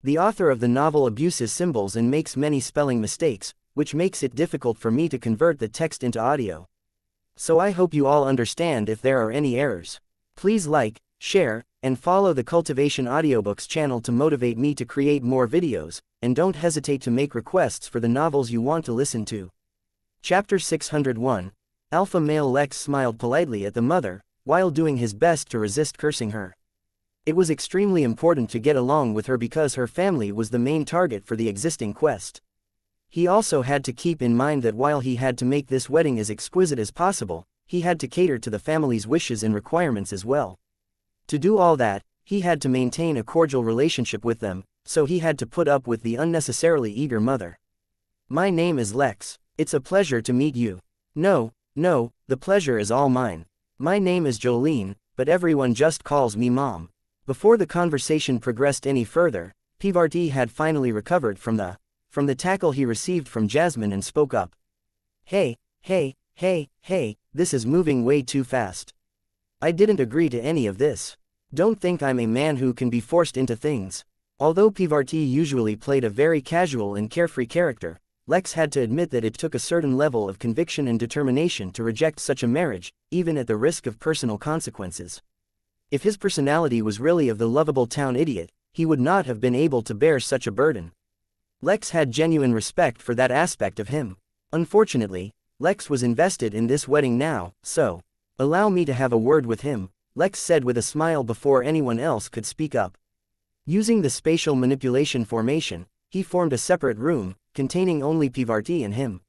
The author of the novel abuses symbols and makes many spelling mistakes, which makes it difficult for me to convert the text into audio. So I hope you all understand if there are any errors. Please like, share, and follow the Cultivation Audiobooks channel to motivate me to create more videos, and don't hesitate to make requests for the novels you want to listen to. Chapter 601. Alpha male Lex smiled politely at the mother, while doing his best to resist cursing her. It was extremely important to get along with her because her family was the main target for the existing quest. He also had to keep in mind that while he had to make this wedding as exquisite as possible, he had to cater to the family's wishes and requirements as well. To do all that, he had to maintain a cordial relationship with them, so he had to put up with the unnecessarily eager mother. "My name is Lex. It's a pleasure to meet you." No, the pleasure is all mine. "My name is Jolene, but everyone just calls me Mom." Before the conversation progressed any further, Pivarti had finally recovered from the tackle he received from Jasmine and spoke up. Hey, this is moving way too fast. I didn't agree to any of this. Don't think I'm a man who can be forced into things." Although Pivarti usually played a very casual and carefree character, Lex had to admit that it took a certain level of conviction and determination to reject such a marriage, even at the risk of personal consequences. If his personality was really of the lovable town idiot, he would not have been able to bear such a burden. Lex had genuine respect for that aspect of him. Unfortunately, Lex was invested in this wedding now, so, "Allow me to have a word with him," Lex said with a smile before anyone else could speak up. Using the spatial manipulation formation, he formed a separate room, containing only Pivarti and him.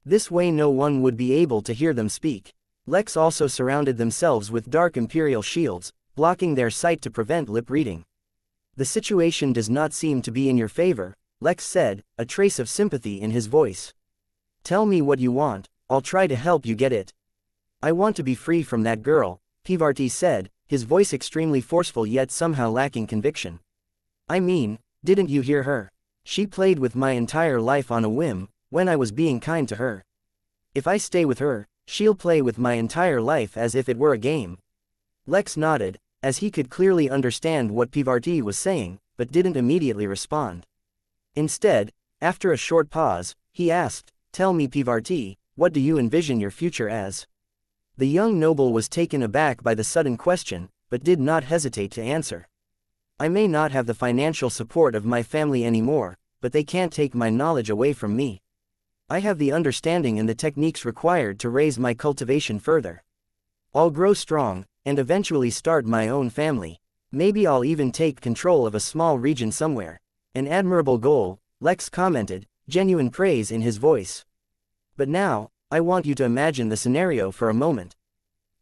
This way no one would be able to hear them speak. Lex also surrounded themselves with dark imperial shields, blocking their sight to prevent lip reading. "The situation does not seem to be in your favor," Lex said, a trace of sympathy in his voice. "Tell me what you want, I'll try to help you get it." "I want to be free from that girl," Pivarti said, his voice extremely forceful yet somehow lacking conviction. "I mean, didn't you hear her? She played with my entire life on a whim, when I was being kind to her. If I stay with her, she'll play with my entire life as if it were a game." Lex nodded, as he could clearly understand what Pivarti was saying, but didn't immediately respond. Instead, after a short pause, he asked, "Tell me Pivarti, what do you envision your future as?" The young noble was taken aback by the sudden question, but did not hesitate to answer. "I may not have the financial support of my family anymore, but they can't take my knowledge away from me. I have the understanding and the techniques required to raise my cultivation further. I'll grow strong, and eventually start my own family. Maybe I'll even take control of a small region somewhere." "An admirable goal," Lex commented, genuine praise in his voice. "But now, I want you to imagine the scenario for a moment.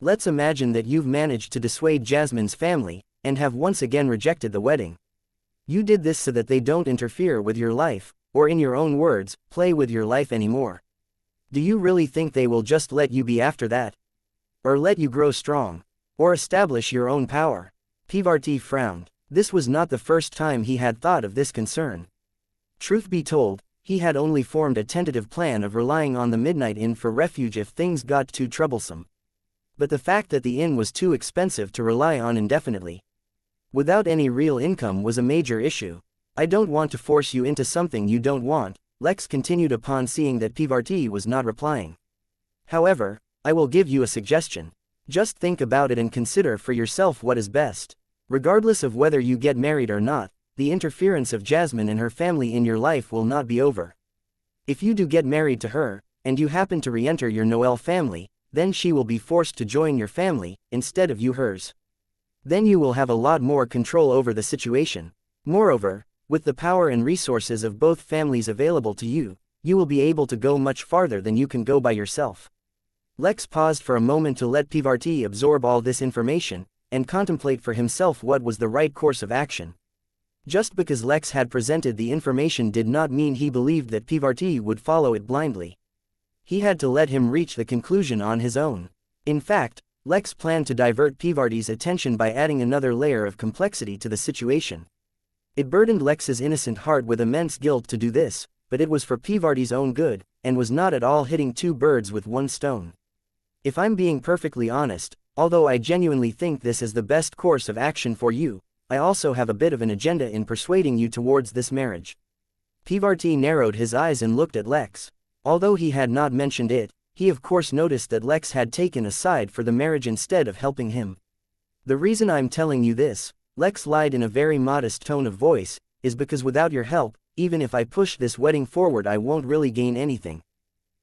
Let's imagine that you've managed to dissuade Jasmine's family, and have once again rejected the wedding. You did this so that they don't interfere with your life, or in your own words, play with your life anymore. Do you really think they will just let you be after that? Or let you grow strong? Or establish your own power?" Pivarti frowned. This was not the first time he had thought of this concern. Truth be told, he had only formed a tentative plan of relying on the Midnight Inn for refuge if things got too troublesome. But the fact that the inn was too expensive to rely on indefinitely, without any real income, was a major issue. "I don't want to force you into something you don't want," Lex continued upon seeing that Pivarti was not replying. "However, I will give you a suggestion. Just think about it and consider for yourself what is best. Regardless of whether you get married or not, the interference of Jasmine and her family in your life will not be over. If you do get married to her, and you happen to re-enter your Noel family, then she will be forced to join your family, instead of you hers. Then you will have a lot more control over the situation. Moreover, with the power and resources of both families available to you, you will be able to go much farther than you can go by yourself." Lex paused for a moment to let Pivarti absorb all this information, and contemplate for himself what was the right course of action. Just because Lex had presented the information did not mean he believed that Pivarti would follow it blindly. He had to let him reach the conclusion on his own. In fact, Lex planned to divert Pivarti's attention by adding another layer of complexity to the situation. It burdened Lex's innocent heart with immense guilt to do this, but it was for Pivarti's own good, and was not at all hitting two birds with one stone. "If I'm being perfectly honest, although I genuinely think this is the best course of action for you, I also have a bit of an agenda in persuading you towards this marriage. Pivarti narrowed his eyes and looked at Lex. Although he had not mentioned it, he of course noticed that Lex had taken a side for the marriage instead of helping him. The reason I'm telling you this, Lex lied in a very modest tone of voice, is because without your help, even if I push this wedding forward, I won't really gain anything.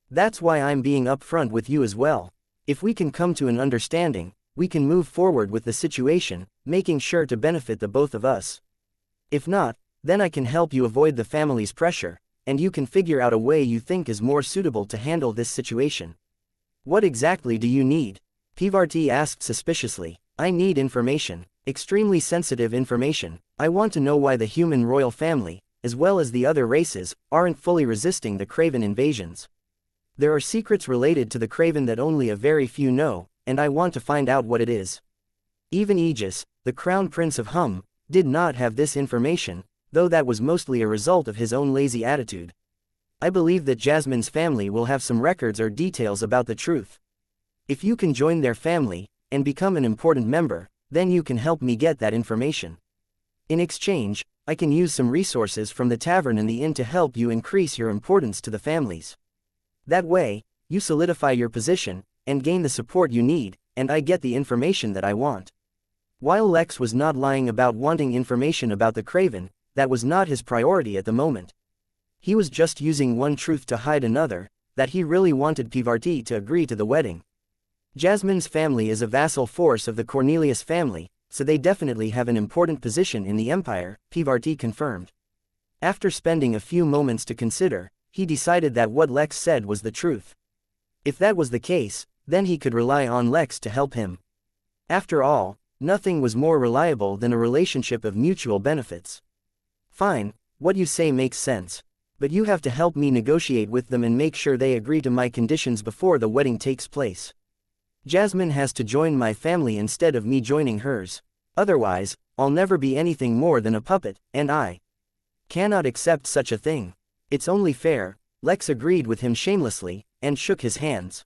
That's why I'm being upfront with you as well. If we can come to an understanding, we can move forward with the situation, making sure to benefit the both of us. If not, then I can help you avoid the family's pressure, and you can figure out a way you think is more suitable to handle this situation. What exactly do you need? Pivarti asked suspiciously. I need information, extremely sensitive information. I want to know why the human royal family, as well as the other races, aren't fully resisting the Craven invasions. There are secrets related to the Craven that only a very few know, and I want to find out what it is. Even Aegis, the crown prince of Hum, did not have this information, though that was mostly a result of his own lazy attitude. I believe that Jasmine's family will have some records or details about the truth. If you can join their family, and become an important member, then you can help me get that information. In exchange, I can use some resources from the tavern and the inn to help you increase your importance to the families. That way, you solidify your position, and gain the support you need, and I get the information that I want. While Lex was not lying about wanting information about the Craven, that was not his priority at the moment. He was just using one truth to hide another, that he really wanted Pivarti to agree to the wedding. Jasmine's family is a vassal force of the Cornelius family, so they definitely have an important position in the empire, Pivarti confirmed. After spending a few moments to consider, he decided that what Lex said was the truth. If that was the case, then he could rely on Lex to help him. After all, nothing was more reliable than a relationship of mutual benefits. Fine, what you say makes sense. But you have to help me negotiate with them and make sure they agree to my conditions before the wedding takes place. Jasmine has to join my family instead of me joining hers. Otherwise, I'll never be anything more than a puppet, and I cannot accept such a thing. It's only fair. Lex agreed with him shamelessly, and shook his hands.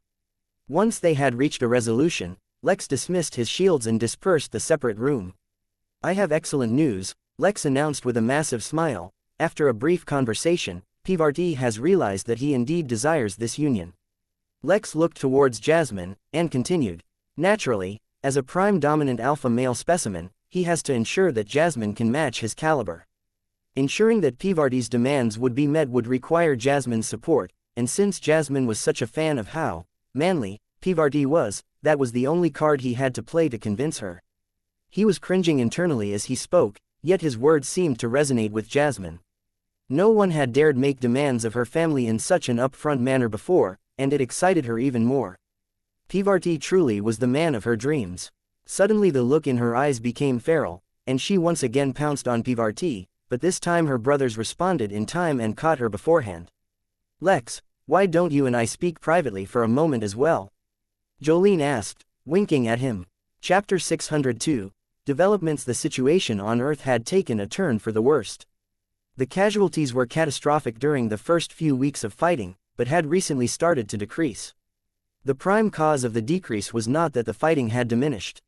Once they had reached a resolution, Lex dismissed his shields and dispersed the separate room. I have excellent news, Lex announced with a massive smile. After a brief conversation, Pivarti has realized that he indeed desires this union. Lex looked towards Jasmine, and continued. Naturally, as a prime dominant alpha male specimen, he has to ensure that Jasmine can match his caliber. Ensuring that Pivarti's demands would be met would require Jasmine's support, and since Jasmine was such a fan of how manly Pivarti was, that was the only card he had to play to convince her. He was cringing internally as he spoke, yet his words seemed to resonate with Jasmine. No one had dared make demands of her family in such an upfront manner before, and it excited her even more. Pivarti truly was the man of her dreams. Suddenly the look in her eyes became feral, and she once again pounced on Pivarti, but this time her brothers responded in time and caught her beforehand. Lex, why don't you and I speak privately for a moment as well? Jolene asked, winking at him. Chapter 602. Developments. The situation on Earth had taken a turn for the worst. The casualties were catastrophic during the first few weeks of fighting, but had recently started to decrease. The prime cause of the decrease was not that the fighting had diminished.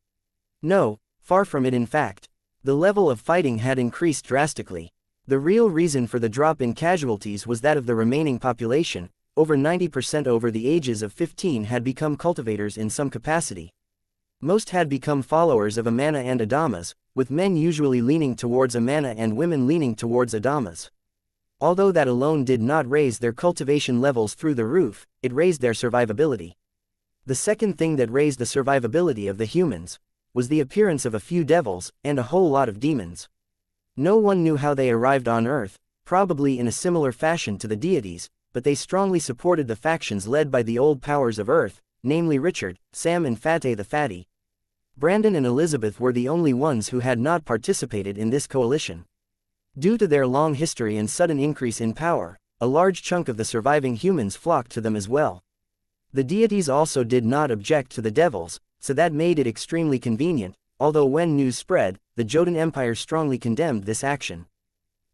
No, far from it in fact. The level of fighting had increased drastically. The real reason for the drop in casualties was that of the remaining population. Over 90% over the ages of 15 had become cultivators in some capacity. Most had become followers of Amana and Adamas, with men usually leaning towards Amana and women leaning towards Adamas. Although that alone did not raise their cultivation levels through the roof, it raised their survivability. The second thing that raised the survivability of the humans was the appearance of a few devils and a whole lot of demons. No one knew how they arrived on Earth, probably in a similar fashion to the deities, but they strongly supported the factions led by the old powers of Earth, namely Richard, Sam and Fateh the Fatty. Brandon and Elizabeth were the only ones who had not participated in this coalition. Due to their long history and sudden increase in power, a large chunk of the surviving humans flocked to them as well. The deities also did not object to the devils, so that made it extremely convenient, although when news spread, the Jotun Empire strongly condemned this action.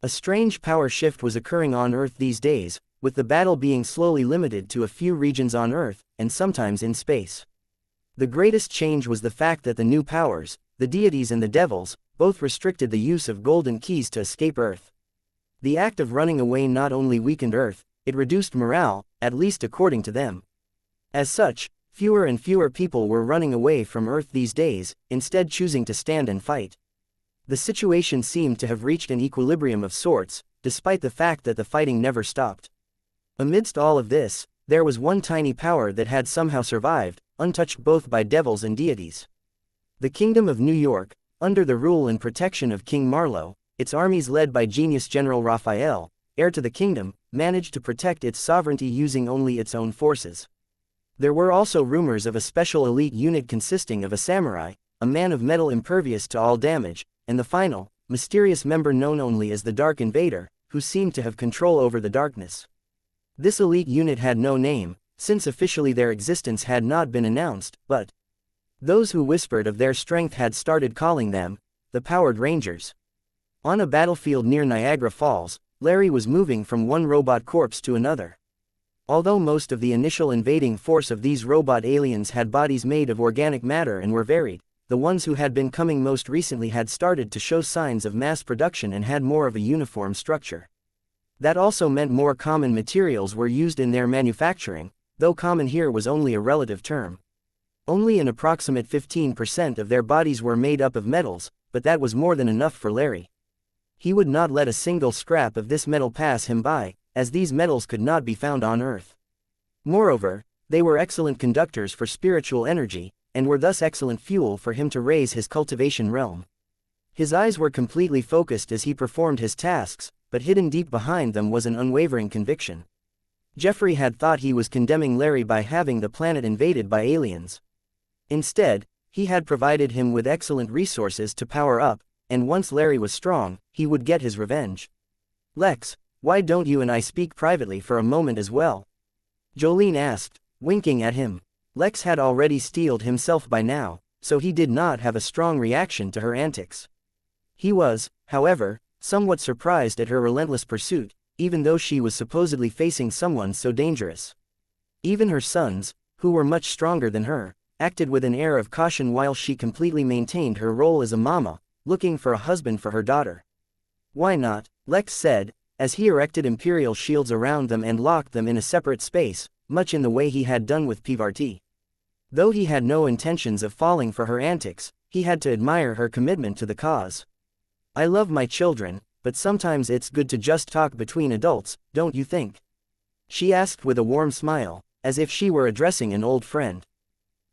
A strange power shift was occurring on Earth these days, with the battle being slowly limited to a few regions on Earth, and sometimes in space. The greatest change was the fact that the new powers, the deities and the devils, both restricted the use of golden keys to escape Earth. The act of running away not only weakened Earth, it reduced morale, at least according to them. As such, fewer and fewer people were running away from Earth these days, instead choosing to stand and fight. The situation seemed to have reached an equilibrium of sorts, despite the fact that the fighting never stopped. Amidst all of this, there was one tiny power that had somehow survived, untouched both by devils and deities. The Kingdom of New York, under the rule and protection of King Marlowe, its armies led by genius General Raphael, heir to the kingdom, managed to protect its sovereignty using only its own forces. There were also rumors of a special elite unit consisting of a samurai, a man of metal impervious to all damage, and the final, mysterious member known only as the Dark Invader, who seemed to have control over the darkness. This elite unit had no name, since officially their existence had not been announced, but those who whispered of their strength had started calling them the Powered Rangers. On a battlefield near Niagara Falls, Larry was moving from one robot corpse to another. Although most of the initial invading force of these robot aliens had bodies made of organic matter and were varied, the ones who had been coming most recently had started to show signs of mass production and had more of a uniform structure. That also meant more common materials were used in their manufacturing, though common here was only a relative term. Only an approximate 15% of their bodies were made up of metals, but that was more than enough for Larry. He would not let a single scrap of this metal pass him by, as these metals could not be found on Earth. Moreover, they were excellent conductors for spiritual energy, and were thus excellent fuel for him to raise his cultivation realm. His eyes were completely focused as he performed his tasks, but hidden deep behind them was an unwavering conviction. Jeffrey had thought he was condemning Larry by having the planet invaded by aliens. Instead, he had provided him with excellent resources to power up, and once Larry was strong, he would get his revenge. "Lex, why don't you and I speak privately for a moment as well?" Jolene asked, winking at him. Lex had already steeled himself by now, so he did not have a strong reaction to her antics. He was, however, somewhat surprised at her relentless pursuit, even though she was supposedly facing someone so dangerous. Even her sons, who were much stronger than her, acted with an air of caution while she completely maintained her role as a mama, looking for a husband for her daughter. "Why not?" Lex said, as he erected imperial shields around them and locked them in a separate space, much in the way he had done with Pivarti. Though he had no intentions of falling for her antics, he had to admire her commitment to the cause. "I love my children, but sometimes it's good to just talk between adults, don't you think?" she asked with a warm smile, as if she were addressing an old friend.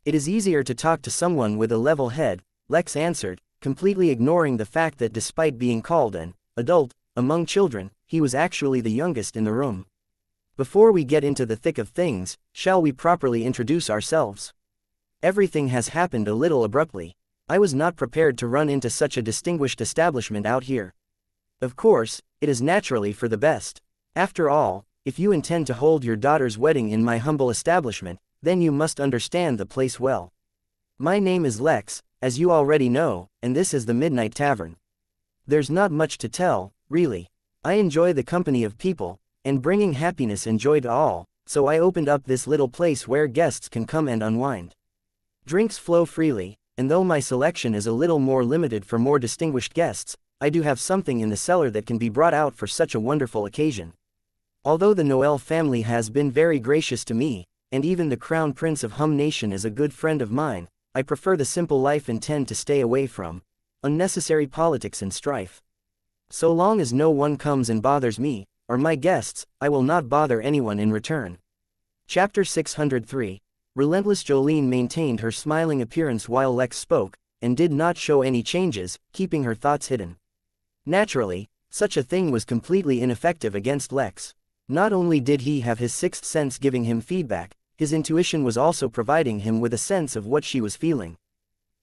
"It is easier to talk to someone with a level head," Lex answered, completely ignoring the fact that despite being called an adult among children, he was actually the youngest in the room. "Before we get into the thick of things, shall we properly introduce ourselves? Everything has happened a little abruptly. I was not prepared to run into such a distinguished establishment out here. Of course, it is naturally for the best. After all, if you intend to hold your daughter's wedding in my humble establishment, then you must understand the place well. My name is Lex, as you already know, and this is the Midnight Tavern. There's not much to tell, really. I enjoy the company of people, and bringing happiness and joy to all, so I opened up this little place where guests can come and unwind. Drinks flow freely, and though my selection is a little more limited for more distinguished guests, I do have something in the cellar that can be brought out for such a wonderful occasion. Although the Noel family has been very gracious to me, and even the Crown Prince of Hum Nation is a good friend of mine, I prefer the simple life and tend to stay away from unnecessary politics and strife. So long as no one comes and bothers me, or my guests, I will not bother anyone in return." Chapter 603. Relentless Jolene maintained her smiling appearance while Lex spoke, and did not show any changes, keeping her thoughts hidden. Naturally, such a thing was completely ineffective against Lex. Not only did he have his sixth sense giving him feedback, his intuition was also providing him with a sense of what she was feeling.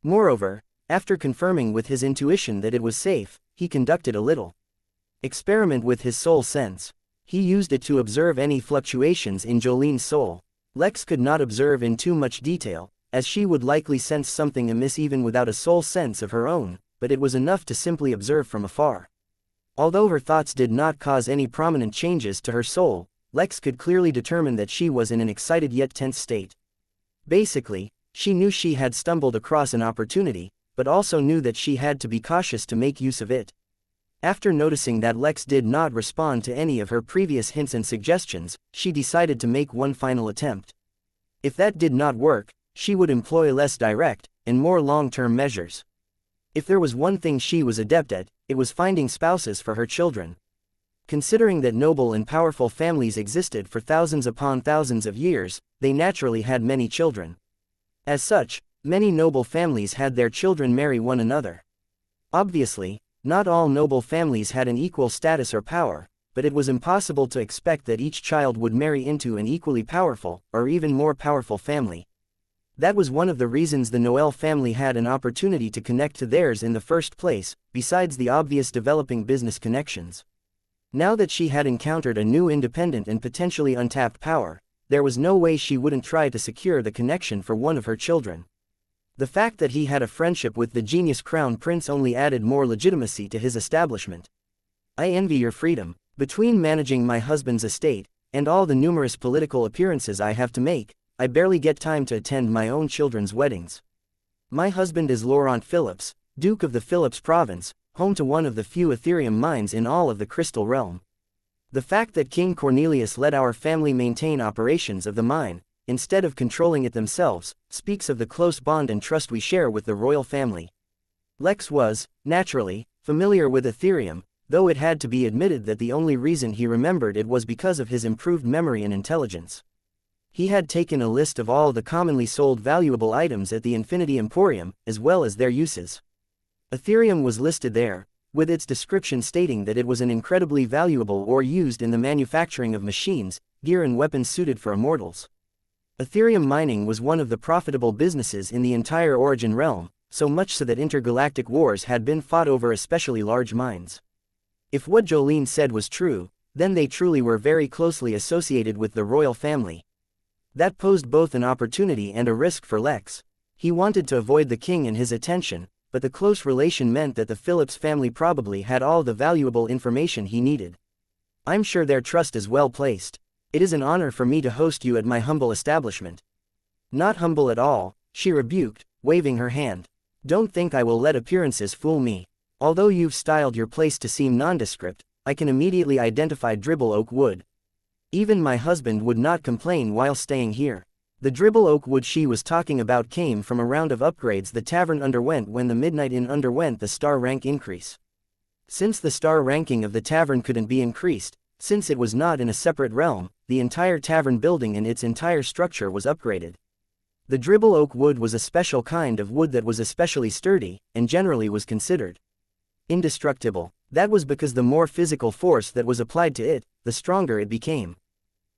Moreover, after confirming with his intuition that it was safe, he conducted a little experiment with his soul sense. He used it to observe any fluctuations in Jolene's soul. Lex could not observe in too much detail, as she would likely sense something amiss even without a soul sense of her own, but it was enough to simply observe from afar. Although her thoughts did not cause any prominent changes to her soul, Lex could clearly determine that she was in an excited yet tense state. Basically, she knew she had stumbled across an opportunity, but also knew that she had to be cautious to make use of it. After noticing that Lex did not respond to any of her previous hints and suggestions, she decided to make one final attempt. If that did not work, she would employ less direct and more long-term measures. If there was one thing she was adept at, it was finding spouses for her children. Considering that noble and powerful families existed for thousands upon thousands of years, they naturally had many children. As such, many noble families had their children marry one another. Obviously, not all noble families had an equal status or power, but it was impossible to expect that each child would marry into an equally powerful, or even more powerful family. That was one of the reasons the Noel family had an opportunity to connect to theirs in the first place, besides the obvious developing business connections. Now that she had encountered a new independent and potentially untapped power, there was no way she wouldn't try to secure the connection for one of her children. The fact that he had a friendship with the genius crown prince only added more legitimacy to his establishment. I envy your freedom. Between managing my husband's estate, and all the numerous political appearances I have to make, I barely get time to attend my own children's weddings. My husband is Laurent Phillips, Duke of the Phillips Province, home to one of the few Ethereum mines in all of the Crystal Realm. The fact that King Cornelius let our family maintain operations of the mine, instead of controlling it themselves, speaks of the close bond and trust we share with the royal family. Lex was, naturally, familiar with Ethereum, though it had to be admitted that the only reason he remembered it was because of his improved memory and intelligence. He had taken a list of all the commonly sold valuable items at the Infinity Emporium, as well as their uses. Ethereum was listed there, with its description stating that it was an incredibly valuable ore used in the manufacturing of machines, gear and weapons suited for immortals. Ethereum mining was one of the profitable businesses in the entire Origin realm, so much so that intergalactic wars had been fought over especially large mines. If what Jolene said was true, then they truly were very closely associated with the royal family. That posed both an opportunity and a risk for Lex. He wanted to avoid the king and his attention, but the close relation meant that the Phillips family probably had all the valuable information he needed. I'm sure their trust is well placed. It is an honor for me to host you at my humble establishment. Not humble at all, she rebuked, waving her hand. Don't think I will let appearances fool me. Although you've styled your place to seem nondescript, I can immediately identify Dribble Oak Wood. Even my husband would not complain while staying here. The Dribble Oak Wood she was talking about came from a round of upgrades the tavern underwent when the Midnight Inn underwent the star rank increase. Since the star ranking of the tavern couldn't be increased, since it was not in a separate realm, the entire tavern building and its entire structure was upgraded. The Dribble Oak Wood was a special kind of wood that was especially sturdy, and generally was considered indestructible. That was because the more physical force that was applied to it, the stronger it became.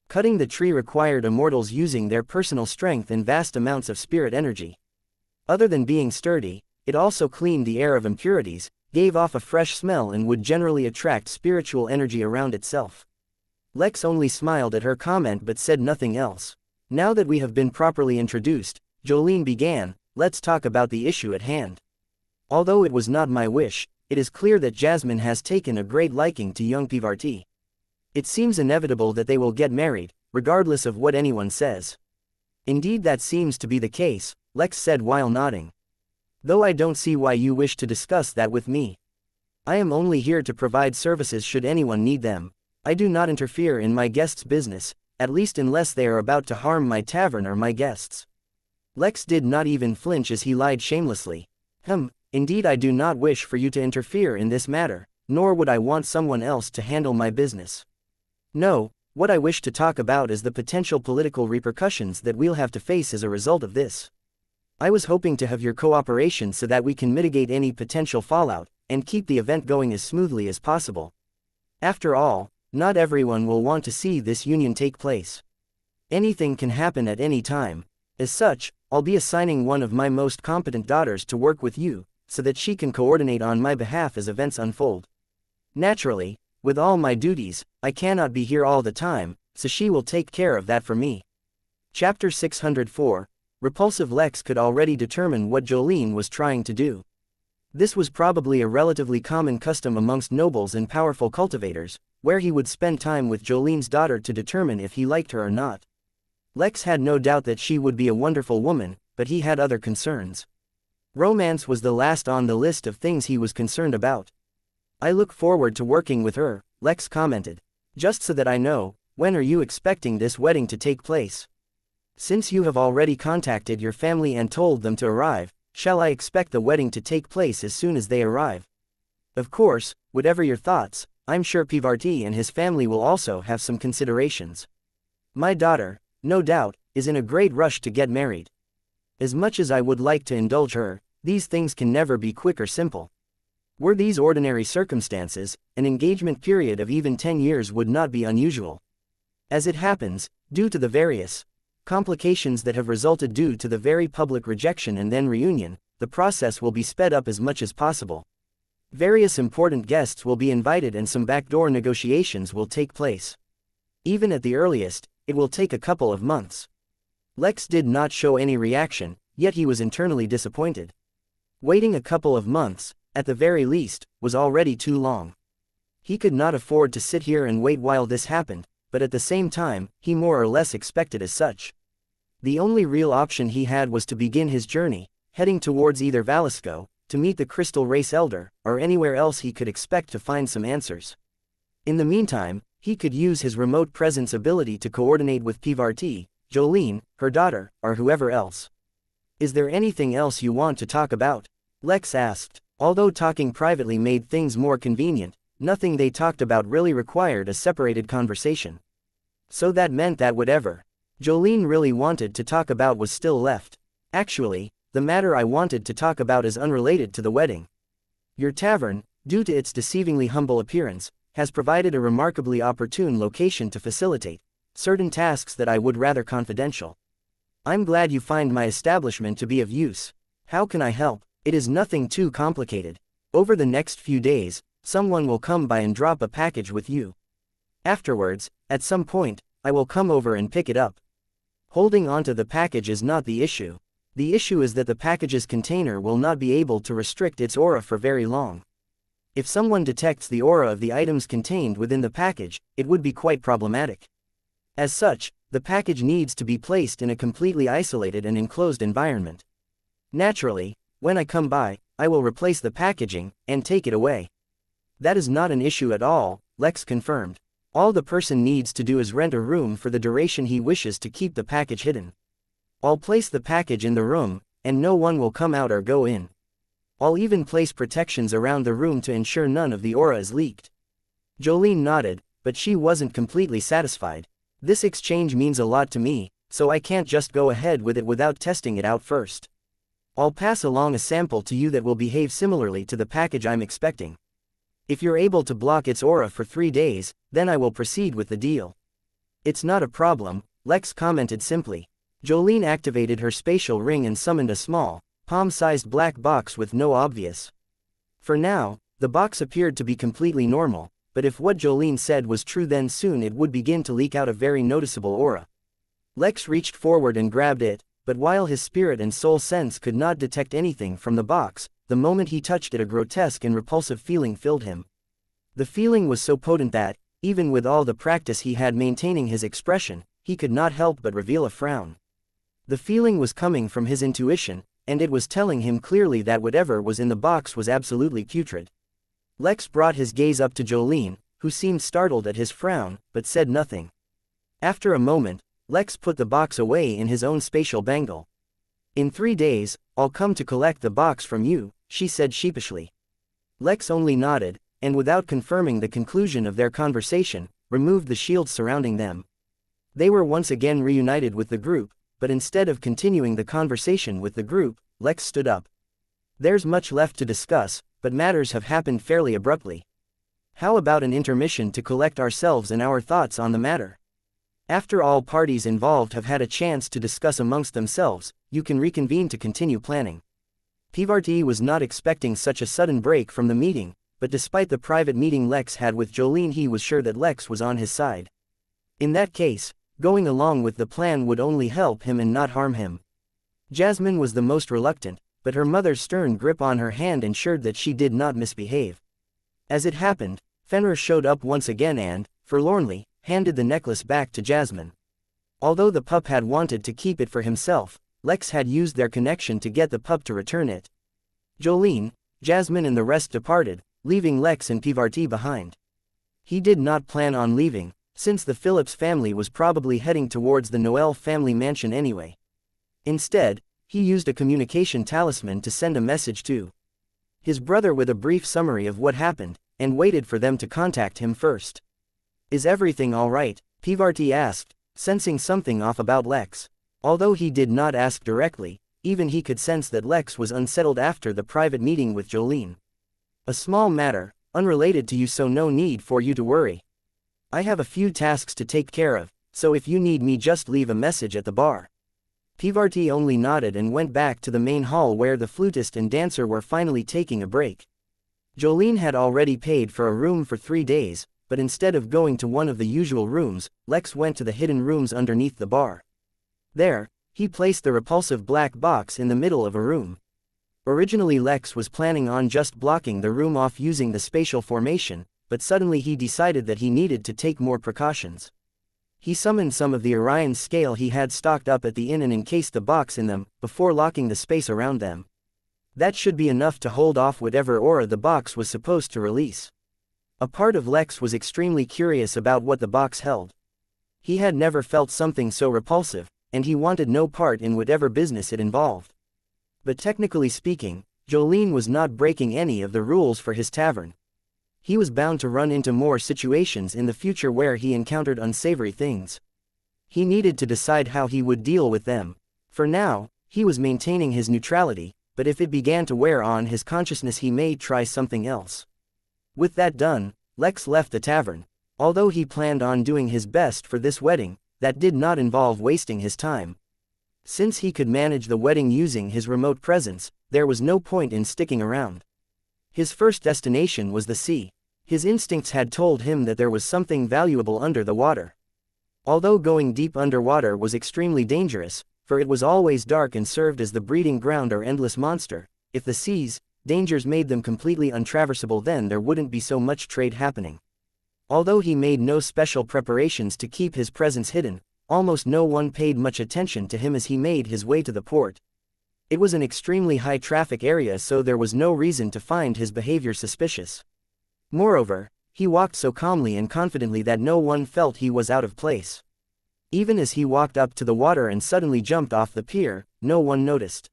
Cutting the tree required immortals using their personal strength and vast amounts of spirit energy. Other than being sturdy, it also cleaned the air of impurities, gave off a fresh smell and would generally attract spiritual energy around itself. Lex only smiled at her comment but said nothing else. Now that we have been properly introduced, Jolene began, let's talk about the issue at hand. Although it was not my wish, it is clear that Jasmine has taken a great liking to young Pivarti. It seems inevitable that they will get married, regardless of what anyone says. Indeed, that seems to be the case, Lex said while nodding. Though I don't see why you wish to discuss that with me. I am only here to provide services should anyone need them. I do not interfere in my guests' business, at least unless they are about to harm my tavern or my guests. Lex did not even flinch as he lied shamelessly. Indeed I do not wish for you to interfere in this matter, nor would I want someone else to handle my business. No, what I wish to talk about is the potential political repercussions that we'll have to face as a result of this. I was hoping to have your cooperation so that we can mitigate any potential fallout, and keep the event going as smoothly as possible. After all, not everyone will want to see this union take place. Anything can happen at any time. As such, I'll be assigning one of my most competent daughters to work with you, so that she can coordinate on my behalf as events unfold. Naturally, with all my duties, I cannot be here all the time, so she will take care of that for me. Chapter 604. Repulsive. Lex could already determine what Jolene was trying to do. This was probably a relatively common custom amongst nobles and powerful cultivators, where he would spend time with Jolene's daughter to determine if he liked her or not. Lex had no doubt that she would be a wonderful woman, but he had other concerns. Romance was the last on the list of things he was concerned about. I look forward to working with her, Lex commented. Just so that I know, when are you expecting this wedding to take place? Since you have already contacted your family and told them to arrive, shall I expect the wedding to take place as soon as they arrive? Of course, whatever your thoughts, I'm sure Pivarti and his family will also have some considerations. My daughter, no doubt, is in a great rush to get married. As much as I would like to indulge her, these things can never be quick or simple. Were these ordinary circumstances, an engagement period of even 10 years would not be unusual. As it happens, due to the various complications that have resulted due to the very public rejection and then reunion, the process will be sped up as much as possible. Various important guests will be invited and some backdoor negotiations will take place. Even at the earliest, it will take a couple of months. Lex did not show any reaction, yet he was internally disappointed. Waiting a couple of months, at the very least, was already too long. He could not afford to sit here and wait while this happened, but at the same time, he more or less expected as such. The only real option he had was to begin his journey, heading towards either Valisco, to meet the Crystal Race Elder, or anywhere else he could expect to find some answers. In the meantime, he could use his remote presence ability to coordinate with Pivarti, Jolene, her daughter, or whoever else. Is there anything else you want to talk about? Lex asked. Although talking privately made things more convenient, nothing they talked about really required a separated conversation. So that meant that whatever Jolene really wanted to talk about was still left. Actually, the matter I wanted to talk about is unrelated to the wedding. Your tavern, due to its deceivingly humble appearance, has provided a remarkably opportune location to facilitate certain tasks that I would rather confidential. I'm glad you find my establishment to be of use. How can I help? It is nothing too complicated. Over the next few days, someone will come by and drop a package with you. Afterwards, at some point, I will come over and pick it up. Holding onto the package is not the issue. The issue is that the package's container will not be able to restrict its aura for very long. If someone detects the aura of the items contained within the package, it would be quite problematic. As such, the package needs to be placed in a completely isolated and enclosed environment. Naturally, when I come by, I will replace the packaging and take it away. That is not an issue at all, Lex confirmed. All the person needs to do is rent a room for the duration he wishes to keep the package hidden. I'll place the package in the room, and no one will come out or go in. I'll even place protections around the room to ensure none of the aura is leaked. Jolene nodded, but she wasn't completely satisfied. This exchange means a lot to me, so I can't just go ahead with it without testing it out first. I'll pass along a sample to you that will behave similarly to the package I'm expecting. If you're able to block its aura for 3 days, then I will proceed with the deal. It's not a problem, Lex commented simply. Jolene activated her spatial ring and summoned a small, palm-sized black box with no obvious. For now, the box appeared to be completely normal, but if what Jolene said was true, then soon it would begin to leak out a very noticeable aura. Lex reached forward and grabbed it, but while his spirit and soul sense could not detect anything from the box, the moment he touched it a grotesque and repulsive feeling filled him. The feeling was so potent that, even with all the practice he had maintaining his expression, he could not help but reveal a frown. The feeling was coming from his intuition, and it was telling him clearly that whatever was in the box was absolutely putrid. Lex brought his gaze up to Jolene, who seemed startled at his frown, but said nothing. After a moment, Lex put the box away in his own spatial bangle. In 3 days, I'll come to collect the box from you, she said sheepishly. Lex only nodded, and without confirming the conclusion of their conversation, removed the shields surrounding them. They were once again reunited with the group, but instead of continuing the conversation with the group, Lex stood up. There's much left to discuss, but matters have happened fairly abruptly. How about an intermission to collect ourselves and our thoughts on the matter? After all parties involved have had a chance to discuss amongst themselves, you can reconvene to continue planning. Pivarti was not expecting such a sudden break from the meeting, but despite the private meeting Lex had with Jolene, he was sure that Lex was on his side. In that case, going along with the plan would only help him and not harm him. Jasmine was the most reluctant, but her mother's stern grip on her hand ensured that she did not misbehave. As it happened, Fenrir showed up once again and, forlornly, handed the necklace back to Jasmine. Although the pup had wanted to keep it for himself, Lex had used their connection to get the pup to return it. Jolene, Jasmine and the rest departed, leaving Lex and Pivarti behind. He did not plan on leaving, since the Phillips family was probably heading towards the Noel family mansion anyway. Instead, he used a communication talisman to send a message to his brother with a brief summary of what happened, and waited for them to contact him first. "Is everything all right?" Pivarti asked, sensing something off about Lex. Although he did not ask directly, even he could sense that Lex was unsettled after the private meeting with Jolene. "A small matter, unrelated to you, so no need for you to worry. I have a few tasks to take care of, so if you need me just leave a message at the bar." Pivarti only nodded and went back to the main hall where the flutist and dancer were finally taking a break. Jolene had already paid for a room for 3 days, but instead of going to one of the usual rooms, Lex went to the hidden rooms underneath the bar. There, he placed the repulsive black box in the middle of a room. Originally Lex was planning on just blocking the room off using the spatial formation, but suddenly he decided that he needed to take more precautions. He summoned some of the Orion scale he had stocked up at the inn and encased the box in them, before locking the space around them. That should be enough to hold off whatever aura the box was supposed to release. A part of Lex was extremely curious about what the box held. He had never felt something so repulsive, and he wanted no part in whatever business it involved. But technically speaking, Jolene was not breaking any of the rules for his tavern. He was bound to run into more situations in the future where he encountered unsavory things. He needed to decide how he would deal with them. For now, he was maintaining his neutrality, but if it began to wear on his consciousness he may try something else. With that done, Lex left the tavern. Although he planned on doing his best for this wedding, that did not involve wasting his time. Since he could manage the wedding using his remote presence, there was no point in sticking around. His first destination was the sea. His instincts had told him that there was something valuable under the water. Although going deep underwater was extremely dangerous, for it was always dark and served as the breeding ground or endless monster, if the sea's dangers made them completely untraversable, then there wouldn't be so much trade happening. Although he made no special preparations to keep his presence hidden, almost no one paid much attention to him as he made his way to the port. It was an extremely high traffic area, so there was no reason to find his behavior suspicious. Moreover, he walked so calmly and confidently that no one felt he was out of place. Even as he walked up to the water and suddenly jumped off the pier, no one noticed.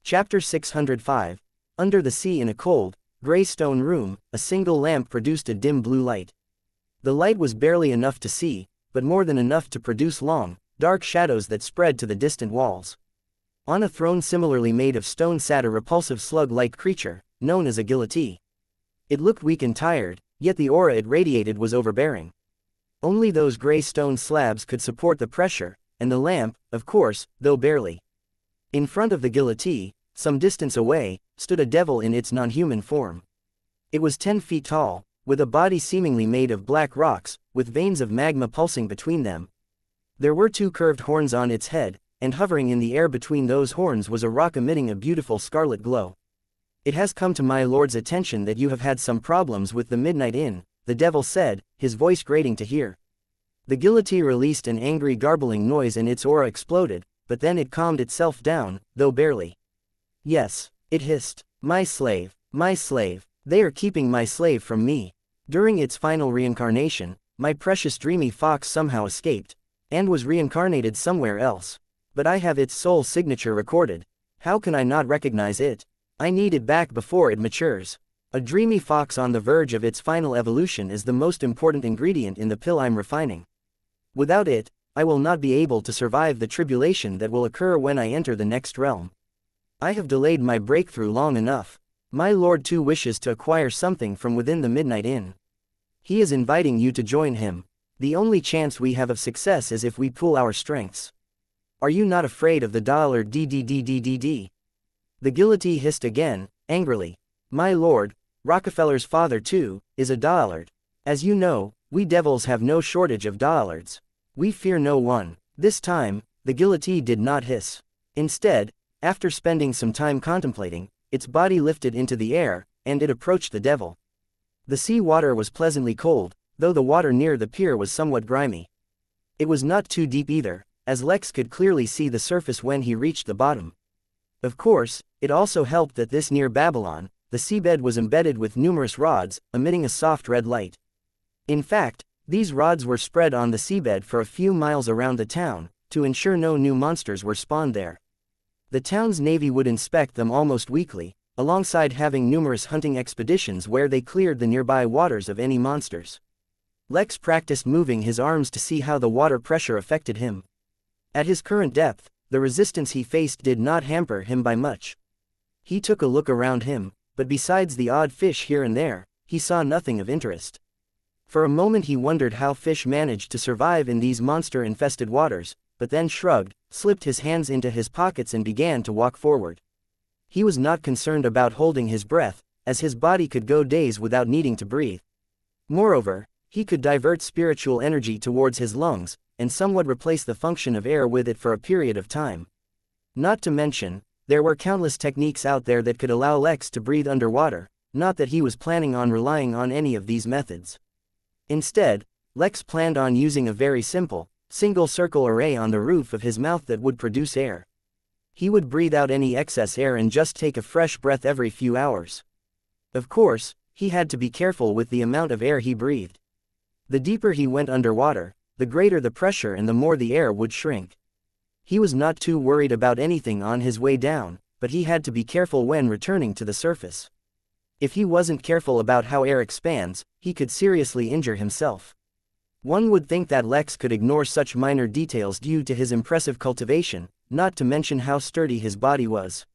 Chapter 605. Under the sea. In a cold, gray stone room, a single lamp produced a dim blue light. The light was barely enough to see, but more than enough to produce long, dark shadows that spread to the distant walls. On a throne similarly made of stone sat a repulsive slug-like creature, known as a guillotine. It looked weak and tired, yet the aura it radiated was overbearing. Only those gray stone slabs could support the pressure, and the lamp, of course, though barely. In front of the guillotine, some distance away, stood a devil in its non-human form. It was 10 feet tall, with a body seemingly made of black rocks, with veins of magma pulsing between them. There were 2 curved horns on its head, and hovering in the air between those horns was a rock emitting a beautiful scarlet glow. "It has come to my lord's attention that you have had some problems with the Midnight Inn," the devil said, his voice grating to hear. The guillotine released an angry garbling noise and its aura exploded, but then it calmed itself down, though barely. "Yes," it hissed. My slave, they are keeping my slave from me. During its final reincarnation, my precious dreamy fox somehow escaped, and was reincarnated somewhere else. But I have its soul signature recorded. How can I not recognize it? I need it back before it matures. A dreamy fox on the verge of its final evolution is the most important ingredient in the pill I'm refining. Without it, I will not be able to survive the tribulation that will occur when I enter the next realm. I have delayed my breakthrough long enough. My lord too wishes to acquire something from within the Midnight Inn. He is inviting you to join him. The only chance we have of success is if we pool our strengths. Are you not afraid of the dollar DDDDDD? The guillotine hissed again, angrily. My lord, Rockefeller's father too, is a dollard. As you know, we devils have no shortage of dollards. We fear no one. This time, the guillotine did not hiss. Instead, after spending some time contemplating, its body lifted into the air, and it approached the devil. The sea water was pleasantly cold, though the water near the pier was somewhat grimy. It was not too deep either, as Lex could clearly see the surface when he reached the bottom. Of course, it also helped that this near Babylon, the seabed was embedded with numerous rods, emitting a soft red light. In fact, these rods were spread on the seabed for a few miles around the town, to ensure no new monsters were spawned there. The town's navy would inspect them almost weekly, alongside having numerous hunting expeditions where they cleared the nearby waters of any monsters. Lex practiced moving his arms to see how the water pressure affected him. At his current depth, the resistance he faced did not hamper him by much. He took a look around him, but besides the odd fish here and there, he saw nothing of interest. For a moment he wondered how fish managed to survive in these monster-infested waters, but then shrugged, slipped his hands into his pockets and began to walk forward. He was not concerned about holding his breath, as his body could go days without needing to breathe. Moreover, he could divert spiritual energy towards his lungs, and somewhat replace the function of air with it for a period of time. Not to mention, there were countless techniques out there that could allow Lex to breathe underwater, not that he was planning on relying on any of these methods. Instead, Lex planned on using a very simple, single circle array on the roof of his mouth that would produce air. He would breathe out any excess air and just take a fresh breath every few hours. Of course, he had to be careful with the amount of air he breathed. The deeper he went underwater, the greater the pressure and the more the air would shrink. He was not too worried about anything on his way down, but he had to be careful when returning to the surface. If he wasn't careful about how air expands, he could seriously injure himself. One would think that Lex could ignore such minor details due to his impressive cultivation, not to mention how sturdy his body was.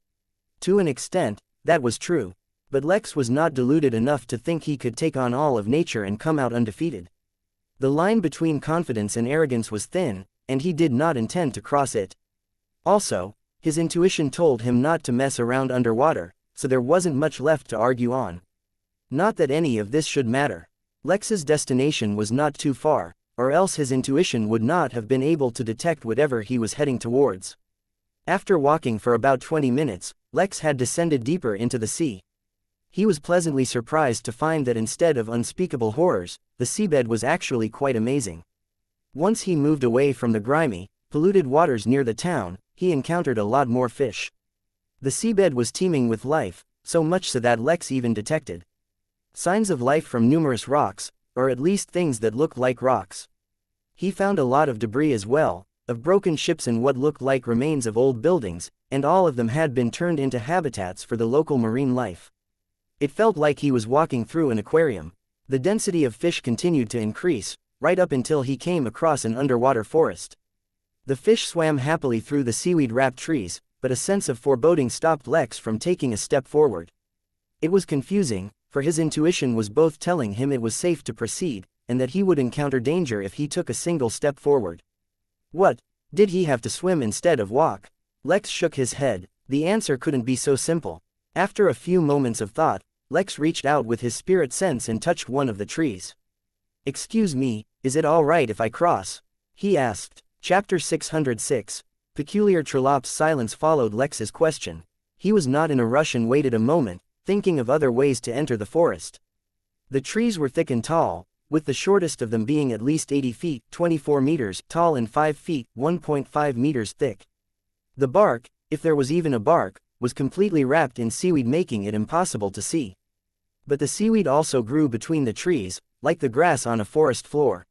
To an extent, that was true. But Lex was not deluded enough to think he could take on all of nature and come out undefeated. The line between confidence and arrogance was thin, and he did not intend to cross it. Also, his intuition told him not to mess around underwater, so there wasn't much left to argue on. Not that any of this should matter. Lex's destination was not too far, or else his intuition would not have been able to detect whatever he was heading towards. After walking for about 20 minutes, Lex had descended deeper into the sea. He was pleasantly surprised to find that instead of unspeakable horrors, the seabed was actually quite amazing. Once he moved away from the grimy, polluted waters near the town, he encountered a lot more fish. The seabed was teeming with life, so much so that Lex even detected signs of life from numerous rocks, or at least things that looked like rocks. He found a lot of debris as well, of broken ships and what looked like remains of old buildings, and all of them had been turned into habitats for the local marine life. It felt like he was walking through an aquarium. The density of fish continued to increase, right up until he came across an underwater forest. The fish swam happily through the seaweed-wrapped trees, but a sense of foreboding stopped Lex from taking a step forward. It was confusing, for his intuition was both telling him it was safe to proceed, and that he would encounter danger if he took a single step forward. What? Did he have to swim instead of walk? Lex shook his head. The answer couldn't be so simple. After a few moments of thought, Lex reached out with his spirit sense and touched one of the trees. "Excuse me, is it all right if I cross?" he asked. Chapter 606. Peculiar Trollope's silence followed Lex's question. He was not in a rush and waited a moment, thinking of other ways to enter the forest. The trees were thick and tall, with the shortest of them being at least 80 feet, 24 meters, tall and 5 feet, 1.5 meters thick. The bark, if there was even a bark, was completely wrapped in seaweed, making it impossible to see. But the seaweed also grew between the trees, like the grass on a forest floor.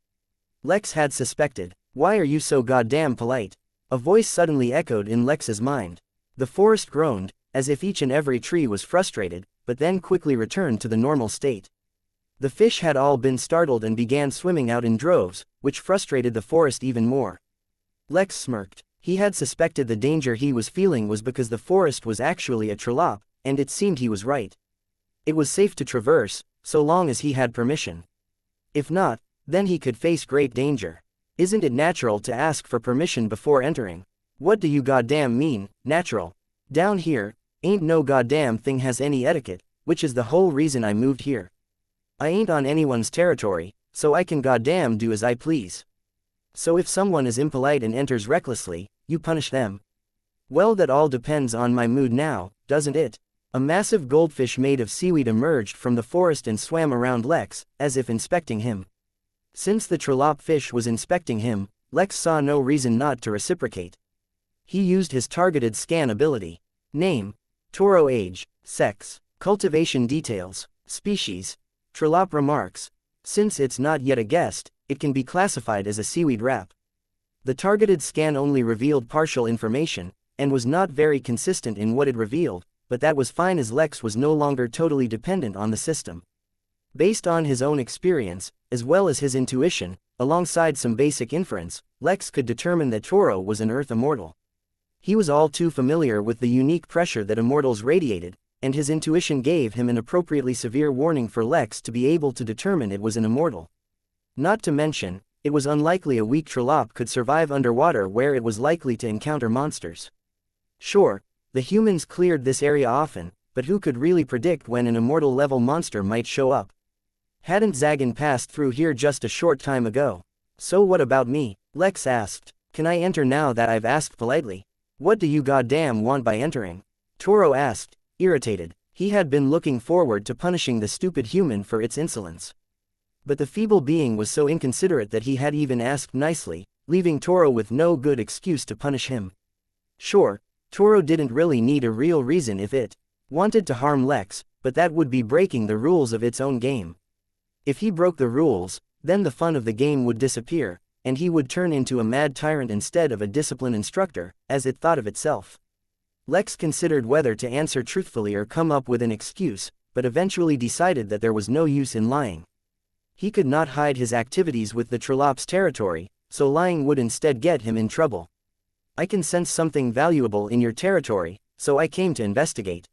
Lex had suspected. "Why are you so goddamn polite?" a voice suddenly echoed in Lex's mind. The forest groaned, as if each and every tree was frustrated, but then quickly returned to the normal state. The fish had all been startled and began swimming out in droves, which frustrated the forest even more. Lex smirked. He had suspected the danger he was feeling was because the forest was actually a trollope, and it seemed he was right. It was safe to traverse, so long as he had permission. If not, then he could face great danger. Isn't it natural to ask for permission before entering? What do you goddamn mean, natural? Down here, ain't no goddamn thing has any etiquette, which is the whole reason I moved here. I ain't on anyone's territory, so I can goddamn do as I please. So if someone is impolite and enters recklessly, you punish them? Well, that all depends on my mood now, doesn't it? A massive goldfish made of seaweed emerged from the forest and swam around Lex, as if inspecting him. Since the trollope fish was inspecting him, Lex saw no reason not to reciprocate. He used his targeted scan ability. Name: Toro. Age: sex. Cultivation details: species. Trolop remarks: since it's not yet a guest, it can be classified as a seaweed wrap. The targeted scan only revealed partial information, and was not very consistent in what it revealed, but that was fine as Lex was no longer totally dependent on the system. Based on his own experience, as well as his intuition, alongside some basic inference, Lex could determine that Toro was an Earth immortal. He was all too familiar with the unique pressure that immortals radiated, and his intuition gave him an appropriately severe warning for Lex to be able to determine it was an immortal. Not to mention, it was unlikely a weak Trolop could survive underwater where it was likely to encounter monsters. Sure, the humans cleared this area often, but who could really predict when an immortal-level monster might show up? Hadn't Zagan passed through here just a short time ago? So what about me? Lex asked. Can I enter now that I've asked politely? What do you goddamn want by entering? Toro asked, irritated. He had been looking forward to punishing the stupid human for its insolence. But the feeble being was so inconsiderate that he had even asked nicely, leaving Toro with no good excuse to punish him. Sure, Toro didn't really need a real reason if it wanted to harm Lex, but that would be breaking the rules of its own game. If he broke the rules, then the fun of the game would disappear, and he would turn into a mad tyrant instead of a disciplined instructor, as it thought of itself. Lex considered whether to answer truthfully or come up with an excuse, but eventually decided that there was no use in lying. He could not hide his activities with the Trolop's territory, so lying would instead get him in trouble. I can sense something valuable in your territory, so I came to investigate.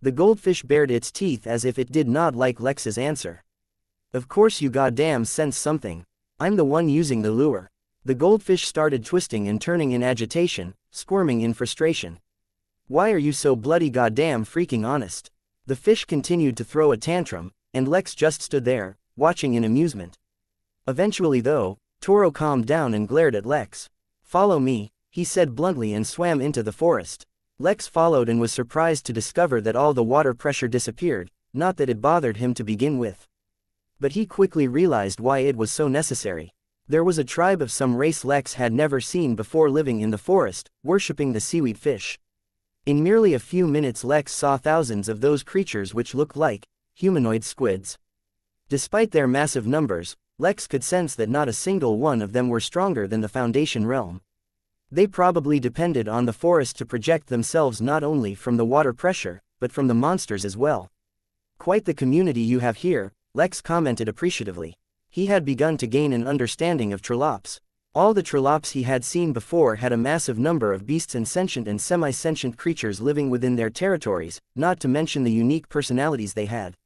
The goldfish bared its teeth as if it did not like Lex's answer. Of course you goddamn sense something. I'm the one using the lure. The goldfish started twisting and turning in agitation, squirming in frustration. Why are you so bloody goddamn freaking honest? The fish continued to throw a tantrum, and Lex just stood there, watching in amusement. Eventually though, Toro calmed down and glared at Lex. Follow me, he said bluntly and swam into the forest. Lex followed and was surprised to discover that all the water pressure disappeared, not that it bothered him to begin with. But he quickly realized why it was so necessary. There was a tribe of some race Lex had never seen before living in the forest, worshipping the seaweed fish. In merely a few minutes Lex saw thousands of those creatures which looked like humanoid squids. Despite their massive numbers, Lex could sense that not a single one of them were stronger than the Foundation realm. They probably depended on the forest to project themselves not only from the water pressure, but from the monsters as well. Quite the community you have here, Lex commented appreciatively. He had begun to gain an understanding of Trolops. All the Trolops he had seen before had a massive number of beasts and sentient and semi-sentient creatures living within their territories, not to mention the unique personalities they had.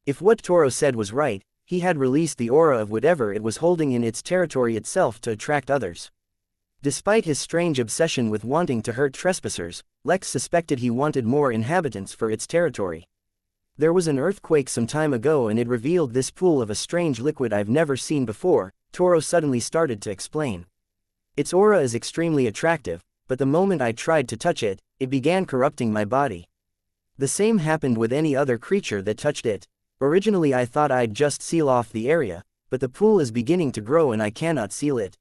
If what Toro said was right, he had released the aura of whatever it was holding in its territory itself to attract others. Despite his strange obsession with wanting to hurt trespassers, Lex suspected he wanted more inhabitants for its territory. There was an earthquake some time ago and it revealed this pool of a strange liquid I've never seen before, Toro suddenly started to explain. Its aura is extremely attractive, but the moment I tried to touch it, it began corrupting my body. The same happened with any other creature that touched it. Originally I thought I'd just seal off the area, but the pool is beginning to grow and I cannot seal it.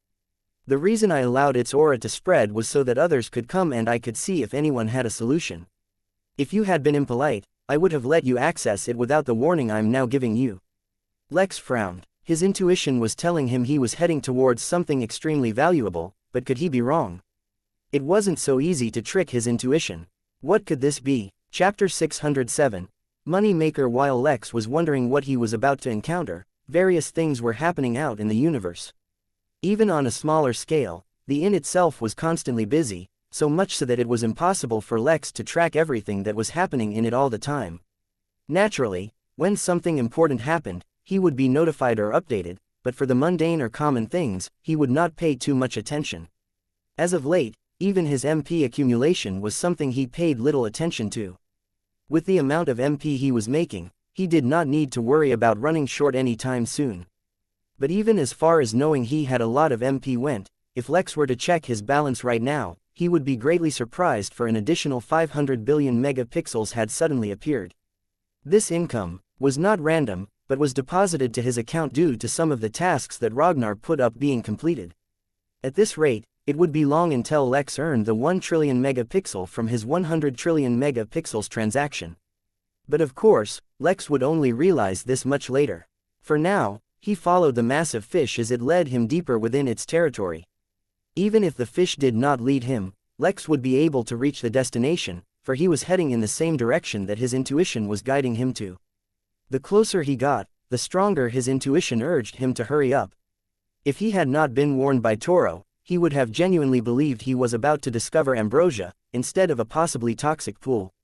The reason I allowed its aura to spread was so that others could come and I could see if anyone had a solution. If you had been impolite, I would have let you access it without the warning I'm now giving you. Lex frowned. His intuition was telling him he was heading towards something extremely valuable, but could he be wrong? It wasn't so easy to trick his intuition. What could this be? Chapter 607. Moneymaker. While Lex was wondering what he was about to encounter, various things were happening out in the universe. Even on a smaller scale, the inn itself was constantly busy, so much so that it was impossible for Lex to track everything that was happening in it all the time. Naturally, when something important happened, he would be notified or updated, but for the mundane or common things, he would not pay too much attention. As of late, even his MP accumulation was something he paid little attention to. With the amount of MP he was making, he did not need to worry about running short any time soon. But even as far as knowing he had a lot of MP went, if Lex were to check his balance right now, he would be greatly surprised for an additional 500 billion megapixels had suddenly appeared. This income was not random, but was deposited to his account due to some of the tasks that Ragnar put up being completed. At this rate, it would be long until Lex earned the 1 trillion megapixel from his 100 trillion megapixels transaction. But of course, Lex would only realize this much later. For now, he followed the massive fish as it led him deeper within its territory. Even if the fish did not lead him, Lex would be able to reach the destination, for he was heading in the same direction that his intuition was guiding him to. The closer he got, the stronger his intuition urged him to hurry up. If he had not been warned by Toro, he would have genuinely believed he was about to discover ambrosia, instead of a possibly toxic pool.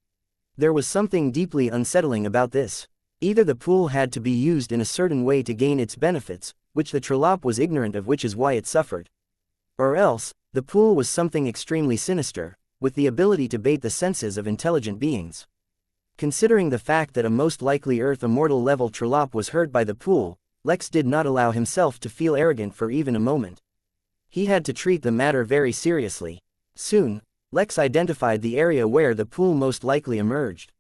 There was something deeply unsettling about this. Either the pool had to be used in a certain way to gain its benefits, which the Trolop was ignorant of, which is why it suffered. Or else, the pool was something extremely sinister, with the ability to bait the senses of intelligent beings. Considering the fact that a most likely Earth Immortal level Trolop was hurt by the pool, Lex did not allow himself to feel arrogant for even a moment. He had to treat the matter very seriously. Soon, Lex identified the area where the pool most likely emerged.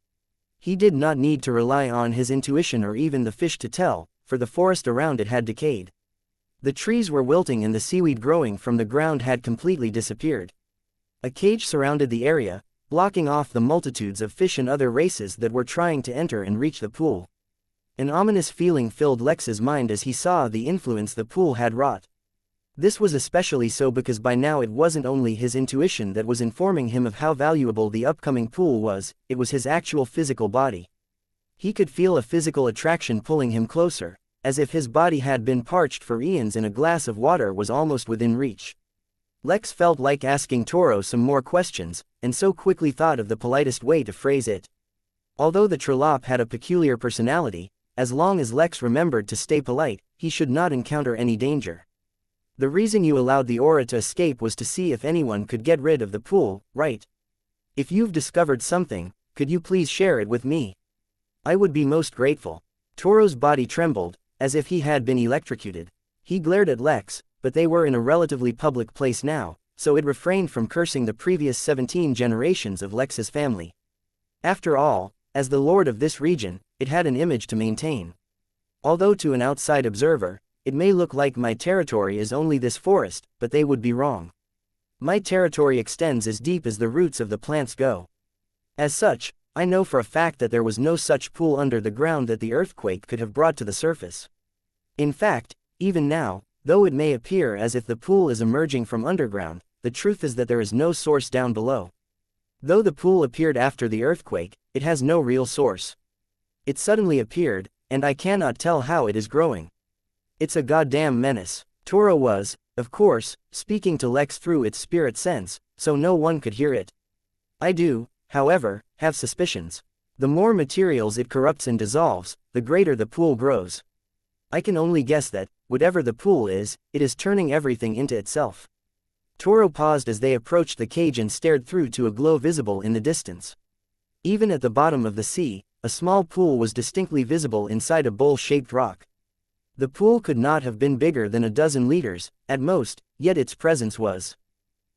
He did not need to rely on his intuition or even the fish to tell, for the forest around it had decayed. The trees were wilting and the seaweed growing from the ground had completely disappeared. A cage surrounded the area, blocking off the multitudes of fish and other races that were trying to enter and reach the pool. An ominous feeling filled Lex's mind as he saw the influence the pool had wrought. This was especially so because by now it wasn't only his intuition that was informing him of how valuable the upcoming pool was, it was his actual physical body. He could feel a physical attraction pulling him closer, as if his body had been parched for eons and a glass of water was almost within reach. Lex felt like asking Toro some more questions, and so quickly thought of the politest way to phrase it. Although the Trolop had a peculiar personality, as long as Lex remembered to stay polite, he should not encounter any danger. The reason you allowed the aura to escape was to see if anyone could get rid of the pool, right? If you've discovered something, could you please share it with me? I would be most grateful. Toro's body trembled, as if he had been electrocuted. He glared at Lex, but they were in a relatively public place now, so it refrained from cursing the previous 17 generations of Lex's family. After all, as the lord of this region, it had an image to maintain. Although to an outside observer, it may look like my territory is only this forest, but they would be wrong. My territory extends as deep as the roots of the plants go. As such, I know for a fact that there was no such pool under the ground that the earthquake could have brought to the surface. In fact, even now, though it may appear as if the pool is emerging from underground, the truth is that there is no source down below. Though the pool appeared after the earthquake, it has no real source. It suddenly appeared, and I cannot tell how it is growing. It's a goddamn menace. Toro was, of course, speaking to Lex through its spirit sense, so no one could hear it. I do, however, have suspicions. The more materials it corrupts and dissolves, the greater the pool grows. I can only guess that, whatever the pool is, it is turning everything into itself. Toro paused as they approached the cage and stared through to a glow visible in the distance. Even at the bottom of the sea, a small pool was distinctly visible inside a bowl-shaped rock. The pool could not have been bigger than a dozen liters, at most, yet its presence was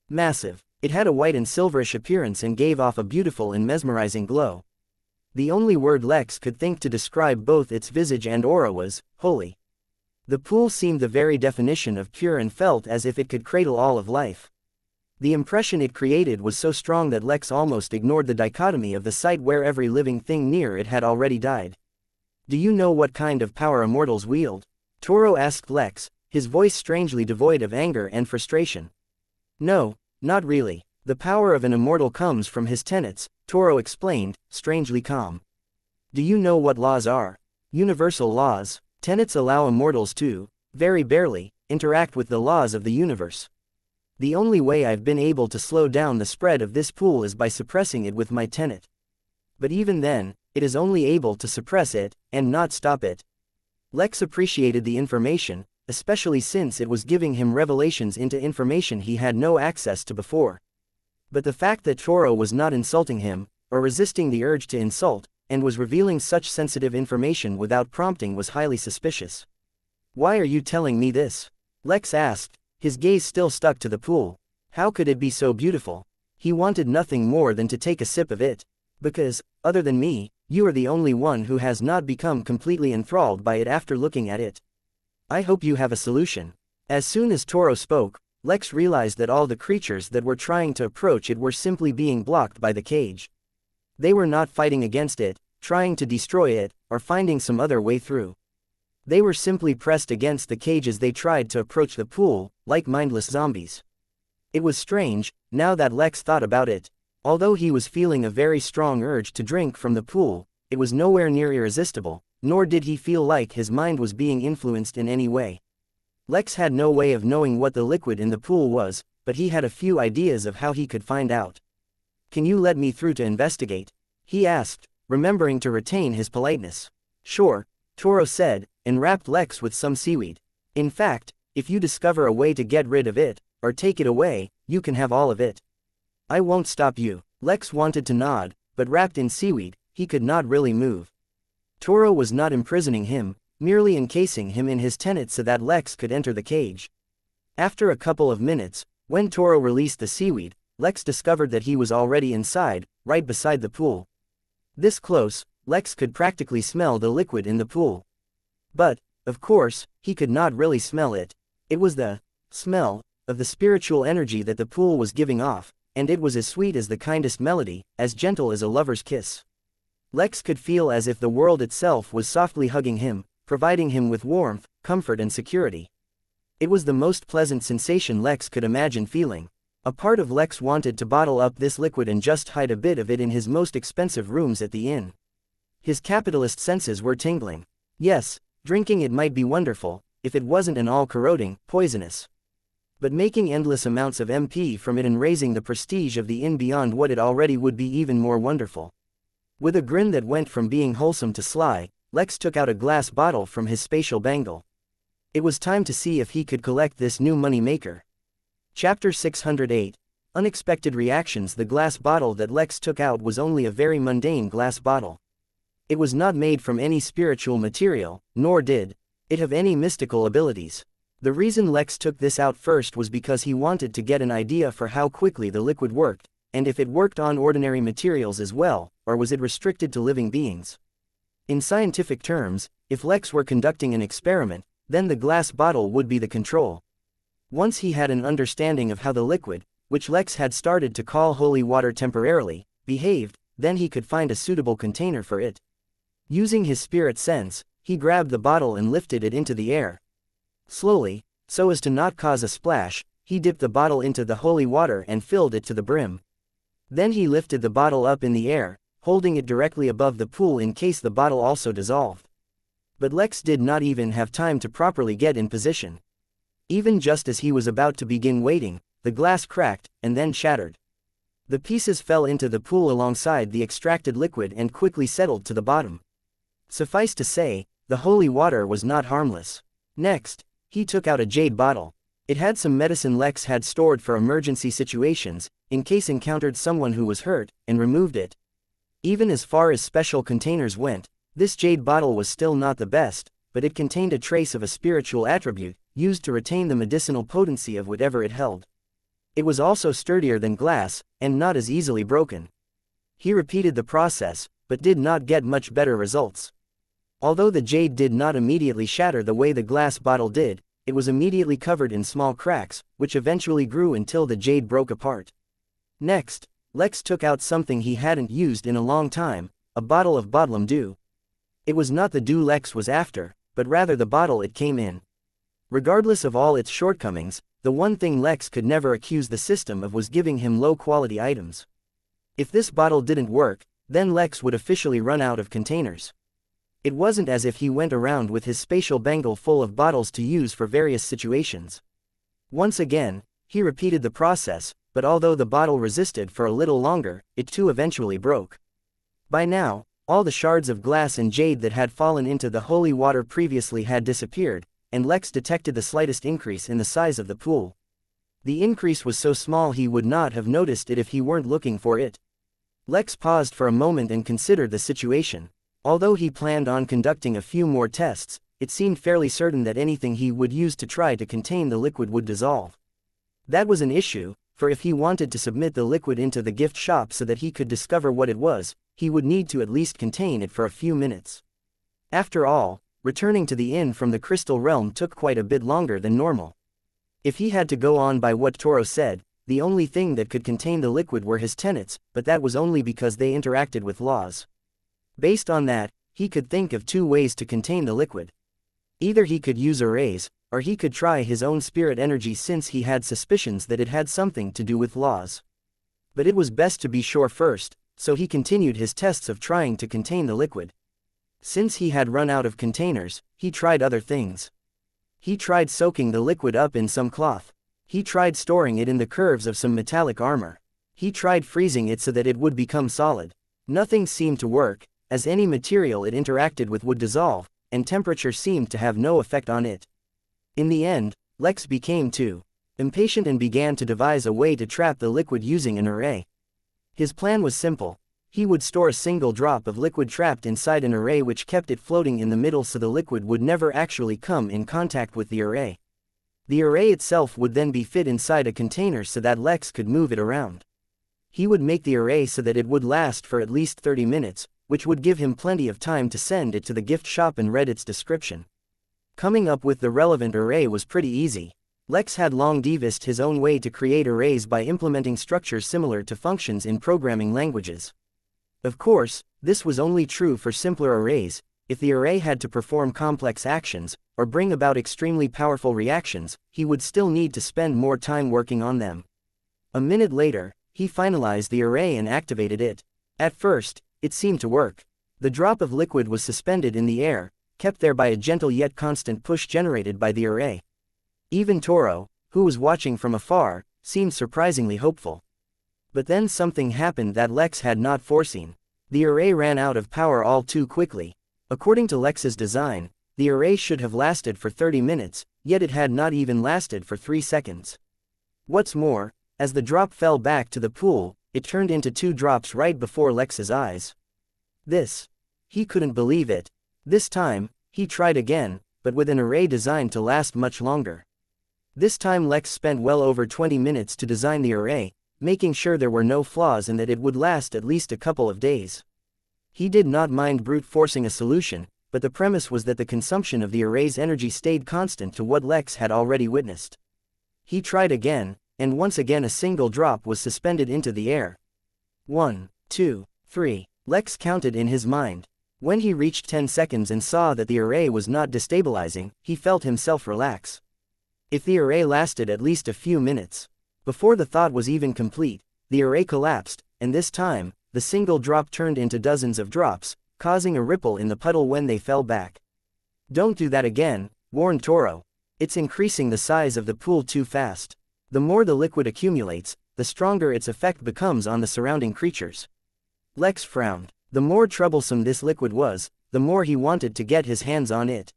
massive. It had a white and silverish appearance and gave off a beautiful and mesmerizing glow. The only word Lex could think to describe both its visage and aura was, holy. The pool seemed the very definition of pure and felt as if it could cradle all of life. The impression it created was so strong that Lex almost ignored the dichotomy of the site where every living thing near it had already died. Do you know what kind of power immortals wield? Toro asked Lex, his voice strangely devoid of anger and frustration. No, not really. The power of an immortal comes from his tenets, Toro explained, strangely calm. Do you know what laws are? Universal laws. Tenets allow immortals to, very barely, interact with the laws of the universe. The only way I've been able to slow down the spread of this pool is by suppressing it with my tenet. But even then, it is only able to suppress it, and not stop it. Lex appreciated the information, especially since it was giving him revelations into information he had no access to before. But the fact that Toro was not insulting him, or resisting the urge to insult, and was revealing such sensitive information without prompting was highly suspicious. Why are you telling me this? Lex asked, his gaze still stuck to the pool. How could it be so beautiful? He wanted nothing more than to take a sip of it. Because, other than me, you are the only one who has not become completely enthralled by it after looking at it. I hope you have a solution. As soon as Toro spoke, Lex realized that all the creatures that were trying to approach it were simply being blocked by the cage. They were not fighting against it, trying to destroy it, or finding some other way through. They were simply pressed against the cage as they tried to approach the pool, like mindless zombies. It was strange, now that Lex thought about it. Although he was feeling a very strong urge to drink from the pool, it was nowhere near irresistible, nor did he feel like his mind was being influenced in any way. Lex had no way of knowing what the liquid in the pool was, but he had a few ideas of how he could find out. "Can you let me through to investigate?" he asked, remembering to retain his politeness. "Sure," Toro said, and wrapped Lex with some seaweed. "In fact, if you discover a way to get rid of it, or take it away, you can have all of it. I won't stop you." Lex wanted to nod, but wrapped in seaweed, he could not really move. Toro was not imprisoning him, merely encasing him in his tenet so that Lex could enter the cage. After a couple of minutes, when Toro released the seaweed, Lex discovered that he was already inside, right beside the pool. This close, Lex could practically smell the liquid in the pool. But, of course, he could not really smell it. It was the smell of the spiritual energy that the pool was giving off, and it was as sweet as the kindest melody, as gentle as a lover's kiss. Lex could feel as if the world itself was softly hugging him, providing him with warmth, comfort and security. It was the most pleasant sensation Lex could imagine feeling. A part of Lex wanted to bottle up this liquid and just hide a bit of it in his most expensive rooms at the inn. His capitalist senses were tingling. Yes, drinking it might be wonderful, if it wasn't an all-corroding, poisonous. But making endless amounts of MP from it and raising the prestige of the inn beyond what it already would be even more wonderful. With a grin that went from being wholesome to sly, Lex took out a glass bottle from his spatial bangle. It was time to see if he could collect this new money maker. Chapter 608. Unexpected Reactions. The glass bottle that Lex took out was only a very mundane glass bottle. It was not made from any spiritual material, nor did it have any mystical abilities. The reason Lex took this out first was because he wanted to get an idea for how quickly the liquid worked, and if it worked on ordinary materials as well, or was it restricted to living beings. In scientific terms, if Lex were conducting an experiment, then the glass bottle would be the control. Once he had an understanding of how the liquid, which Lex had started to call holy water temporarily, behaved, then he could find a suitable container for it. Using his spirit sense, he grabbed the bottle and lifted it into the air. Slowly, so as to not cause a splash, he dipped the bottle into the holy water and filled it to the brim. Then he lifted the bottle up in the air, holding it directly above the pool in case the bottle also dissolved. But Lex did not even have time to properly get in position. Even just as he was about to begin waiting, the glass cracked, and then shattered. The pieces fell into the pool alongside the extracted liquid and quickly settled to the bottom. Suffice to say, the holy water was not harmless. Next, he took out a jade bottle. It had some medicine Lex had stored for emergency situations, in case encountered someone who was hurt, and removed it. Even as far as special containers went, this jade bottle was still not the best, but it contained a trace of a spiritual attribute, used to retain the medicinal potency of whatever it held. It was also sturdier than glass, and not as easily broken. He repeated the process, but did not get much better results. Although the jade did not immediately shatter the way the glass bottle did, it was immediately covered in small cracks, which eventually grew until the jade broke apart. Next, Lex took out something he hadn't used in a long time, a bottle of Bodlum dew. It was not the dew Lex was after, but rather the bottle it came in. Regardless of all its shortcomings, the one thing Lex could never accuse the system of was giving him low-quality items. If this bottle didn't work, then Lex would officially run out of containers. It wasn't as if he went around with his spatial bangle full of bottles to use for various situations. Once again, he repeated the process, but although the bottle resisted for a little longer, it too eventually broke. By now, all the shards of glass and jade that had fallen into the holy water previously had disappeared, and Lex detected the slightest increase in the size of the pool. The increase was so small he would not have noticed it if he weren't looking for it. Lex paused for a moment and considered the situation. Although he planned on conducting a few more tests, it seemed fairly certain that anything he would use to try to contain the liquid would dissolve. That was an issue, for if he wanted to submit the liquid into the gift shop so that he could discover what it was, he would need to at least contain it for a few minutes. After all, returning to the inn from the crystal realm took quite a bit longer than normal. If he had to go on by what Toro said, the only thing that could contain the liquid were his tenets, but that was only because they interacted with laws. Based on that, he could think of two ways to contain the liquid. Either he could use arrays, or he could try his own spirit energy since he had suspicions that it had something to do with laws. But it was best to be sure first, so he continued his tests of trying to contain the liquid. Since he had run out of containers, he tried other things. He tried soaking the liquid up in some cloth. He tried storing it in the curves of some metallic armor. He tried freezing it so that it would become solid. Nothing seemed to work, as any material it interacted with would dissolve, and temperature seemed to have no effect on it. In the end, Lex became too impatient and began to devise a way to trap the liquid using an array. His plan was simple. He would store a single drop of liquid trapped inside an array which kept it floating in the middle so the liquid would never actually come in contact with the array. The array itself would then be fit inside a container so that Lex could move it around. He would make the array so that it would last for at least 30 minutes, which would give him plenty of time to send it to the gift shop and read its description. Coming up with the relevant array was pretty easy. Lex had long devised his own way to create arrays by implementing structures similar to functions in programming languages. Of course, this was only true for simpler arrays. If the array had to perform complex actions, or bring about extremely powerful reactions, he would still need to spend more time working on them. A minute later, he finalized the array and activated it. At first, it seemed to work. The drop of liquid was suspended in the air, kept there by a gentle yet constant push generated by the array. Even Toro, who was watching from afar, seemed surprisingly hopeful. But then something happened that Lex had not foreseen. The array ran out of power all too quickly. According to Lex's design, the array should have lasted for 30 minutes, yet it had not even lasted for 3 seconds. What's more, as the drop fell back to the pool, it turned into 2 drops right before Lex's eyes. He couldn't believe it. This time, he tried again, but with an array designed to last much longer. This time Lex spent well over 20 minutes to design the array, making sure there were no flaws and that it would last at least a couple of days. He did not mind brute forcing a solution, but the premise was that the consumption of the array's energy stayed constant to what Lex had already witnessed. He tried again, and once again a single drop was suspended into the air. 1, 2, 3. Lex counted in his mind. When he reached 10 seconds and saw that the array was not destabilizing, he felt himself relax. If the array lasted at least a few minutes. Before the thought was even complete, the array collapsed, and this time, the single drop turned into dozens of drops, causing a ripple in the puddle when they fell back. "Don't do that again," warned Toro. "It's increasing the size of the pool too fast. The more the liquid accumulates, the stronger its effect becomes on the surrounding creatures." Lex frowned. The more troublesome this liquid was, the more he wanted to get his hands on it.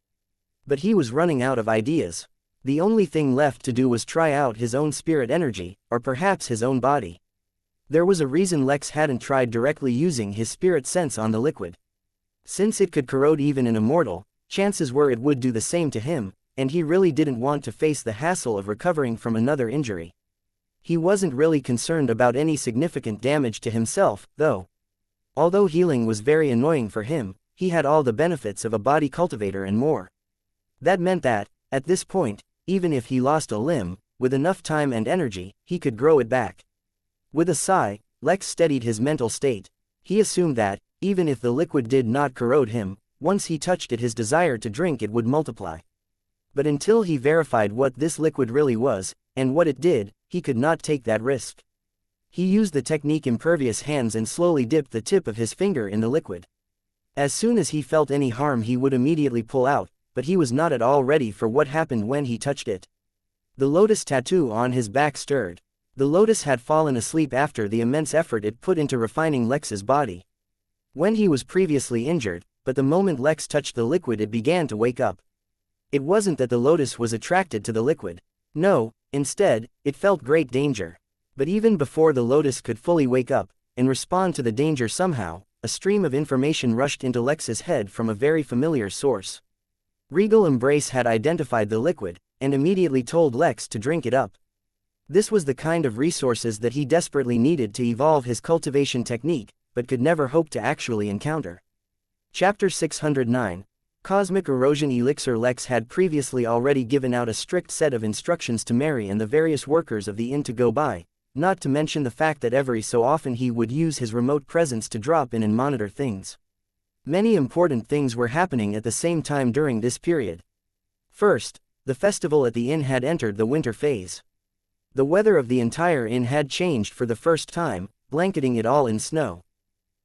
But he was running out of ideas. The only thing left to do was try out his own spirit energy, or perhaps his own body. There was a reason Lex hadn't tried directly using his spirit sense on the liquid. Since it could corrode even an immortal, chances were it would do the same to him, and he really didn't want to face the hassle of recovering from another injury. He wasn't really concerned about any significant damage to himself, though. Although healing was very annoying for him, he had all the benefits of a body cultivator and more. That meant that, at this point, even if he lost a limb, with enough time and energy, he could grow it back. With a sigh, Lex steadied his mental state. He assumed that, even if the liquid did not corrode him, once he touched it his desire to drink it would multiply. But until he verified what this liquid really was, and what it did, he could not take that risk. He used the technique impervious hands and slowly dipped the tip of his finger in the liquid. As soon as he felt any harm he would immediately pull out, but he was not at all ready for what happened when he touched it. The lotus tattoo on his back stirred. The lotus had fallen asleep after the immense effort it put into refining Lex's body. When he was previously injured, but the moment Lex touched the liquid it began to wake up. It wasn't that the lotus was attracted to the liquid. No, instead, it felt great danger. But even before the lotus could fully wake up, and respond to the danger somehow, a stream of information rushed into Lex's head from a very familiar source. Regal Embrace had identified the liquid, and immediately told Lex to drink it up. This was the kind of resources that he desperately needed to evolve his cultivation technique, but could never hope to actually encounter. Chapter 609. Cosmic Erosion Elixir. Lex had previously already given out a strict set of instructions to Mary and the various workers of the inn to go by, not to mention the fact that every so often he would use his remote presence to drop in and monitor things. Many important things were happening at the same time during this period. First, the festival at the inn had entered the winter phase. The weather of the entire inn had changed for the first time, blanketing it all in snow.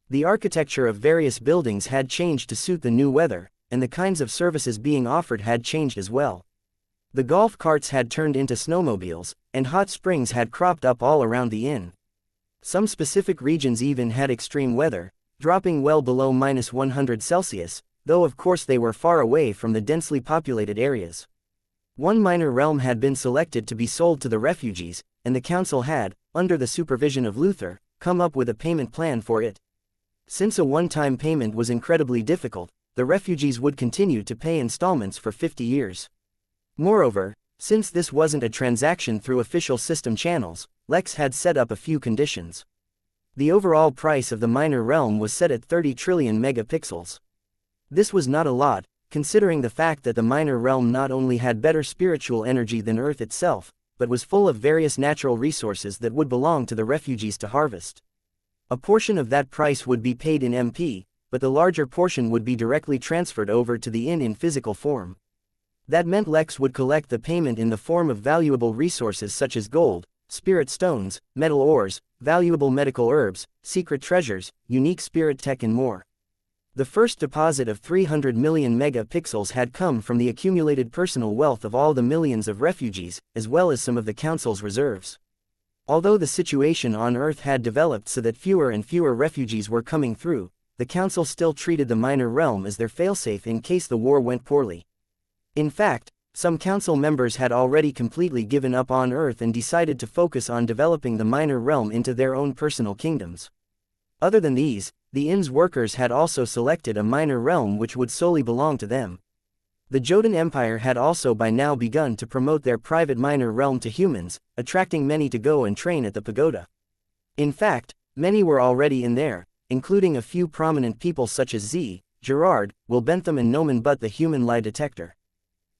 The architecture of various buildings had changed to suit the new weather, and the kinds of services being offered had changed as well. The golf carts had turned into snowmobiles, and hot springs had cropped up all around the inn. Some specific regions even had extreme weather, dropping well below -100°C, though of course they were far away from the densely populated areas. One minor realm had been selected to be sold to the refugees, and the council had, under the supervision of Luther, come up with a payment plan for it. Since a one-time payment was incredibly difficult, the refugees would continue to pay installments for 50 years. Moreover, since this wasn't a transaction through official system channels, Lex had set up a few conditions. The overall price of the minor realm was set at 30 trillion megapixels. This was not a lot, considering the fact that the minor realm not only had better spiritual energy than Earth itself, but was full of various natural resources that would belong to the refugees to harvest. A portion of that price would be paid in MP, but the larger portion would be directly transferred over to the inn in physical form. That meant Lex would collect the payment in the form of valuable resources such as gold, spirit stones, metal ores, valuable medical herbs, secret treasures, unique spirit tech and more. The first deposit of 300 million megapixels had come from the accumulated personal wealth of all the millions of refugees, as well as some of the council's reserves. Although the situation on Earth had developed so that fewer and fewer refugees were coming through, the council still treated the minor realm as their failsafe in case the war went poorly. In fact, some council members had already completely given up on Earth and decided to focus on developing the minor realm into their own personal kingdoms. Other than these, the inn's workers had also selected a minor realm which would solely belong to them. The Jotun Empire had also by now begun to promote their private minor realm to humans, attracting many to go and train at the pagoda. In fact, many were already in there, including a few prominent people such as Z, Gerard, Will Bentham and Noman Butt the human lie detector.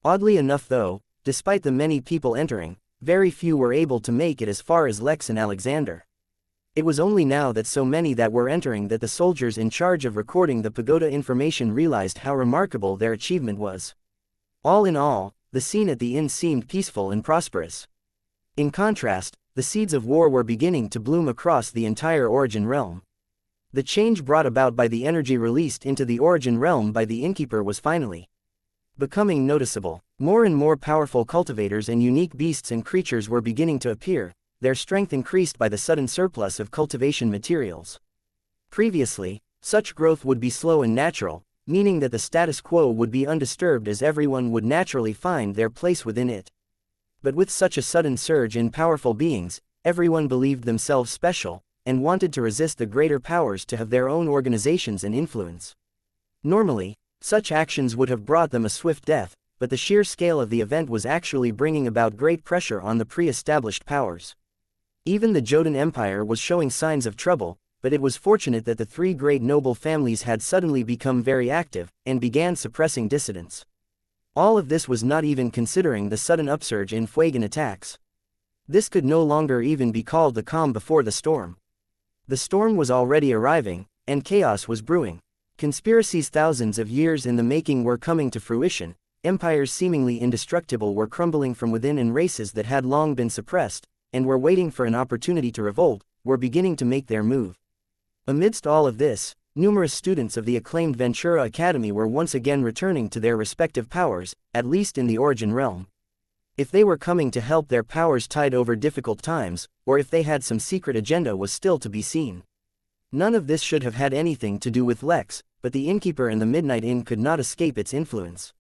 Oddly enough though, despite the many people entering, very few were able to make it as far as Lex and Alexander. It was only now that so many that were entering that the soldiers in charge of recording the pagoda information realized how remarkable their achievement was. All in all, the scene at the inn seemed peaceful and prosperous. In contrast, the seeds of war were beginning to bloom across the entire Origin realm. The change brought about by the energy released into the Origin realm by the Innkeeper was finally becoming noticeable. More and more powerful cultivators and unique beasts and creatures were beginning to appear, their strength increased by the sudden surplus of cultivation materials. Previously, such growth would be slow and natural, meaning that the status quo would be undisturbed as everyone would naturally find their place within it. But with such a sudden surge in powerful beings, everyone believed themselves special, and wanted to resist the greater powers to have their own organizations and influence. Normally, such actions would have brought them a swift death, but the sheer scale of the event was actually bringing about great pressure on the pre-established powers. Even the Jotun Empire was showing signs of trouble, but it was fortunate that the three great noble families had suddenly become very active, and began suppressing dissidents. All of this was not even considering the sudden upsurge in Fuegan attacks. This could no longer even be called the calm before the storm. The storm was already arriving, and chaos was brewing. Conspiracies thousands of years in the making were coming to fruition, empires seemingly indestructible were crumbling from within, and races that had long been suppressed, and were waiting for an opportunity to revolt, were beginning to make their move. Amidst all of this, numerous students of the acclaimed Ventura Academy were once again returning to their respective powers, at least in the Origin realm. If they were coming to help their powers tide over difficult times, or if they had some secret agenda was still to be seen. None of this should have had anything to do with Lex, but the Innkeeper and the Midnight Inn could not escape its influence.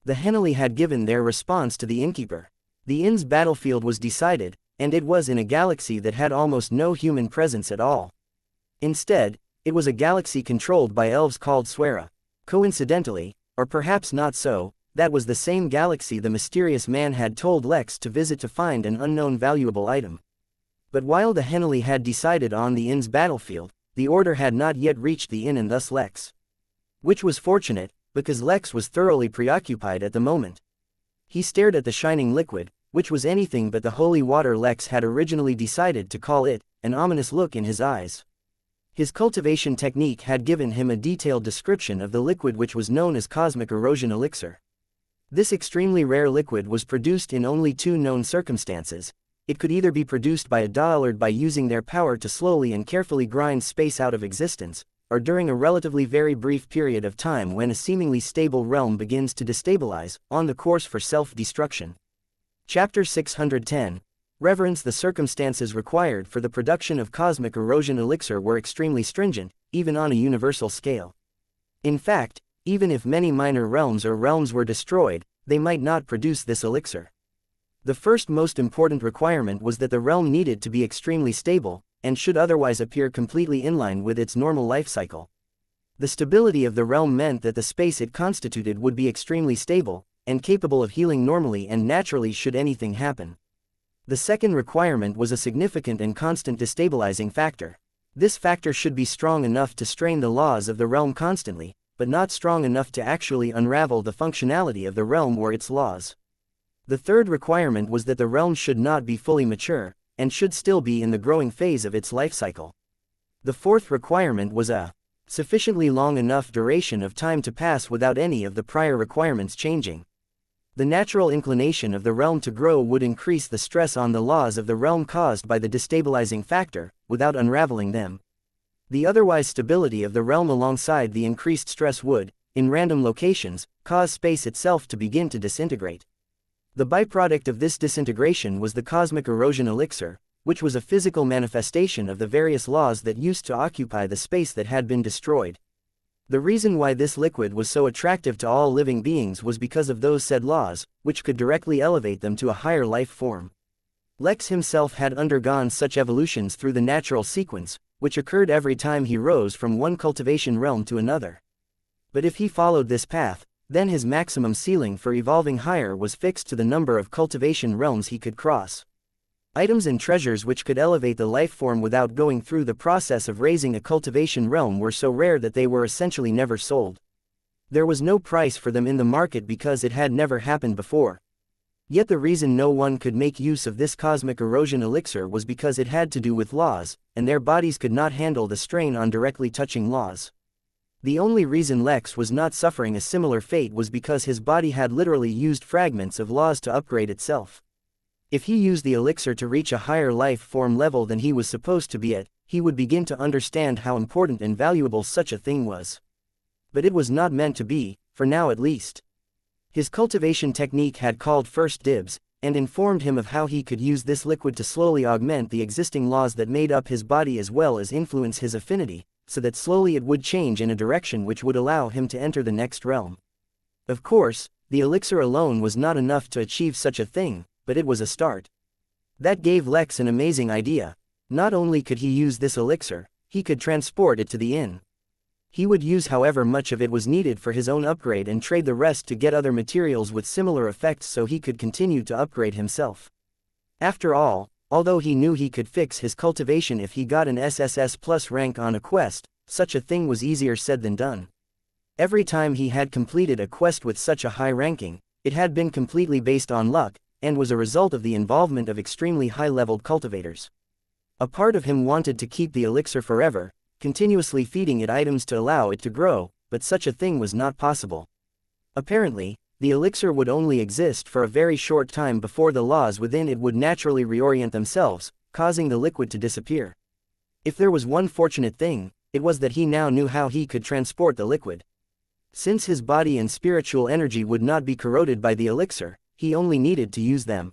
The Henley had given their response to the Innkeeper. The inn's battlefield was decided, and it was in a galaxy that had almost no human presence at all. Instead, it was a galaxy controlled by elves called Swera. Coincidentally, or perhaps not so, that was the same galaxy the mysterious man had told Lex to visit to find an unknown valuable item. But while the Henley had decided on the inn's battlefield, the order had not yet reached the inn and thus Lex. Which was fortunate, because Lex was thoroughly preoccupied at the moment. He stared at the shining liquid, which was anything but the holy water Lex had originally decided to call it, an ominous look in his eyes. His cultivation technique had given him a detailed description of the liquid, which was known as cosmic erosion elixir. This extremely rare liquid was produced in only 2 known circumstances. It could either be produced by a Da'alord by using their power to slowly and carefully grind space out of existence, or during a relatively very brief period of time when a seemingly stable realm begins to destabilize, on the course for self-destruction. Chapter 610. Reverence. The circumstances required for the production of cosmic erosion elixir were extremely stringent, even on a universal scale. In fact, even if many minor realms or realms were destroyed, they might not produce this elixir. The first most important requirement was that the realm needed to be extremely stable, and should otherwise appear completely in line with its normal life cycle. The stability of the realm meant that the space it constituted would be extremely stable, and capable of healing normally and naturally should anything happen. The second requirement was a significant and constant destabilizing factor. This factor should be strong enough to strain the laws of the realm constantly, but not strong enough to actually unravel the functionality of the realm or its laws. The third requirement was that the realm should not be fully mature, and should still be in the growing phase of its life cycle. The fourth requirement was a sufficiently long enough duration of time to pass without any of the prior requirements changing. The natural inclination of the realm to grow would increase the stress on the laws of the realm caused by the destabilizing factor, without unraveling them. The otherwise stability of the realm alongside the increased stress would, in random locations, cause space itself to begin to disintegrate. The byproduct of this disintegration was the cosmic erosion elixir, which was a physical manifestation of the various laws that used to occupy the space that had been destroyed. The reason why this liquid was so attractive to all living beings was because of those said laws, which could directly elevate them to a higher life form. Lex himself had undergone such evolutions through the natural sequence, which occurred every time he rose from one cultivation realm to another. But if he followed this path, then his maximum ceiling for evolving higher was fixed to the number of cultivation realms he could cross. Items and treasures which could elevate the life form without going through the process of raising a cultivation realm were so rare that they were essentially never sold. There was no price for them in the market because it had never happened before. Yet the reason no one could make use of this cosmic erosion elixir was because it had to do with laws, and their bodies could not handle the strain on directly touching laws. The only reason Lex was not suffering a similar fate was because his body had literally used fragments of laws to upgrade itself. If he used the elixir to reach a higher life form level than he was supposed to be at, he would begin to understand how important and valuable such a thing was. But it was not meant to be, for now at least. His cultivation technique had called first dibs, and informed him of how he could use this liquid to slowly augment the existing laws that made up his body as well as influence his affinity, so that slowly it would change in a direction which would allow him to enter the next realm. Of course, the elixir alone was not enough to achieve such a thing, but it was a start. That gave Lex an amazing idea. Not only could he use this elixir, he could transport it to the inn. He would use however much of it was needed for his own upgrade and trade the rest to get other materials with similar effects so he could continue to upgrade himself. After all, although he knew he could fix his cultivation if he got an SSS plus rank on a quest, such a thing was easier said than done. Every time he had completed a quest with such a high ranking, it had been completely based on luck, and was a result of the involvement of extremely high-leveled cultivators. A part of him wanted to keep the elixir forever, continuously feeding it items to allow it to grow, but such a thing was not possible. Apparently, the elixir would only exist for a very short time before the laws within it would naturally reorient themselves, causing the liquid to disappear. If there was one fortunate thing, it was that he now knew how he could transport the liquid. Since his body and spiritual energy would not be corroded by the elixir, he only needed to use them.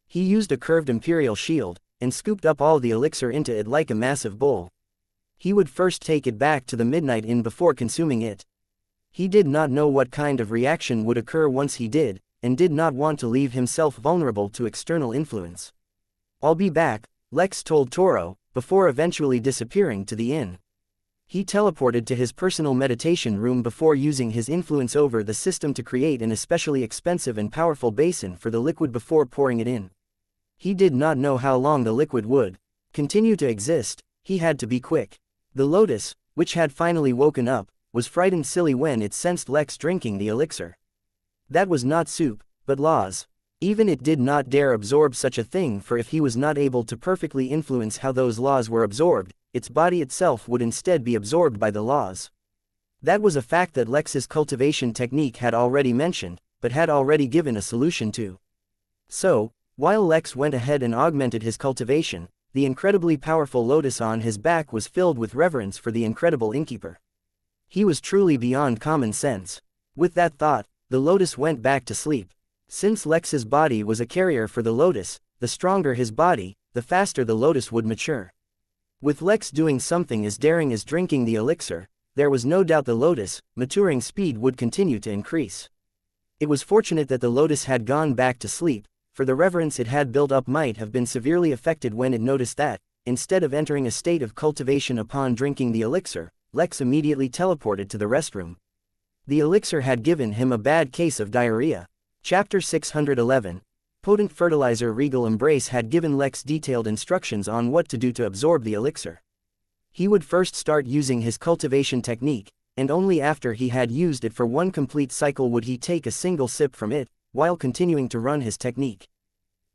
He used a curved imperial shield, and scooped up all the elixir into it like a massive bowl. He would first take it back to the Midnight Inn before consuming it. He did not know what kind of reaction would occur once he did, and did not want to leave himself vulnerable to external influence. "I'll be back," Lex told Toro, before eventually disappearing to the inn. He teleported to his personal meditation room before using his influence over the system to create an especially expensive and powerful basin for the liquid before pouring it in. He did not know how long the liquid would continue to exist. He had to be quick. The lotus, which had finally woken up, was frightened silly when it sensed Lex drinking the elixir. That was not soup, but laws. Even it did not dare absorb such a thing, for if he was not able to perfectly influence how those laws were absorbed, its body itself would instead be absorbed by the laws. That was a fact that Lex's cultivation technique had already mentioned, but had already given a solution to. So, while Lex went ahead and augmented his cultivation, the incredibly powerful lotus on his back was filled with reverence for the incredible Innkeeper. He was truly beyond common sense. With that thought, the lotus went back to sleep. Since Lex's body was a carrier for the lotus, the stronger his body, the faster the lotus would mature. With Lex doing something as daring as drinking the elixir, there was no doubt the lotus, maturing speed would continue to increase. It was fortunate that the lotus had gone back to sleep, for the reverence it had built up might have been severely affected when it noticed that, instead of entering a state of cultivation upon drinking the elixir, Lex immediately teleported to the restroom. The elixir had given him a bad case of diarrhea. Chapter 611. Potent fertilizer. Regal Embrace had given Lex detailed instructions on what to do to absorb the elixir. He would first start using his cultivation technique, and only after he had used it for one complete cycle would he take a single sip from it, while continuing to run his technique.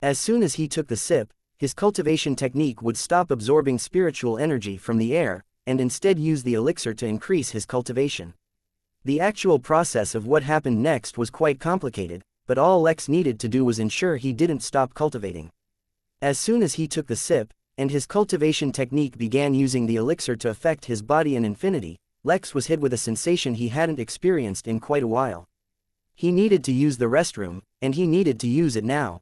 As soon as he took the sip, his cultivation technique would stop absorbing spiritual energy from the air, and instead use the elixir to increase his cultivation. The actual process of what happened next was quite complicated, but all Lex needed to do was ensure he didn't stop cultivating. As soon as he took the sip, and his cultivation technique began using the elixir to affect his body in infinity, Lex was hit with a sensation he hadn't experienced in quite a while. He needed to use the restroom, and he needed to use it now.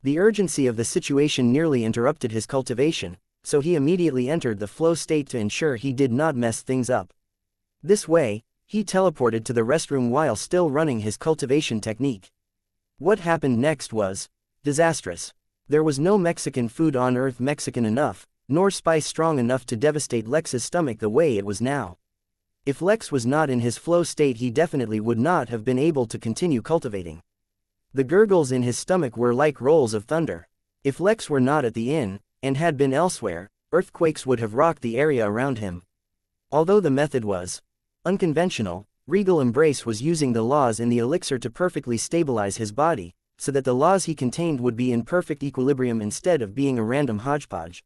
The urgency of the situation nearly interrupted his cultivation, so he immediately entered the flow state to ensure he did not mess things up. This way, he teleported to the restroom while still running his cultivation technique. What happened next was disastrous. There was no Mexican food on Earth Mexican enough, nor spice strong enough to devastate Lex's stomach the way it was now. If Lex was not in his flow state, he definitely would not have been able to continue cultivating. The gurgles in his stomach were like rolls of thunder. If Lex were not at the inn, and had been elsewhere, earthquakes would have rocked the area around him. Although the method was unconventional, Regal Embrace was using the laws in the elixir to perfectly stabilize his body, so that the laws he contained would be in perfect equilibrium instead of being a random hodgepodge.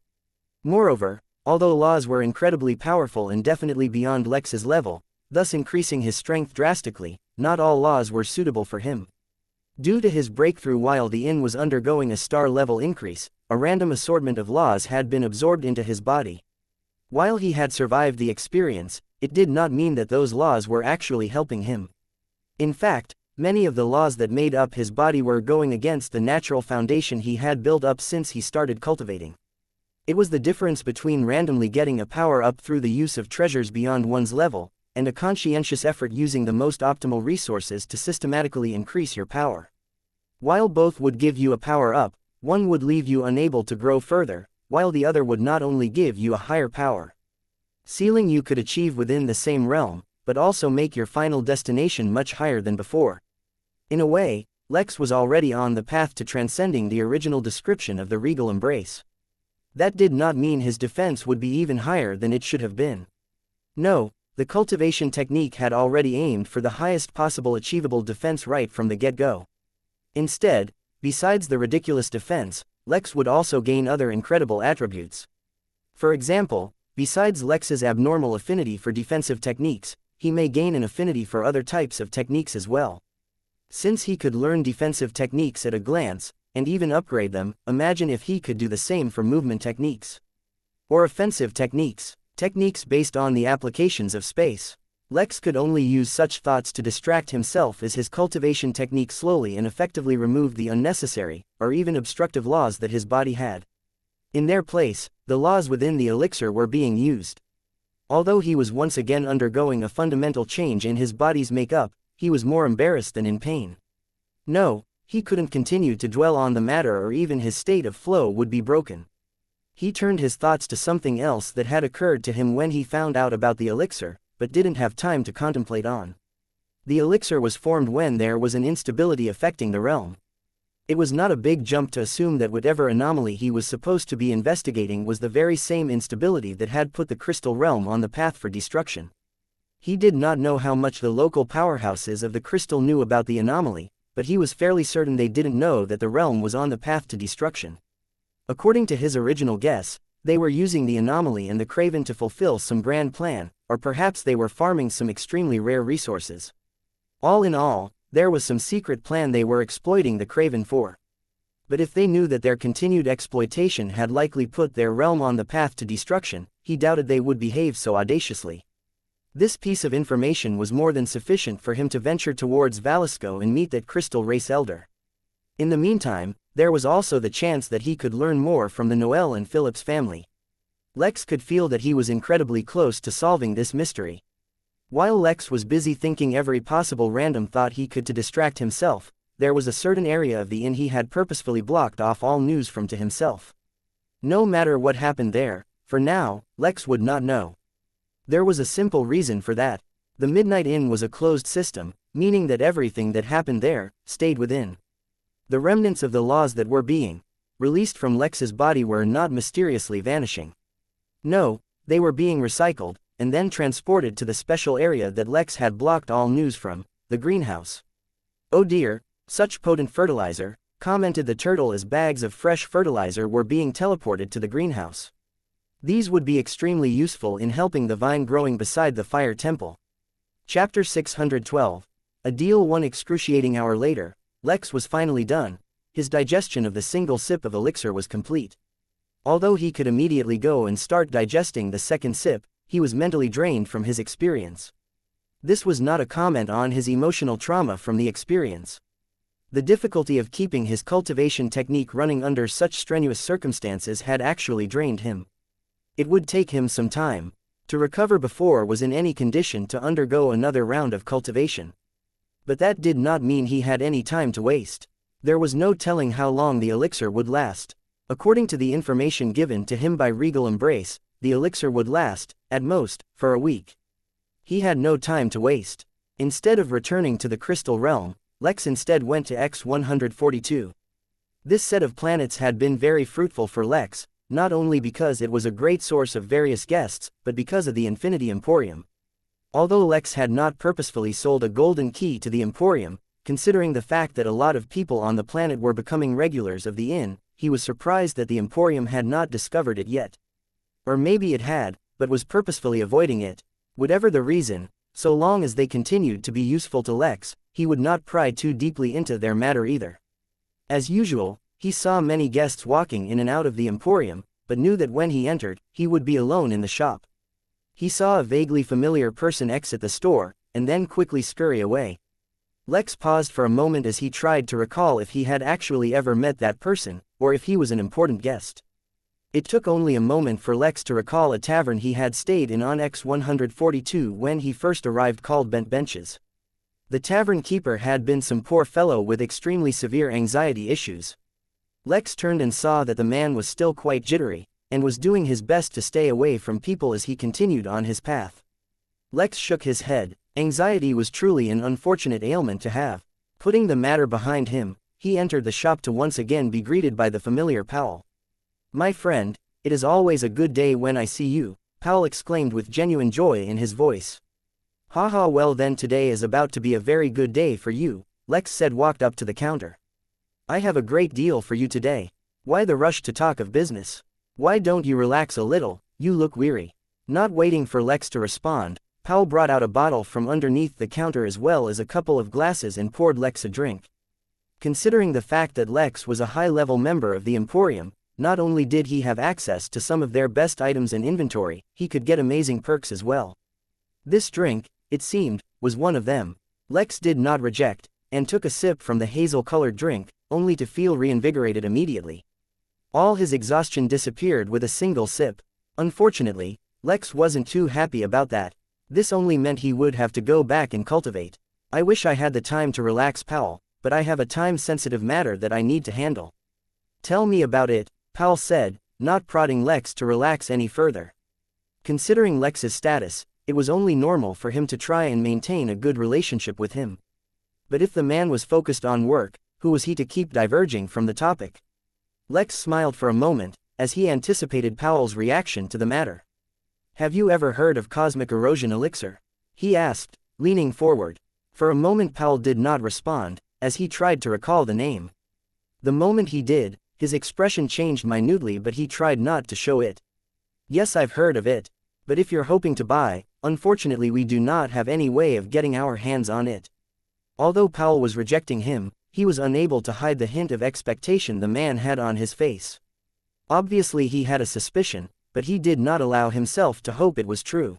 Moreover, although laws were incredibly powerful and definitely beyond Lex's level, thus increasing his strength drastically, not all laws were suitable for him. Due to his breakthrough while the inn was undergoing a star-level increase, a random assortment of laws had been absorbed into his body. While he had survived the experience, it did not mean that those laws were actually helping him. In fact, many of the laws that made up his body were going against the natural foundation he had built up since he started cultivating. It was the difference between randomly getting a power-up through the use of treasures beyond one's level, and a conscientious effort using the most optimal resources to systematically increase your power. While both would give you a power-up, one would leave you unable to grow further, while the other would not only give you a higher power ceiling you could achieve within the same realm, but also make your final destination much higher than before. In a way, Lex was already on the path to transcending the original description of the Regal Embrace. That did not mean his defense would be even higher than it should have been. No, the cultivation technique had already aimed for the highest possible achievable defense right from the get-go. Instead, besides the ridiculous defense, Lex would also gain other incredible attributes. For example, besides Lex's abnormal affinity for defensive techniques, he may gain an affinity for other types of techniques as well. Since he could learn defensive techniques at a glance, and even upgrade them, imagine if he could do the same for movement techniques. Or offensive techniques, techniques based on the applications of space. Lex could only use such thoughts to distract himself as his cultivation technique slowly and effectively removed the unnecessary, or even obstructive laws that his body had. In their place, the laws within the elixir were being used. Although he was once again undergoing a fundamental change in his body's makeup, he was more embarrassed than in pain. No, he couldn't continue to dwell on the matter, or even his state of flow would be broken. He turned his thoughts to something else that had occurred to him when he found out about the elixir, but didn't have time to contemplate on. The elixir was formed when there was an instability affecting the realm. It was not a big jump to assume that whatever anomaly he was supposed to be investigating was the very same instability that had put the crystal realm on the path for destruction. He did not know how much the local powerhouses of the crystal knew about the anomaly, but he was fairly certain they didn't know that the realm was on the path to destruction. According to his original guess, they were using the anomaly and the Craven to fulfill some grand plan, or perhaps they were farming some extremely rare resources. All in all, there was some secret plan they were exploiting the Craven for. But if they knew that their continued exploitation had likely put their realm on the path to destruction, he doubted they would behave so audaciously. This piece of information was more than sufficient for him to venture towards Valisco and meet that crystal race elder. In the meantime, there was also the chance that he could learn more from the Noel and Phillips family. Lex could feel that he was incredibly close to solving this mystery. While Lex was busy thinking every possible random thought he could to distract himself, there was a certain area of the inn he had purposefully blocked off all news from to himself. No matter what happened there, for now, Lex would not know. There was a simple reason for that. The Midnight Inn was a closed system, meaning that everything that happened there stayed within. The remnants of the laws that were being released from Lex's body were not mysteriously vanishing. No, they were being recycled, and then transported to the special area that Lex had blocked all news from, the greenhouse. "Oh dear, such potent fertilizer," commented the turtle as bags of fresh fertilizer were being teleported to the greenhouse. These would be extremely useful in helping the vine growing beside the fire temple. Chapter 612. A deal. 1 excruciating hour later, Lex was finally done. His digestion of the single sip of elixir was complete. Although he could immediately go and start digesting the second sip, he was mentally drained from his experience. This was not a comment on his emotional trauma from the experience. The difficulty of keeping his cultivation technique running under such strenuous circumstances had actually drained him. It would take him some time to recover before was in any condition to undergo another round of cultivation. But that did not mean he had any time to waste. There was no telling how long the elixir would last. According to the information given to him by Regal Embrace, the elixir would last, at most, for a week. He had no time to waste. Instead of returning to the Crystal Realm, Lex instead went to X-142. This set of planets had been very fruitful for Lex, not only because it was a great source of various guests, but because of the Infinity Emporium. Although Lex had not purposefully sold a golden key to the Emporium, considering the fact that a lot of people on the planet were becoming regulars of the inn, he was surprised that the Emporium had not discovered it yet. Or maybe it had, but was purposefully avoiding it. Whatever the reason, so long as they continued to be useful to Lex, he would not pry too deeply into their matter either. As usual, he saw many guests walking in and out of the Emporium, but knew that when he entered, he would be alone in the shop. He saw a vaguely familiar person exit the store, and then quickly scurry away. Lex paused for a moment as he tried to recall if he had actually ever met that person, or if he was an important guest. It took only a moment for Lex to recall a tavern he had stayed in on X-142 when he first arrived called Bent Benches. The tavern keeper had been some poor fellow with extremely severe anxiety issues. Lex turned and saw that the man was still quite jittery, and was doing his best to stay away from people as he continued on his path. Lex shook his head. Anxiety was truly an unfortunate ailment to have. Putting the matter behind him, he entered the shop to once again be greeted by the familiar Powell. "My friend, it is always a good day when I see you," Powell exclaimed with genuine joy in his voice. "Haha, well then today is about to be a very good day for you," Lex said, walked up to the counter. "I have a great deal for you today. Why the rush to talk of business? Why don't you relax a little, you look weary." Not waiting for Lex to respond, Powell brought out a bottle from underneath the counter as well as a couple of glasses and poured Lex a drink. Considering the fact that Lex was a high-level member of the Emporium, not only did he have access to some of their best items and inventory, he could get amazing perks as well. This drink, it seemed, was one of them. Lex did not reject, and took a sip from the hazel-colored drink, only to feel reinvigorated immediately. All his exhaustion disappeared with a single sip. Unfortunately, Lex wasn't too happy about that. This only meant he would have to go back and cultivate. "I wish I had the time to relax, Powell, but I have a time-sensitive matter that I need to handle." "Tell me about it," Powell said, not prodding Lex to relax any further. Considering Lex's status, it was only normal for him to try and maintain a good relationship with him. But if the man was focused on work, who was he to keep diverging from the topic? Lex smiled for a moment, as he anticipated Powell's reaction to the matter. "Have you ever heard of cosmic erosion elixir?" he asked, leaning forward. For a moment Powell did not respond, as he tried to recall the name. The moment he did, his expression changed minutely, but he tried not to show it. Yes, I've heard of it. But if you're hoping to buy, unfortunately we do not have any way of getting our hands on it. Although Powell was rejecting him, he was unable to hide the hint of expectation the man had on his face. Obviously he had a suspicion, but he did not allow himself to hope it was true.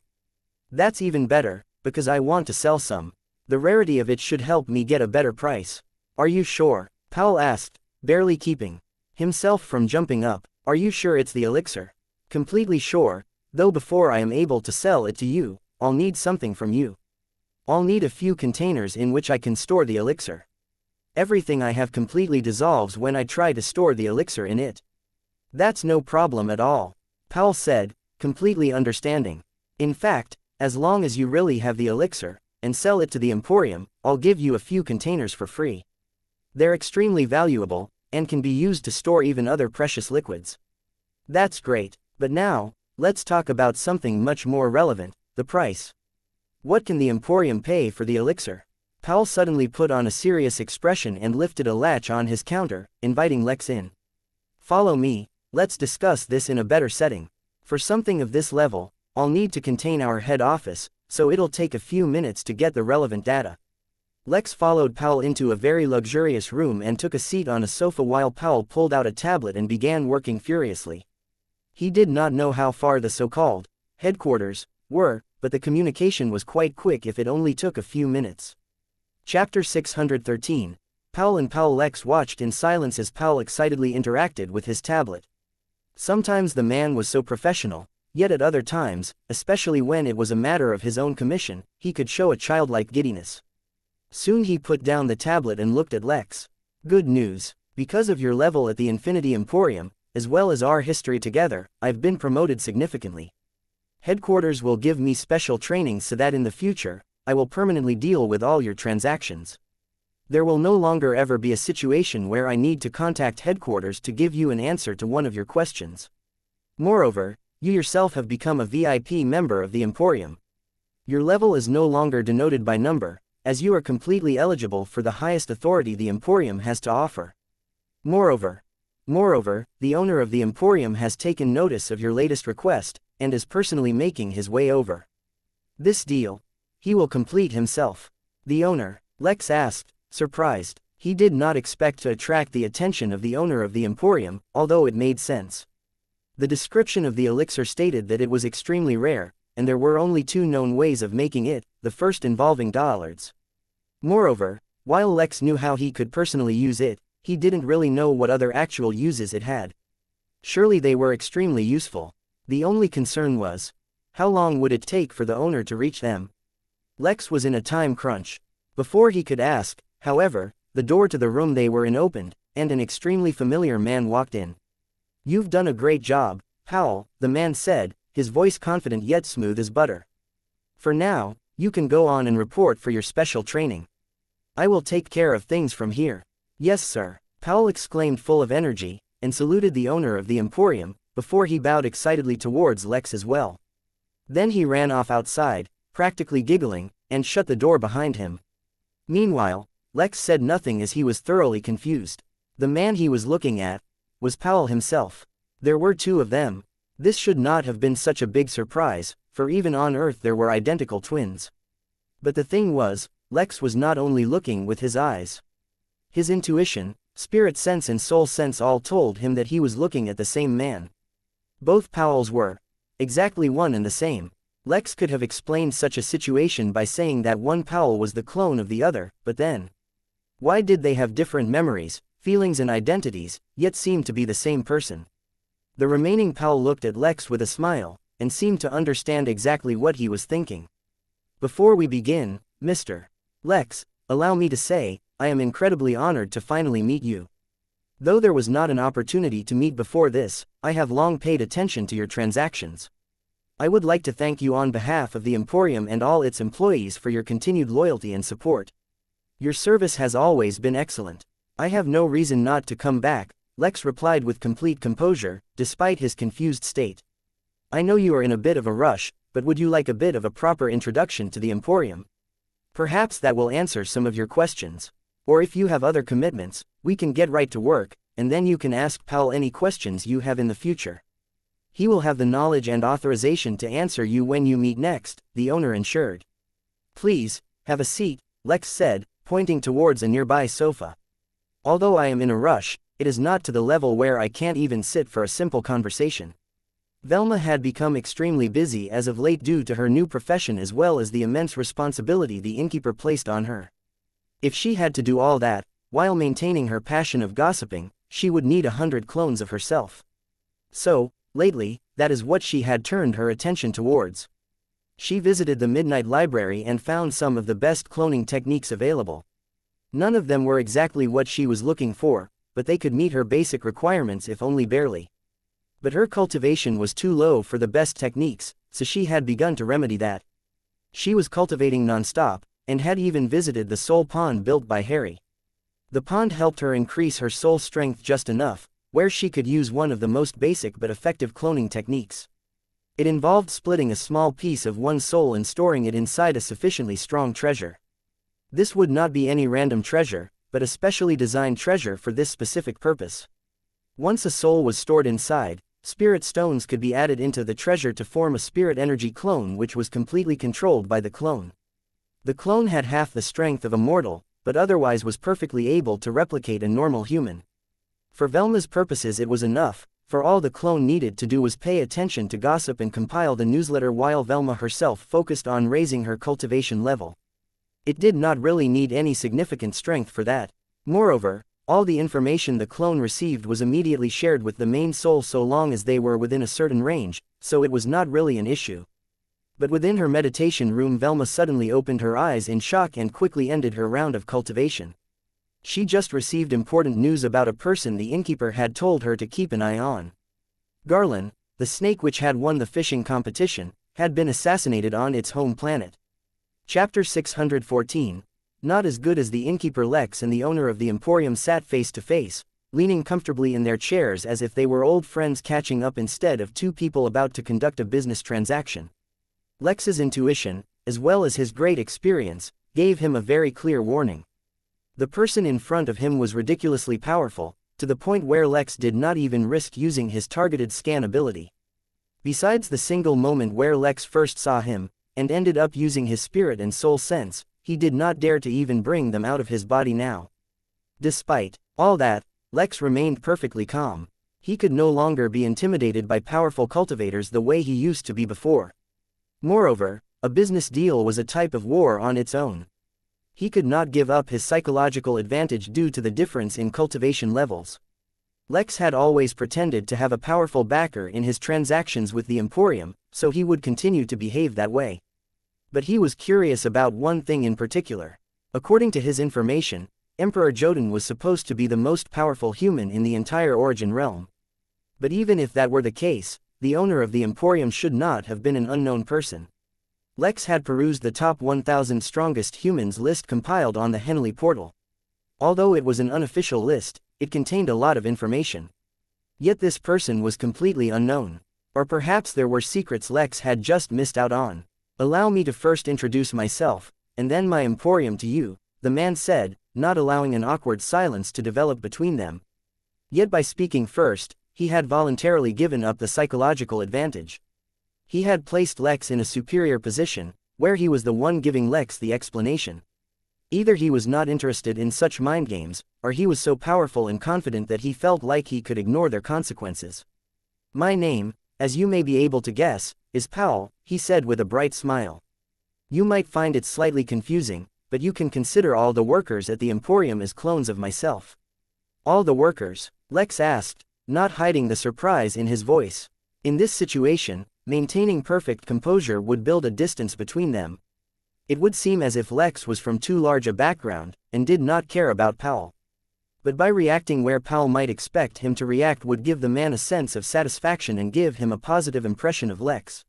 That's even better, because I want to sell some. The rarity of it should help me get a better price. Are you sure? Powell asked, barely keeping himself from jumping up. Are you sure it's the elixir? Completely sure, though before I am able to sell it to you, I'll need something from you. I'll need a few containers in which I can store the elixir. Everything I have completely dissolves when I try to store the elixir in it. That's no problem at all, Powell said, completely understanding. In fact, as long as you really have the elixir, and sell it to the Emporium, I'll give you a few containers for free. They're extremely valuable, and can be used to store even other precious liquids. That's great, but now, let's talk about something much more relevant, the price. What can the Emporium pay for the elixir? Powell suddenly put on a serious expression and lifted a latch on his counter, inviting Lex in. Follow me, let's discuss this in a better setting. For something of this level, I'll need to contain our head office, so it'll take a few minutes to get the relevant data. Lex followed Powell into a very luxurious room and took a seat on a sofa while Powell pulled out a tablet and began working furiously. He did not know how far the so-called headquarters were, but the communication was quite quick if it only took a few minutes. Chapter 613. Powell and Powell. Lex watched in silence as Powell excitedly interacted with his tablet. Sometimes the man was so professional, yet at other times, especially when it was a matter of his own commission, he could show a childlike giddiness. Soon he put down the tablet and looked at Lex. Good news. Because of your level at the Infinity Emporium, as well as our history together, I've been promoted significantly. Headquarters will give me special training so that in the future, I will permanently deal with all your transactions. There will no longer ever be a situation where I need to contact headquarters to give you an answer to one of your questions. Moreover, you yourself have become a VIP member of the Emporium. Your level is no longer denoted by number, as you are completely eligible for the highest authority the Emporium has to offer. Moreover, the owner of the Emporium has taken notice of your latest request, and is personally making his way over. This deal, he will complete himself. The owner, Lex asked, surprised. He did not expect to attract the attention of the owner of the Emporium, although it made sense. The description of the elixir stated that it was extremely rare, and there were only two known ways of making it, the first involving dollards. Moreover, while Lex knew how he could personally use it, he didn't really know what other actual uses it had. Surely they were extremely useful. The only concern was, how long would it take for the owner to reach them? Lex was in a time crunch. Before he could ask, however, the door to the room they were in opened, and an extremely familiar man walked in. You've done a great job, Powell, the man said, his voice confident yet smooth as butter. For now, you can go on and report for your special training. I will take care of things from here. Yes, sir, Powell exclaimed full of energy, and saluted the owner of the Emporium, before he bowed excitedly towards Lex as well. Then he ran off outside, practically giggling, and shut the door behind him. Meanwhile, Lex said nothing as he was thoroughly confused. The man he was looking at was Powell himself. There were two of them. This should not have been such a big surprise, for even on Earth there were identical twins. But the thing was, Lex was not only looking with his eyes. His intuition, spirit sense and soul sense all told him that he was looking at the same man. Both Powells were exactly one and the same. Lex could have explained such a situation by saying that one Powell was the clone of the other, but then, why did they have different memories, feelings and identities, yet seem to be the same person? The remaining Powell looked at Lex with a smile, and seemed to understand exactly what he was thinking. Before we begin, Mr. Lex, allow me to say, I am incredibly honored to finally meet you. Though there was not an opportunity to meet before this, I have long paid attention to your transactions. I would like to thank you on behalf of the Emporium and all its employees for your continued loyalty and support. Your service has always been excellent. I have no reason not to come back, Lex replied with complete composure, despite his confused state. I know you are in a bit of a rush, but would you like a bit of a proper introduction to the Emporium? Perhaps that will answer some of your questions. Or if you have other commitments, we can get right to work, and then you can ask Powell any questions you have in the future. He will have the knowledge and authorization to answer you when you meet next, the owner ensured. Please, have a seat, Lex said, pointing towards a nearby sofa. Although I am in a rush, it is not to the level where I can't even sit for a simple conversation. Velma had become extremely busy as of late due to her new profession as well as the immense responsibility the innkeeper placed on her. If she had to do all that, while maintaining her passion of gossiping, she would need 100 clones of herself. So, lately, that is what she had turned her attention towards. She visited the Midnight Library and found some of the best cloning techniques available. None of them were exactly what she was looking for, but they could meet her basic requirements if only barely. But her cultivation was too low for the best techniques, so she had begun to remedy that. She was cultivating non-stop, and had even visited the soul pond built by Harry. The pond helped her increase her soul strength just enough, where she could use one of the most basic but effective cloning techniques. It involved splitting a small piece of one's soul and storing it inside a sufficiently strong treasure. This would not be any random treasure, but a specially designed treasure for this specific purpose. Once a soul was stored inside, spirit stones could be added into the treasure to form a spirit energy clone which was completely controlled by the clone. The clone had half the strength of a mortal, but otherwise was perfectly able to replicate a normal human. For Velma's purposes it was enough, for all the clone needed to do was pay attention to gossip and compile the newsletter while Velma herself focused on raising her cultivation level. It did not really need any significant strength for that. Moreover, all the information the clone received was immediately shared with the main soul so long as they were within a certain range, so it was not really an issue. But within her meditation room Velma suddenly opened her eyes in shock and quickly ended her round of cultivation. She just received important news about a person the innkeeper had told her to keep an eye on. Garland, the snake which had won the fishing competition, had been assassinated on its home planet. Chapter 614. Not as good as the innkeeper. Lex and the owner of the Emporium sat face to face, leaning comfortably in their chairs as if they were old friends catching up instead of two people about to conduct a business transaction. Lex's intuition, as well as his great experience, gave him a very clear warning. The person in front of him was ridiculously powerful, to the point where Lex did not even risk using his targeted scan ability. Besides the single moment where Lex first saw him, and ended up using his spirit and soul sense, he did not dare to even bring them out of his body now. Despite all that, Lex remained perfectly calm. He could no longer be intimidated by powerful cultivators the way he used to be before. Moreover, a business deal was a type of war on its own. He could not give up his psychological advantage due to the difference in cultivation levels. Lex had always pretended to have a powerful backer in his transactions with the Emporium, so he would continue to behave that way. But he was curious about one thing in particular. According to his information, Emperor Jotun was supposed to be the most powerful human in the entire Origin realm. But even if that were the case, the owner of the Emporium should not have been an unknown person. Lex had perused the top 1,000 strongest humans list compiled on the Henley portal. Although it was an unofficial list, it contained a lot of information. Yet this person was completely unknown. Or perhaps there were secrets Lex had just missed out on. Allow me to first introduce myself, and then my Emporium to you, the man said, not allowing an awkward silence to develop between them. Yet by speaking first, he had voluntarily given up the psychological advantage. He had placed Lex in a superior position, where he was the one giving Lex the explanation. Either he was not interested in such mind games, or he was so powerful and confident that he felt like he could ignore their consequences. My name, as you may be able to guess, is Powell, he said with a bright smile. You might find it slightly confusing, but you can consider all the workers at the Emporium as clones of myself. All the workers? Lex asked, not hiding the surprise in his voice. In this situation, maintaining perfect composure would build a distance between them. It would seem as if Lex was from too large a background, and did not care about Powell. But by reacting where Powell might expect him to react would give the man a sense of satisfaction and give him a positive impression of Lex.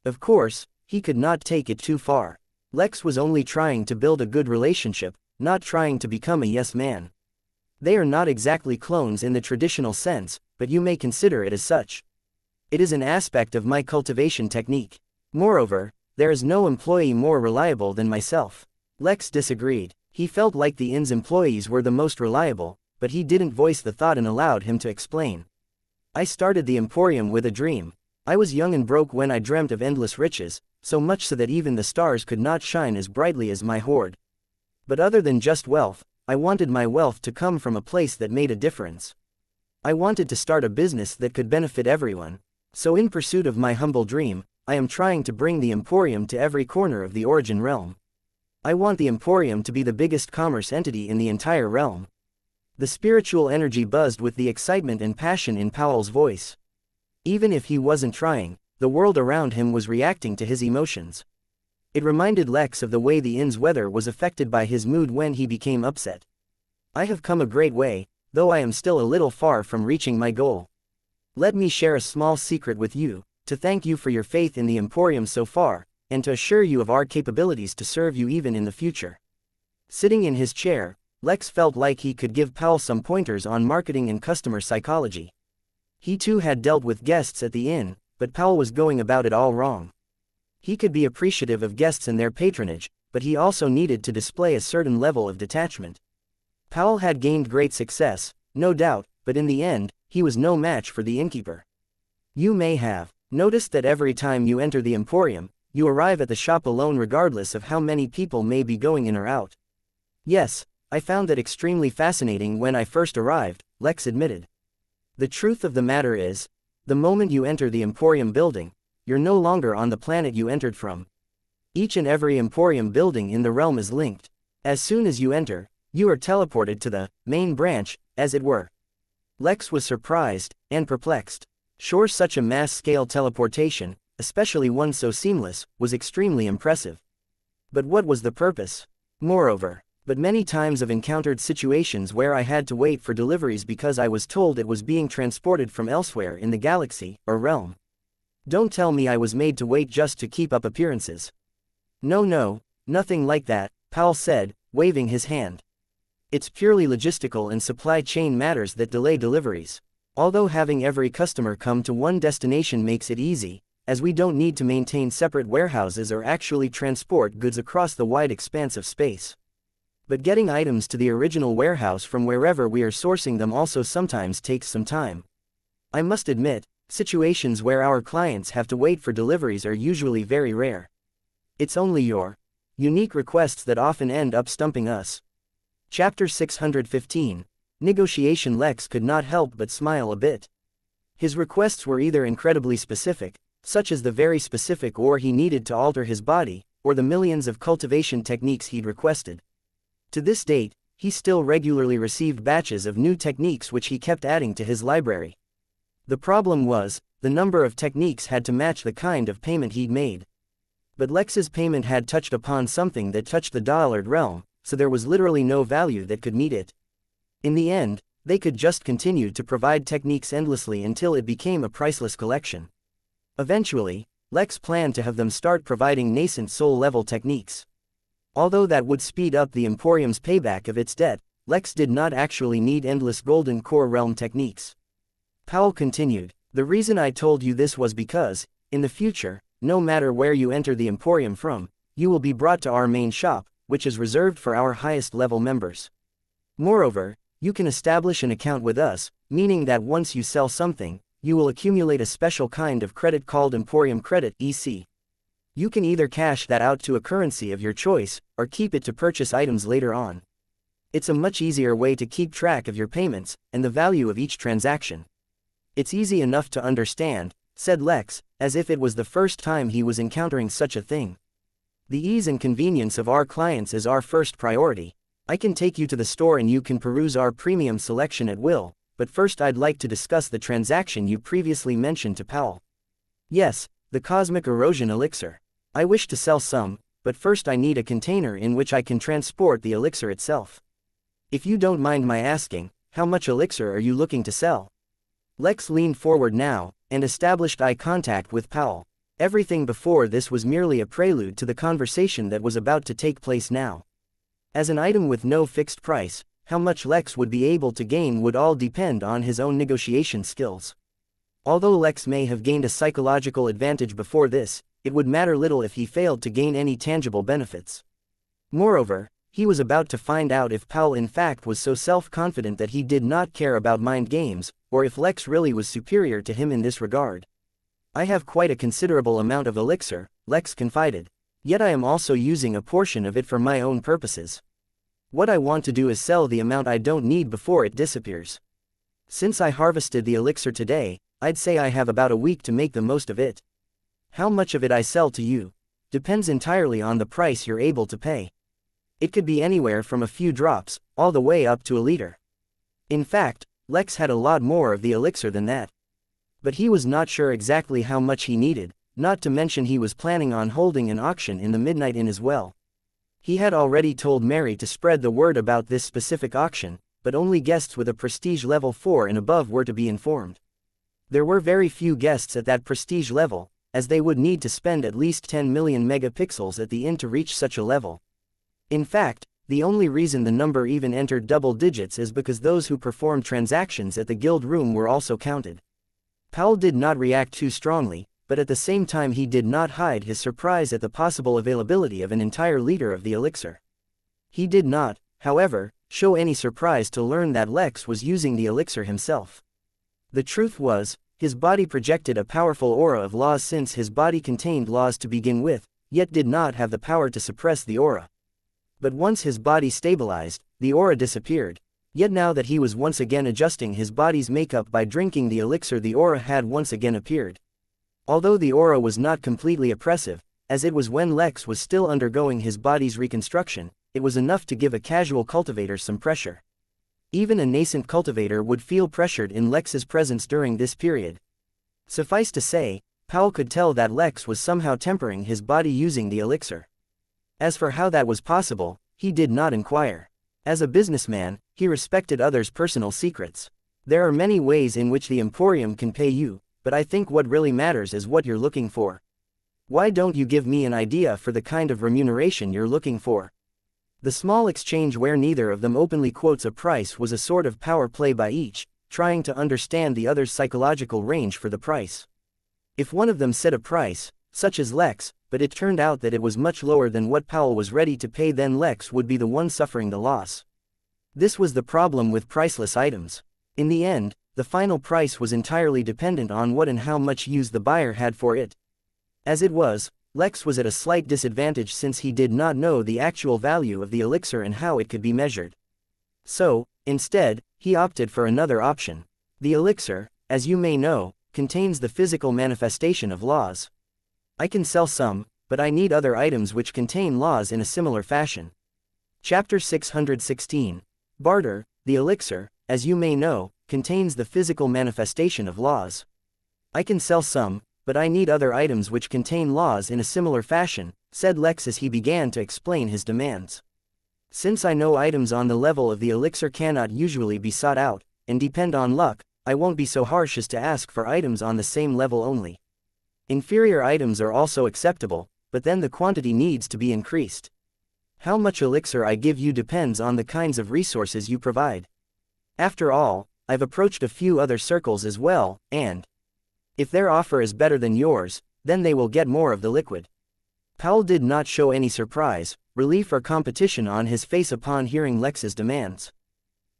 Of course, he could not take it too far. Lex was only trying to build a good relationship, not trying to become a yes man. They are not exactly clones in the traditional sense, but you may consider it as such. It is an aspect of my cultivation technique. Moreover, there is no employee more reliable than myself. Lex disagreed. He felt like the inn's employees were the most reliable, but he didn't voice the thought and allowed him to explain. I started the Emporium with a dream. I was young and broke when I dreamt of endless riches, so much so that even the stars could not shine as brightly as my hoard. But other than just wealth, I wanted my wealth to come from a place that made a difference. I wanted to start a business that could benefit everyone. So in pursuit of my humble dream, I am trying to bring the Emporium to every corner of the Origin realm. I want the Emporium to be the biggest commerce entity in the entire realm. The spiritual energy buzzed with the excitement and passion in Powell's voice. Even if he wasn't trying, the world around him was reacting to his emotions. It reminded Lex of the way the inn's weather was affected by his mood when he became upset. I have come a great way, though I am still a little far from reaching my goal. Let me share a small secret with you, to thank you for your faith in the Emporium so far, and to assure you of our capabilities to serve you even in the future. Sitting in his chair, Lex felt like he could give Powell some pointers on marketing and customer psychology. He too had dealt with guests at the inn, but Powell was going about it all wrong. He could be appreciative of guests and their patronage, but he also needed to display a certain level of detachment. Powell had gained great success, no doubt, but in the end, he was no match for the innkeeper. You may have noticed that every time you enter the Emporium, you arrive at the shop alone regardless of how many people may be going in or out. Yes, I found that extremely fascinating when I first arrived, Lex admitted. The truth of the matter is, the moment you enter the Emporium building, you're no longer on the planet you entered from. Each and every Emporium building in the realm is linked. As soon as you enter, you are teleported to the main branch, as it were. Lex was surprised and perplexed. Sure, such a mass-scale teleportation, especially one so seamless, was extremely impressive. But what was the purpose? Moreover, but many times I've encountered situations where I had to wait for deliveries because I was told it was being transported from elsewhere in the galaxy, or realm. Don't tell me I was made to wait just to keep up appearances. No, nothing like that, Powell said, waving his hand. It's purely logistical and supply chain matters that delay deliveries. Although having every customer come to one destination makes it easy, as we don't need to maintain separate warehouses or actually transport goods across the wide expanse of space. But getting items to the original warehouse from wherever we are sourcing them also sometimes takes some time. I must admit, situations where our clients have to wait for deliveries are usually very rare. It's only your unique requests that often end up stumping us. Chapter 615. Negotiation. Lex could not help but smile a bit. His requests were either incredibly specific, such as the very specific ore he needed to alter his body, or the millions of cultivation techniques he'd requested. To this date, he still regularly received batches of new techniques which he kept adding to his library. The problem was, the number of techniques had to match the kind of payment he'd made. But Lex's payment had touched upon something that touched the dollared realm, so there was literally no value that could meet it. In the end, they could just continue to provide techniques endlessly until it became a priceless collection. Eventually, Lex planned to have them start providing nascent soul-level techniques. Although that would speed up the Emporium's payback of its debt, Lex did not actually need endless golden core realm techniques. Powell continued, the reason I told you this was because, in the future, no matter where you enter the Emporium from, you will be brought to our main shop, which is reserved for our highest level members. Moreover, you can establish an account with us, meaning that once you sell something, you will accumulate a special kind of credit called Emporium Credit (EC). You can either cash that out to a currency of your choice, or keep it to purchase items later on. It's a much easier way to keep track of your payments, and the value of each transaction. It's easy enough to understand, said Lex, as if it was the first time he was encountering such a thing. The ease and convenience of our clients is our first priority. I can take you to the store and you can peruse our premium selection at will, but first I'd like to discuss the transaction you previously mentioned to Powell. Yes, the Cosmic Erosion Elixir. I wish to sell some, but first I need a container in which I can transport the elixir itself. If you don't mind my asking, how much elixir are you looking to sell? Lex leaned forward now, and established eye contact with Powell. Everything before this was merely a prelude to the conversation that was about to take place now. As an item with no fixed price, how much Lex would be able to gain would all depend on his own negotiation skills. Although Lex may have gained a psychological advantage before this, it would matter little if he failed to gain any tangible benefits. Moreover, he was about to find out if Powell in fact was so self-confident that he did not care about mind games, or if Lex really was superior to him in this regard. I have quite a considerable amount of elixir, Lex confided. Yet I am also using a portion of it for my own purposes. What I want to do is sell the amount I don't need before it disappears. Since I harvested the elixir today, I'd say I have about a week to make the most of it. How much of it I sell to you depends entirely on the price you're able to pay. It could be anywhere from a few drops, all the way up to a liter. In fact, Lex had a lot more of the elixir than that. But he was not sure exactly how much he needed, not to mention he was planning on holding an auction in the Midnight Inn as well. He had already told Mary to spread the word about this specific auction, but only guests with a prestige level 4 and above were to be informed. There were very few guests at that prestige level, as they would need to spend at least 10 million megapixels at the inn to reach such a level. In fact, the only reason the number even entered double digits is because those who performed transactions at the guild room were also counted. Powell did not react too strongly, but at the same time he did not hide his surprise at the possible availability of an entire liter of the elixir. He did not, however, show any surprise to learn that Lex was using the elixir himself. The truth was, his body projected a powerful aura of laws since his body contained laws to begin with, yet did not have the power to suppress the aura. But once his body stabilized, the aura disappeared. Yet now that he was once again adjusting his body's makeup by drinking the elixir, the aura had once again appeared. Although the aura was not completely oppressive, as it was when Lex was still undergoing his body's reconstruction, it was enough to give a casual cultivator some pressure. Even a nascent cultivator would feel pressured in Lex's presence during this period. Suffice to say, Powell could tell that Lex was somehow tempering his body using the elixir. As for how that was possible, he did not inquire. As a businessman, he respected others' personal secrets. There are many ways in which the Emporium can pay you, but I think what really matters is what you're looking for. Why don't you give me an idea for the kind of remuneration you're looking for? The small exchange where neither of them openly quotes a price was a sort of power play by each, trying to understand the other's psychological range for the price. If one of them said a price, such as Lex, but it turned out that it was much lower than what Powell was ready to pay, then Lex would be the one suffering the loss. This was the problem with priceless items. In the end, the final price was entirely dependent on what and how much use the buyer had for it. As it was, Lex was at a slight disadvantage since he did not know the actual value of the elixir and how it could be measured. So, instead, he opted for another option. The elixir, as you may know, contains the physical manifestation of laws. I can sell some, but I need other items which contain laws in a similar fashion. Chapter 616. Barter. The elixir, as you may know, contains the physical manifestation of laws. I can sell some, but I need other items which contain laws in a similar fashion, said Lex as he began to explain his demands. Since I know items on the level of the elixir cannot usually be sought out, and depend on luck, I won't be so harsh as to ask for items on the same level only. Inferior items are also acceptable, but then the quantity needs to be increased. How much elixir I give you depends on the kinds of resources you provide. After all, I've approached a few other circles as well, and if their offer is better than yours, then they will get more of the liquid. Powell did not show any surprise, relief or competition on his face upon hearing Lex's demands.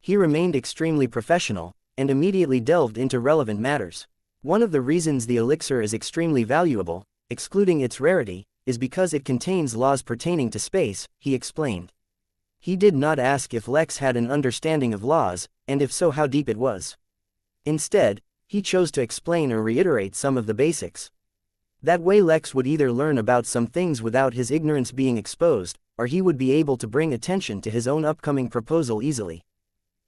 He remained extremely professional, and immediately delved into relevant matters. One of the reasons the elixir is extremely valuable, excluding its rarity, is because it contains laws pertaining to space, he explained. He did not ask if Lex had an understanding of laws, and if so how deep it was. Instead, he chose to explain or reiterate some of the basics. That way Lex would either learn about some things without his ignorance being exposed, or he would be able to bring attention to his own upcoming proposal easily.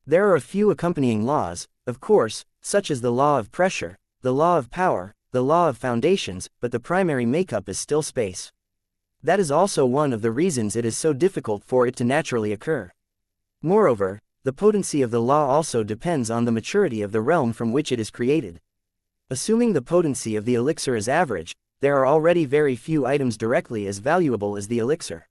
There are a few accompanying laws, of course, such as the law of pressure, the law of power, the law of foundations, but the primary makeup is still space. That is also one of the reasons it is so difficult for it to naturally occur. Moreover, the potency of the law also depends on the maturity of the realm from which it is created. Assuming the potency of the elixir is average, there are already very few items directly as valuable as the elixir.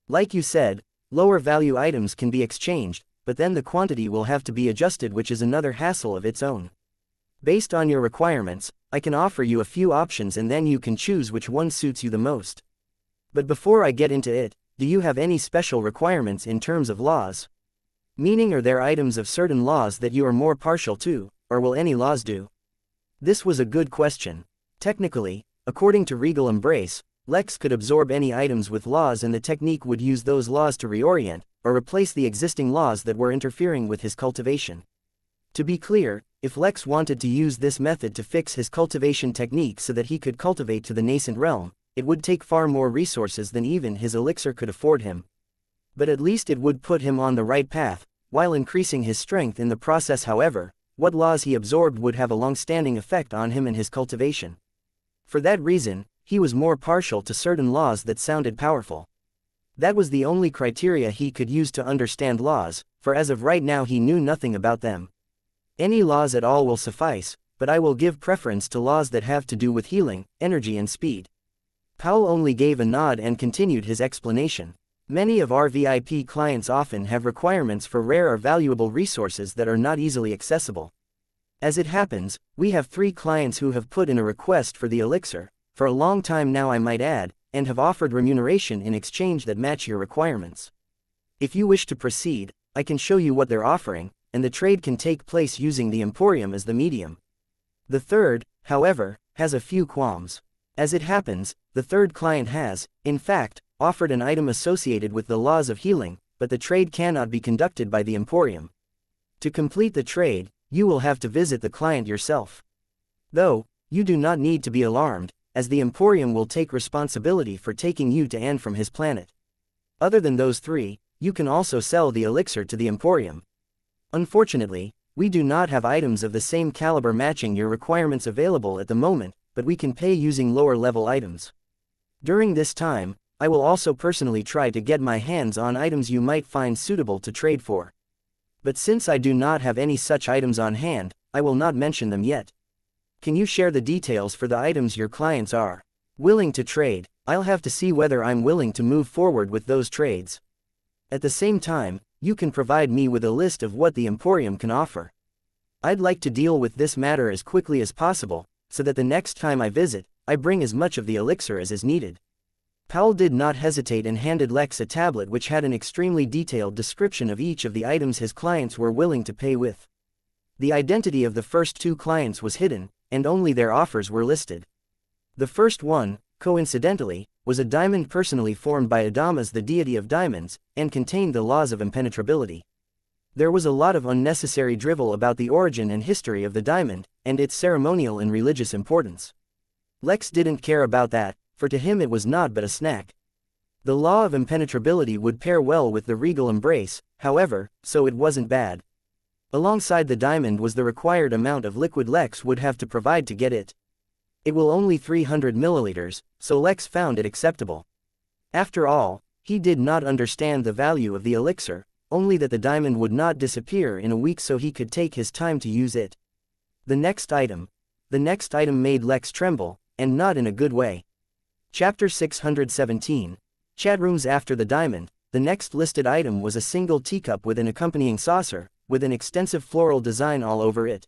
Like you said, lower value items can be exchanged, but then the quantity will have to be adjusted, which is another hassle of its own. Based on your requirements, I can offer you a few options and then you can choose which one suits you the most. But before I get into it, do you have any special requirements in terms of laws? Meaning, are there items of certain laws that you are more partial to, or will any laws do? This was a good question. Technically, according to Regal Embrace, Lex could absorb any items with laws and the technique would use those laws to reorient, or replace the existing laws that were interfering with his cultivation. To be clear, if Lex wanted to use this method to fix his cultivation technique so that he could cultivate to the nascent realm, it would take far more resources than even his elixir could afford him. But at least it would put him on the right path, while increasing his strength in the process. However, what laws he absorbed would have a long-standing effect on him and his cultivation. For that reason, he was more partial to certain laws that sounded powerful. That was the only criteria he could use to understand laws, for as of right now he knew nothing about them. Any laws at all will suffice, but I will give preference to laws that have to do with healing, energy and speed. Powell only gave a nod and continued his explanation. Many of our VIP clients often have requirements for rare or valuable resources that are not easily accessible. As it happens, we have 3 clients who have put in a request for the elixir, for a long time now I might add, and have offered remuneration in exchange that match your requirements. If you wish to proceed, I can show you what they're offering, and the trade can take place using the Emporium as the medium. The third, however, has a few qualms. As it happens, the third client has, in fact, offered an item associated with the laws of healing, but the trade cannot be conducted by the Emporium. To complete the trade, you will have to visit the client yourself. Though, you do not need to be alarmed, as the Emporium will take responsibility for taking you to and from his planet. Other than those 3, you can also sell the elixir to the Emporium. Unfortunately, we do not have items of the same caliber matching your requirements available at the moment, but we can pay using lower-level items. During this time, I will also personally try to get my hands on items you might find suitable to trade for. But since I do not have any such items on hand, I will not mention them yet. Can you share the details for the items your clients are willing to trade? I'll have to see whether I'm willing to move forward with those trades. At the same time, you can provide me with a list of what the Emporium can offer. I'd like to deal with this matter as quickly as possible, so that the next time I visit, I bring as much of the elixir as is needed. Powell did not hesitate and handed Lex a tablet which had an extremely detailed description of each of the items his clients were willing to pay with. The identity of the first 2 clients was hidden, and only their offers were listed. The first one, coincidentally, was a diamond personally formed by Adamas, the deity of diamonds, and contained the laws of impenetrability. There was a lot of unnecessary drivel about the origin and history of the diamond, and its ceremonial and religious importance. Lex didn't care about that, for to him it was not but a snack. The law of impenetrability would pair well with the Regal Embrace, however, so it wasn't bad. Alongside the diamond was the required amount of liquid Lex would have to provide to get it. It will only 300 milliliters, so Lex found it acceptable. After all, he did not understand the value of the elixir, only that the diamond would not disappear in a week, so he could take his time to use it. The next item made Lex tremble, and not in a good way. Chapter 617. Chatrooms. After the diamond, the next listed item was a single teacup with an accompanying saucer, with an extensive floral design all over it.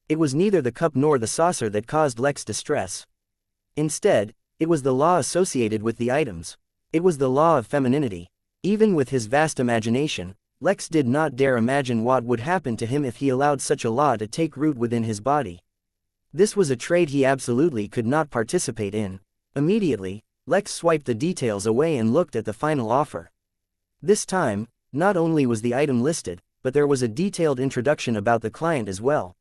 It was neither the cup nor the saucer that caused Lex distress. Instead, it was the law associated with the items. It was the law of femininity. Even with his vast imagination, Lex did not dare imagine what would happen to him if he allowed such a law to take root within his body. This was a trade he absolutely could not participate in. Immediately, Lex swiped the details away and looked at the final offer. This time, not only was the item listed, but there was a detailed introduction about the client as well.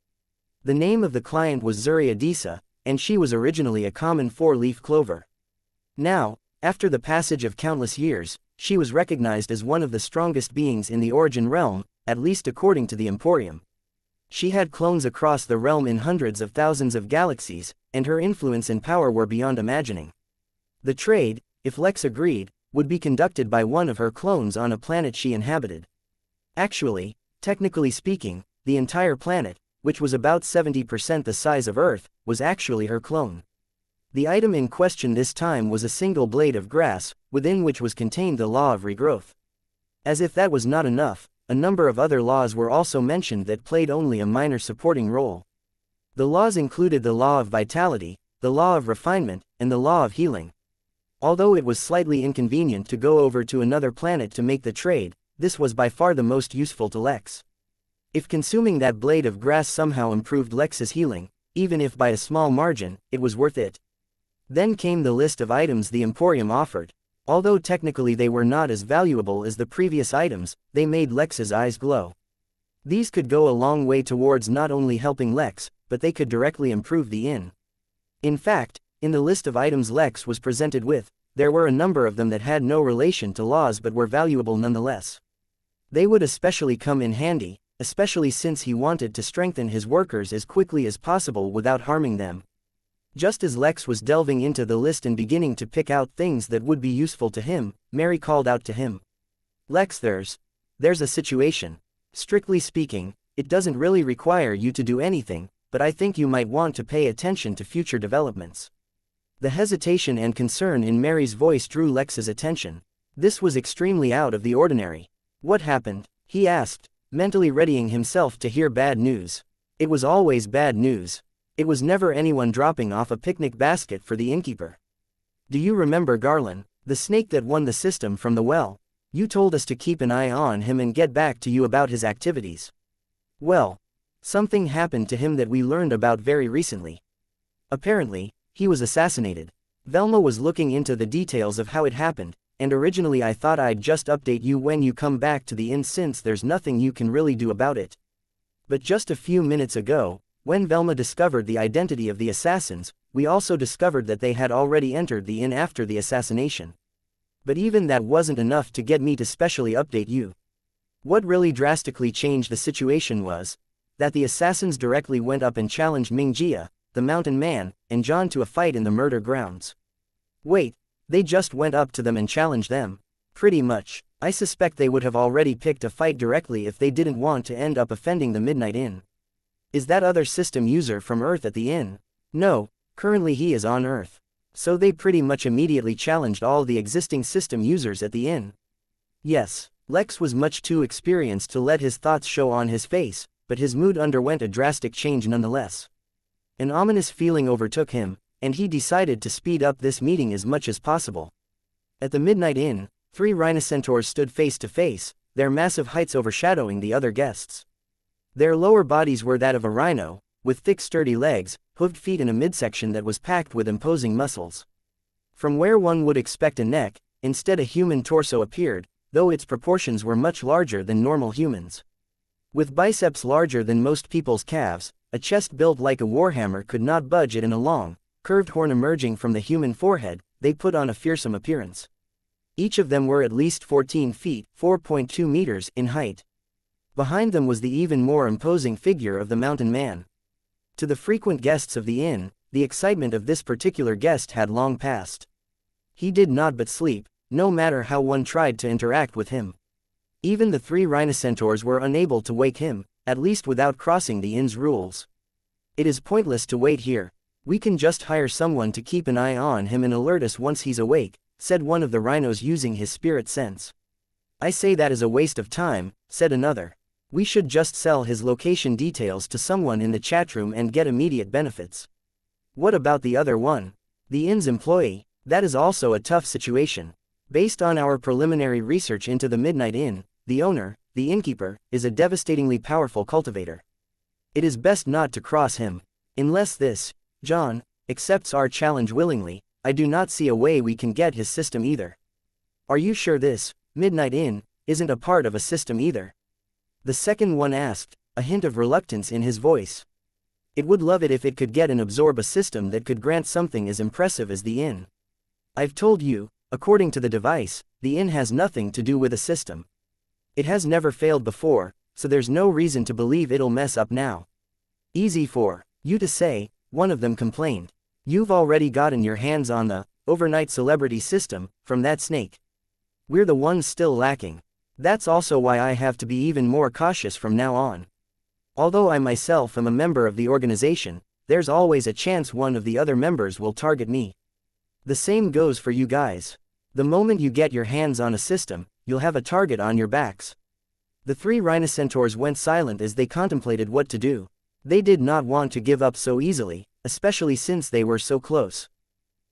The name of the client was Zuri Adisa, and she was originally a common 4-leaf clover. Now, after the passage of countless years, she was recognized as one of the strongest beings in the Origin realm, at least according to the Emporium. She had clones across the realm in hundreds of thousands of galaxies, and her influence and power were beyond imagining. The trade, if Lex agreed, would be conducted by one of her clones on a planet she inhabited. Actually, technically speaking, the entire planet, which was about 70% the size of Earth, was actually her clone. The item in question this time was a single blade of grass, within which was contained the law of regrowth. As if that was not enough, a number of other laws were also mentioned that played only a minor supporting role. The laws included the law of vitality, the law of refinement, and the law of healing. Although it was slightly inconvenient to go over to another planet to make the trade, this was by far the most useful to Lex. If consuming that blade of grass somehow improved Lex's healing, even if by a small margin, it was worth it. Then came the list of items the Emporium offered. Although technically they were not as valuable as the previous items, they made Lex's eyes glow. These could go a long way towards not only helping Lex, but they could directly improve the inn. In fact, in the list of items Lex was presented with, there were a number of them that had no relation to laws but were valuable nonetheless. They would especially come in handy, especially since he wanted to strengthen his workers as quickly as possible without harming them. Just as Lex was delving into the list and beginning to pick out things that would be useful to him, Mary called out to him. Lex, there's a situation. Strictly speaking, it doesn't really require you to do anything, but I think you might want to pay attention to future developments. The hesitation and concern in Mary's voice drew Lex's attention. This was extremely out of the ordinary. What happened? He asked, mentally readying himself to hear bad news. It was always bad news. It was never anyone dropping off a picnic basket for the innkeeper. Do you remember Garland, the snake that won the system from the well? You told us to keep an eye on him and get back to you about his activities. Well, something happened to him that we learned about very recently. Apparently, he was assassinated. Velma was looking into the details of how it happened, and originally I thought I'd just update you when you come back to the inn since there's nothing you can really do about it. But just a few minutes ago, when Velma discovered the identity of the assassins, we also discovered that they had already entered the inn after the assassination. But even that wasn't enough to get me to specially update you. What really drastically changed the situation was that the assassins directly went up and challenged Mingjia, the mountain man, and John to a fight in the murder grounds. Wait, they just went up to them and challenged them? Pretty much. I suspect they would have already picked a fight directly if they didn't want to end up offending the Midnight Inn. Is that other system user from Earth at the inn? No, currently he is on Earth. So they pretty much immediately challenged all the existing system users at the inn. Yes, Lex was much too experienced to let his thoughts show on his face, but his mood underwent a drastic change nonetheless. An ominous feeling overtook him, and he decided to speed up this meeting as much as possible. At the Midnight Inn, 3 rhinocentaurs stood face to face, their massive heights overshadowing the other guests. Their lower bodies were that of a rhino, with thick sturdy legs, hooved feet and a midsection that was packed with imposing muscles. From where one would expect a neck, instead a human torso appeared, though its proportions were much larger than normal humans. With biceps larger than most people's calves, a chest built like a warhammer could not budge it, and a long, curved horn emerging from the human forehead, they put on a fearsome appearance. Each of them were at least 14 feet, 4.2 meters, in height. Behind them was the even more imposing figure of the mountain man. To the frequent guests of the inn, the excitement of this particular guest had long passed. He did not but sleep, no matter how one tried to interact with him. Even the 3 rhinocentaurs were unable to wake him, at least without crossing the inn's rules. It is pointless to wait here. We can just hire someone to keep an eye on him and alert us once he's awake, said one of the rhinos using his spirit sense. I say that is a waste of time, said another. We should just sell his location details to someone in the chat room and get immediate benefits. What about the other one? The inn's employee? That is also a tough situation. Based on our preliminary research into the Midnight Inn, the owner, the innkeeper, is a devastatingly powerful cultivator. It is best not to cross him. Unless this, John, accepts our challenge willingly, I do not see a way we can get his system either. Are you sure this, Midnight Inn, isn't a part of a system either? The second one asked, a hint of reluctance in his voice. It would love it if it could get and absorb a system that could grant something as impressive as the inn. I've told you, according to the device, the inn has nothing to do with a system. It has never failed before, so there's no reason to believe it'll mess up now. Easy for you to say, one of them complained. You've already gotten your hands on the overnight celebrity system from that snake. We're the ones still lacking. That's also why I have to be even more cautious from now on. Although I myself am a member of the organization, there's always a chance one of the other members will target me. The same goes for you guys. The moment you get your hands on a system, you'll have a target on your backs. The 3 rhinocentaurs went silent as they contemplated what to do. They did not want to give up so easily, especially since they were so close.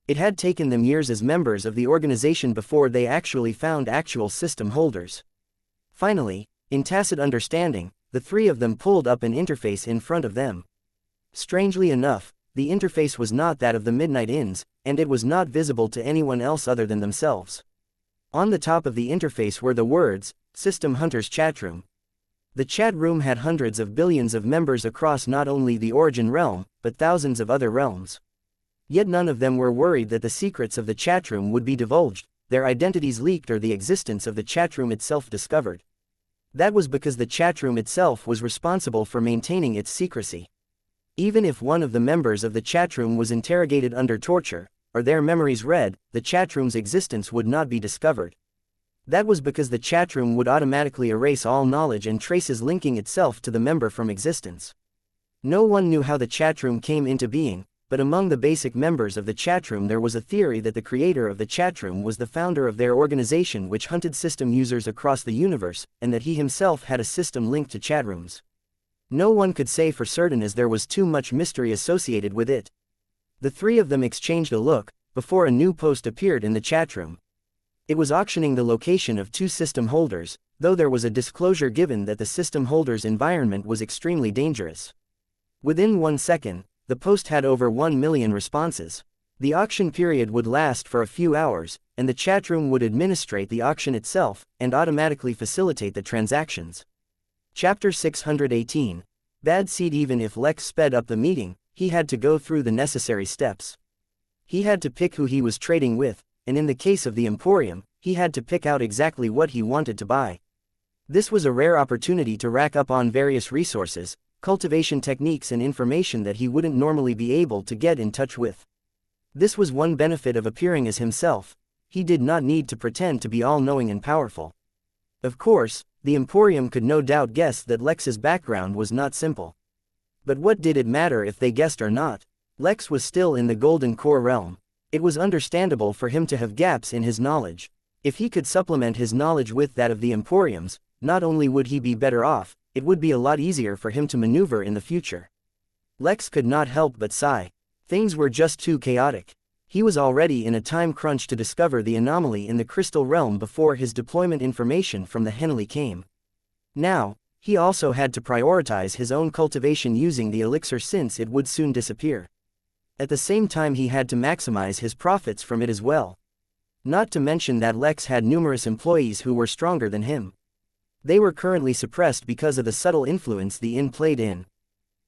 It had taken them years as members of the organization before they actually found actual system holders. Finally, in tacit understanding, the three of them pulled up an interface in front of them. Strangely enough, the interface was not that of the Midnight Inns, and it was not visible to anyone else other than themselves. On the top of the interface were the words, System Hunters Chatroom. The chat room had hundreds of billions of members across not only the Origin realm, but thousands of other realms. Yet none of them were worried that the secrets of the chatroom would be divulged, their identities leaked, or the existence of the chatroom itself discovered. That was because the chatroom itself was responsible for maintaining its secrecy. Even if one of the members of the chatroom was interrogated under torture, or their memories read, the chatroom's existence would not be discovered. That was because the chatroom would automatically erase all knowledge and traces linking itself to the member from existence. No one knew how the chatroom came into being, but among the basic members of the chatroom there was a theory that the creator of the chatroom was the founder of their organization which hunted system users across the universe, and that he himself had a system linked to chatrooms. No one could say for certain as there was too much mystery associated with it. The three of them exchanged a look, before a new post appeared in the chatroom. It was auctioning the location of two system holders, though there was a disclosure given that the system holders' environment was extremely dangerous. Within 1 second, the post had over 1 million responses. The auction period would last for a few hours, and the chatroom would administrate the auction itself, and automatically facilitate the transactions. Chapter 618. Bad Seed. Even if Lex sped up the meeting, he had to go through the necessary steps. He had to pick who he was trading with, and in the case of the Emporium, he had to pick out exactly what he wanted to buy. This was a rare opportunity to rack up on various resources, cultivation techniques and information that he wouldn't normally be able to get in touch with. This was one benefit of appearing as himself. He did not need to pretend to be all-knowing and powerful. Of course, the Emporium could no doubt guess that Lex's background was not simple. But what did it matter if they guessed or not? Lex was still in the Golden Core realm. It was understandable for him to have gaps in his knowledge. If he could supplement his knowledge with that of the Emporium's, not only would he be better off, it would be a lot easier for him to maneuver in the future. Lex could not help but sigh. Things were just too chaotic. He was already in a time crunch to discover the anomaly in the Crystal Realm before his deployment information from the Henley came. Now, he also had to prioritize his own cultivation using the elixir since it would soon disappear. At the same time he had to maximize his profits from it as well. Not to mention that Lex had numerous employees who were stronger than him. They were currently suppressed because of the subtle influence the inn played in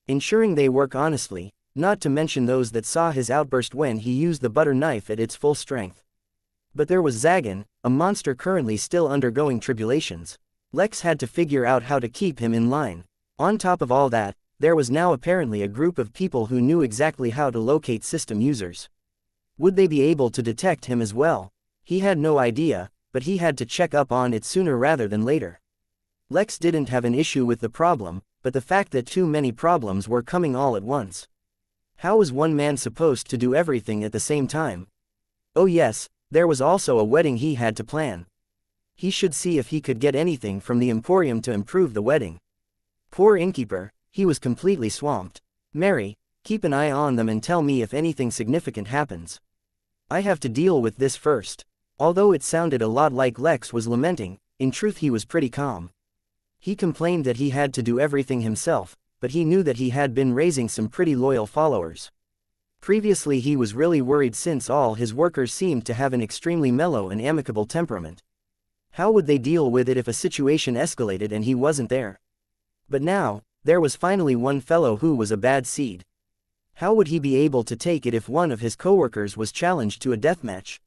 ensuring they work honestly, not to mention those that saw his outburst when he used the butter knife at its full strength. But there was Zagan, a monster currently still undergoing tribulations. Lex had to figure out how to keep him in line. On top of all that, there was now apparently a group of people who knew exactly how to locate system users. Would they be able to detect him as well? He had no idea, but he had to check up on it sooner rather than later. Lex didn't have an issue with the problem, but the fact that too many problems were coming all at once. How was one man supposed to do everything at the same time? Oh yes, there was also a wedding he had to plan. He should see if he could get anything from the Emporium to improve the wedding. Poor Innkeeper, he was completely swamped. Mary, keep an eye on them and tell me if anything significant happens. I have to deal with this first. Although it sounded a lot like Lex was lamenting, in truth he was pretty calm. He complained that he had to do everything himself, but he knew that he had been raising some pretty loyal followers. Previously he was really worried since all his workers seemed to have an extremely mellow and amicable temperament. How would they deal with it if a situation escalated and he wasn't there? But now, there was finally one fellow who was a bad seed. How would he be able to take it if one of his coworkers was challenged to a deathmatch?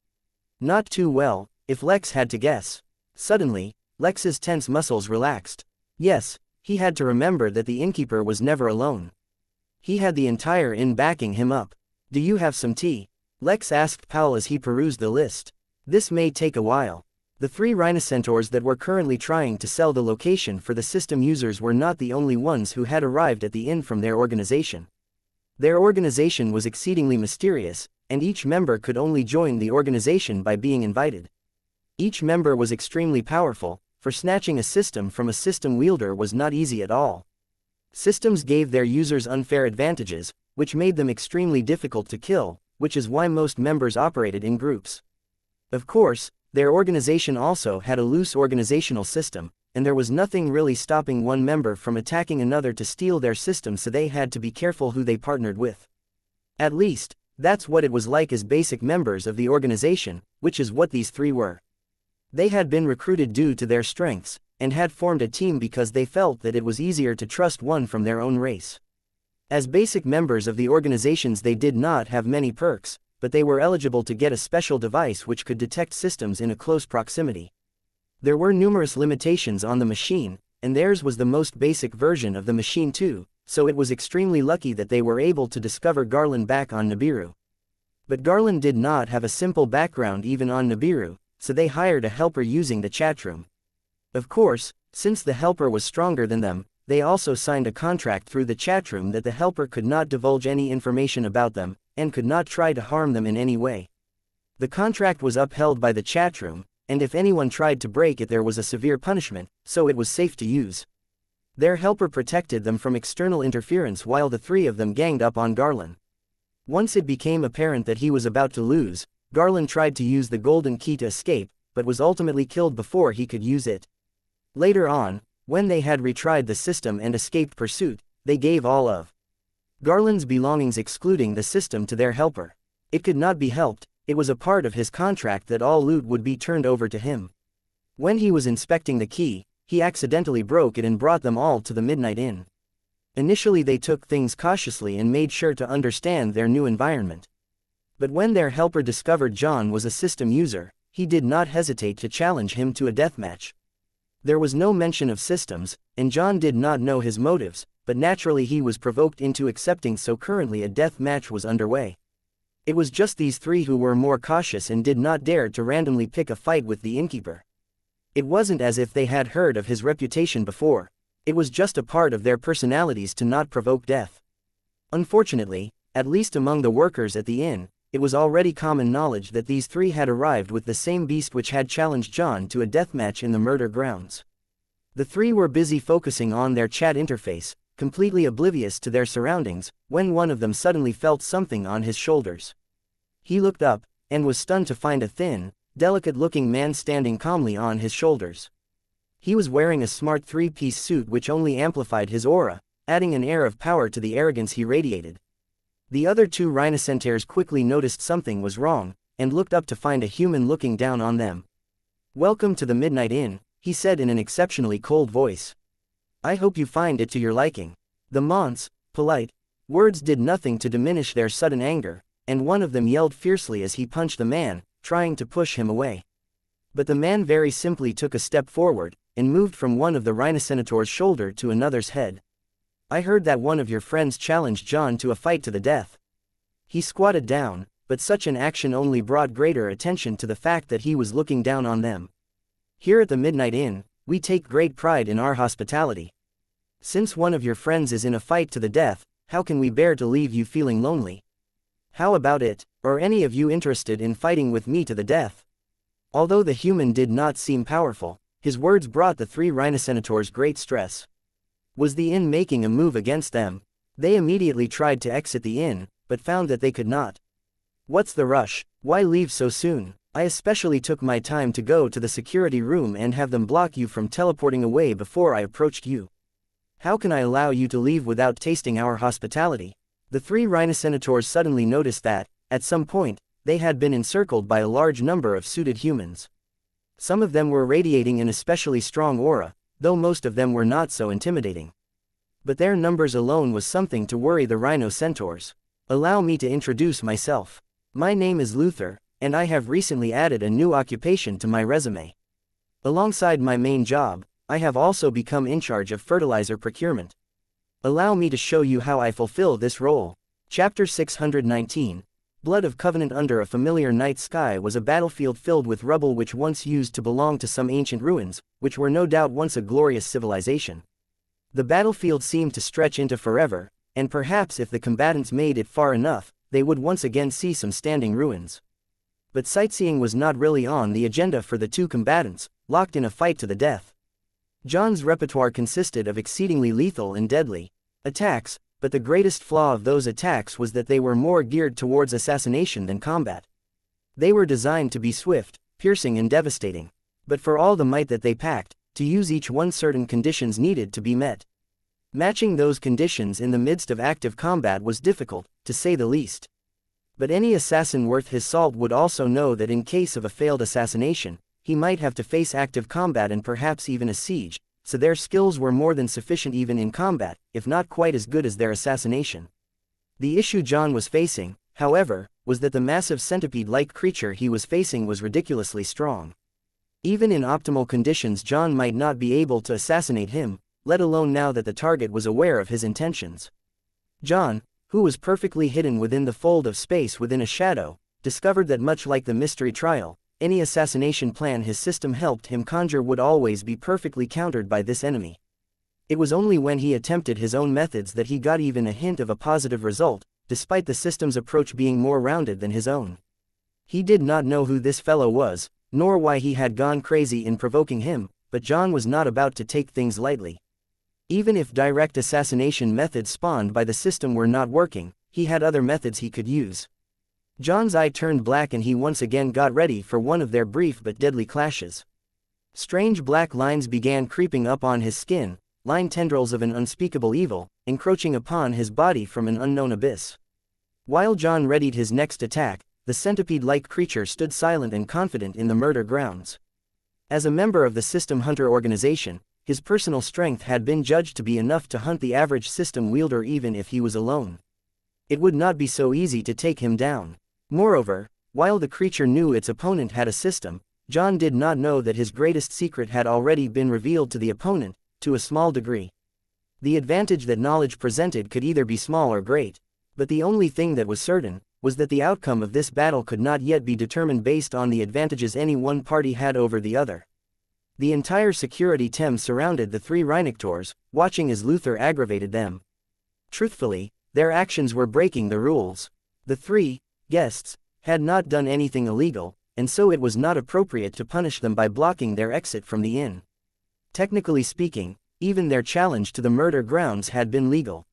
Not too well, if Lex had to guess. Suddenly, Lex's tense muscles relaxed. Yes, he had to remember that the innkeeper was never alone. He had the entire inn backing him up. Do you have some tea? Lex asked Powell as he perused the list. This may take a while. The 3 rhinocentaurs that were currently trying to sell the location for the system users were not the only ones who had arrived at the inn from their organization. Their organization was exceedingly mysterious, and each member could only join the organization by being invited. Each member was extremely powerful, for snatching a system from a system wielder was not easy at all. Systems gave their users unfair advantages, which made them extremely difficult to kill, which is why most members operated in groups. Of course, their organization also had a loose organizational system, and there was nothing really stopping one member from attacking another to steal their system, so they had to be careful who they partnered with. At least, that's what it was like as basic members of the organization, which is what these three were. They had been recruited due to their strengths, and had formed a team because they felt that it was easier to trust one from their own race. As basic members of the organizations, they did not have many perks, but they were eligible to get a special device which could detect systems in a close proximity. There were numerous limitations on the machine, and theirs was the most basic version of the machine too, so it was extremely lucky that they were able to discover Garland back on Nibiru. But Garland did not have a simple background even on Nibiru, so they hired a helper using the chatroom. Of course, since the helper was stronger than them, they also signed a contract through the chatroom that the helper could not divulge any information about them, and could not try to harm them in any way. The contract was upheld by the chatroom, and if anyone tried to break it there was a severe punishment, so it was safe to use. Their helper protected them from external interference while the three of them ganged up on Garland. Once it became apparent that he was about to lose, Garland tried to use the golden key to escape, but was ultimately killed before he could use it. Later on, when they had retried the system and escaped pursuit, they gave all of Garland's belongings excluding the system to their helper. It could not be helped, it was a part of his contract that all loot would be turned over to him. When he was inspecting the key, he accidentally broke it and brought them all to the Midnight Inn. Initially they took things cautiously and made sure to understand their new environment. But when their helper discovered John was a system user, he did not hesitate to challenge him to a deathmatch. There was no mention of systems, and John did not know his motives, but naturally he was provoked into accepting, so currently a death match was underway. It was just these three who were more cautious and did not dare to randomly pick a fight with the Innkeeper. It wasn't as if they had heard of his reputation before. It was just a part of their personalities to not provoke death. Unfortunately, at least among the workers at the inn, it was already common knowledge that these three had arrived with the same beast which had challenged John to a deathmatch in the murder grounds. The three were busy focusing on their chat interface, completely oblivious to their surroundings, when one of them suddenly felt something on his shoulders. He looked up, and was stunned to find a thin, delicate-looking man standing calmly on his shoulders. He was wearing a smart three-piece suit which only amplified his aura, adding an air of power to the arrogance he radiated. The other two rhinocentaurs quickly noticed something was wrong, and looked up to find a human looking down on them. "Welcome to the Midnight Inn," he said in an exceptionally cold voice. "I hope you find it to your liking." The Mon's polite words did nothing to diminish their sudden anger, and one of them yelled fiercely as he punched the man, trying to push him away. But the man very simply took a step forward, and moved from one of the rhinocentaur's shoulder to another's head. "I heard that one of your friends challenged John to a fight to the death." He squatted down, but such an action only brought greater attention to the fact that he was looking down on them. "Here at the Midnight Inn, we take great pride in our hospitality. Since one of your friends is in a fight to the death, how can we bear to leave you feeling lonely? How about it, are any of you interested in fighting with me to the death?" Although the human did not seem powerful, his words brought the three rhinocentaurs great stress. Was the inn making a move against them? They immediately tried to exit the inn, but found that they could not. "What's the rush? Why leave so soon? I especially took my time to go to the security room and have them block you from teleporting away before I approached you. How can I allow you to leave without tasting our hospitality?" The three rhinocentaurs suddenly noticed that, at some point, they had been encircled by a large number of suited humans. Some of them were radiating an especially strong aura, though most of them were not so intimidating. But their numbers alone was something to worry the rhino-centaurs. "Allow me to introduce myself. My name is Luther, and I have recently added a new occupation to my resume. Alongside my main job, I have also become in charge of fertilizer procurement. Allow me to show you how I fulfill this role." Chapter 619. Blood of Covenant. Under a familiar night sky was a battlefield filled with rubble which once used to belong to some ancient ruins, which were no doubt once a glorious civilization. The battlefield seemed to stretch into forever, and perhaps if the combatants made it far enough, they would once again see some standing ruins. But sightseeing was not really on the agenda for the two combatants, locked in a fight to the death. John's repertoire consisted of exceedingly lethal and deadly, Attacks, but the greatest flaw of those attacks was that they were more geared towards assassination than combat. They were designed to be swift, piercing and devastating. But for all the might that they packed, to use each one certain conditions needed to be met. Matching those conditions in the midst of active combat was difficult, to say the least. But any assassin worth his salt would also know that in case of a failed assassination, he might have to face active combat and perhaps even a siege, so their skills were more than sufficient even in combat, if not quite as good as their assassination. The issue John was facing, however, was that the massive centipede-like creature he was facing was ridiculously strong. Even in optimal conditions John might not be able to assassinate him, let alone now that the target was aware of his intentions. John, who was perfectly hidden within the fold of space within a shadow, discovered that much like the mystery trial, any assassination plan his system helped him conjure would always be perfectly countered by this enemy. It was only when he attempted his own methods that he got even a hint of a positive result, despite the system's approach being more rounded than his own. He did not know who this fellow was, nor why he had gone crazy in provoking him, but John was not about to take things lightly. Even if direct assassination methods spawned by the system were not working, he had other methods he could use. John's eye turned black and he once again got ready for one of their brief but deadly clashes. Strange black lines began creeping up on his skin, line tendrils of an unspeakable evil, encroaching upon his body from an unknown abyss. While John readied his next attack, the centipede-like creature stood silent and confident in the murder grounds. As a member of the System Hunter organization, his personal strength had been judged to be enough to hunt the average system wielder even if he was alone. It would not be so easy to take him down. Moreover, while the creature knew its opponent had a system, John did not know that his greatest secret had already been revealed to the opponent, to a small degree. The advantage that knowledge presented could either be small or great, but the only thing that was certain was that the outcome of this battle could not yet be determined based on the advantages any one party had over the other. The entire security team surrounded the three rhinoceros, watching as Luther aggravated them. Truthfully, their actions were breaking the rules. The three guests had not done anything illegal, and so it was not appropriate to punish them by blocking their exit from the inn. Technically speaking, even their challenge to the murder grounds had been legal.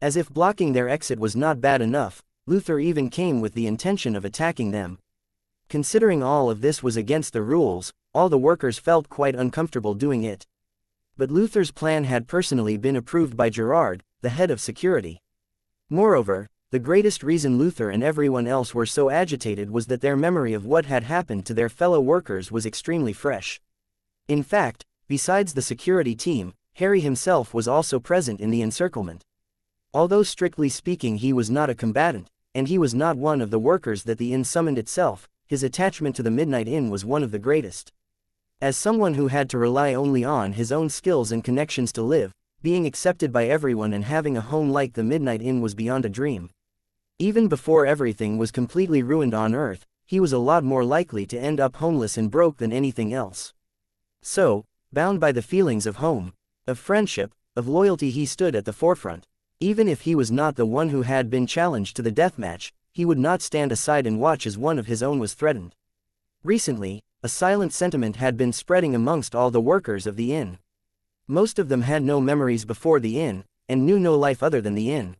As if blocking their exit was not bad enough, Luther even came with the intention of attacking them. Considering all of this was against the rules, all the workers felt quite uncomfortable doing it. But Luther's plan had personally been approved by Gerard, the head of security. Moreover, the greatest reason Luther and everyone else were so agitated was that their memory of what had happened to their fellow workers was extremely fresh. In fact, besides the security team, Harry himself was also present in the encirclement. Although strictly speaking he was not a combatant, and he was not one of the workers that the inn summoned itself, his attachment to the Midnight Inn was one of the greatest. As someone who had to rely only on his own skills and connections to live, being accepted by everyone and having a home like the Midnight Inn was beyond a dream. Even before everything was completely ruined on Earth, he was a lot more likely to end up homeless and broke than anything else. So, bound by the feelings of home, of friendship, of loyalty, he stood at the forefront. Even if he was not the one who had been challenged to the deathmatch, he would not stand aside and watch as one of his own was threatened. Recently, a silent sentiment had been spreading amongst all the workers of the inn. Most of them had no memories before the inn, and knew no life other than the inn.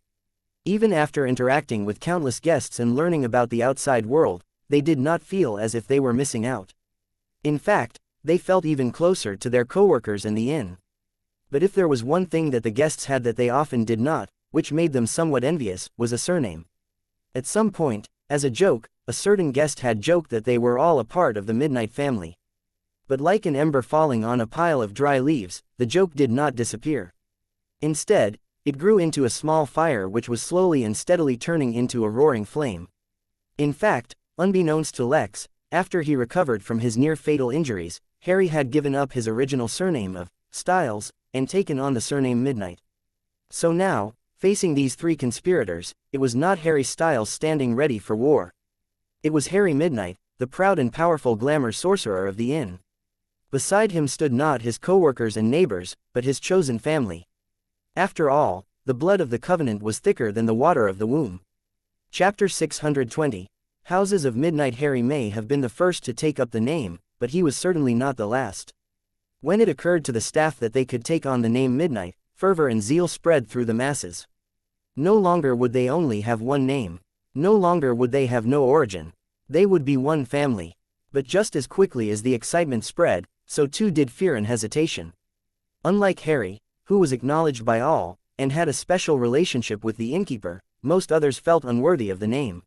Even after interacting with countless guests and learning about the outside world, they did not feel as if they were missing out. In fact, they felt even closer to their coworkers in the inn. But if there was one thing that the guests had that they often did not, which made them somewhat envious, was a surname. At some point, as a joke, a certain guest had joked that they were all a part of the Midnight family. But like an ember falling on a pile of dry leaves, the joke did not disappear. Instead, it grew into a small fire which was slowly and steadily turning into a roaring flame. In fact, unbeknownst to Lex, after he recovered from his near-fatal injuries, Harry had given up his original surname of Styles, and taken on the surname Midnight. So now, facing these three conspirators, it was not Harry Styles standing ready for war. It was Harry Midnight, the proud and powerful glamour sorcerer of the inn. Beside him stood not his co-workers and neighbors, but his chosen family. After all, the blood of the covenant was thicker than the water of the womb. Chapter 620. Houses of Midnight. Harry may have been the first to take up the name, but he was certainly not the last. When it occurred to the staff that they could take on the name Midnight, fervor and zeal spread through the masses. No longer would they only have one name. No longer would they have no origin. They would be one family. But just as quickly as the excitement spread, so too did fear and hesitation. Unlike Harry, who was acknowledged by all, and had a special relationship with the Innkeeper, most others felt unworthy of the name.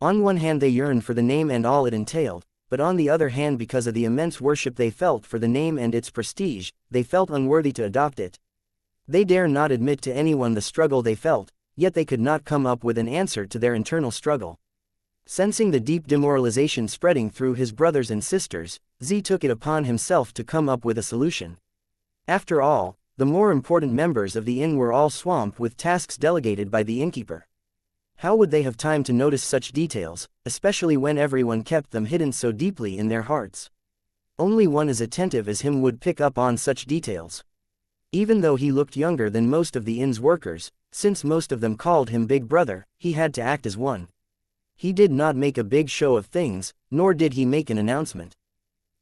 On one hand they yearned for the name and all it entailed, but on the other hand because of the immense worship they felt for the name and its prestige, they felt unworthy to adopt it. They dare not admit to anyone the struggle they felt, yet they could not come up with an answer to their internal struggle. Sensing the deep demoralization spreading through his brothers and sisters, Z took it upon himself to come up with a solution. After all, the more important members of the inn were all swamped with tasks delegated by the Innkeeper. How would they have time to notice such details, especially when everyone kept them hidden so deeply in their hearts? Only one as attentive as him would pick up on such details. Even though he looked younger than most of the inn's workers, since most of them called him Big Brother, he had to act as one. He did not make a big show of things, nor did he make an announcement.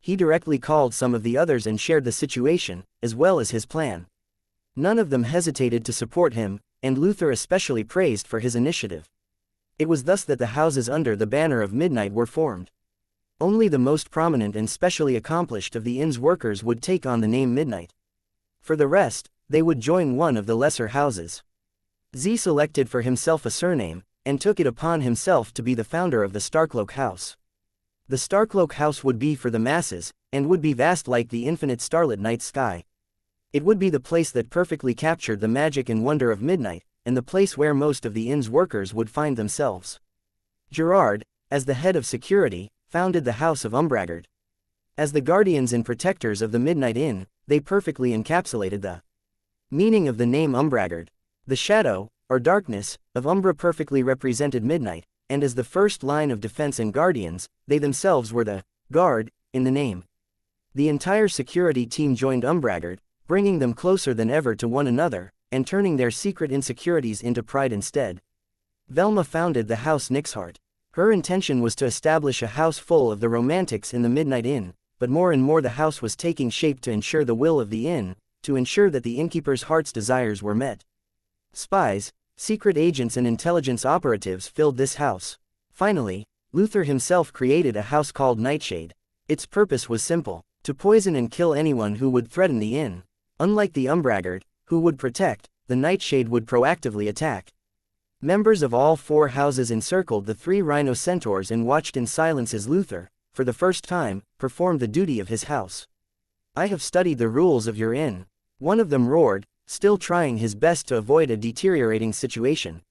He directly called some of the others and shared the situation, as well as his plan. None of them hesitated to support him, and Luther especially praised for his initiative. It was thus that the houses under the banner of midnight were formed. Only the most prominent and specially accomplished of the inn's workers would take on the name Midnight. For the rest, they would join one of the lesser houses. Z selected for himself a surname, and took it upon himself to be the founder of the Starcloak House. The Starcloak House would be for the masses, and would be vast like the infinite starlit night sky. It would be the place that perfectly captured the magic and wonder of midnight, and the place where most of the inn's workers would find themselves. Gerard, as the head of security, founded the House of Umbraggard. As the guardians and protectors of the Midnight Inn, they perfectly encapsulated the meaning of the name Umbraggard. The shadow, or darkness, of Umbra perfectly represented midnight, and as the first line of defense and guardians, they themselves were the guard in the name. The entire security team joined Umbraggard, bringing them closer than ever to one another, and turning their secret insecurities into pride instead. Velma founded the House Nixhart. Her intention was to establish a house full of the romantics in the Midnight Inn, but more and more the house was taking shape to ensure the will of the inn, to ensure that the innkeeper's heart's desires were met. Spies, secret agents and intelligence operatives filled this house. Finally, Luther himself created a house called Nightshade. Its purpose was simple: to poison and kill anyone who would threaten the inn. Unlike the Umbraggard, who would protect, the Nightshade would proactively attack. Members of all four houses encircled the three rhino centaurs and watched in silence as Luther, for the first time, performed the duty of his house. "I have studied the rules of your inn," one of them roared, still trying his best to avoid a deteriorating situation.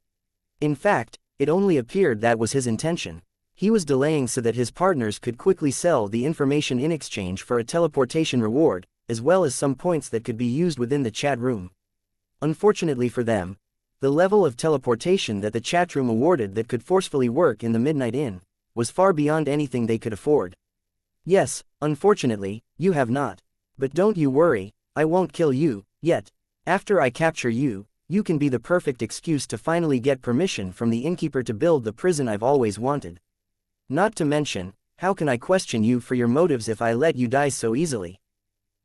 In fact, it only appeared that was his intention. He was delaying so that his partners could quickly sell the information in exchange for a teleportation reward, as well as some points that could be used within the chat room. Unfortunately for them, the level of teleportation that the chat room awarded that could forcefully work in the Midnight Inn was far beyond anything they could afford. "Yes, unfortunately, you have not. But don't you worry, I won't kill you yet. After I capture you, you can be the perfect excuse to finally get permission from the Innkeeper to build the prison I've always wanted. Not to mention, how can I question you for your motives if I let you die so easily?"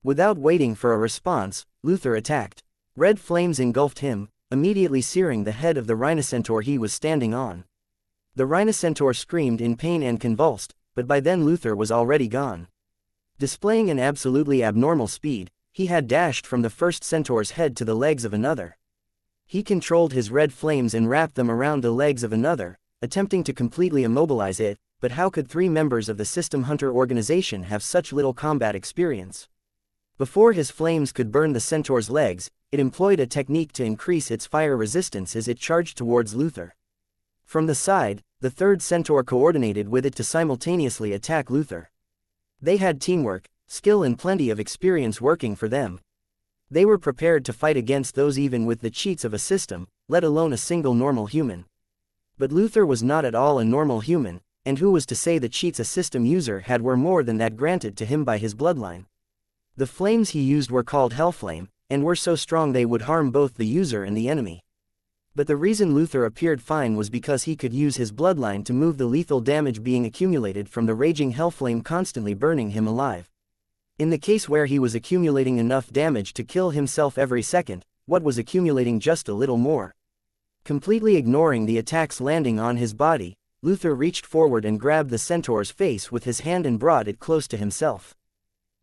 Without waiting for a response, Luther attacked. Red flames engulfed him, immediately searing the head of the rhinocentaur he was standing on. The rhinocentaur screamed in pain and convulsed, but by then Luther was already gone. Displaying an absolutely abnormal speed, he had dashed from the first centaur's head to the legs of another. He controlled his red flames and wrapped them around the legs of another, attempting to completely immobilize it, but how could three members of the System Hunter organization have such little combat experience? Before his flames could burn the centaur's legs, it employed a technique to increase its fire resistance as it charged towards Luther. From the side, the third centaur coordinated with it to simultaneously attack Luther. They had teamwork, skill and plenty of experience working for them. They were prepared to fight against those even with the cheats of a system, let alone a single normal human. But Luther was not at all a normal human, and who was to say the cheats a system user had were more than that granted to him by his bloodline? The flames he used were called Hellflame, and were so strong they would harm both the user and the enemy. But the reason Luther appeared fine was because he could use his bloodline to move the lethal damage being accumulated from the raging Hellflame constantly burning him alive. In the case where he was accumulating enough damage to kill himself every second, what was accumulating just a little more. Completely ignoring the attacks landing on his body, Luther reached forward and grabbed the centaur's face with his hand and brought it close to himself.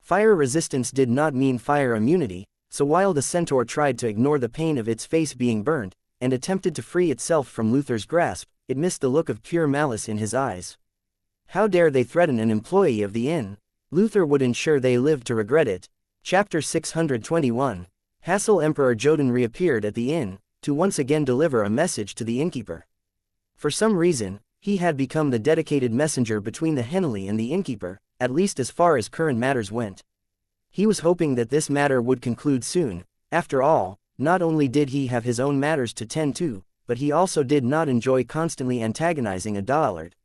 Fire resistance did not mean fire immunity, so while the centaur tried to ignore the pain of its face being burned, and attempted to free itself from Luther's grasp, it missed the look of pure malice in his eyes. How dare they threaten an employee of the inn? Luther would ensure they lived to regret it. Chapter 621. Hassel Emperor Jodin reappeared at the inn, to once again deliver a message to the innkeeper. For some reason, he had become the dedicated messenger between the Henley and the innkeeper, at least as far as current matters went. He was hoping that this matter would conclude soon. After all, not only did he have his own matters to tend to, but he also did not enjoy constantly antagonizing a dullard.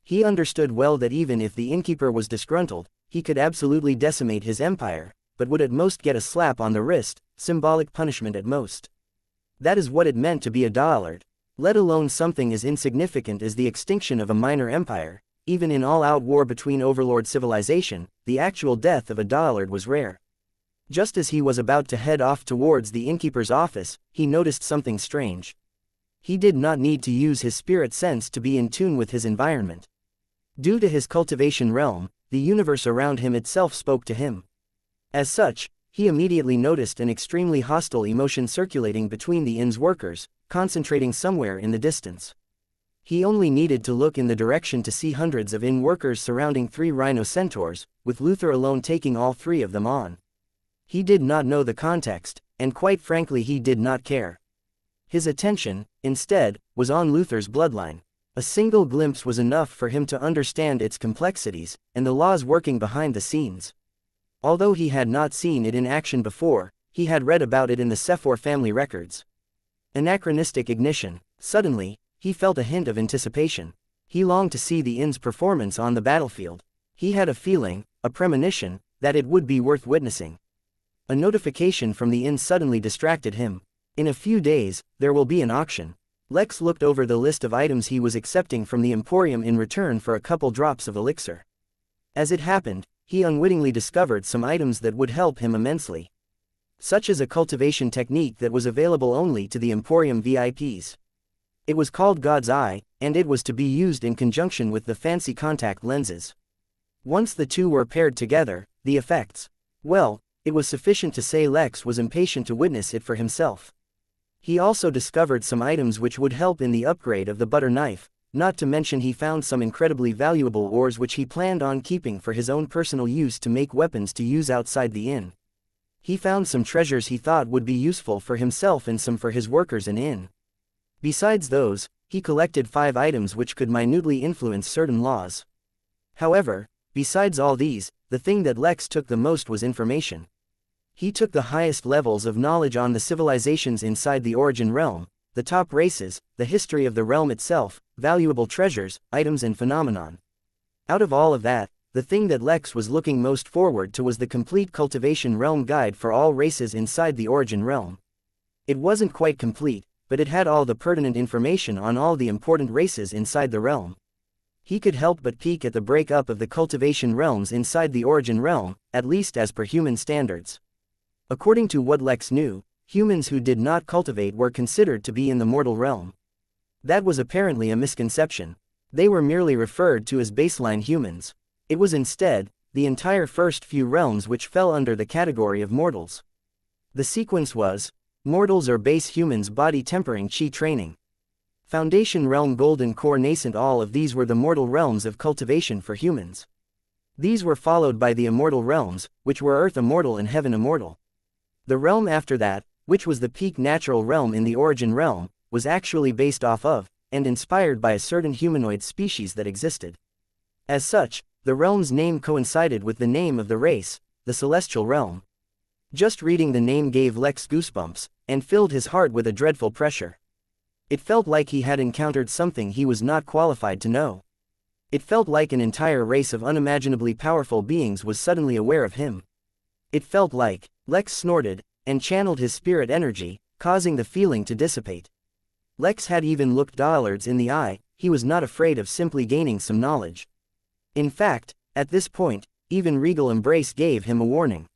He understood well that even if the innkeeper was disgruntled, he could absolutely decimate his empire, but would at most get a slap on the wrist, symbolic punishment at most. That is what it meant to be a dullard. Let alone something as insignificant as the extinction of a minor empire. Even in all-out war between overlord civilization, the actual death of a dullard was rare. Just as he was about to head off towards the innkeeper's office, he noticed something strange. He did not need to use his spirit sense to be in tune with his environment. Due to his cultivation realm, the universe around him itself spoke to him. As such, he immediately noticed an extremely hostile emotion circulating between the inn's workers, concentrating somewhere in the distance. He only needed to look in the direction to see hundreds of inn workers surrounding 3 rhino centaurs, with Luther alone taking all 3 of them on. He did not know the context, and quite frankly he did not care. His attention, instead, was on Luther's bloodline. A single glimpse was enough for him to understand its complexities, and the laws working behind the scenes. Although he had not seen it in action before, he had read about it in the Sephor family records. Anachronistic ignition. Suddenly, he felt a hint of anticipation. He longed to see the inn's performance on the battlefield. He had a feeling, a premonition, that it would be worth witnessing. A notification from the inn suddenly distracted him. In a few days, there will be an auction. Lex looked over the list of items he was accepting from the Emporium in return for a couple drops of elixir. As it happened, he unwittingly discovered some items that would help him immensely. Such as a cultivation technique that was available only to the Emporium VIPs. It was called God's Eye, and it was to be used in conjunction with the fancy contact lenses. Once the two were paired together, the effects. Well, it was sufficient to say Lex was impatient to witness it for himself. He also discovered some items which would help in the upgrade of the butter knife, not to mention he found some incredibly valuable ores which he planned on keeping for his own personal use to make weapons to use outside the inn. He found some treasures he thought would be useful for himself and some for his workers in inn. Besides those, he collected 5 items which could minutely influence certain laws. However, besides all these, the thing that Lex took the most was information. He took the highest levels of knowledge on the civilizations inside the Origin Realm, the top races, the history of the realm itself, valuable treasures, items and phenomenon. Out of all of that, the thing that Lex was looking most forward to was the complete Cultivation Realm guide for all races inside the Origin Realm. It wasn't quite complete, but it had all the pertinent information on all the important races inside the realm. He could help but peek at the breakup of the cultivation realms inside the Origin Realm, at least as per human standards. According to what Lex knew, humans who did not cultivate were considered to be in the mortal realm. That was apparently a misconception. They were merely referred to as baseline humans. It was instead, the entire first few realms which fell under the category of mortals. The sequence was, mortals or base humans body tempering chi training. Foundation realm golden core nascent all of these were the mortal realms of cultivation for humans. These were followed by the immortal realms, which were earth immortal and heaven immortal. The realm after that, which was the peak natural realm in the Origin Realm, was actually based off of, and inspired by a certain humanoid species that existed. As such, the realm's name coincided with the name of the race, the Celestial Realm. Just reading the name gave Lex goosebumps, and filled his heart with a dreadful pressure. It felt like he had encountered something he was not qualified to know. It felt like an entire race of unimaginably powerful beings was suddenly aware of him. It felt like, Lex snorted, and channeled his spirit energy, causing the feeling to dissipate. Lex had even looked dullards in the eye. He was not afraid of simply gaining some knowledge. In fact, at this point, even Regal Embrace gave him a warning.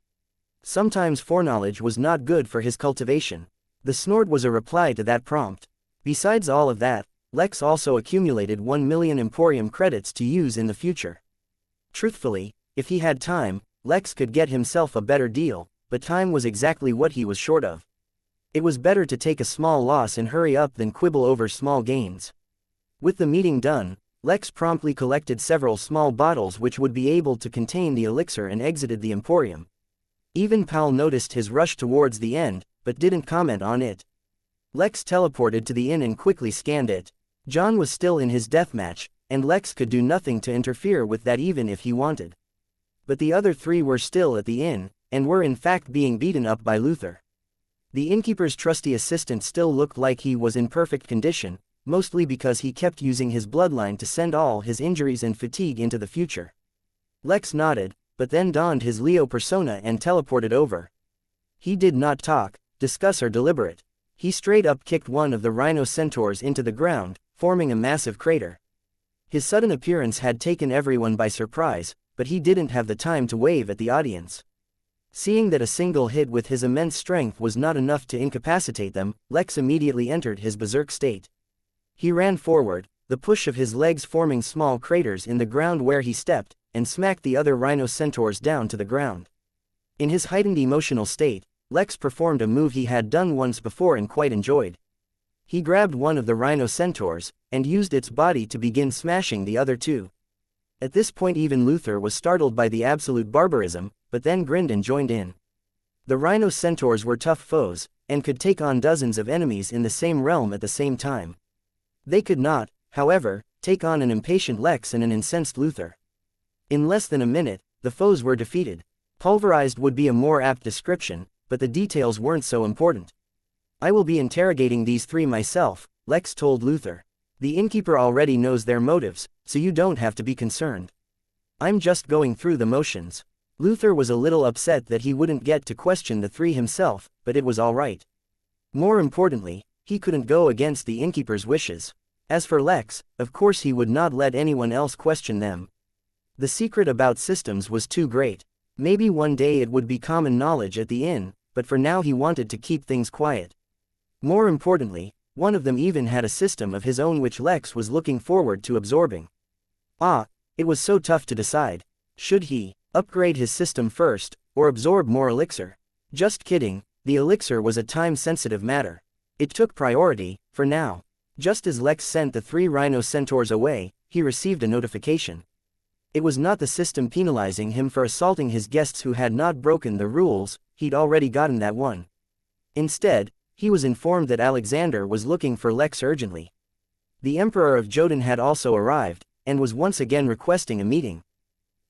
Sometimes foreknowledge was not good for his cultivation. The snort was a reply to that prompt. Besides all of that, Lex also accumulated 1 million Emporium credits to use in the future. Truthfully, if he had time, Lex could get himself a better deal, but time was exactly what he was short of. It was better to take a small loss and hurry up than quibble over small gains. With the meeting done, Lex promptly collected several small bottles which would be able to contain the elixir and exited the Emporium. Even Powell noticed his rush towards the end, but didn't comment on it. Lex teleported to the inn and quickly scanned it. John was still in his deathmatch, and Lex could do nothing to interfere with that even if he wanted. But the other three were still at the inn, and were in fact being beaten up by Luther. The innkeeper's trusty assistant still looked like he was in perfect condition, mostly because he kept using his bloodline to send all his injuries and fatigue into the future. Lex nodded, but then donned his Leo persona and teleported over. He did not talk, discuss or deliberate. He straight up kicked one of the rhino centaurs into the ground, forming a massive crater. His sudden appearance had taken everyone by surprise, but he didn't have the time to wave at the audience. Seeing that a single hit with his immense strength was not enough to incapacitate them, Lex immediately entered his berserk state. He ran forward, the push of his legs forming small craters in the ground where he stepped, and smacked the other rhino centaurs down to the ground. In his heightened emotional state, Lex performed a move he had done once before and quite enjoyed. He grabbed one of the rhino centaurs, and used its body to begin smashing the other two. At this point even Luther was startled by the absolute barbarism, but then grinned and joined in. The rhino centaurs were tough foes, and could take on dozens of enemies in the same realm at the same time. They could not, however, take on an impatient Lex and an incensed Luther. In less than a minute, the foes were defeated. Pulverized would be a more apt description, but the details weren't so important. I will be interrogating these three myself, Lex told Luther. The innkeeper already knows their motives, so you don't have to be concerned. I'm just going through the motions. Luther was a little upset that he wouldn't get to question the three himself, but it was all right. More importantly, he couldn't go against the innkeeper's wishes. As for Lex, of course he would not let anyone else question them. The secret about systems was too great. Maybe one day it would be common knowledge at the inn, but for now he wanted to keep things quiet. More importantly, one of them even had a system of his own which Lex was looking forward to absorbing. It was so tough to decide. Should he upgrade his system first, or absorb more elixir? Just kidding, the elixir was a time-sensitive matter. It took priority, for now. Just as Lex sent the three rhino centaurs away, he received a notification. It was not the system penalizing him for assaulting his guests who had not broken the rules, he'd already gotten that one. Instead, he was informed that Alexander was looking for Lex urgently. The Emperor of Jotun had also arrived, and was once again requesting a meeting.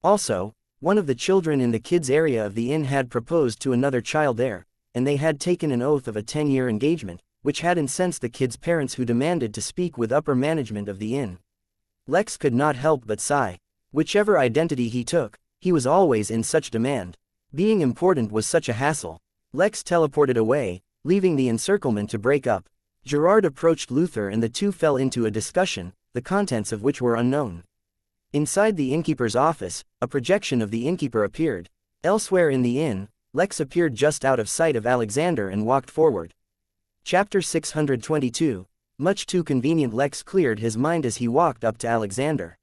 Also, one of the children in the kids' area of the inn had proposed to another child there, and they had taken an oath of a 10-year engagement, which had incensed the kids' parents who demanded to speak with upper management of the inn. Lex could not help but sigh. Whichever identity he took, he was always in such demand. Being important was such a hassle. Lex teleported away, leaving the encirclement to break up. Gerard approached Luther and the two fell into a discussion, the contents of which were unknown. Inside the innkeeper's office, a projection of the innkeeper appeared. Elsewhere in the inn, Lex appeared just out of sight of Alexander and walked forward. Chapter 622. Much too convenient. Lex cleared his mind as he walked up to Alexander.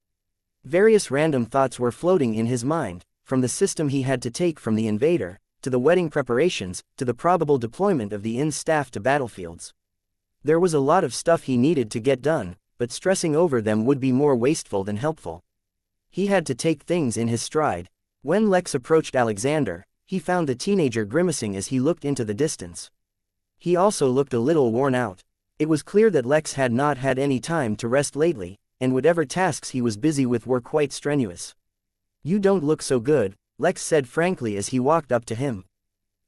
Various random thoughts were floating in his mind, from the system he had to take from the invader, to the wedding preparations, to the probable deployment of the inn's staff to battlefields. There was a lot of stuff he needed to get done, but stressing over them would be more wasteful than helpful. He had to take things in his stride. When Lex approached Alexander, he found the teenager grimacing as he looked into the distance. He also looked a little worn out. It was clear that Lex had not had any time to rest lately, and whatever tasks he was busy with were quite strenuous. "You don't look so good," Lex said frankly as he walked up to him.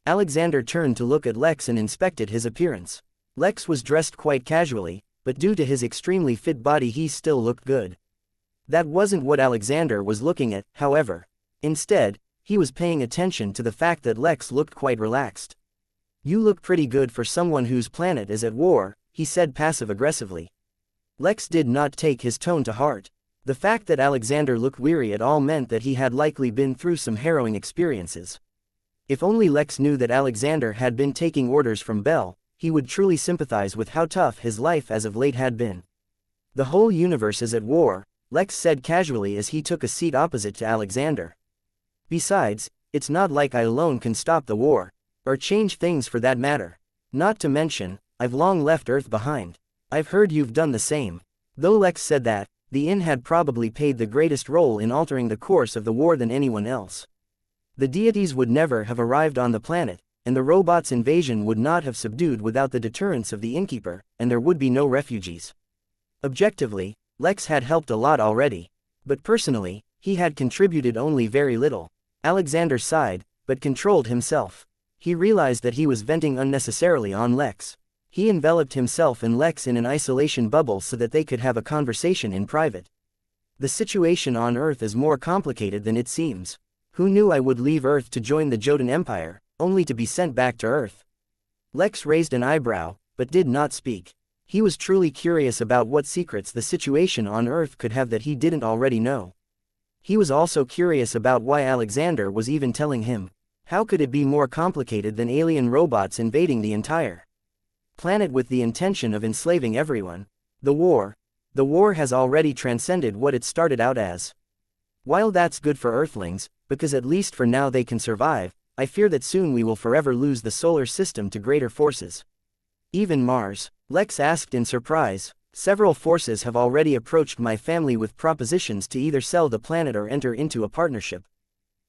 Alexander turned to look at Lex and inspected his appearance. Lex was dressed quite casually, but due to his extremely fit body he still looked good. That wasn't what Alexander was looking at, however. Instead, he was paying attention to the fact that Lex looked quite relaxed. "You look pretty good for someone whose planet is at war," he said passive-aggressively. Lex did not take his tone to heart. The fact that Alexander looked weary at all meant that he had likely been through some harrowing experiences. If only Lex knew that Alexander had been taking orders from Bell, he would truly sympathize with how tough his life as of late had been. The whole universe is at war, Lex said casually as he took a seat opposite to Alexander. Besides, it's not like I alone can stop the war, or change things for that matter. Not to mention, I've long left Earth behind. I've heard you've done the same. Though Lex said that, the inn had probably played the greatest role in altering the course of the war than anyone else. The deities would never have arrived on the planet, and the robots' invasion would not have subdued without the deterrence of the Innkeeper, and there would be no refugees. Objectively, Lex had helped a lot already. But personally, he had contributed only very little. Alexander sighed, but controlled himself. He realized that he was venting unnecessarily on Lex. He enveloped himself and Lex in an isolation bubble so that they could have a conversation in private. The situation on Earth is more complicated than it seems. Who knew I would leave Earth to join the Jotun Empire, only to be sent back to Earth? Lex raised an eyebrow, but did not speak. He was truly curious about what secrets the situation on Earth could have that he didn't already know. He was also curious about why Alexander was even telling him. How could it be more complicated than alien robots invading the entire planet with the intention of enslaving everyone? The war has already transcended what it started out as. While that's good for Earthlings, because at least for now they can survive, I fear that soon we will forever lose the solar system to greater forces. Even Mars? Lex asked in surprise. Several forces have already approached my family with propositions to either sell the planet or enter into a partnership.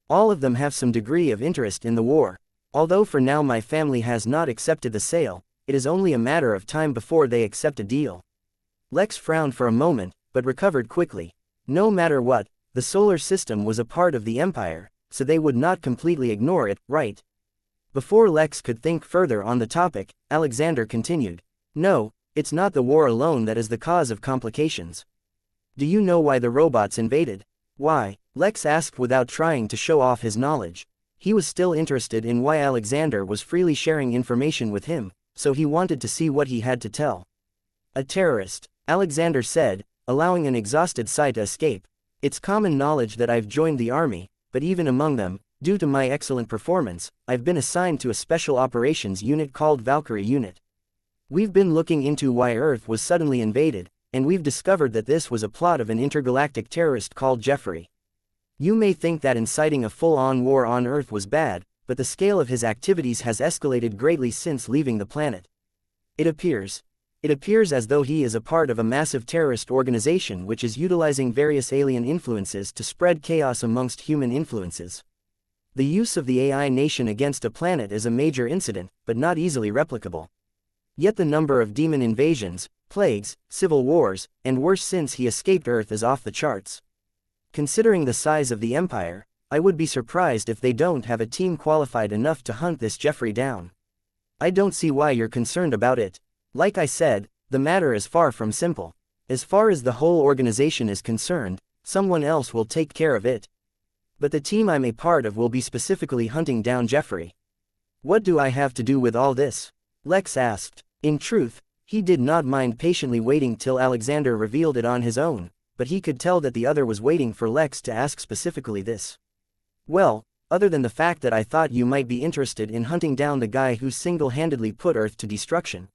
All of them have some degree of interest in the war. Although for now my family has not accepted the sale, it is only a matter of time before they accept a deal. Lex frowned for a moment, but recovered quickly. No matter what, the solar system was a part of the Empire, so they would not completely ignore it, right? Before Lex could think further on the topic, Alexander continued. No, it's not the war alone that is the cause of complications. Do you know why the robots invaded? Why? Lex asked without trying to show off his knowledge. He was still interested in why Alexander was freely sharing information with him, so he wanted to see what he had to tell. A terrorist, Alexander said, allowing an exhausted sigh to escape. It's common knowledge that I've joined the army, but even among them, due to my excellent performance, I've been assigned to a special operations unit called Valkyrie Unit. We've been looking into why Earth was suddenly invaded, and we've discovered that this was a plot of an intergalactic terrorist called Jeffrey. You may think that inciting a full-on war on Earth was bad, but the scale of his activities has escalated greatly since leaving the planet. It appears as though he is a part of a massive terrorist organization which is utilizing various alien influences to spread chaos amongst human influences. The use of the AI nation against a planet is a major incident, but not easily replicable. Yet the number of demon invasions, plagues, civil wars, and worse since he escaped Earth is off the charts. Considering the size of the Empire, I would be surprised if they don't have a team qualified enough to hunt this Jeffrey down. I don't see why you're concerned about it. Like I said, the matter is far from simple. As far as the whole organization is concerned, someone else will take care of it. But the team I'm a part of will be specifically hunting down Jeffrey. What do I have to do with all this? Lex asked. In truth, he did not mind patiently waiting till Alexander revealed it on his own, but he could tell that the other was waiting for Lex to ask specifically this. Well, other than the fact that I thought you might be interested in hunting down the guy who single-handedly put Earth to destruction.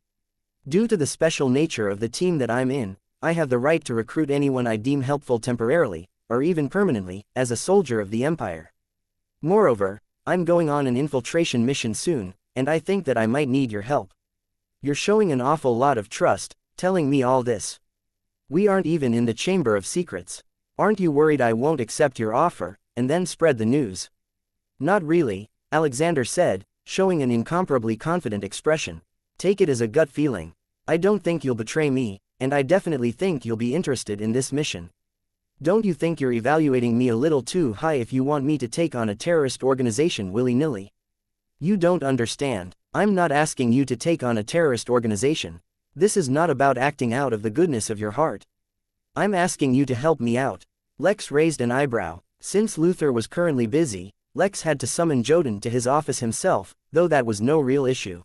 Due to the special nature of the team that I'm in, I have the right to recruit anyone I deem helpful temporarily, or even permanently, as a soldier of the Empire. Moreover, I'm going on an infiltration mission soon, and I think that I might need your help. You're showing an awful lot of trust, telling me all this. We aren't even in the Chamber of Secrets. Aren't you worried I won't accept your offer, and then spread the news? Not really, Alexander said, showing an incomparably confident expression. Take it as a gut feeling. I don't think you'll betray me, and I definitely think you'll be interested in this mission. Don't you think you're evaluating me a little too high if you want me to take on a terrorist organization willy-nilly? You don't understand. I'm not asking you to take on a terrorist organization. This is not about acting out of the goodness of your heart. I'm asking you to help me out. Lex raised an eyebrow. Since Luther was currently busy, Lex had to summon Jotun to his office himself, though that was no real issue.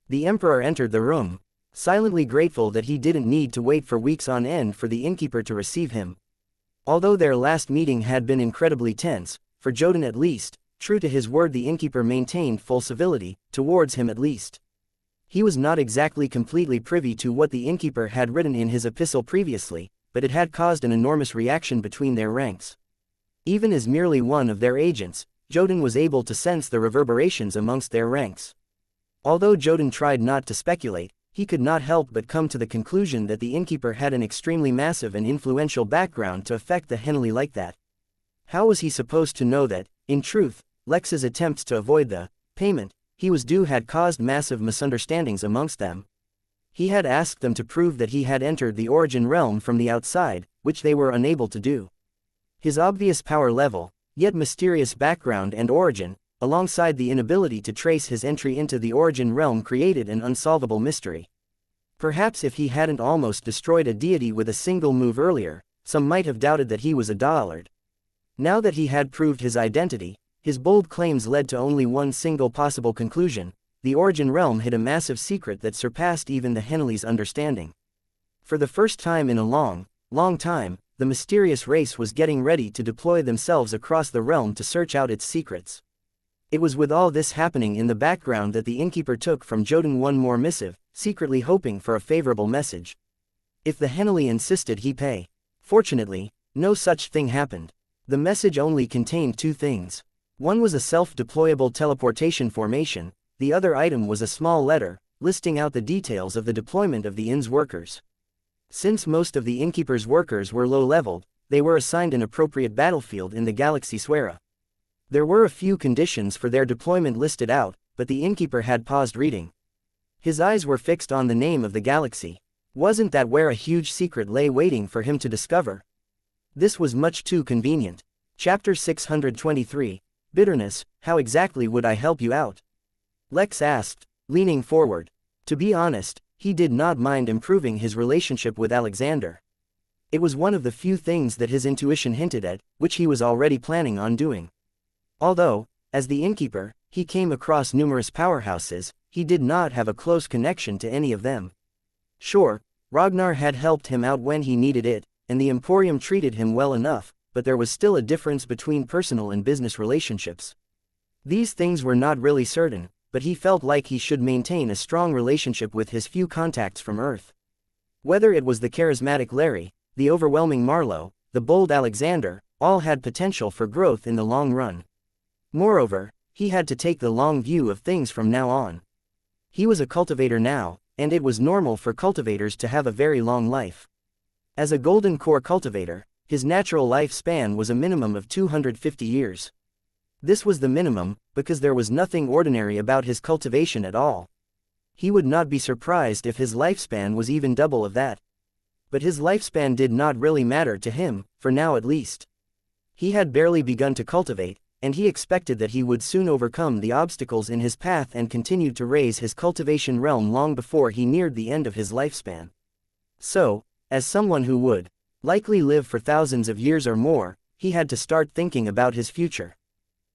The Emperor entered the room, silently grateful that he didn't need to wait for weeks on end for the Innkeeper to receive him. Although their last meeting had been incredibly tense, for Jotun at least, true to his word the Innkeeper maintained full civility, towards him at least. He was not exactly completely privy to what the innkeeper had written in his epistle previously, but it had caused an enormous reaction between their ranks. Even as merely one of their agents, Jotun was able to sense the reverberations amongst their ranks. Although Jotun tried not to speculate, he could not help but come to the conclusion that the innkeeper had an extremely massive and influential background to affect the Henley like that. How was he supposed to know that, in truth, Lex's attempts to avoid the payment he was due had caused massive misunderstandings amongst them? He had asked them to prove that he had entered the origin realm from the outside, which they were unable to do. His obvious power level, yet mysterious background and origin, alongside the inability to trace his entry into the origin realm created an unsolvable mystery. Perhaps if he hadn't almost destroyed a deity with a single move earlier, some might have doubted that he was a Dallard. Now that he had proved his identity, his bold claims led to only one single possible conclusion: the origin realm hid a massive secret that surpassed even the Henley's understanding. For the first time in a long, long time, the mysterious race was getting ready to deploy themselves across the realm to search out its secrets. It was with all this happening in the background that the innkeeper took from Jotun one more missive, secretly hoping for a favorable message. If the Henley insisted he pay. Fortunately, no such thing happened. The message only contained two things. One was a self-deployable teleportation formation, the other item was a small letter, listing out the details of the deployment of the inn's workers. Since most of the innkeeper's workers were low-leveled, they were assigned an appropriate battlefield in the galaxy Swera. There were a few conditions for their deployment listed out, but the innkeeper had paused reading. His eyes were fixed on the name of the galaxy. Wasn't that where a huge secret lay waiting for him to discover? This was much too convenient. Chapter 623, Bitterness, how exactly would I help you out? Lex asked, leaning forward. To be honest, he did not mind improving his relationship with Alexander. It was one of the few things that his intuition hinted at, which he was already planning on doing. Although, as the innkeeper, he came across numerous powerhouses, he did not have a close connection to any of them. Sure, Ragnar had helped him out when he needed it, and the Emporium treated him well enough, but there was still a difference between personal and business relationships. These things were not really certain, but he felt like he should maintain a strong relationship with his few contacts from Earth. Whether it was the charismatic Larry, the overwhelming Marlowe, the bold Alexander, all had potential for growth in the long run. Moreover, he had to take the long view of things from now on. He was a cultivator now, and it was normal for cultivators to have a very long life. As a golden core cultivator, his natural lifespan was a minimum of 250 years. This was the minimum, because there was nothing ordinary about his cultivation at all. He would not be surprised if his lifespan was even double of that. But his lifespan did not really matter to him, for now at least. He had barely begun to cultivate, and he expected that he would soon overcome the obstacles in his path and continue to raise his cultivation realm long before he neared the end of his lifespan. So, as someone who would likely live for thousands of years or more, he had to start thinking about his future.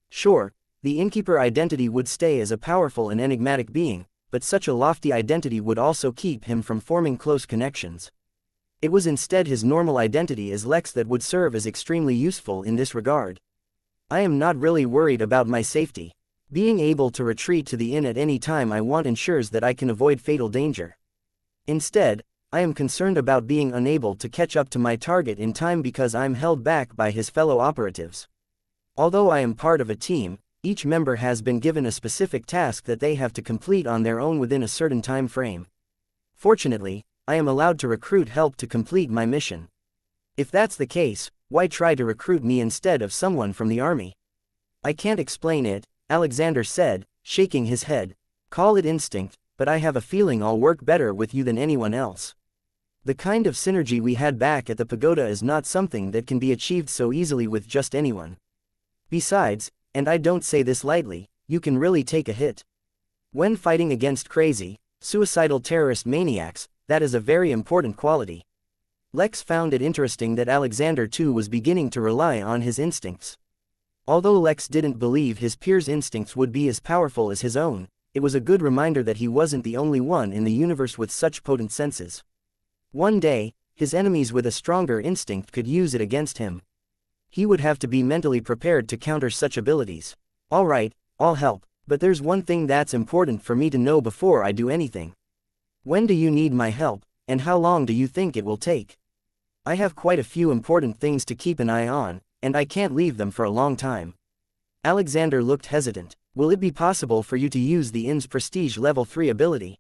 Sure, the innkeeper identity would stay as a powerful and enigmatic being, but such a lofty identity would also keep him from forming close connections. It was instead his normal identity as Lex that would serve as extremely useful in this regard. I am not really worried about my safety. Being able to retreat to the inn at any time I want ensures that I can avoid fatal danger. Instead, I am concerned about being unable to catch up to my target in time because I'm held back by his fellow operatives. Although I am part of a team, each member has been given a specific task that they have to complete on their own within a certain time frame. Fortunately, I am allowed to recruit help to complete my mission. If that's the case, why try to recruit me instead of someone from the army? I can't explain it, Alexander said, shaking his head. Call it instinct, but I have a feeling I'll work better with you than anyone else. The kind of synergy we had back at the pagoda is not something that can be achieved so easily with just anyone. Besides, and I don't say this lightly, you can really take a hit. When fighting against crazy, suicidal terrorist maniacs, that is a very important quality. Lex found it interesting that Alexander too was beginning to rely on his instincts. Although Lex didn't believe his peers' instincts would be as powerful as his own, it was a good reminder that he wasn't the only one in the universe with such potent senses. One day, his enemies with a stronger instinct could use it against him. He would have to be mentally prepared to counter such abilities. All right, I'll help. But there's one thing that's important for me to know before I do anything. When do you need my help, and how long do you think it will take? I have quite a few important things to keep an eye on, and I can't leave them for a long time. Alexander looked hesitant. Will it be possible for you to use the inn's prestige level 3 ability?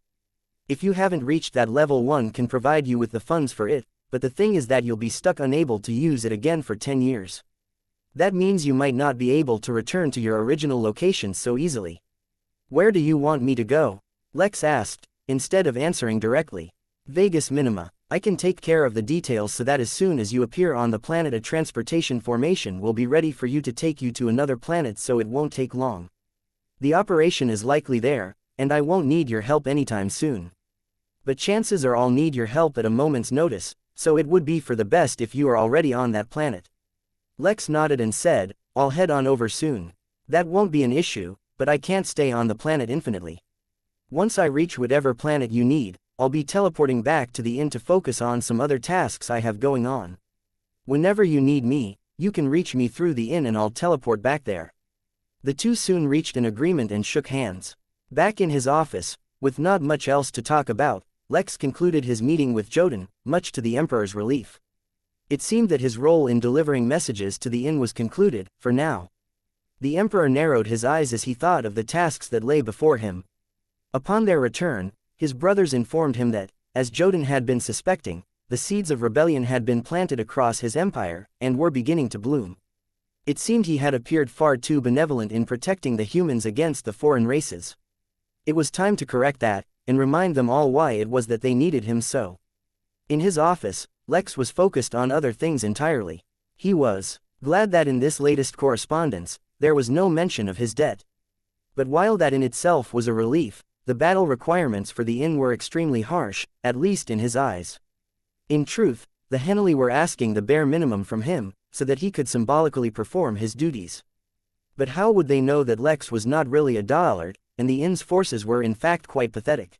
If you haven't reached that level 1 can provide you with the funds for it, but the thing is that you'll be stuck unable to use it again for 10 years. That means you might not be able to return to your original location so easily. Where do you want me to go? Lex asked, instead of answering directly. Vegas Minima. I can take care of the details so that as soon as you appear on the planet a transportation formation will be ready for you to take you to another planet, so it won't take long. The operation is likely there, and I won't need your help anytime soon. But chances are I'll need your help at a moment's notice, so it would be for the best if you are already on that planet. Lex nodded and said, I'll head on over soon. That won't be an issue, but I can't stay on the planet infinitely. Once I reach whatever planet you need, I'll be teleporting back to the inn to focus on some other tasks I have going on. Whenever you need me, you can reach me through the inn and I'll teleport back there. The two soon reached an agreement and shook hands. Back in his office, with not much else to talk about, Lex concluded his meeting with Joden, much to the Emperor's relief. It seemed that his role in delivering messages to the inn was concluded, for now. The Emperor narrowed his eyes as he thought of the tasks that lay before him. Upon their return, his brothers informed him that, as Joden had been suspecting, the seeds of rebellion had been planted across his empire, and were beginning to bloom. It seemed he had appeared far too benevolent in protecting the humans against the foreign races. It was time to correct that, and remind them all why it was that they needed him so. In his office, Lex was focused on other things entirely. He was glad that in this latest correspondence, there was no mention of his debt. But while that in itself was a relief, the battle requirements for the inn were extremely harsh, at least in his eyes. In truth, the Henley were asking the bare minimum from him, so that he could symbolically perform his duties. But how would they know that Lex was not really a dullard, and the inn's forces were in fact quite pathetic?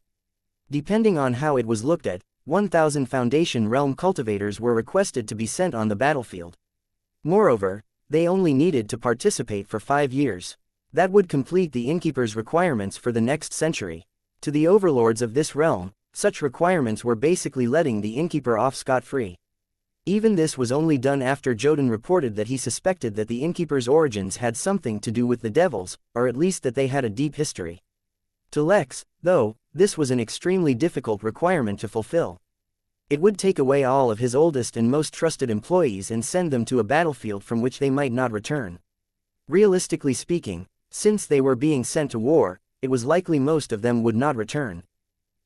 Depending on how it was looked at, 1,000 Foundation realm cultivators were requested to be sent on the battlefield. Moreover, they only needed to participate for 5 years. That would complete the Innkeeper's requirements for the next century. To the overlords of this realm, such requirements were basically letting the Innkeeper off scot-free. Even this was only done after Joden reported that he suspected that the Innkeeper's origins had something to do with the devils, or at least that they had a deep history. To Lex, though, this was an extremely difficult requirement to fulfill. It would take away all of his oldest and most trusted employees and send them to a battlefield from which they might not return. Realistically speaking, since they were being sent to war, it was likely most of them would not return.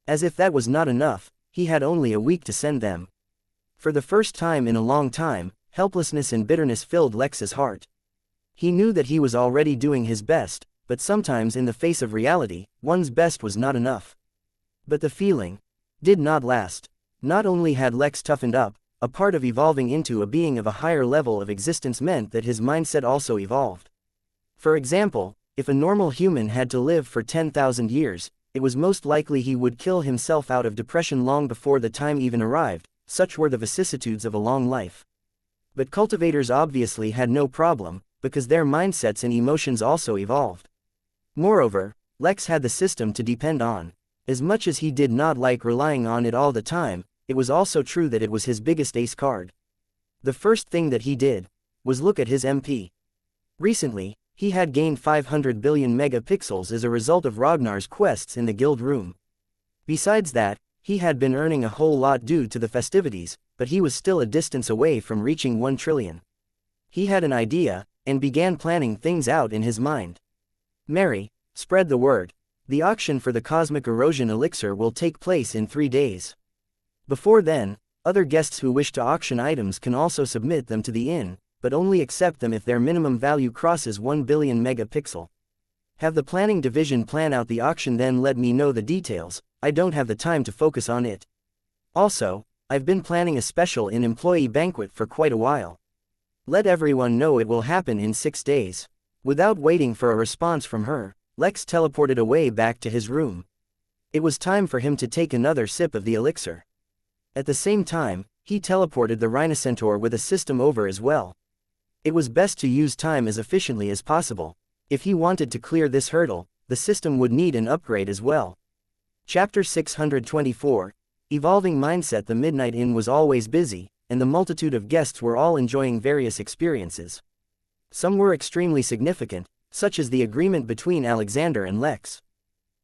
As if that was not enough, he had only a week to send them. For the first time in a long time, helplessness and bitterness filled Lex's heart. He knew that he was already doing his best, but sometimes in the face of reality, one's best was not enough. But the feeling did not last. Not only had Lex toughened up, a part of evolving into a being of a higher level of existence meant that his mindset also evolved. For example, if a normal human had to live for 10,000 years, it was most likely he would kill himself out of depression long before the time even arrived. Such were the vicissitudes of a long life. But cultivators obviously had no problem, because their mindsets and emotions also evolved. Moreover, Lex had the system to depend on. As much as he did not like relying on it all the time, it was also true that it was his biggest ace card. The first thing that he did was look at his MP. Recently, he had gained 500 billion megapixels as a result of Ragnar's quests in the guild room. Besides that, he had been earning a whole lot due to the festivities, but he was still a distance away from reaching 1 trillion. He had an idea, and began planning things out in his mind. Mary, spread the word. The auction for the Cosmic Erosion Elixir will take place in 3 days. Before then, other guests who wish to auction items can also submit them to the inn, but only accept them if their minimum value crosses 1 billion megapixel. Have the planning division plan out the auction, then let me know the details. I don't have the time to focus on it. Also, I've been planning a special in-employee banquet for quite a while. Let everyone know it will happen in 6 days. Without waiting for a response from her, Lex teleported away back to his room. It was time for him to take another sip of the elixir. At the same time, he teleported the Rhinocentaur with a system over as well. It was best to use time as efficiently as possible. If he wanted to clear this hurdle, the system would need an upgrade as well. Chapter 624, Evolving Mindset. The Midnight Inn was always busy, and the multitude of guests were all enjoying various experiences. Some were extremely significant, such as the agreement between Alexander and Lex.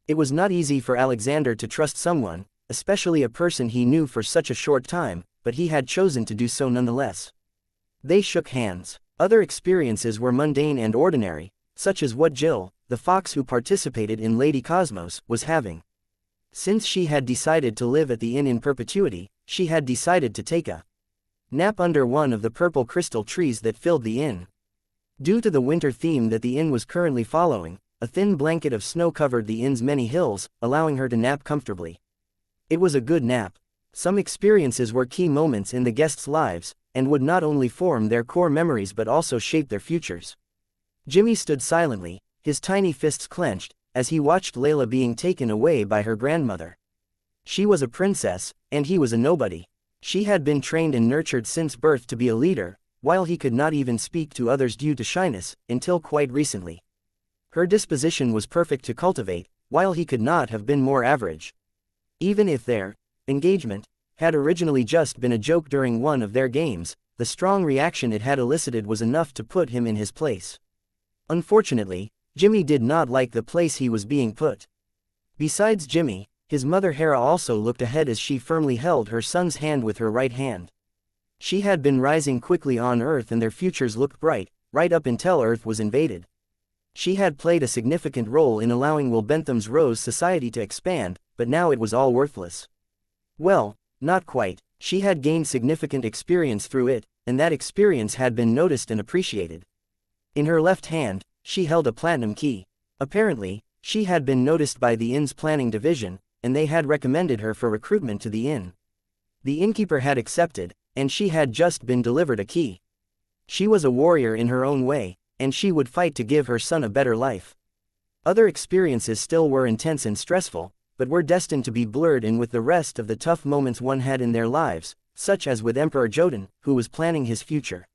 It was not easy for Alexander to trust someone, especially a person he knew for such a short time, but he had chosen to do so nonetheless. They shook hands. Other experiences were mundane and ordinary, such as what Jill, the fox who participated in Lady Cosmos, was having. Since she had decided to live at the inn in perpetuity, she had decided to take a nap under one of the purple crystal trees that filled the inn. Due to the winter theme that the inn was currently following, a thin blanket of snow covered the inn's many hills, allowing her to nap comfortably. It was a good nap. Some experiences were key moments in the guests' lives, and would not only form their core memories but also shape their futures. Jimmy stood silently, his tiny fists clenched, as he watched Layla being taken away by her grandmother. She was a princess, and he was a nobody. She had been trained and nurtured since birth to be a leader, while he could not even speak to others due to shyness, until quite recently. Her disposition was perfect to cultivate, while he could not have been more average. Even if their engagement had originally just been a joke during one of their games, the strong reaction it had elicited was enough to put him in his place. Unfortunately, Jimmy did not like the place he was being put. Besides Jimmy, his mother Hera also looked ahead as she firmly held her son's hand with her right hand. She had been rising quickly on Earth and their futures looked bright, right up until Earth was invaded. She had played a significant role in allowing Will Bentham's Rose Society to expand, but now it was all worthless. Well, not quite. She had gained significant experience through it, and that experience had been noticed and appreciated. In her left hand, she held a platinum key. Apparently, she had been noticed by the inn's planning division, and they had recommended her for recruitment to the inn. The innkeeper had accepted, and she had just been delivered a key. She was a warrior in her own way, and she would fight to give her son a better life. Other experiences still were intense and stressful, but were destined to be blurred in with the rest of the tough moments one had in their lives, such as with Emperor Jotun, who was planning his future.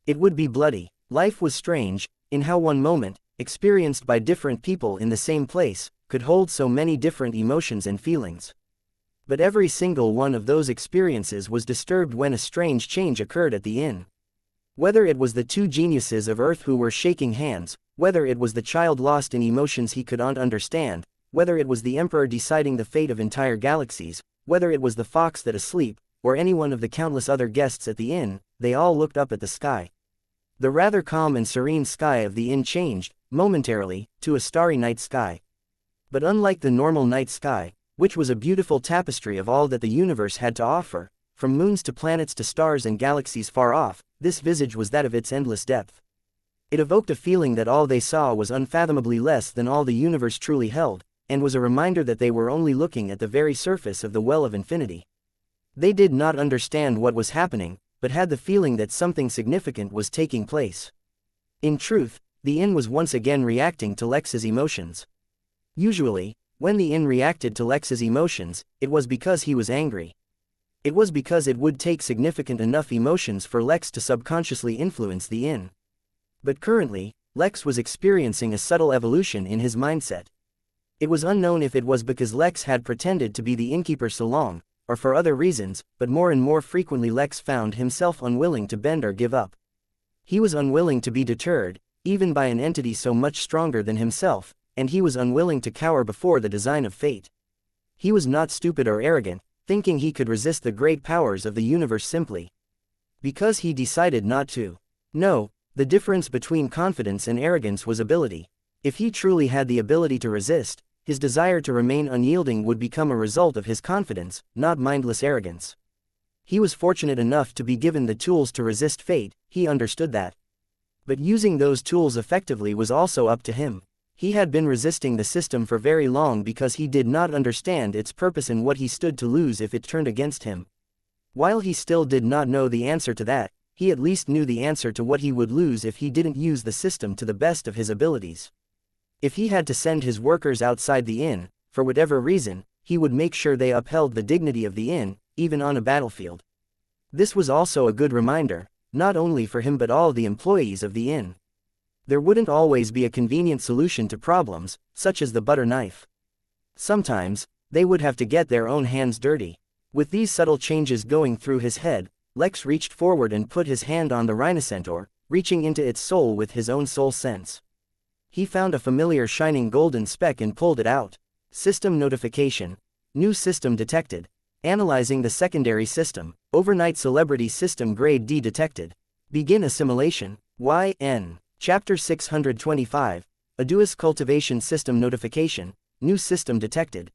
It would be bloody. Life was strange, in how one moment, experienced by different people in the same place, could hold so many different emotions and feelings. But every single one of those experiences was disturbed when a strange change occurred at the inn. Whether it was the two geniuses of Earth who were shaking hands, whether it was the child lost in emotions he could not understand, whether it was the Emperor deciding the fate of entire galaxies, whether it was the fox that asleep, or any one of the countless other guests at the inn, they all looked up at the sky. The rather calm and serene sky of the inn changed, momentarily, to a starry night sky. But unlike the normal night sky, which was a beautiful tapestry of all that the universe had to offer, from moons to planets to stars and galaxies far off, this visage was that of its endless depth. It evoked a feeling that all they saw was unfathomably less than all the universe truly held, and was a reminder that they were only looking at the very surface of the well of infinity. They did not understand what was happening, but had the feeling that something significant was taking place. In truth, the inn was once again reacting to Lex's emotions. Usually, when the inn reacted to Lex's emotions, it was because he was angry. It was because it would take significant enough emotions for Lex to subconsciously influence the inn. But currently, Lex was experiencing a subtle evolution in his mindset. It was unknown if it was because Lex had pretended to be the innkeeper so long, or for other reasons, but more and more frequently Lex found himself unwilling to bend or give up. He was unwilling to be deterred, even by an entity so much stronger than himself, and he was unwilling to cower before the design of fate. He was not stupid or arrogant, thinking he could resist the great powers of the universe simply because he decided not to. No, the difference between confidence and arrogance was ability. If he truly had the ability to resist, his desire to remain unyielding would become a result of his confidence, not mindless arrogance. He was fortunate enough to be given the tools to resist fate, he understood that. But using those tools effectively was also up to him. He had been resisting the system for very long because he did not understand its purpose and what he stood to lose if it turned against him. While he still did not know the answer to that, he at least knew the answer to what he would lose if he didn't use the system to the best of his abilities. If he had to send his workers outside the inn, for whatever reason, he would make sure they upheld the dignity of the inn, even on a battlefield. This was also a good reminder, not only for him but all the employees of the inn. There wouldn't always be a convenient solution to problems, such as the butter knife. Sometimes, they would have to get their own hands dirty. With these subtle changes going through his head, Lex reached forward and put his hand on the rhinocentaur, reaching into its soul with his own soul sense. He found a familiar shining golden speck and pulled it out. System notification. New system detected. Analyzing the secondary system. Overnight celebrity system grade D detected. Begin assimilation. YN. Chapter 625. Aduous cultivation system notification. New system detected.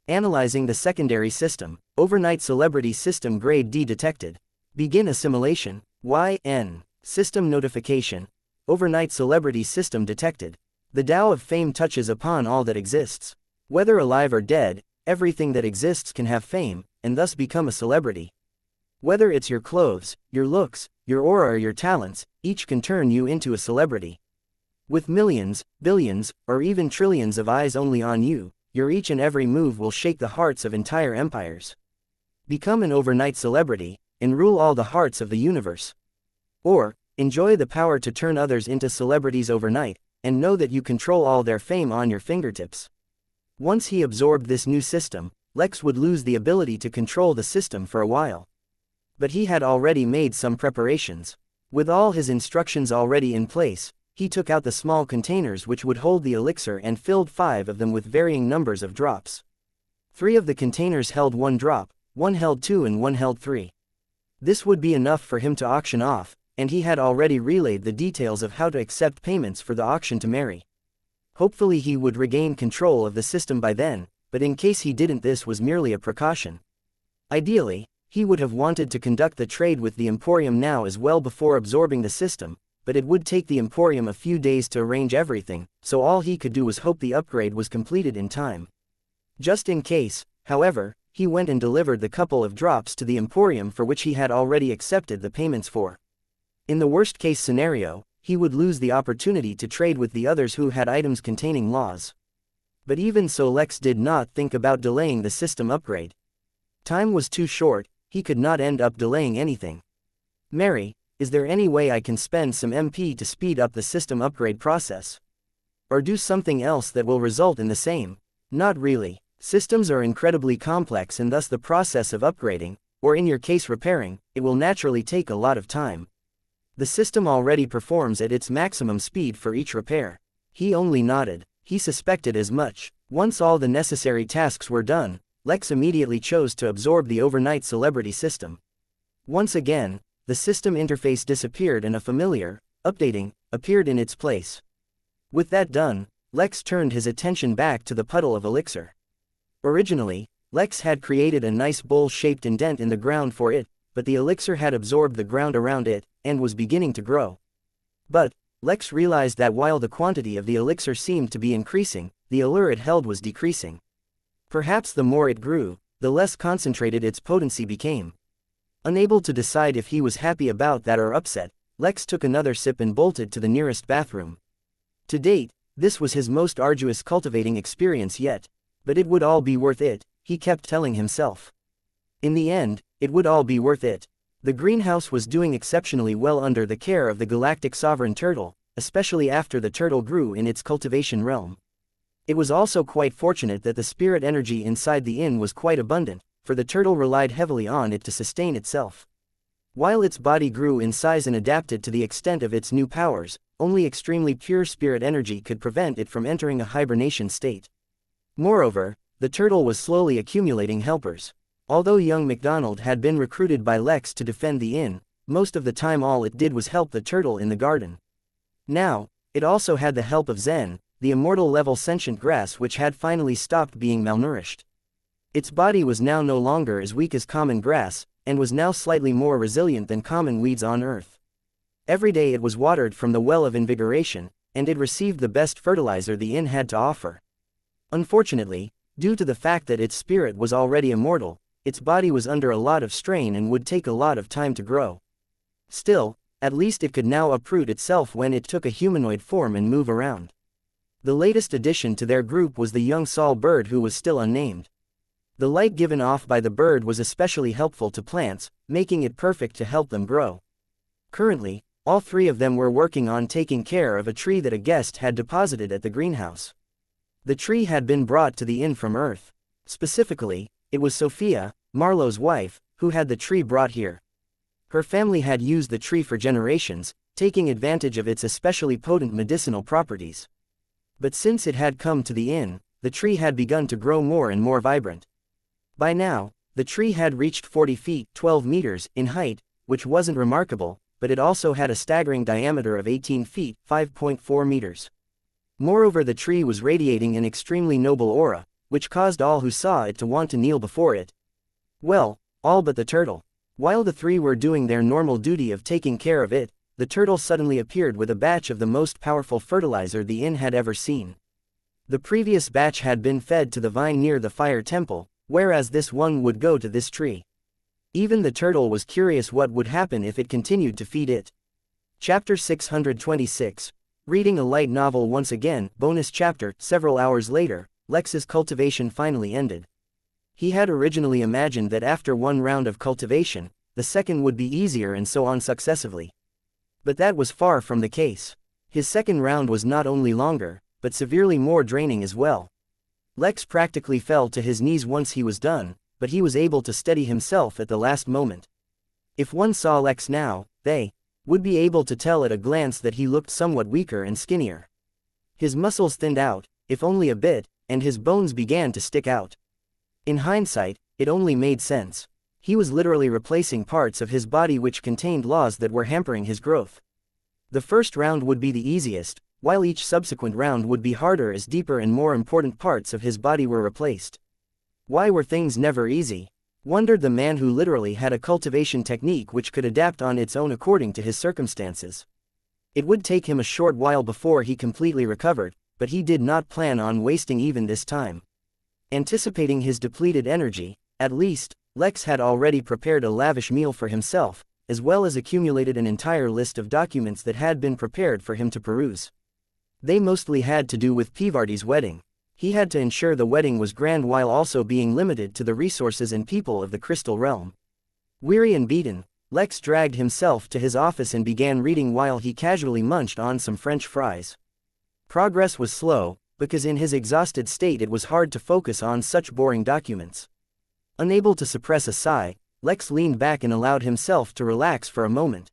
Analyzing the secondary system. Overnight celebrity system grade D detected. Begin assimilation. YN. System notification. Overnight celebrity system detected. The Tao of fame touches upon all that exists. Whether alive or dead, everything that exists can have fame, and thus become a celebrity. Whether it's your clothes, your looks, your aura or your talents, each can turn you into a celebrity. With millions, billions, or even trillions of eyes only on you, your each and every move will shake the hearts of entire empires. Become an overnight celebrity, and rule all the hearts of the universe. Or, enjoy the power to turn others into celebrities overnight, and know that you control all their fame on your fingertips. Once he absorbed this new system, Lex would lose the ability to control the system for a while. But he had already made some preparations. With all his instructions already in place, he took out the small containers which would hold the elixir and filled 5 of them with varying numbers of drops. 3 of the containers held 1 drop, 1 held 2 and 1 held 3. This would be enough for him to auction off, and he had already relayed the details of how to accept payments for the auction to Mary. Hopefully he would regain control of the system by then, but in case he didn't, this was merely a precaution. Ideally, he would have wanted to conduct the trade with the Emporium now as well before absorbing the system, but it would take the Emporium a few days to arrange everything, so all he could do was hope the upgrade was completed in time. Just in case, however, he went and delivered the couple of drops to the Emporium for which he had already accepted the payments for. In the worst-case scenario, he would lose the opportunity to trade with the others who had items containing laws. But even so, Lex did not think about delaying the system upgrade. Time was too short, he could not end up delaying anything. Mary, is there any way I can spend some MP to speed up the system upgrade process? Or do something else that will result in the same? Not really. Systems are incredibly complex and thus the process of upgrading, or in your case repairing, it will naturally take a lot of time. The system already performs at its maximum speed for each repair. He only nodded. He suspected as much. Once all the necessary tasks were done, Lex immediately chose to absorb the overnight celebrity system. Once again, the system interface disappeared and a familiar, updating, appeared in its place. With that done, Lex turned his attention back to the puddle of elixir. Originally, Lex had created a nice bowl-shaped indent in the ground for it, but the elixir had absorbed the ground around it, and was beginning to grow. But, Lex realized that while the quantity of the elixir seemed to be increasing, the allure it held was decreasing. Perhaps the more it grew, the less concentrated its potency became. Unable to decide if he was happy about that or upset, Lex took another sip and bolted to the nearest bathroom. To date, this was his most arduous cultivating experience yet. But it would all be worth it, he kept telling himself. In the end, it would all be worth it. The greenhouse was doing exceptionally well under the care of the galactic sovereign turtle, especially after the turtle grew in its cultivation realm. It was also quite fortunate that the spirit energy inside the inn was quite abundant, for the turtle relied heavily on it to sustain itself. While its body grew in size and adapted to the extent of its new powers, only extremely pure spirit energy could prevent it from entering a hibernation state. Moreover, the turtle was slowly accumulating helpers. Although young MacDonald had been recruited by Lex to defend the inn, most of the time all it did was help the turtle in the garden. Now, it also had the help of Zen, the immortal-level sentient grass which had finally stopped being malnourished. Its body was now no longer as weak as common grass, and was now slightly more resilient than common weeds on Earth. Every day it was watered from the well of invigoration, and it received the best fertilizer the inn had to offer. Unfortunately, due to the fact that its spirit was already immortal, its body was under a lot of strain and would take a lot of time to grow. Still, at least it could now uproot itself when it took a humanoid form and move around. The latest addition to their group was the young Saul bird who was still unnamed. The light given off by the bird was especially helpful to plants, making it perfect to help them grow. Currently, All three of them were working on taking care of a tree that a guest had deposited at the greenhouse. The tree had been brought to the inn from Earth. Specifically, it was Sophia, Marlowe's wife, who had the tree brought here. Her family had used the tree for generations, taking advantage of its especially potent medicinal properties. But since it had come to the inn, the tree had begun to grow more and more vibrant. By now, the tree had reached 40 feet (12 meters) in height, which wasn't remarkable, but it also had a staggering diameter of 18 feet (5.4 meters). Moreover, the tree was radiating an extremely noble aura, which caused all who saw it to want to kneel before it. Well, all but the turtle. While the three were doing their normal duty of taking care of it, the turtle suddenly appeared with a batch of the most powerful fertilizer the inn had ever seen. The previous batch had been fed to the vine near the fire temple, whereas this one would go to this tree. Even the turtle was curious what would happen if it continued to feed it. Chapter 626. Reading a light novel once again. Bonus chapter. Several hours later, Lex's cultivation finally ended. He had originally imagined that after one round of cultivation, the second would be easier and so on successively. But that was far from the case. His second round was not only longer, but severely more draining as well. Lex practically fell to his knees once he was done, but he was able to steady himself at the last moment. If one saw Lex now, they would be able to tell at a glance that he looked somewhat weaker and skinnier. His muscles thinned out, if only a bit, and his bones began to stick out. In hindsight, it only made sense. He was literally replacing parts of his body which contained laws that were hampering his growth. The first round would be the easiest, while each subsequent round would be harder as deeper and more important parts of his body were replaced. Why were things never easy? Wondered the man who literally had a cultivation technique which could adapt on its own according to his circumstances. It would take him a short while before he completely recovered, but he did not plan on wasting even this time. Anticipating his depleted energy, at least, Lex had already prepared a lavish meal for himself, as well as accumulated an entire list of documents that had been prepared for him to peruse. They mostly had to do with Pivardi's wedding. He had to ensure the wedding was grand while also being limited to the resources and people of the Crystal Realm. Weary and beaten, Lex dragged himself to his office and began reading while he casually munched on some French fries. Progress was slow, because in his exhausted state it was hard to focus on such boring documents. Unable to suppress a sigh, Lex leaned back and allowed himself to relax for a moment.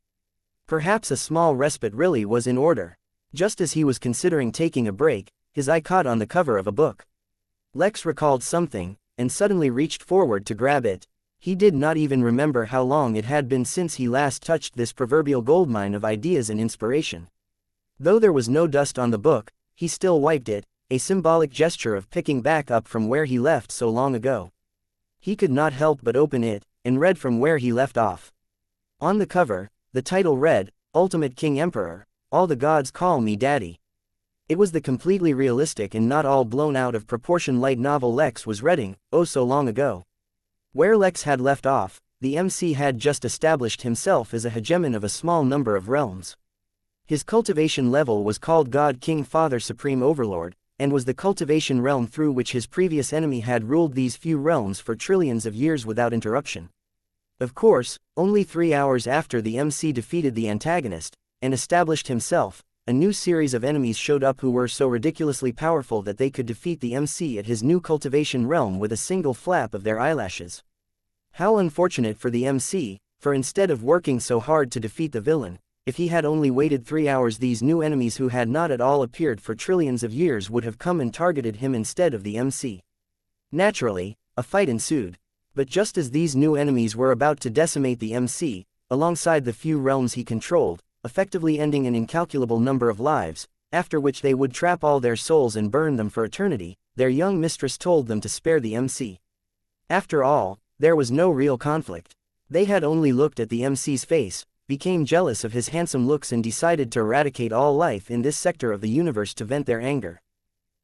Perhaps a small respite really was in order. Just as he was considering taking a break, his eye caught on the cover of a book. Lex recalled something, and suddenly reached forward to grab it. He did not even remember how long it had been since he last touched this proverbial goldmine of ideas and inspiration. Though there was no dust on the book, he still wiped it, a symbolic gesture of picking back up from where he left so long ago. He could not help but open it, and read from where he left off. On the cover, the title read, Ultimate King Emperor, All the Gods Call Me Daddy. It was the completely realistic and not all blown out of proportion light novel Lex was reading, oh so long ago. Where Lex had left off, the MC had just established himself as a hegemon of a small number of realms. His cultivation level was called God King Father Supreme Overlord, and was the cultivation realm through which his previous enemy had ruled these few realms for trillions of years without interruption. Of course, only 3 hours after the MC defeated the antagonist, and established himself, a new series of enemies showed up who were so ridiculously powerful that they could defeat the MC at his new cultivation realm with a single flap of their eyelashes. How unfortunate for the MC, for instead of working so hard to defeat the villain, if he had only waited 3 hours, these new enemies who had not at all appeared for trillions of years would have come and targeted him instead of the MC. Naturally, a fight ensued. But just as these new enemies were about to decimate the MC, alongside the few realms he controlled, effectively ending an incalculable number of lives, after which they would trap all their souls and burn them for eternity, their young mistress told them to spare the MC. After all, there was no real conflict. They had only looked at the MC's face, became jealous of his handsome looks and decided to eradicate all life in this sector of the universe to vent their anger.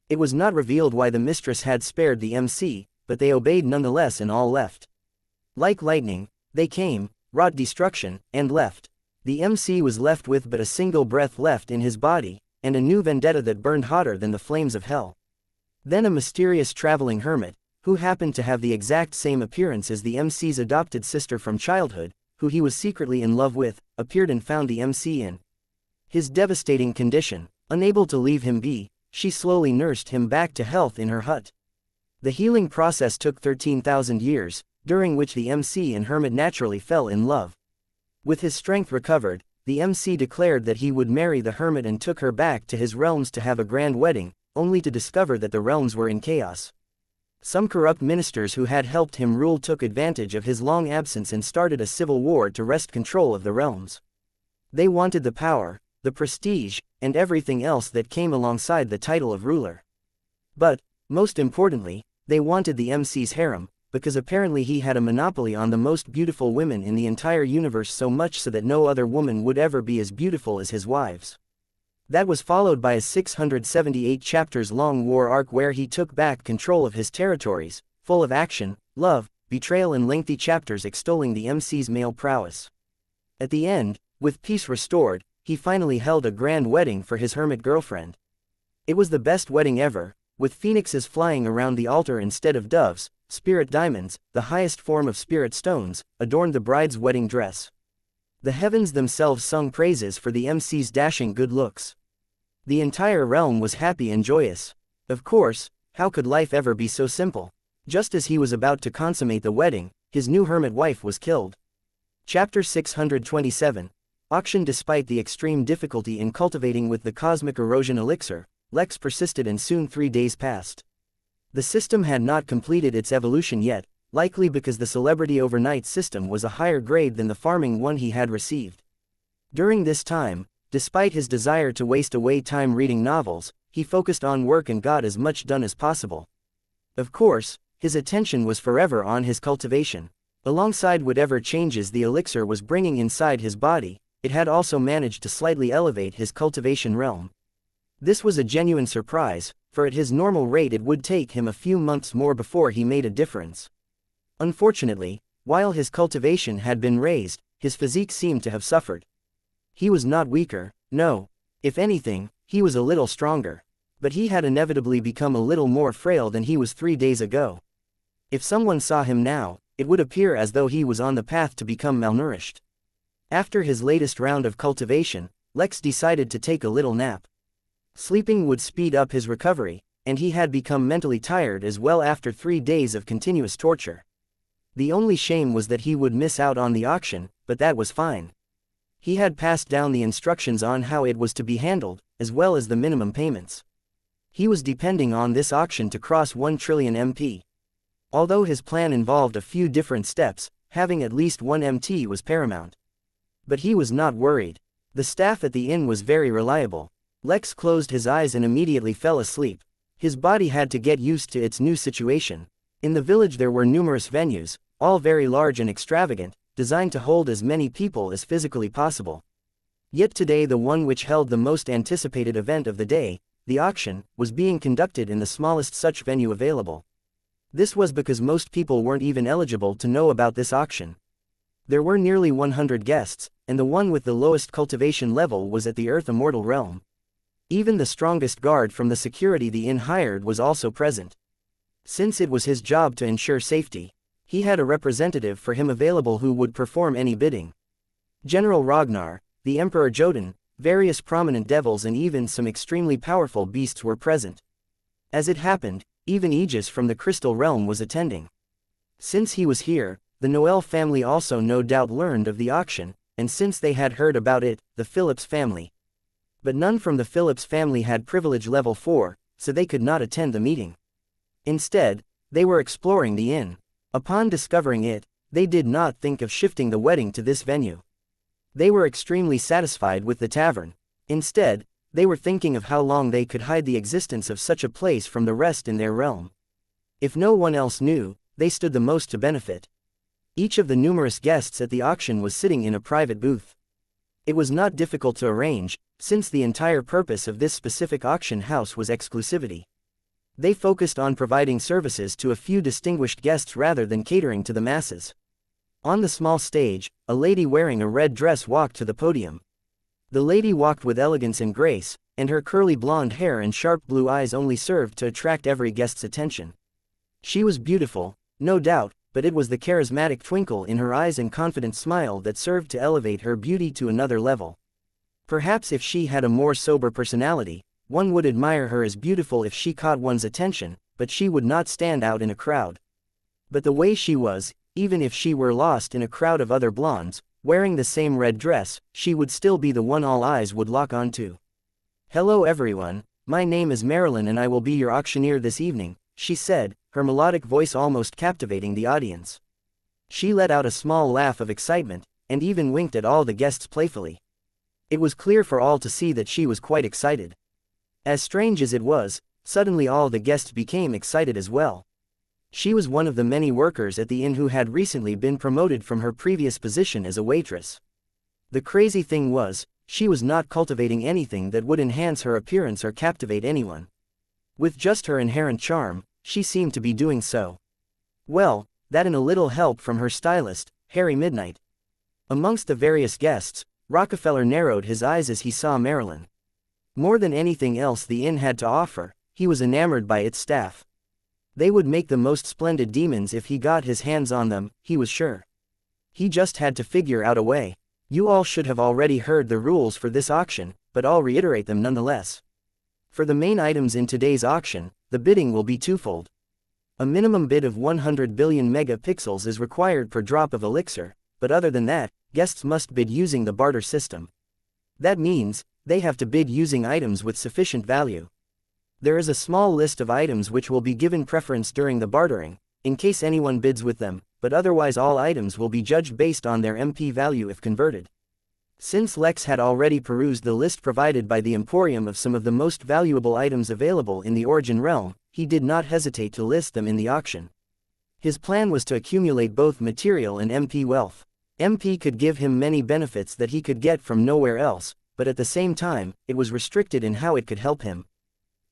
It was not revealed why the mistress had spared the MC, but they obeyed nonetheless and all left. Like lightning, they came, wrought destruction, and left. The MC was left with but a single breath left in his body, and a new vendetta that burned hotter than the flames of hell. Then a mysterious traveling hermit, who happened to have the exact same appearance as the MC's adopted sister from childhood, who he was secretly in love with, appeared and found the MC in his devastating condition. Unable to leave him be, she slowly nursed him back to health in her hut. The healing process took 13,000 years, during which the MC and hermit naturally fell in love. With his strength recovered, the MC declared that he would marry the hermit and took her back to his realms to have a grand wedding, only to discover that the realms were in chaos. Some corrupt ministers who had helped him rule took advantage of his long absence and started a civil war to wrest control of the realms. They wanted the power, the prestige, and everything else that came alongside the title of ruler. But, most importantly, they wanted the MC's harem, because apparently he had a monopoly on the most beautiful women in the entire universe, so much so that no other woman would ever be as beautiful as his wives. That was followed by a 678 chapters long war arc where he took back control of his territories, full of action, love, betrayal and lengthy chapters extolling the MC's male prowess. At the end, with peace restored, he finally held a grand wedding for his hermit girlfriend. It was the best wedding ever, with phoenixes flying around the altar instead of doves. Spirit diamonds, the highest form of spirit stones, adorned the bride's wedding dress. The heavens themselves sung praises for the MC's dashing good looks. The entire realm was happy and joyous. Of course, how could life ever be so simple? Just as he was about to consummate the wedding, his new hermit wife was killed. Chapter 627. Auction. Despite the extreme difficulty in cultivating with the cosmic erosion elixir, Lex persisted and soon 3 days passed. The system had not completed its evolution yet, likely because the celebrity overnight system was a higher grade than the farming one he had received. During this time, despite his desire to waste away time reading novels, he focused on work and got as much done as possible. Of course, his attention was forever on his cultivation. Alongside whatever changes the elixir was bringing inside his body, it had also managed to slightly elevate his cultivation realm. This was a genuine surprise, for at his normal rate it would take him a few months more before he made a difference. Unfortunately, while his cultivation had been raised, his physique seemed to have suffered. He was not weaker, no. If anything, he was a little stronger. But he had inevitably become a little more frail than he was 3 days ago. If someone saw him now, it would appear as though he was on the path to become malnourished. After his latest round of cultivation, Lex decided to take a little nap. Sleeping would speed up his recovery, and he had become mentally tired as well after 3 days of continuous torture. The only shame was that he would miss out on the auction, but that was fine. He had passed down the instructions on how it was to be handled, as well as the minimum payments. He was depending on this auction to cross 1 trillion MP. Although his plan involved a few different steps, having at least 1 MT was paramount. But he was not worried. The staff at the inn was very reliable. Lex closed his eyes and immediately fell asleep. His body had to get used to its new situation. In the village there were numerous venues, all very large and extravagant, designed to hold as many people as physically possible. Yet today the one which held the most anticipated event of the day, the auction, was being conducted in the smallest such venue available. This was because most people weren't even eligible to know about this auction. There were nearly 100 guests, and the one with the lowest cultivation level was at the Earth Immortal realm. Even the strongest guard from the security the inn hired was also present. Since it was his job to ensure safety, he had a representative for him available who would perform any bidding. General Ragnar, the Emperor Jotun, various prominent devils and even some extremely powerful beasts were present. As it happened, even Aegis from the Crystal Realm was attending. Since he was here, the Noel family also no doubt learned of the auction, and since they had heard about it, the Phillips family. But none from the Phillips family had privilege level 4, so they could not attend the meeting. Instead, they were exploring the inn. Upon discovering it, they did not think of shifting the wedding to this venue. They were extremely satisfied with the tavern. Instead, they were thinking of how long they could hide the existence of such a place from the rest in their realm. If no one else knew, they stood the most to benefit. Each of the numerous guests at the auction was sitting in a private booth. It was not difficult to arrange, since the entire purpose of this specific auction house was exclusivity. They focused on providing services to a few distinguished guests rather than catering to the masses. On the small stage, a lady wearing a red dress walked to the podium. The lady walked with elegance and grace, and her curly blonde hair and sharp blue eyes only served to attract every guest's attention. She was beautiful, no doubt, but it was the charismatic twinkle in her eyes and confident smile that served to elevate her beauty to another level. Perhaps if she had a more sober personality, one would admire her as beautiful if she caught one's attention, but she would not stand out in a crowd. But the way she was, even if she were lost in a crowd of other blondes, wearing the same red dress, she would still be the one all eyes would lock onto. "Hello everyone, my name is Marilyn and I will be your auctioneer this evening," she said, her melodic voice almost captivating the audience. She let out a small laugh of excitement, and even winked at all the guests playfully. It was clear for all to see that she was quite excited. As strange as it was, suddenly all the guests became excited as well. She was one of the many workers at the inn who had recently been promoted from her previous position as a waitress. The crazy thing was, she was not cultivating anything that would enhance her appearance or captivate anyone. With just her inherent charm, she seemed to be doing so. Well, that and a little help from her stylist, Harry Midnight. Amongst the various guests, Rockefeller narrowed his eyes as he saw Marilyn. More than anything else the inn had to offer, he was enamored by its staff. They would make the most splendid demons if he got his hands on them, he was sure. He just had to figure out a way. You all should have already heard the rules for this auction, but I'll reiterate them nonetheless. For the main items in today's auction, the bidding will be twofold. A minimum bid of 100 billion megapixels is required per drop of elixir, but other than that, guests must bid using the barter system. That means, they have to bid using items with sufficient value. There is a small list of items which will be given preference during the bartering, in case anyone bids with them, but otherwise all items will be judged based on their MP value if converted. Since Lex had already perused the list provided by the Emporium of some of the most valuable items available in the Origin realm, he did not hesitate to list them in the auction. His plan was to accumulate both material and MP wealth. MP could give him many benefits that he could get from nowhere else, but at the same time, it was restricted in how it could help him.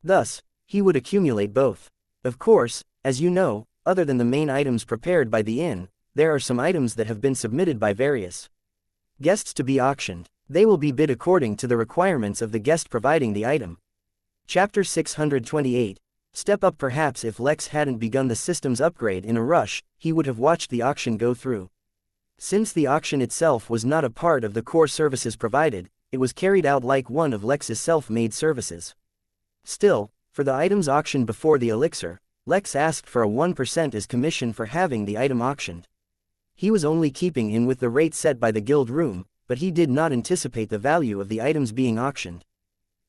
Thus, he would accumulate both. Of course, as you know, other than the main items prepared by the inn, there are some items that have been submitted by various guests to be auctioned. They will be bid according to the requirements of the guest providing the item. Chapter 628. Step up. Perhaps if Lex hadn't begun the system's upgrade in a rush, he would have watched the auction go through. Since the auction itself was not a part of the core services provided, it was carried out like one of Lex's self-made services. Still, for the items auctioned before the elixir, Lex asked for a 1% as commission for having the item auctioned. He was only keeping in with the rate set by the guild room, but he did not anticipate the value of the items being auctioned.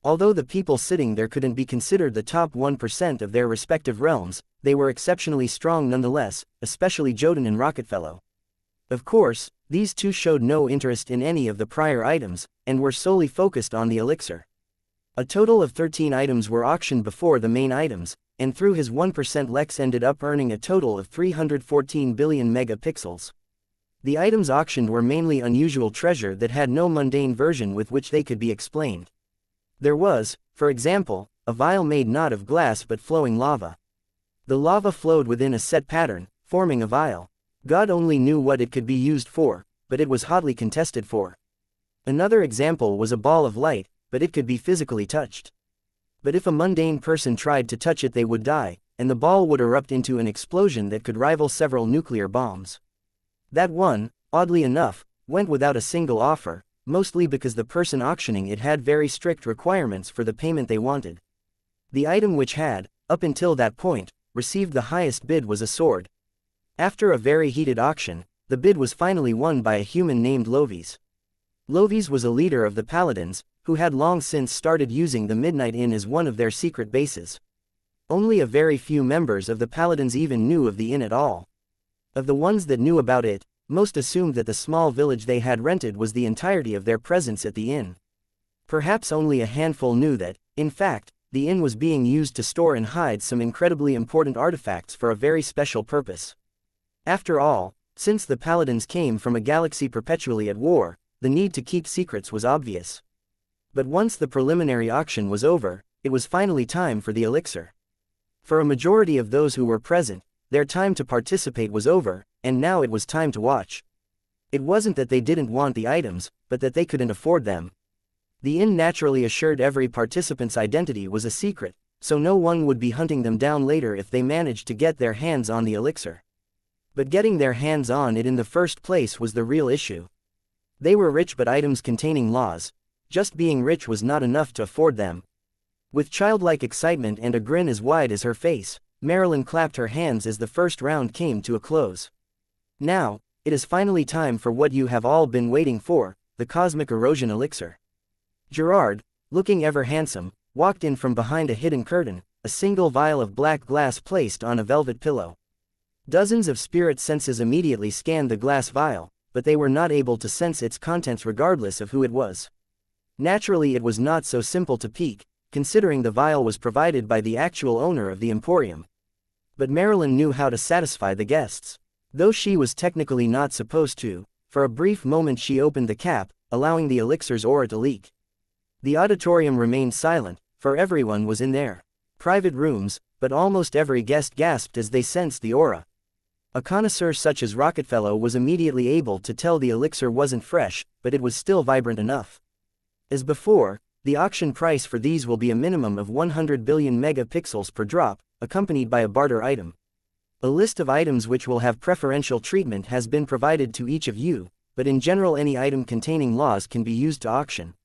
Although the people sitting there couldn't be considered the top 1% of their respective realms, they were exceptionally strong nonetheless, especially Joden and Rocketfellow. Of course, these two showed no interest in any of the prior items, and were solely focused on the elixir. A total of 13 items were auctioned before the main items, and through his 1% Lex ended up earning a total of 314 billion megapixels. The items auctioned were mainly unusual treasure that had no mundane version with which they could be explained. There was, for example, a vial made not of glass but flowing lava. The lava flowed within a set pattern, forming a vial. God only knew what it could be used for, but it was hotly contested for. Another example was a ball of light, but it could be physically touched. But if a mundane person tried to touch it they would die, and the ball would erupt into an explosion that could rival several nuclear bombs. That one, oddly enough, went without a single offer, mostly because the person auctioning it had very strict requirements for the payment they wanted. The item which had, up until that point, received the highest bid was a sword. After a very heated auction, the bid was finally won by a human named Lovis. Lovis was a leader of the Paladins, who had long since started using the Midnight Inn as one of their secret bases. Only a very few members of the Paladins even knew of the inn at all. Of the ones that knew about it, most assumed that the small village they had rented was the entirety of their presence at the inn. Perhaps only a handful knew that, in fact, the inn was being used to store and hide some incredibly important artifacts for a very special purpose. After all, since the Paladins came from a galaxy perpetually at war, the need to keep secrets was obvious. But once the preliminary auction was over, it was finally time for the elixir. For a majority of those who were present, their time to participate was over, and now it was time to watch. It wasn't that they didn't want the items, but that they couldn't afford them. The inn naturally assured every participant's identity was a secret, so no one would be hunting them down later if they managed to get their hands on the elixir. But getting their hands on it in the first place was the real issue. They were rich, but items containing laws. Just being rich was not enough to afford them. With childlike excitement and a grin as wide as her face, Marilyn clapped her hands as the first round came to a close. Now, it is finally time for what you have all been waiting for, the Cosmic Erosion Elixir. Gerard, looking ever handsome, walked in from behind a hidden curtain, a single vial of black glass placed on a velvet pillow. Dozens of spirit senses immediately scanned the glass vial, but they were not able to sense its contents regardless of who it was. Naturally, it was not so simple to peek, considering the vial was provided by the actual owner of the Emporium. But Marilyn knew how to satisfy the guests. Though she was technically not supposed to, for a brief moment she opened the cap, allowing the elixir's aura to leak. The auditorium remained silent, for everyone was in their private rooms, but almost every guest gasped as they sensed the aura. A connoisseur such as Rocketfellow was immediately able to tell the elixir wasn't fresh, but it was still vibrant enough. As before, the auction price for these will be a minimum of 100 billion megapixels per drop, accompanied by a barter item. A list of items which will have preferential treatment has been provided to each of you, but in general any item containing laws can be used to auction.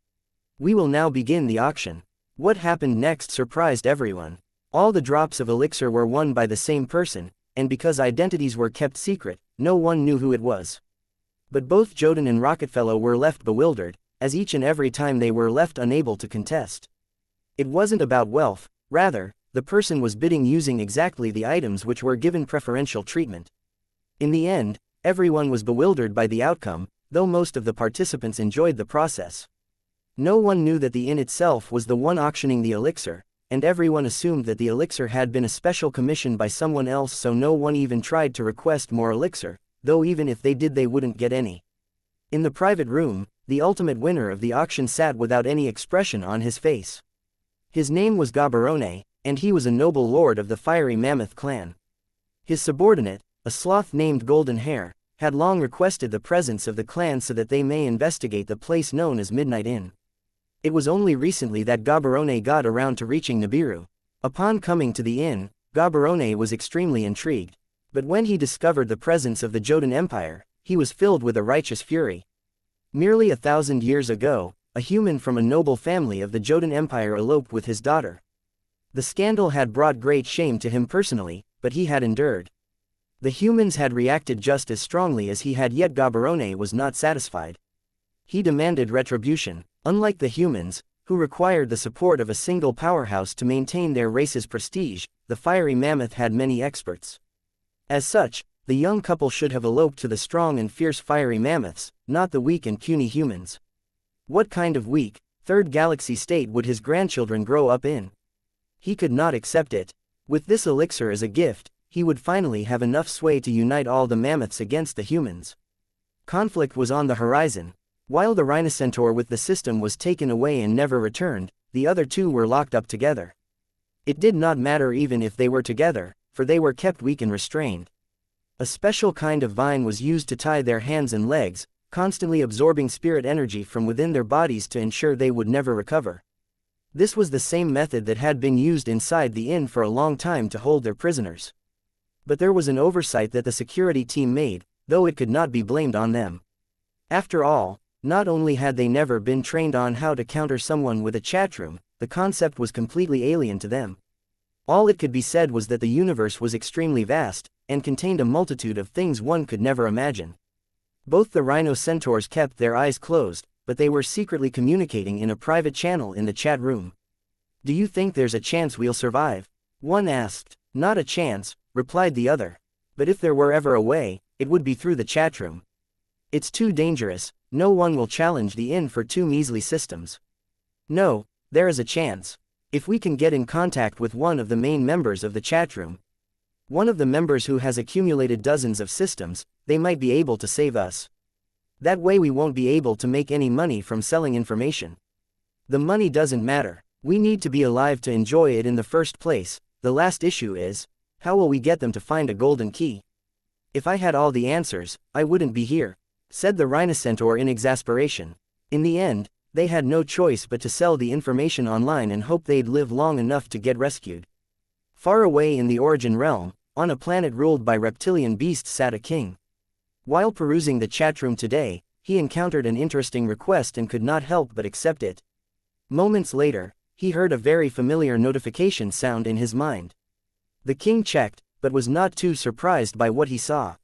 We will now begin the auction. What happened next surprised everyone. All the drops of elixir were won by the same person, and because identities were kept secret, no one knew who it was. But both Joden and Rocketfellow were left bewildered, as each and every time they were left unable to contest. It wasn't about wealth, rather, the person was bidding using exactly the items which were given preferential treatment. In the end, everyone was bewildered by the outcome, though most of the participants enjoyed the process. No one knew that the inn itself was the one auctioning the elixir, and everyone assumed that the elixir had been a special commission by someone else, so no one even tried to request more elixir, though even if they did they wouldn't get any. In the private room, the ultimate winner of the auction sat without any expression on his face. His name was Gaborone, and he was a noble lord of the Fiery Mammoth clan. His subordinate, a sloth named Golden Hair, had long requested the presence of the clan so that they may investigate the place known as Midnight Inn. It was only recently that Gaborone got around to reaching Nibiru. Upon coming to the inn, Gaborone was extremely intrigued. But when he discovered the presence of the Joden Empire, he was filled with a righteous fury. Nearly 1,000 years ago, a human from a noble family of the Joden Empire eloped with his daughter. The scandal had brought great shame to him personally, but he had endured. The humans had reacted just as strongly as he had, yet Gaborone was not satisfied. He demanded retribution. Unlike the humans, who required the support of a single powerhouse to maintain their race's prestige, the Fiery Mammoth had many experts. As such, the young couple should have eloped to the strong and fierce Fiery Mammoths, not the weak and puny humans. What kind of weak, third galaxy state would his grandchildren grow up in? He could not accept it. With this elixir as a gift, he would finally have enough sway to unite all the mammoths against the humans. Conflict was on the horizon. While the Rhinocentaur with the system was taken away and never returned, the other two were locked up together. It did not matter even if they were together, for they were kept weak and restrained. A special kind of vine was used to tie their hands and legs, constantly absorbing spirit energy from within their bodies to ensure they would never recover. This was the same method that had been used inside the inn for a long time to hold their prisoners. But there was an oversight that the security team made, though it could not be blamed on them. After all, not only had they never been trained on how to counter someone with a chatroom, the concept was completely alien to them. All it could be said was that the universe was extremely vast, and contained a multitude of things one could never imagine. Both the Rhino Centaurs kept their eyes closed, but they were secretly communicating in a private channel in the chat room. "Do you think there's a chance we'll survive?" one asked. "Not a chance," replied the other. "But if there were ever a way, it would be through the chat room. It's too dangerous, no one will challenge the inn for two measly systems." "No, there is a chance. If we can get in contact with one of the main members of the chat room, one of the members who has accumulated dozens of systems, they might be able to save us. That way we won't be able to make any money from selling information. The money doesn't matter. We need to be alive to enjoy it in the first place. The last issue is, how will we get them to find a golden key? If I had all the answers, I wouldn't be here," said the Rhinocentaur in exasperation. In the end, they had no choice but to sell the information online and hope they'd live long enough to get rescued. Far away in the Origin realm, On a planet ruled by reptilian beasts sat a king. While perusing the chatroom today, he encountered an interesting request and could not help but accept it. Moments later, he heard a very familiar notification sound in his mind. The king checked, but was not too surprised by what he saw.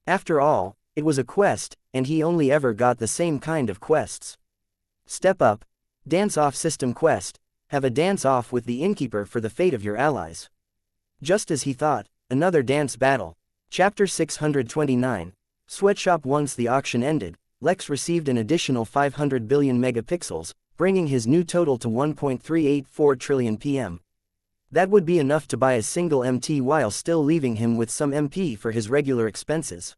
After all, it was a quest, and he only ever got the same kind of quests. Step up, dance-off system quest, have a dance-off with the Innkeeper for the fate of your allies. Just as he thought, another dance battle. Chapter 629. Sweatshop. Once the auction ended, Lex received an additional 500 billion megapixels, bringing his new total to 1.384 trillion PM. That would be enough to buy a single MT while still leaving him with some MP for his regular expenses.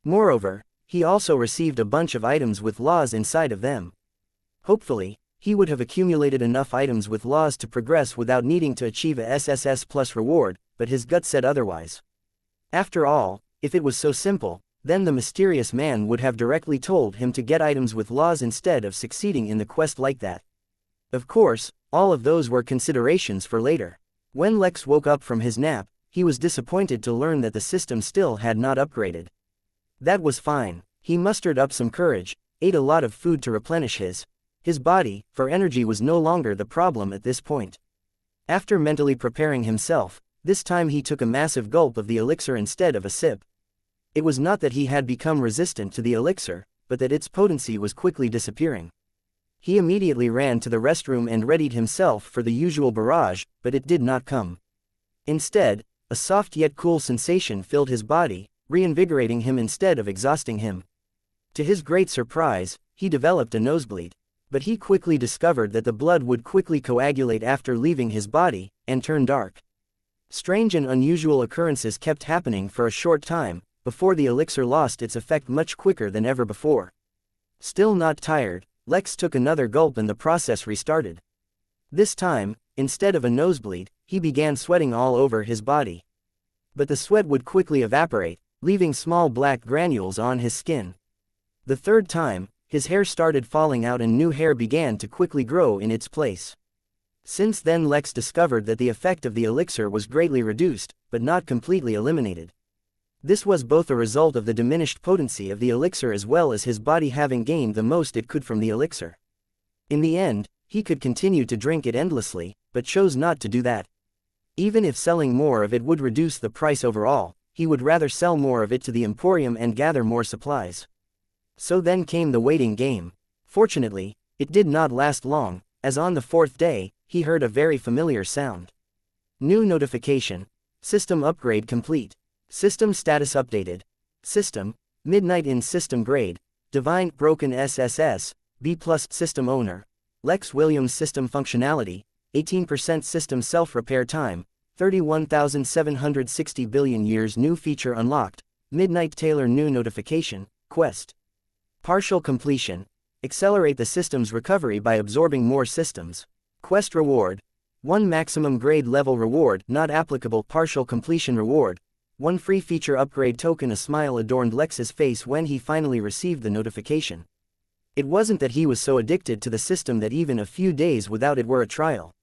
Moreover, he also received a bunch of items with laws inside of them. Hopefully, he would have accumulated enough items with laws to progress without needing to achieve a SSS plus reward, but his gut said otherwise. After all, if it was so simple, then the mysterious man would have directly told him to get items with laws instead of succeeding in the quest like that. Of course, all of those were considerations for later. When Lex woke up from his nap, he was disappointed to learn that the system still had not upgraded. That was fine. He mustered up some courage, ate a lot of food to replenish his body, for energy was no longer the problem at this point. After mentally preparing himself, this time he took a massive gulp of the elixir instead of a sip. It was not that he had become resistant to the elixir, but that its potency was quickly disappearing. He immediately ran to the restroom and readied himself for the usual barrage, but it did not come. Instead, a soft yet cool sensation filled his body, reinvigorating him instead of exhausting him. To his great surprise, he developed a nosebleed. But he quickly discovered that the blood would quickly coagulate after leaving his body, and turn dark. Strange and unusual occurrences kept happening for a short time, before the elixir lost its effect much quicker than ever before. Still not tired, Lex took another gulp and the process restarted. This time, instead of a nosebleed, he began sweating all over his body. But the sweat would quickly evaporate, leaving small black granules on his skin. The third time, his hair started falling out and new hair began to quickly grow in its place. Since then Lex discovered that the effect of the elixir was greatly reduced, but not completely eliminated. This was both a result of the diminished potency of the elixir as well as his body having gained the most it could from the elixir. In the end, he could continue to drink it endlessly, but chose not to do that. Even if selling more of it would reduce the price overall, he would rather sell more of it to the Emporium and gather more supplies. So then came the waiting game. Fortunately, it did not last long, as on the fourth day, he heard a very familiar sound. New notification. System upgrade complete. System status updated. System, Midnight in System Grade, Divine Broken SSS, B+. System Owner, Lex Williams. System Functionality, 18% System Self-Repair Time, 31,760 billion years. New feature unlocked, Midnight Tailor. New notification, Quest. Partial completion. Accelerate the system's recovery by absorbing more systems. Quest reward. 1 maximum grade level reward not applicable. Partial completion reward. 1 free feature upgrade token. A smile adorned Lex's face when he finally received the notification. It wasn't that he was so addicted to the system that even a few days without it were a trial.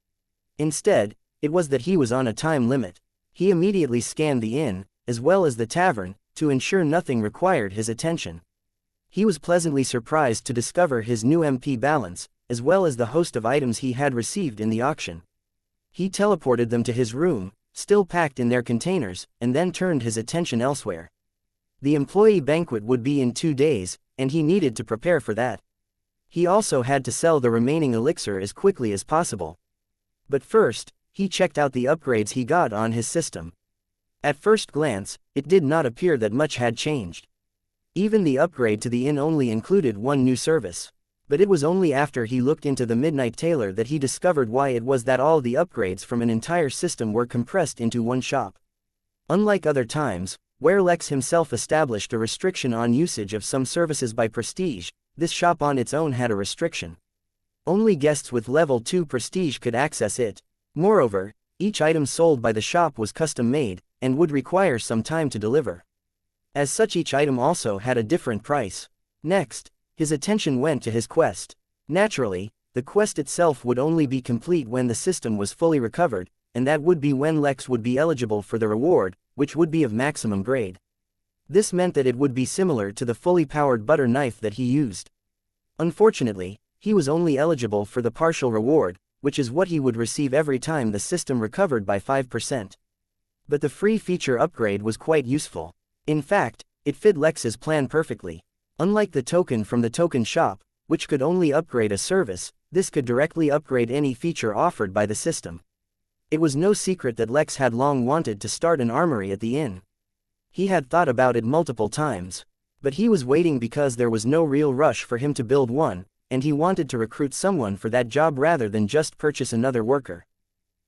Instead, it was that he was on a time limit. He immediately scanned the inn, as well as the tavern, to ensure nothing required his attention. He was pleasantly surprised to discover his new MP balance, as well as the host of items he had received in the auction. He teleported them to his room, still packed in their containers, and then turned his attention elsewhere. The employee banquet would be in 2 days, and he needed to prepare for that. He also had to sell the remaining elixir as quickly as possible. But first, he checked out the upgrades he got on his system. At first glance, it did not appear that much had changed. Even the upgrade to the inn only included 1 new service. But it was only after he looked into the Midnight Tailor that he discovered why it was that all the upgrades from an entire system were compressed into 1 shop. Unlike other times, where Lex himself established a restriction on usage of some services by prestige, this shop on its own had a restriction. Only guests with level 2 prestige could access it. Moreover, each item sold by the shop was custom-made, and would require some time to deliver. As such, each item also had a different price. Next, his attention went to his quest. Naturally, the quest itself would only be complete when the system was fully recovered, and that would be when Lex would be eligible for the reward, which would be of maximum grade. This meant that it would be similar to the fully powered butter knife that he used. Unfortunately, he was only eligible for the partial reward, which is what he would receive every time the system recovered by 5%. But the free feature upgrade was quite useful. In fact, it fit Lex's plan perfectly. Unlike the token from the token shop, which could only upgrade a service, this could directly upgrade any feature offered by the system. It was no secret that Lex had long wanted to start an armory at the inn. He had thought about it multiple times. But he was waiting because there was no real rush for him to build one, and he wanted to recruit someone for that job rather than just purchase another worker.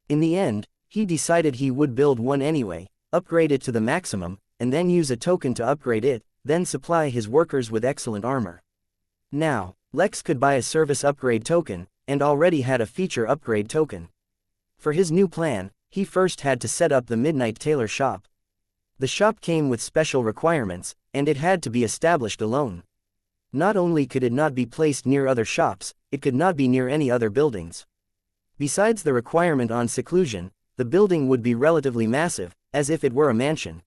In the end, he decided he would build one anyway, upgrade it to the maximum, and then use a token to upgrade it, then supply his workers with excellent armor. Now, Lex could buy a service upgrade token, and already had a feature upgrade token. For his new plan, he first had to set up the Midnight Tailor shop. The shop came with special requirements, and it had to be established alone. Not only could it not be placed near other shops, it could not be near any other buildings. Besides the requirement on seclusion, the building would be relatively massive, as if it were a mansion.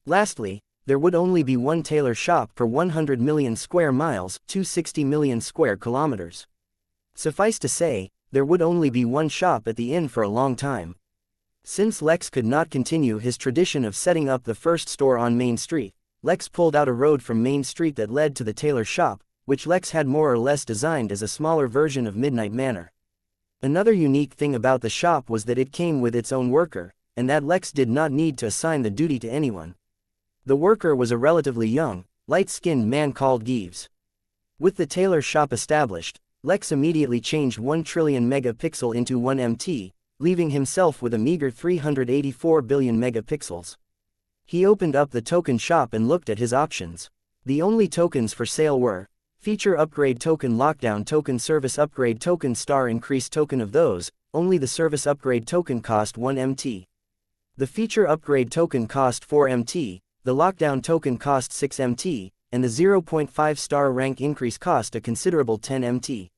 Lastly, there would only be one tailor shop per 100 million square miles, 260 million square kilometers. Suffice to say, there would only be one shop at the inn for a long time. Since Lex could not continue his tradition of setting up the first store on Main Street, Lex pulled out a road from Main Street that led to the tailor shop, which Lex had more or less designed as a smaller version of Midnight Manor. Another unique thing about the shop was that it came with its own worker, and that Lex did not need to assign the duty to anyone. The worker was a relatively young, light-skinned man called Gives. With the tailor shop established, Lex immediately changed 1 trillion megapixel into 1 MT, leaving himself with a meager 384 billion megapixels. He opened up the token shop and looked at his options. The only tokens for sale were feature upgrade token, lockdown token, service upgrade token, star increase token. Of those, only the service upgrade token cost 1 MT. The feature upgrade token cost 4 MT, the lockdown token cost 6 MT, and the 0.5 star rank increase cost a considerable 10 MT.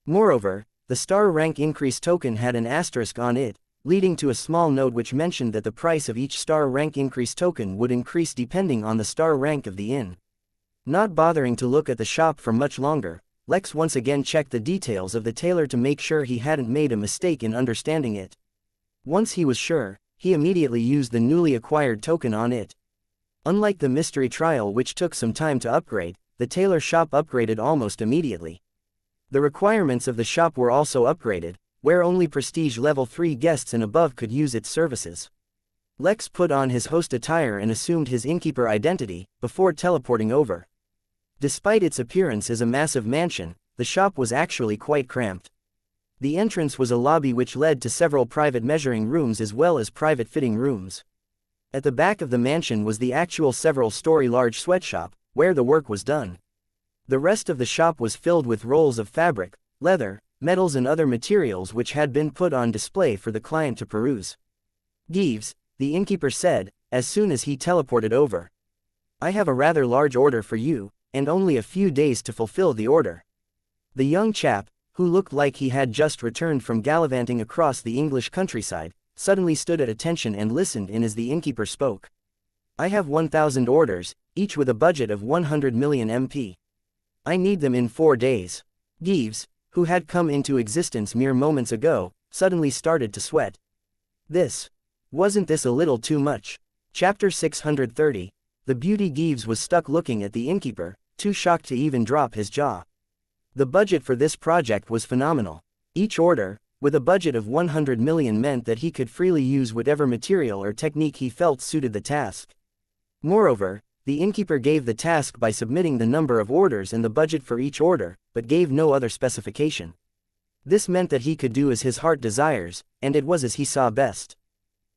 Moreover, the star rank increase token had an asterisk on it, leading to a small note which mentioned that the price of each star rank increase token would increase depending on the star rank of the inn. Not bothering to look at the shop for much longer, Lex once again checked the details of the tailor to make sure he hadn't made a mistake in understanding it. Once he was sure, he immediately used the newly acquired token on it. Unlike the mystery trial, which took some time to upgrade, the tailor shop upgraded almost immediately. The requirements of the shop were also upgraded, where only prestige level 3 guests and above could use its services. Lex put on his host attire and assumed his innkeeper identity, before teleporting over. Despite its appearance as a massive mansion, the shop was actually quite cramped. The entrance was a lobby which led to several private measuring rooms as well as private fitting rooms. At the back of the mansion was the actual several-story large sweatshop, where the work was done. The rest of the shop was filled with rolls of fabric, leather, metals and other materials which had been put on display for the client to peruse. Gives, the innkeeper said, as soon as he teleported over. I have a rather large order for you, and only a few days to fulfill the order. The young chap, who looked like he had just returned from gallivanting across the English countryside, suddenly stood at attention and listened in as the innkeeper spoke. I have 1,000 orders, each with a budget of 100 million MP. I need them in 4 days. Gives, who had come into existence mere moments ago, suddenly started to sweat. Wasn't this a little too much? Chapter 630. The beauty Gives was stuck looking at the innkeeper, too shocked to even drop his jaw. The budget for this project was phenomenal. Each order, with a budget of 100 million, meant that he could freely use whatever material or technique he felt suited the task. Moreover, the innkeeper gave the task by submitting the number of orders and the budget for each order, but gave no other specification. This meant that he could do as his heart desires, and it was as he saw best.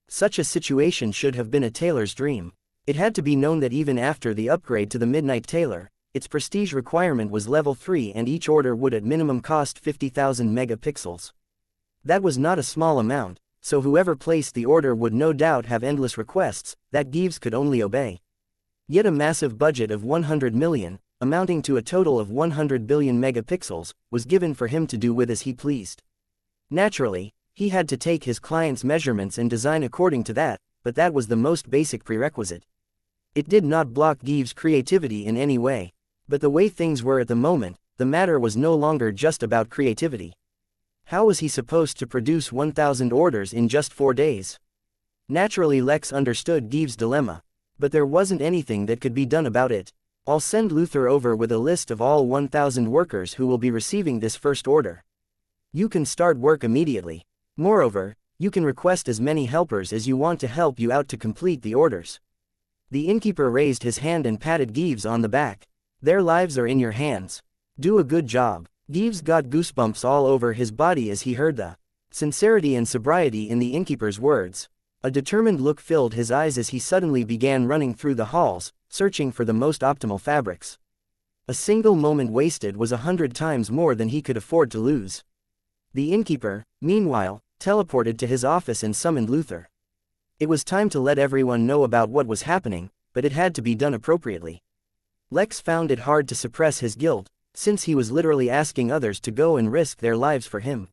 Such a situation should have been a tailor's dream. It had to be known that even after the upgrade to the Midnight Tailor, its prestige requirement was level 3 and each order would at minimum cost 50,000 megapixels. That was not a small amount, so whoever placed the order would no doubt have endless requests that Gives could only obey. Yet a massive budget of 100 million, amounting to a total of 100 billion megapixels, was given for him to do with as he pleased. Naturally, he had to take his client's measurements and design according to that, but that was the most basic prerequisite. It did not block Gives' creativity in any way. But the way things were at the moment, the matter was no longer just about creativity. How was he supposed to produce 1,000 orders in just 4 days? Naturally, Lex understood Gives' dilemma. But there wasn't anything that could be done about it. I'll send Luther over with a list of all 1,000 workers who will be receiving this first order. You can start work immediately. Moreover, you can request as many helpers as you want to help you out to complete the orders. The innkeeper raised his hand and patted Gives on the back. Their lives are in your hands. Do a good job. Gives got goosebumps all over his body as he heard the sincerity and sobriety in the innkeeper's words. A determined look filled his eyes as he suddenly began running through the halls, searching for the most optimal fabrics. A single moment wasted was 100 times more than he could afford to lose. The innkeeper, meanwhile, teleported to his office and summoned Luther. It was time to let everyone know about what was happening, but it had to be done appropriately. Lex found it hard to suppress his guilt, since he was literally asking others to go and risk their lives for him.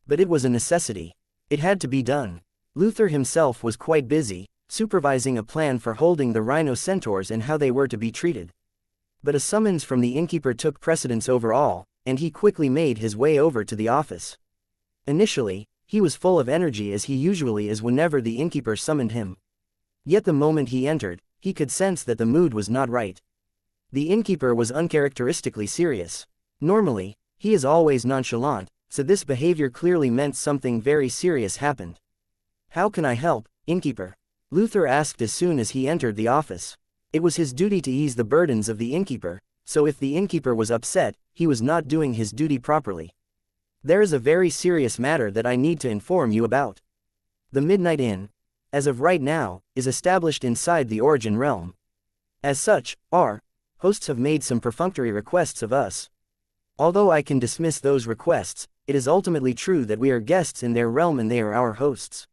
But it was a necessity. It had to be done. Luther himself was quite busy, supervising a plan for holding the rhino centaurs and how they were to be treated. But a summons from the innkeeper took precedence over all, and he quickly made his way over to the office. Initially, he was full of energy as he usually is whenever the innkeeper summoned him. Yet the moment he entered, he could sense that the mood was not right. The innkeeper was uncharacteristically serious. Normally, he is always nonchalant, so this behavior clearly meant something very serious happened. "How can I help, innkeeper?" Luther asked as soon as he entered the office. It was his duty to ease the burdens of the innkeeper, so if the innkeeper was upset, he was not doing his duty properly. "There is a very serious matter that I need to inform you about. The Midnight Inn, as of right now, is established inside the Origin Realm. As such, our hosts have made some perfunctory requests of us. Although I can dismiss those requests, it is ultimately true that we are guests in their realm and they are our hosts.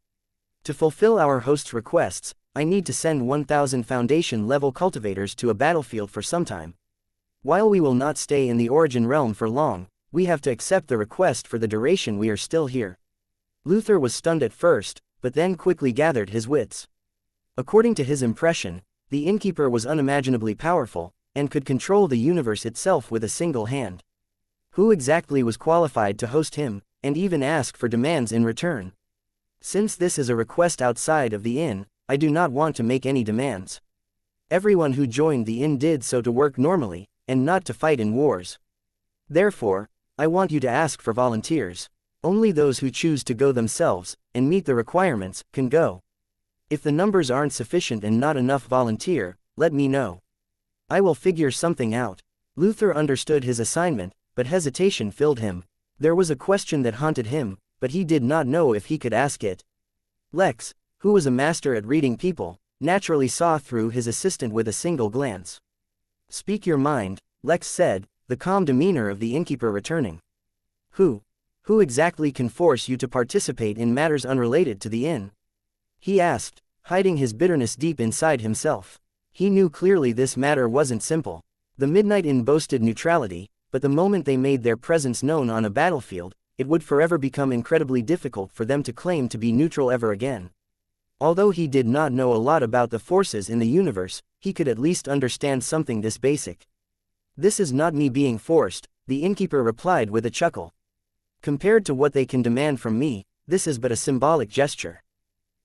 To fulfill our hosts' requests, I need to send 1,000 Foundation-level cultivators to a battlefield for some time. While we will not stay in the Origin Realm for long, we have to accept the request for the duration we are still here." Luther was stunned at first, but then quickly gathered his wits. According to his impression, the innkeeper was unimaginably powerful, and could control the universe itself with a single hand. Who exactly was qualified to host him, and even ask for demands in return? Since this is a request outside of the inn, I do not want to make any demands. Everyone who joined the inn did so to work normally, and not to fight in wars. Therefore, I want you to ask for volunteers. Only those who choose to go themselves, and meet the requirements, can go. If the numbers aren't sufficient and not enough volunteer, let me know. I will figure something out." Luther understood his assignment, but hesitation filled him. There was a question that haunted him, but he did not know if he could ask it. Lex, who was a master at reading people, naturally saw through his assistant with a single glance. "Speak your mind," Lex said, the calm demeanor of the innkeeper returning. Who exactly can force you to participate in matters unrelated to the inn?" he asked, hiding his bitterness deep inside himself. He knew clearly this matter wasn't simple. The Midnight Inn boasted neutrality, but the moment they made their presence known on a battlefield, it would forever become incredibly difficult for them to claim to be neutral ever again. Although he did not know a lot about the forces in the universe, he could at least understand something this basic. "This is not me being forced," the innkeeper replied with a chuckle. "Compared to what they can demand from me, this is but a symbolic gesture.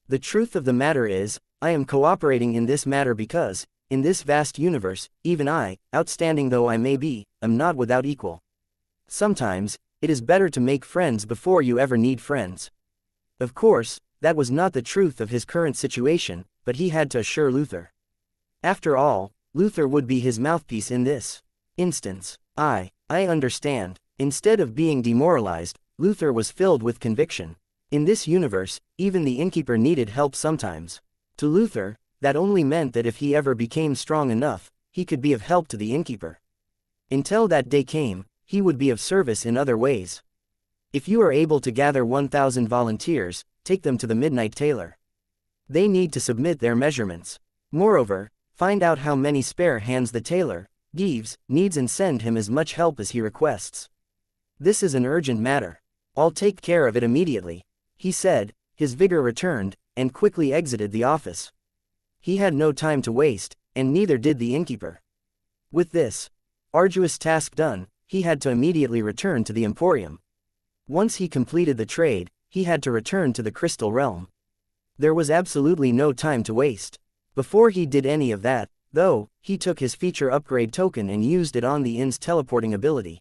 The truth of the matter is, I am cooperating in this matter because, in this vast universe, even I, outstanding though I may be, am not without equal. Sometimes, it is better to make friends before you ever need friends." Of course, that was not the truth of his current situation, but he had to assure Luther. After all, Luther would be his mouthpiece in this instance. I understand." Instead of being demoralized, Luther was filled with conviction. In this universe, even the innkeeper needed help sometimes. To Luther, that only meant that if he ever became strong enough, he could be of help to the innkeeper. Until that day came, he would be of service in other ways. "If you are able to gather 1,000 volunteers, take them to the Midnight Tailor. They need to submit their measurements. Moreover, find out how many spare hands the tailor needs and send him as much help as he requests. This is an urgent matter. I'll take care of it immediately," he said, his vigor returned, and quickly exited the office. He had no time to waste, and neither did the innkeeper. With this arduous task done, he had to immediately return to the Emporium. Once he completed the trade, he had to return to the Crystal Realm. There was absolutely no time to waste. Before he did any of that, though, he took his feature upgrade token and used it on the inn's teleporting ability.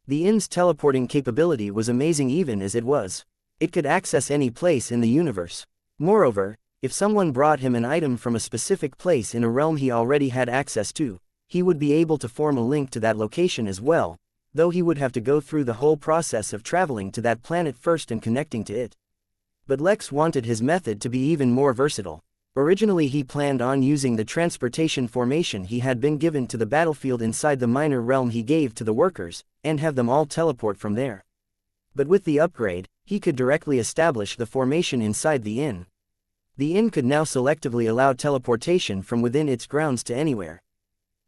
The inn's teleporting capability was amazing even as it was. It could access any place in the universe. Moreover, if someone brought him an item from a specific place in a realm he already had access to, he would be able to form a link to that location as well, though he would have to go through the whole process of traveling to that planet first and connecting to it. But Lex wanted his method to be even more versatile. Originally he planned on using the transportation formation he had been given to the battlefield inside the minor realm he gave to the workers, and have them all teleport from there. But with the upgrade, he could directly establish the formation inside the inn. The inn could now selectively allow teleportation from within its grounds to anywhere.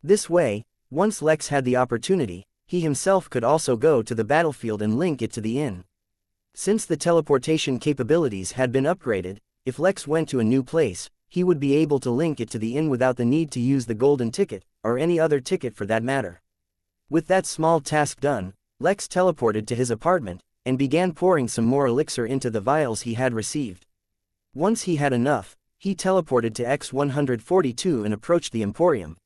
This way, once Lex had the opportunity, he himself could also go to the battlefield and link it to the inn. Since the teleportation capabilities had been upgraded, if Lex went to a new place, he would be able to link it to the inn without the need to use the golden ticket, or any other ticket for that matter. With that small task done, Lex teleported to his apartment, and began pouring some more elixir into the vials he had received. Once he had enough, he teleported to X-142 and approached the Emporium.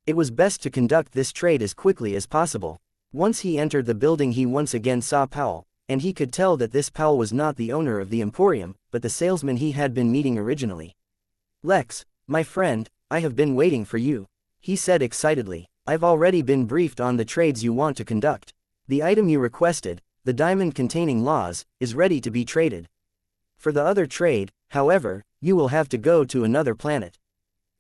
It was best to conduct this trade as quickly as possible. Once he entered the building he once again saw Powell, and he could tell that this Powell was not the owner of the Emporium, but the salesman he had been meeting originally. "Lex, my friend, I have been waiting for you," he said excitedly. "I've already been briefed on the trades you want to conduct. The item you requested, the diamond containing laws, is ready to be traded. For the other trade, however, you will have to go to another planet.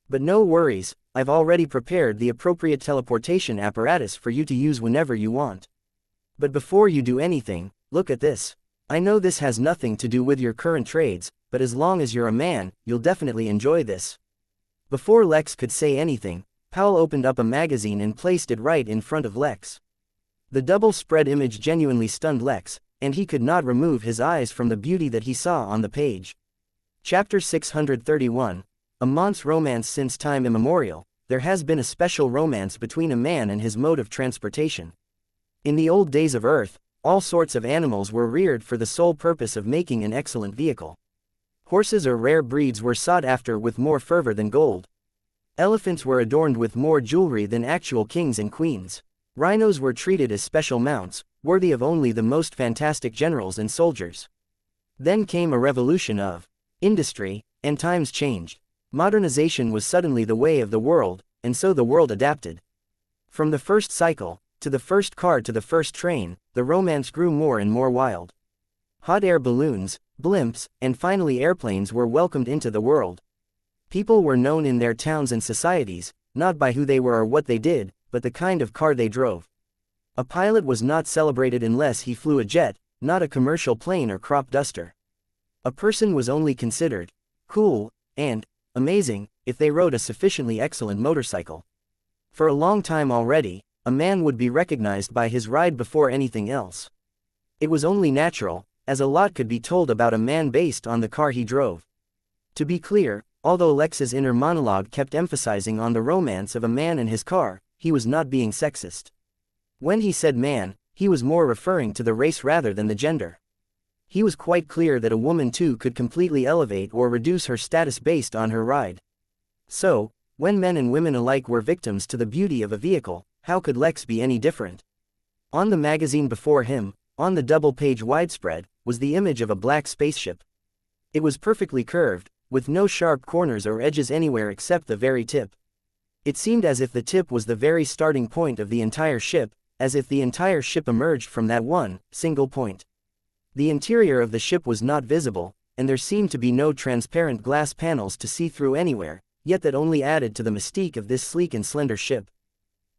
But no worries, I've already prepared the appropriate teleportation apparatus for you to use whenever you want. But before you do anything, look at this. I know this has nothing to do with your current trades, but as long as you're a man, you'll definitely enjoy this." Before Lex could say anything, Powell opened up a magazine and placed it right in front of Lex. The double-spread image genuinely stunned Lex, and he could not remove his eyes from the beauty that he saw on the page. Chapter 631. A man's romance. Since time immemorial, there has been a special romance between a man and his mode of transportation. In the old days of Earth, all sorts of animals were reared for the sole purpose of making an excellent vehicle. Horses or rare breeds were sought after with more fervor than gold. Elephants were adorned with more jewelry than actual kings and queens. Rhinos were treated as special mounts, worthy of only the most fantastic generals and soldiers. Then came a revolution of industry, and times changed. Modernization was suddenly the way of the world, and so the world adapted. From the first cycle, to the first car to the first train, the romance grew more and more wild. Hot air balloons, blimps, and finally airplanes were welcomed into the world. People were known in their towns and societies, not by who they were or what they did, but the kind of car they drove. A pilot was not celebrated unless he flew a jet, not a commercial plane or crop duster. A person was only considered cool and amazing if they rode a sufficiently excellent motorcycle. For a long time already, a man would be recognized by his ride before anything else. It was only natural, as a lot could be told about a man based on the car he drove. To be clear, although Lex's inner monologue kept emphasizing on the romance of a man and his car, he was not being sexist. When he said man, he was more referring to the race rather than the gender. He was quite clear that a woman too could completely elevate or reduce her status based on her ride. So, when men and women alike were victims to the beauty of a vehicle, how could Lex be any different? On the magazine before him, on the double-page widespread, was the image of a black spaceship. It was perfectly curved, with no sharp corners or edges anywhere except the very tip. It seemed as if the tip was the very starting point of the entire ship, as if the entire ship emerged from that one single point. The interior of the ship was not visible, and there seemed to be no transparent glass panels to see through anywhere, yet that only added to the mystique of this sleek and slender ship.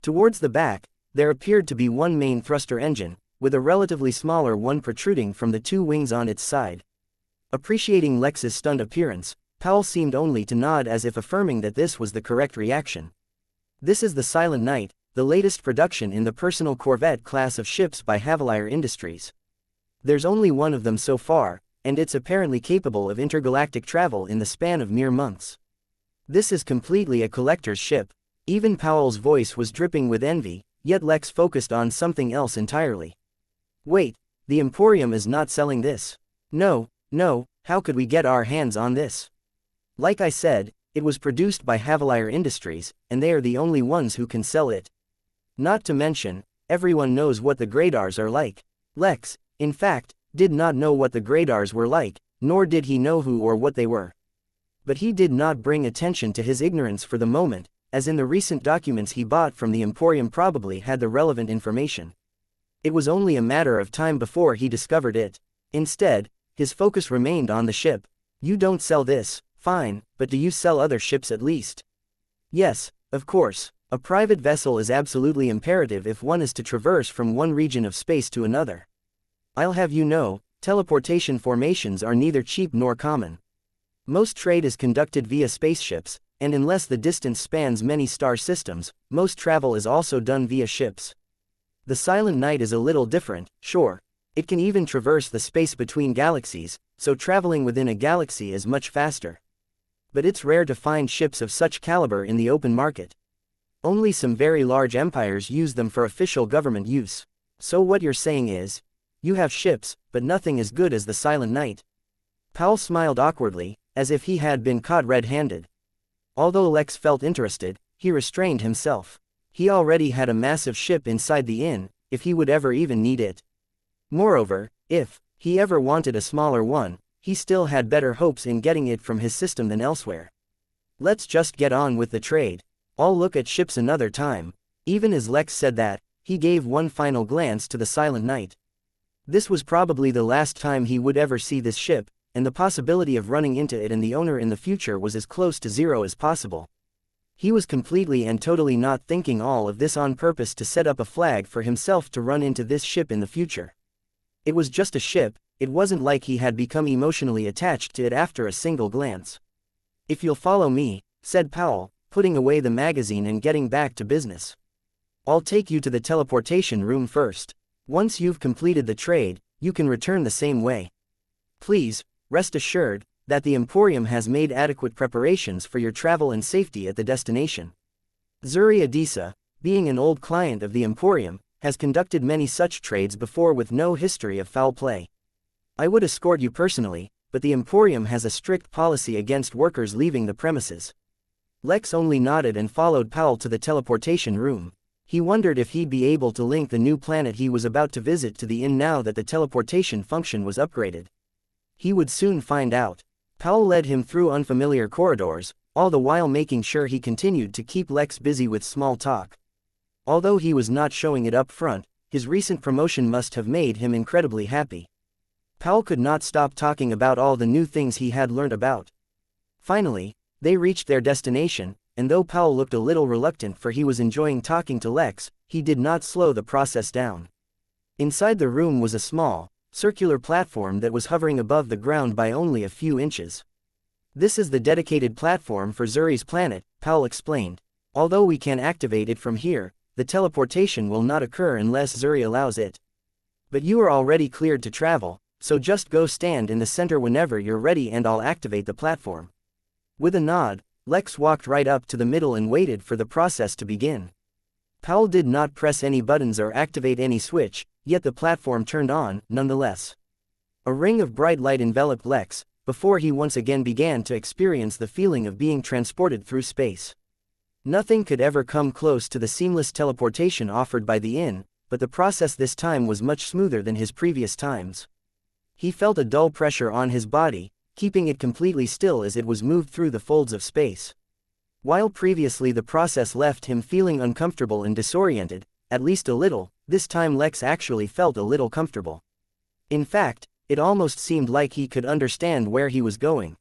Towards the back, there appeared to be one main thruster engine, with a relatively smaller one protruding from the two wings on its side. Appreciating Lex's stunned appearance, Powell seemed only to nod as if affirming that this was the correct reaction. This is the Silent Knight, the latest production in the personal corvette class of ships by Havilire Industries. There's only one of them so far, and it's apparently capable of intergalactic travel in the span of mere months. This is completely a collector's ship. Even Powell's voice was dripping with envy, yet Lex focused on something else entirely. Wait, the Emporium is not selling this. No, how could we get our hands on this? Like I said, it was produced by Havilire Industries, and they are the only ones who can sell it. Not to mention, everyone knows what the Gradars are like. Lex, in fact, did not know what the Gradars were like, nor did he know who or what they were. But he did not bring attention to his ignorance for the moment, as in the recent documents he bought from the Emporium probably had the relevant information. It was only a matter of time before he discovered it. Instead, his focus remained on the ship. You don't sell this, fine, but do you sell other ships at least? Yes, of course. A private vessel is absolutely imperative if one is to traverse from one region of space to another. I'll have you know, teleportation formations are neither cheap nor common. Most trade is conducted via spaceships, and unless the distance spans many star systems, most travel is also done via ships. The Silent Knight is a little different, sure. It can even traverse the space between galaxies, so traveling within a galaxy is much faster. But it's rare to find ships of such caliber in the open market. Only some very large empires use them for official government use. So what you're saying is, you have ships, but nothing as good as the Silent Knight. Powell smiled awkwardly, as if he had been caught red-handed. Although Lex felt interested, he restrained himself. He already had a massive ship inside the inn, if he would ever even need it. Moreover, if he ever wanted a smaller one, he still had better hopes in getting it from his system than elsewhere. Let's just get on with the trade. I'll look at ships another time. Even as Lex said that, he gave one final glance to the Silent Knight. This was probably the last time he would ever see this ship, and the possibility of running into it and the owner in the future was as close to zero as possible. He was completely and totally not thinking all of this on purpose to set up a flag for himself to run into this ship in the future. It was just a ship, it wasn't like he had become emotionally attached to it after a single glance. If you'll follow me, said Powell, putting away the magazine and getting back to business. I'll take you to the teleportation room first. Once you've completed the trade, you can return the same way. Please, rest assured that the Emporium has made adequate preparations for your travel and safety at the destination. Zuri Adisa, being an old client of the Emporium, has conducted many such trades before with no history of foul play. I would escort you personally, but the Emporium has a strict policy against workers leaving the premises. Lex only nodded and followed Powell to the teleportation room. He wondered if he'd be able to link the new planet he was about to visit to the inn now that the teleportation function was upgraded. He would soon find out. Powell led him through unfamiliar corridors, all the while making sure he continued to keep Lex busy with small talk. Although he was not showing it up front, his recent promotion must have made him incredibly happy. Powell could not stop talking about all the new things he had learned about. Finally, they reached their destination, and though Powell looked a little reluctant for he was enjoying talking to Lex, he did not slow the process down. Inside the room was a small, circular platform that was hovering above the ground by only a few inches. This is the dedicated platform for Zuri's planet, Powell explained. Although we can activate it from here, the teleportation will not occur unless Zuri allows it. But you are already cleared to travel, so just go stand in the center whenever you're ready and I'll activate the platform. With a nod, Lex walked right up to the middle and waited for the process to begin. Powell did not press any buttons or activate any switch, yet the platform turned on, nonetheless. A ring of bright light enveloped Lex, before he once again began to experience the feeling of being transported through space. Nothing could ever come close to the seamless teleportation offered by the inn, but the process this time was much smoother than his previous times. He felt a dull pressure on his body, keeping it completely still as it was moved through the folds of space. While previously the process left him feeling uncomfortable and disoriented, at least a little, this time Lex actually felt a little comfortable. In fact, it almost seemed like he could understand where he was going.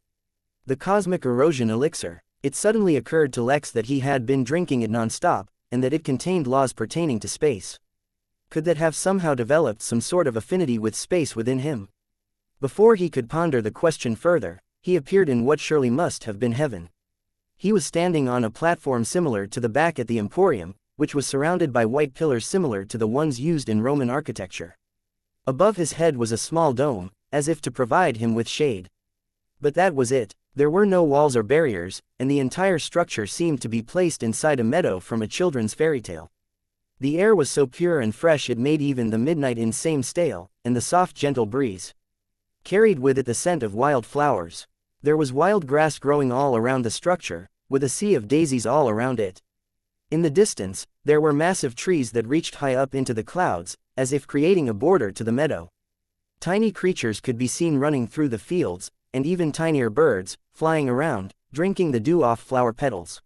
The cosmic erosion elixir. It suddenly occurred to Lex that he had been drinking it non-stop, and that it contained laws pertaining to space. Could that have somehow developed some sort of affinity with space within him? Before he could ponder the question further, he appeared in what surely must have been heaven. He was standing on a platform similar to the back at the Emporium, which was surrounded by white pillars similar to the ones used in Roman architecture. Above his head was a small dome, as if to provide him with shade. But that was it. There were no walls or barriers, and the entire structure seemed to be placed inside a meadow from a children's fairy tale. The air was so pure and fresh it made even the midnight seem stale, and the soft gentle breeze carried with it the scent of wild flowers. There was wild grass growing all around the structure, with a sea of daisies all around it. In the distance, there were massive trees that reached high up into the clouds, as if creating a border to the meadow. Tiny creatures could be seen running through the fields, and even tinier birds, flying around, drinking the dew off flower petals.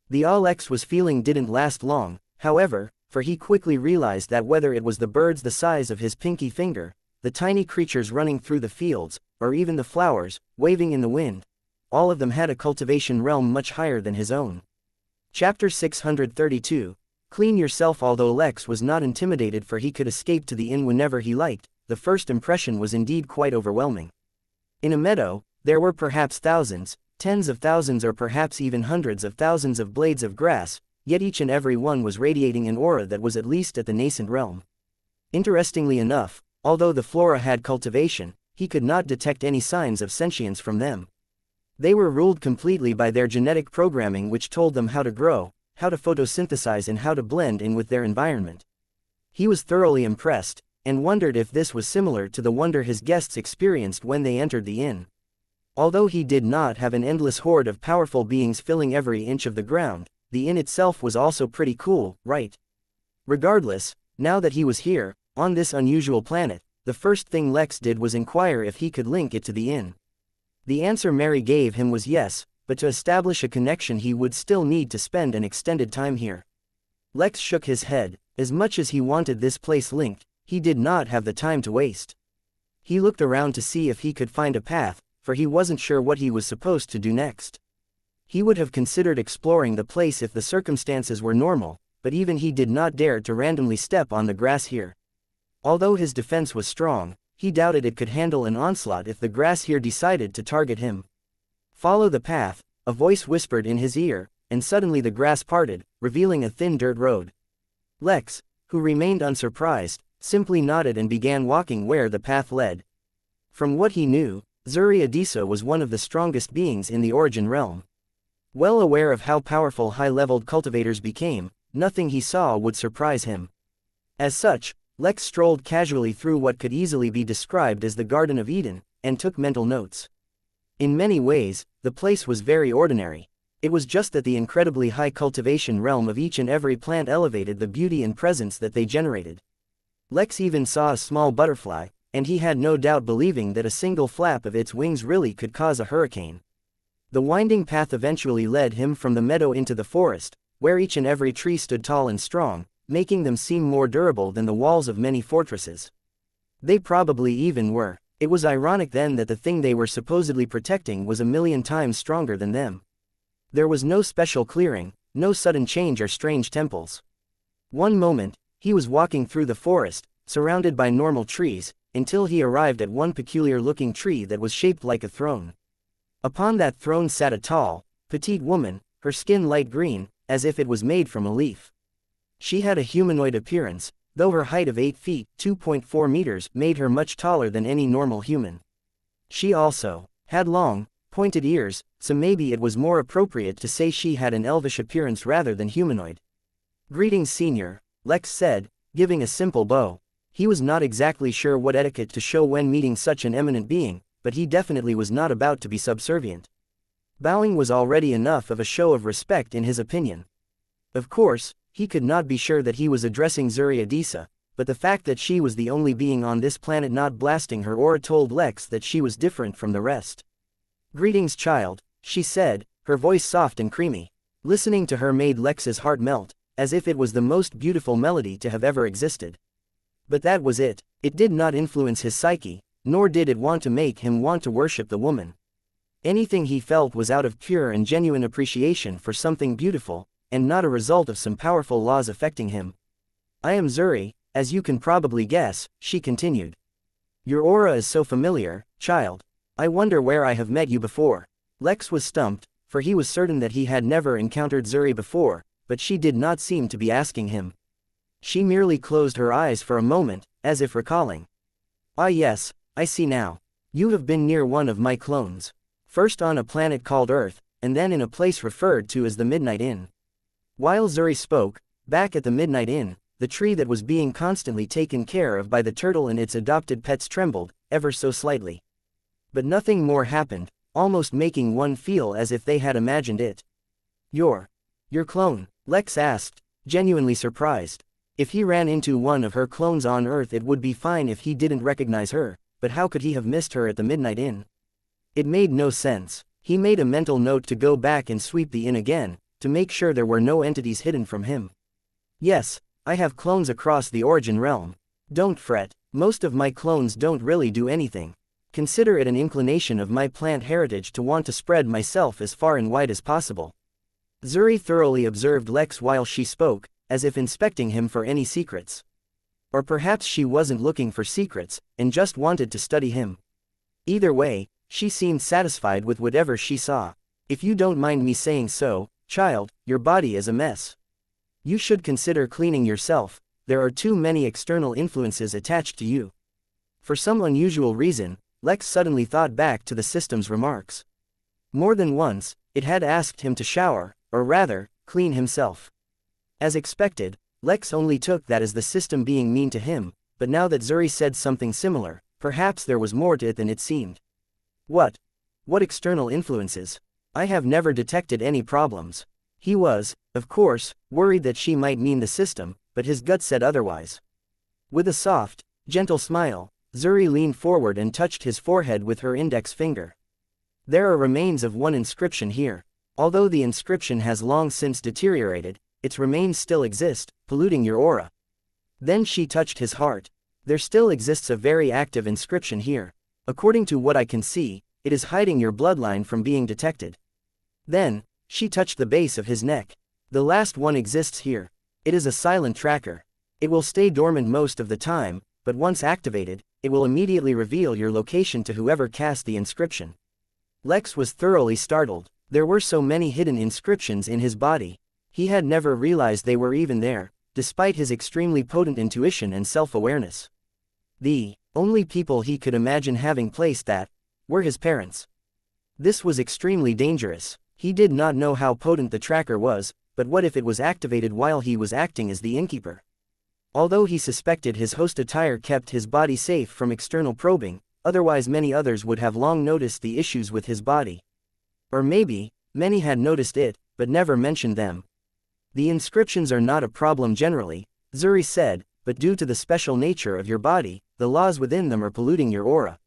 The awe Lex was feeling didn't last long, however, for he quickly realized that whether it was the birds the size of his pinky finger, the tiny creatures running through the fields, or even the flowers, waving in the wind, all of them had a cultivation realm much higher than his own. Chapter 632, Clean Yourself. Although Lex was not intimidated for he could escape to the inn whenever he liked, the first impression was indeed quite overwhelming. In a meadow, there were perhaps thousands, tens of thousands or perhaps even hundreds of thousands of blades of grass, yet each and every one was radiating an aura that was at least at the nascent realm. Interestingly enough, although the flora had cultivation, he could not detect any signs of sentience from them. They were ruled completely by their genetic programming, which told them how to grow, how to photosynthesize and how to blend in with their environment. He was thoroughly impressed, and wondered if this was similar to the wonder his guests experienced when they entered the inn. Although he did not have an endless horde of powerful beings filling every inch of the ground, the inn itself was also pretty cool, right? Regardless, now that he was here, on this unusual planet, the first thing Lex did was inquire if he could link it to the inn. The answer Mary gave him was yes, but to establish a connection he would still need to spend an extended time here. Lex shook his head. As much as he wanted this place linked, he did not have the time to waste. He looked around to see if he could find a path, for he wasn't sure what he was supposed to do next. He would have considered exploring the place if the circumstances were normal, but even he did not dare to randomly step on the grass here. Although his defense was strong, he doubted it could handle an onslaught if the grass here decided to target him. Follow the path, a voice whispered in his ear, and suddenly the grass parted, revealing a thin dirt road. Lex, who remained unsurprised, simply nodded and began walking where the path led. From what he knew, Zuri was one of the strongest beings in the Origin realm. Well aware of how powerful high-leveled cultivators became, nothing he saw would surprise him. As such, Lex strolled casually through what could easily be described as the Garden of Eden, and took mental notes. In many ways, the place was very ordinary. It was just that the incredibly high cultivation realm of each and every plant elevated the beauty and presence that they generated. Lex even saw a small butterfly, and he had no doubt believing that a single flap of its wings really could cause a hurricane. The winding path eventually led him from the meadow into the forest, where each and every tree stood tall and strong, making them seem more durable than the walls of many fortresses. They probably even were. It was ironic then that the thing they were supposedly protecting was a million times stronger than them. There was no special clearing, no sudden change or strange temples. One moment, he was walking through the forest, surrounded by normal trees, until he arrived at one peculiar-looking tree that was shaped like a throne. Upon that throne sat a tall, petite woman, her skin light green, as if it was made from a leaf. She had a humanoid appearance, though her height of 8 feet (2.4 meters) made her much taller than any normal human. She also had long, pointed ears, so maybe it was more appropriate to say she had an elvish appearance rather than humanoid. "Greetings, Senior," Lex said, giving a simple bow. He was not exactly sure what etiquette to show when meeting such an eminent being, but he definitely was not about to be subservient. Bowing was already enough of a show of respect in his opinion. Of course, he could not be sure that he was addressing Zuri, but the fact that she was the only being on this planet not blasting her aura told Lex that she was different from the rest. "Greetings, child," she said, her voice soft and creamy. Listening to her made Lex's heart melt, as if it was the most beautiful melody to have ever existed. But that was it. It did not influence his psyche, nor did it want to make him want to worship the woman. Anything he felt was out of pure and genuine appreciation for something beautiful, and not a result of some powerful laws affecting him. "I am Zuri, as you can probably guess," she continued. "Your aura is so familiar, child. I wonder where I have met you before." Lex was stumped, for he was certain that he had never encountered Zuri before, but she did not seem to be asking him. She merely closed her eyes for a moment, as if recalling. "Ah yes, I see now. You have been near one of my clones. First on a planet called Earth, and then in a place referred to as the Midnight Inn. While Zuri spoke, back at the Midnight Inn, the tree that was being constantly taken care of by the turtle and its adopted pets trembled, ever so slightly. But nothing more happened, almost making one feel as if they had imagined it. Your clone? Lex asked, genuinely surprised. If he ran into one of her clones on Earth, it would be fine if he didn't recognize her, but how could he have missed her at the Midnight Inn? It made no sense. He made a mental note to go back and sweep the inn again, to make sure there were no entities hidden from him. Yes, I have clones across the Origin realm. Don't fret, most of my clones don't really do anything. Consider it an inclination of my plant heritage to want to spread myself as far and wide as possible. Zuri thoroughly observed Lex while she spoke, as if inspecting him for any secrets. Or perhaps she wasn't looking for secrets, and just wanted to study him. Either way, she seemed satisfied with whatever she saw. If you don't mind me saying so, child, your body is a mess. You should consider cleaning yourself. There are too many external influences attached to you. For some unusual reason, Lex suddenly thought back to the system's remarks. More than once, it had asked him to shower, or rather, clean himself. As expected, Lex only took that as the system being mean to him, but now that Zuri said something similar, perhaps there was more to it than it seemed. What external influences? I have never detected any problems. He was, of course, worried that she might mean the system, but his gut said otherwise. With a soft, gentle smile, Zuri leaned forward and touched his forehead with her index finger. There are remains of one inscription here. Although the inscription has long since deteriorated, its remains still exist, polluting your aura. Then she touched his heart. There still exists a very active inscription here. According to what I can see, it is hiding your bloodline from being detected. Then, she touched the base of his neck. The last one exists here. It is a silent tracker. It will stay dormant most of the time, but once activated, it will immediately reveal your location to whoever cast the inscription. Lex was thoroughly startled. There were so many hidden inscriptions in his body. He had never realized they were even there, despite his extremely potent intuition and self-awareness. The only people he could imagine having placed that were his parents. This was extremely dangerous. He did not know how potent the tracker was, but what if it was activated while he was acting as the Innkeeper? Although he suspected his host attire kept his body safe from external probing, otherwise many others would have long noticed the issues with his body. Or maybe, many had noticed it, but never mentioned them. The inscriptions are not a problem generally, Zuri said, but due to the special nature of your body, the laws within them are polluting your aura.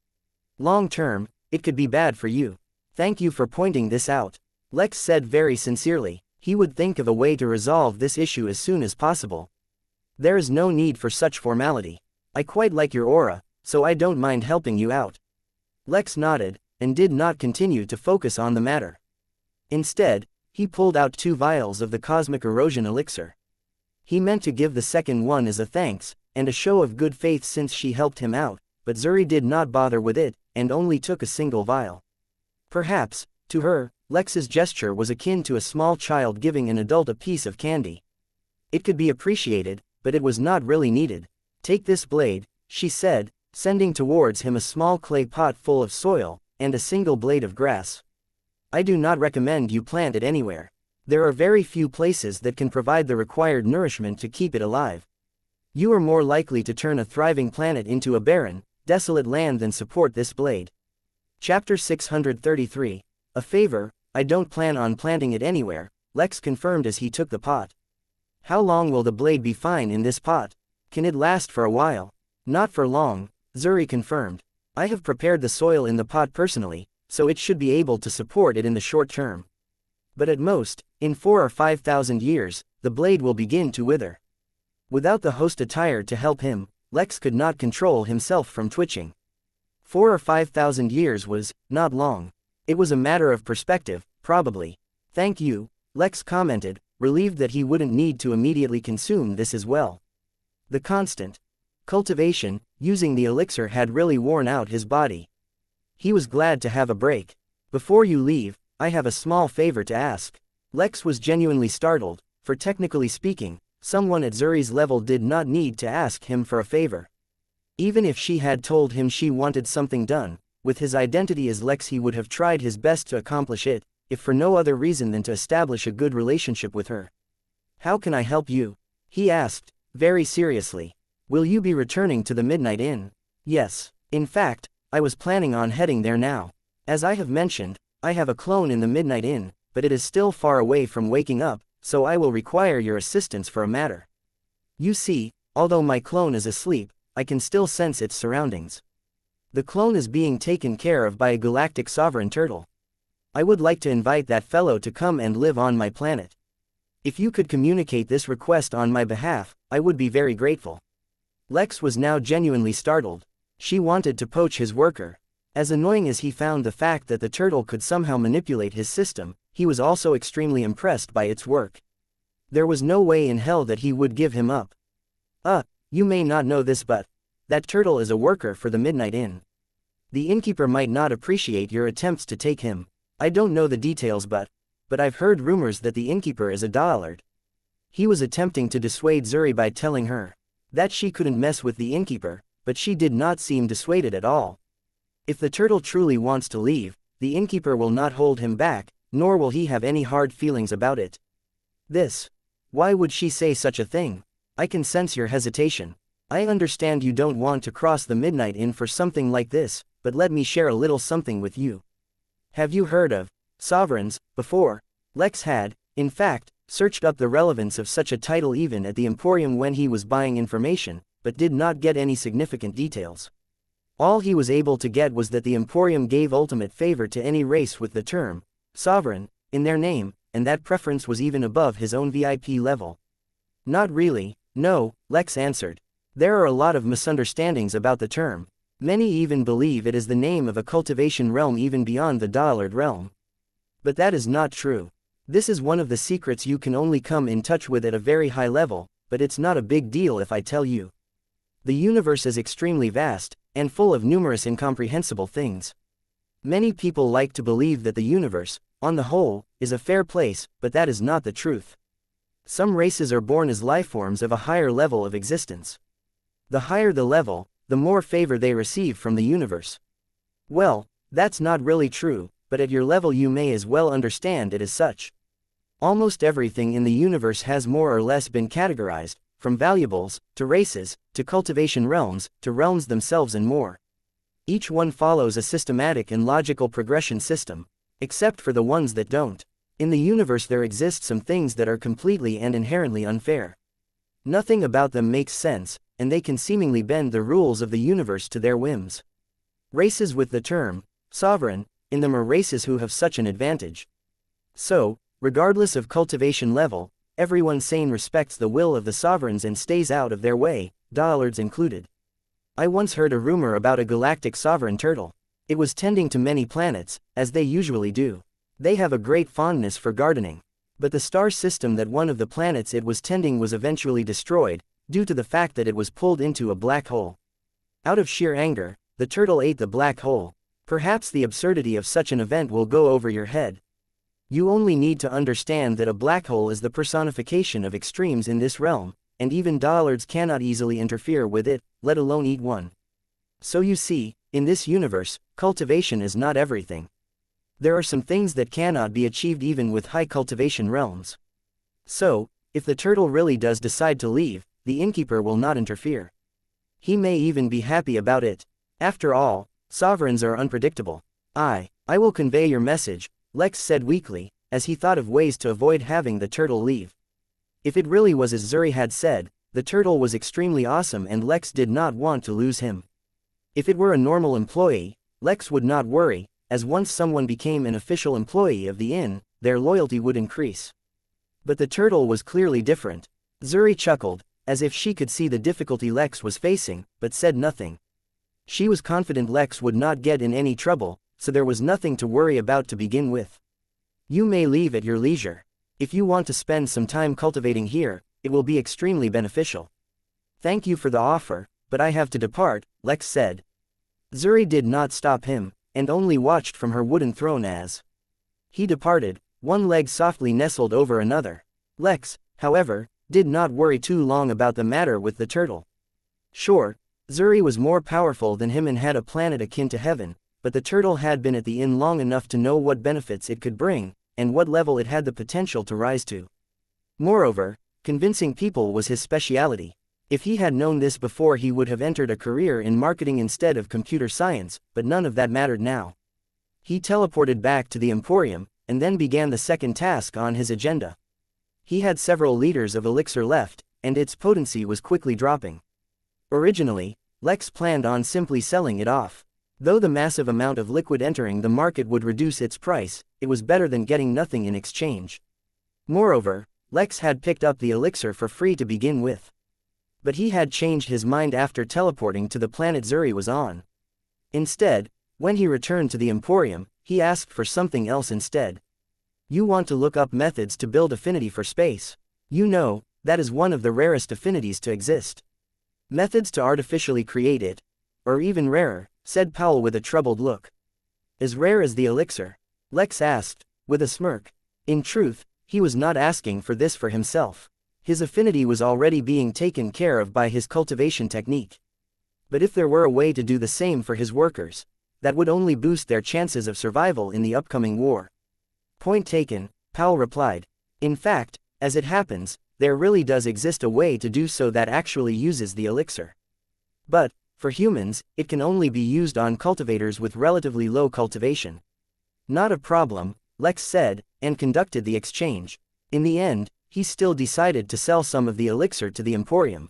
Long term, it could be bad for you. Thank you for pointing this out. Lex said very sincerely. He would think of a way to resolve this issue as soon as possible. There is no need for such formality. I quite like your aura, so I don't mind helping you out. Lex nodded, and did not continue to focus on the matter. Instead, he pulled out 2 vials of the cosmic erosion elixir. He meant to give the second one as a thanks, and a show of good faith since she helped him out, but Zuri did not bother with it, and only took a single vial. Perhaps, to her, Lex's gesture was akin to a small child giving an adult a piece of candy. It could be appreciated, but it was not really needed. Take this blade, she said, sending towards him a small clay pot full of soil, and a single blade of grass. I do not recommend you plant it anywhere. There are very few places that can provide the required nourishment to keep it alive. You are more likely to turn a thriving planet into a barren, desolate land than support this blade. Chapter 633. A favor, I don't plan on planting it anywhere, Lex confirmed as he took the pot. How long will the blade be fine in this pot? Can it last for a while? Not for long, Zuri confirmed. I have prepared the soil in the pot personally, so it should be able to support it in the short term. But at most, in 4 or 5,000 years, the blade will begin to wither. Without the host attire to help him, Lex could not control himself from twitching. 4 or 5,000 years was not long. It was a matter of perspective, probably. Thank you, Lex commented, relieved that he wouldn't need to immediately consume this as well. The constant cultivation, using the elixir had really worn out his body. He was glad to have a break. Before you leave, I have a small favor to ask. Lex was genuinely startled, for technically speaking, someone at Zuri's level did not need to ask him for a favor. Even if she had told him she wanted something done, With his identity as Lex, he would have tried his best to accomplish it, if for no other reason than to establish a good relationship with her. "How can I help you?" he asked, very seriously. "Will you be returning to the Midnight Inn?" "Yes. In fact, I was planning on heading there now. As I have mentioned, I have a clone in the Midnight Inn, but it is still far away from waking up, so I will require your assistance for a matter. You see, although my clone is asleep, I can still sense its surroundings. The clone is being taken care of by a galactic sovereign turtle. I would like to invite that fellow to come and live on my planet. If you could communicate this request on my behalf, I would be very grateful." Lex was now genuinely startled. She wanted to poach his worker. As annoying as he found the fact that the turtle could somehow manipulate his system, he was also extremely impressed by its work. There was no way in hell that he would give him up. You may not know this, but that turtle is a worker for the Midnight Inn. The innkeeper might not appreciate your attempts to take him. I don't know the details, but I've heard rumors that the innkeeper is a dullard." He was attempting to dissuade Zuri by telling her that she couldn't mess with the innkeeper, but she did not seem dissuaded at all. If the turtle truly wants to leave, the innkeeper will not hold him back, nor will he have any hard feelings about it. Why would she say such a thing? I can sense your hesitation. I understand you don't want to cross the Midnight Inn for something like this, but let me share a little something with you. Have you heard of sovereigns before? Lex had, in fact, searched up the relevance of such a title even at the Emporium when he was buying information, but did not get any significant details. All he was able to get was that the Emporium gave ultimate favor to any race with the term sovereign in their name, and that preference was even above his own VIP level. Not really, no, Lex answered. There are a lot of misunderstandings about the term. Many even believe it is the name of a cultivation realm even beyond the dullard realm. But that is not true. This is one of the secrets you can only come in touch with at a very high level, but it's not a big deal if I tell you. The universe is extremely vast, and full of numerous incomprehensible things. Many people like to believe that the universe, on the whole, is a fair place, but that is not the truth. Some races are born as lifeforms of a higher level of existence. The higher the level, the more favor they receive from the universe. Well, that's not really true, but at your level you may as well understand it as such. Almost everything in the universe has more or less been categorized, from valuables, to races, to cultivation realms, to realms themselves and more. Each one follows a systematic and logical progression system, except for the ones that don't. In the universe there exist some things that are completely and inherently unfair. Nothing about them makes sense, and they can seemingly bend the rules of the universe to their whims. Races with the term sovereign in them are races who have such an advantage. So, regardless of cultivation level, everyone sane respects the will of the sovereigns and stays out of their way, dullards included. I once heard a rumor about a galactic sovereign turtle. It was tending to many planets, as they usually do. They have a great fondness for gardening. But the star system that one of the planets it was tending was eventually destroyed, due to the fact that it was pulled into a black hole. Out of sheer anger, the turtle ate the black hole. Perhaps the absurdity of such an event will go over your head. You only need to understand that a black hole is the personification of extremes in this realm, and even dullards cannot easily interfere with it, let alone eat one. So you see, in this universe, cultivation is not everything. There are some things that cannot be achieved even with high cultivation realms. So, if the turtle really does decide to leave, the innkeeper will not interfere. He may even be happy about it. After all, sovereigns are unpredictable. I will convey your message, Lex said weakly, as he thought of ways to avoid having the turtle leave. If it really was as Zuri had said, the turtle was extremely awesome and Lex did not want to lose him. If it were a normal employee, Lex would not worry, as once someone became an official employee of the inn, their loyalty would increase. But the turtle was clearly different. Zuri chuckled, as if she could see the difficulty Lex was facing, but said nothing. She was confident Lex would not get in any trouble, so there was nothing to worry about to begin with. You may leave at your leisure. If you want to spend some time cultivating here, it will be extremely beneficial. Thank you for the offer, but I have to depart, Lex said. Zuri did not stop him, and only watched from her wooden throne as he departed, one leg softly nestled over another. Lex, however, did not worry too long about the matter with the turtle. Sure, Zuri was more powerful than him and had a planet akin to heaven, but the turtle had been at the inn long enough to know what benefits it could bring, and what level it had the potential to rise to. Moreover, convincing people was his specialty. If he had known this before, he would have entered a career in marketing instead of computer science, but none of that mattered now. He teleported back to the Emporium, and then began the second task on his agenda. He had several liters of elixir left, and its potency was quickly dropping. Originally, Lex planned on simply selling it off. Though the massive amount of liquid entering the market would reduce its price, it was better than getting nothing in exchange. Moreover, Lex had picked up the elixir for free to begin with. But he had changed his mind after teleporting to the planet Zuri was on. Instead, when he returned to the Emporium, he asked for something else instead. You want to look up methods to build affinity for space. You know, that is one of the rarest affinities to exist. Methods to artificially create it, or even rarer, said Powell with a troubled look. As rare as the elixir? Lex asked, with a smirk. In truth, he was not asking for this for himself. His affinity was already being taken care of by his cultivation technique. But if there were a way to do the same for his workers, that would only boost their chances of survival in the upcoming war. Point taken, Powell replied. In fact, as it happens, there really does exist a way to do so that actually uses the elixir. But, for humans, it can only be used on cultivators with relatively low cultivation. Not a problem, Lex said, and conducted the exchange. In the end, he still decided to sell some of the elixir to the Emporium.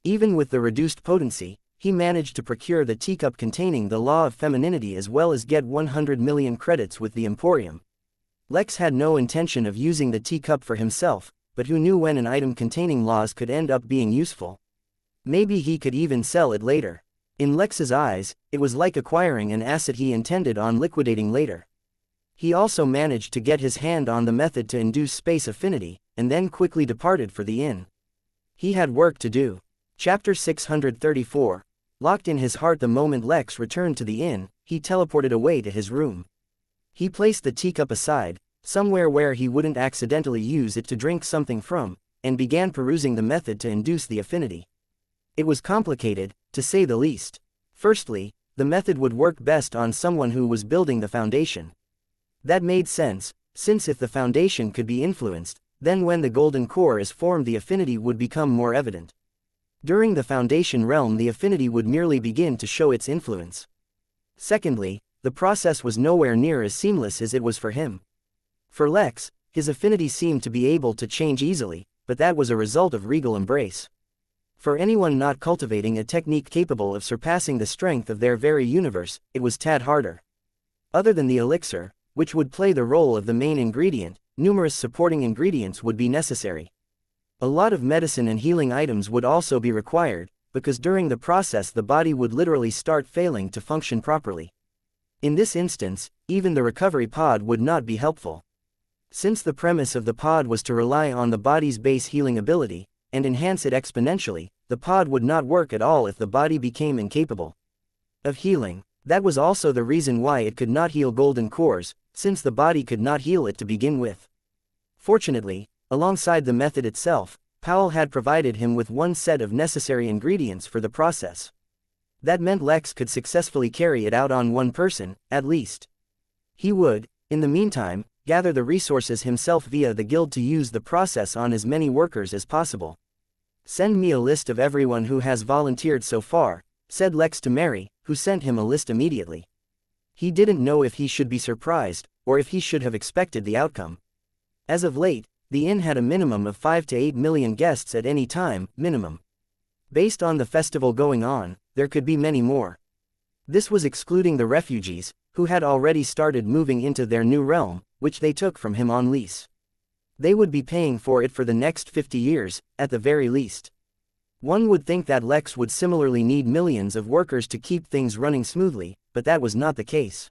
Even with the reduced potency, he managed to procure the teacup containing the law of femininity as well as get 100 million credits with the Emporium. Lex had no intention of using the teacup for himself, but who knew when an item containing laws could end up being useful. Maybe he could even sell it later. In Lex's eyes, it was like acquiring an asset he intended on liquidating later. He also managed to get his hand on the method to induce space affinity, and then quickly departed for the inn. He had work to do. Chapter 634. Locked in his heart the moment Lex returned to the inn, he teleported away to his room. He placed the teacup aside, somewhere where he wouldn't accidentally use it to drink something from, and began perusing the method to induce the affinity. It was complicated, to say the least. Firstly, the method would work best on someone who was building the foundation. That made sense, since if the foundation could be influenced, then when the golden core is formed the affinity would become more evident. During the foundation realm the affinity would merely begin to show its influence. Secondly, the process was nowhere near as seamless as it was for him. For Lex, his affinity seemed to be able to change easily, but that was a result of regal embrace. For anyone not cultivating a technique capable of surpassing the strength of their very universe, it was tad harder. Other than the elixir, which would play the role of the main ingredient, numerous supporting ingredients would be necessary. A lot of medicine and healing items would also be required, because during the process the body would literally start failing to function properly. In this instance, even the recovery pod would not be helpful. Since the premise of the pod was to rely on the body's base healing ability, and enhance it exponentially, the pod would not work at all if the body became incapable of healing. That was also the reason why it could not heal golden cores, since the body could not heal it to begin with. Fortunately, alongside the method itself, Powell had provided him with one set of necessary ingredients for the process. That meant Lex could successfully carry it out on one person, at least. He would, in the meantime, gather the resources himself via the guild to use the process on as many workers as possible. Send me a list of everyone who has volunteered so far, said Lex to Mary, who sent him a list immediately. He didn't know if he should be surprised, or if he should have expected the outcome. As of late, the inn had a minimum of 5 to 8 million guests at any time, minimum. Based on the festival going on, there could be many more. This was excluding the refugees, who had already started moving into their new realm, which they took from him on lease. They would be paying for it for the next 50 years, at the very least. One would think that Lex would similarly need millions of workers to keep things running smoothly, but that was not the case.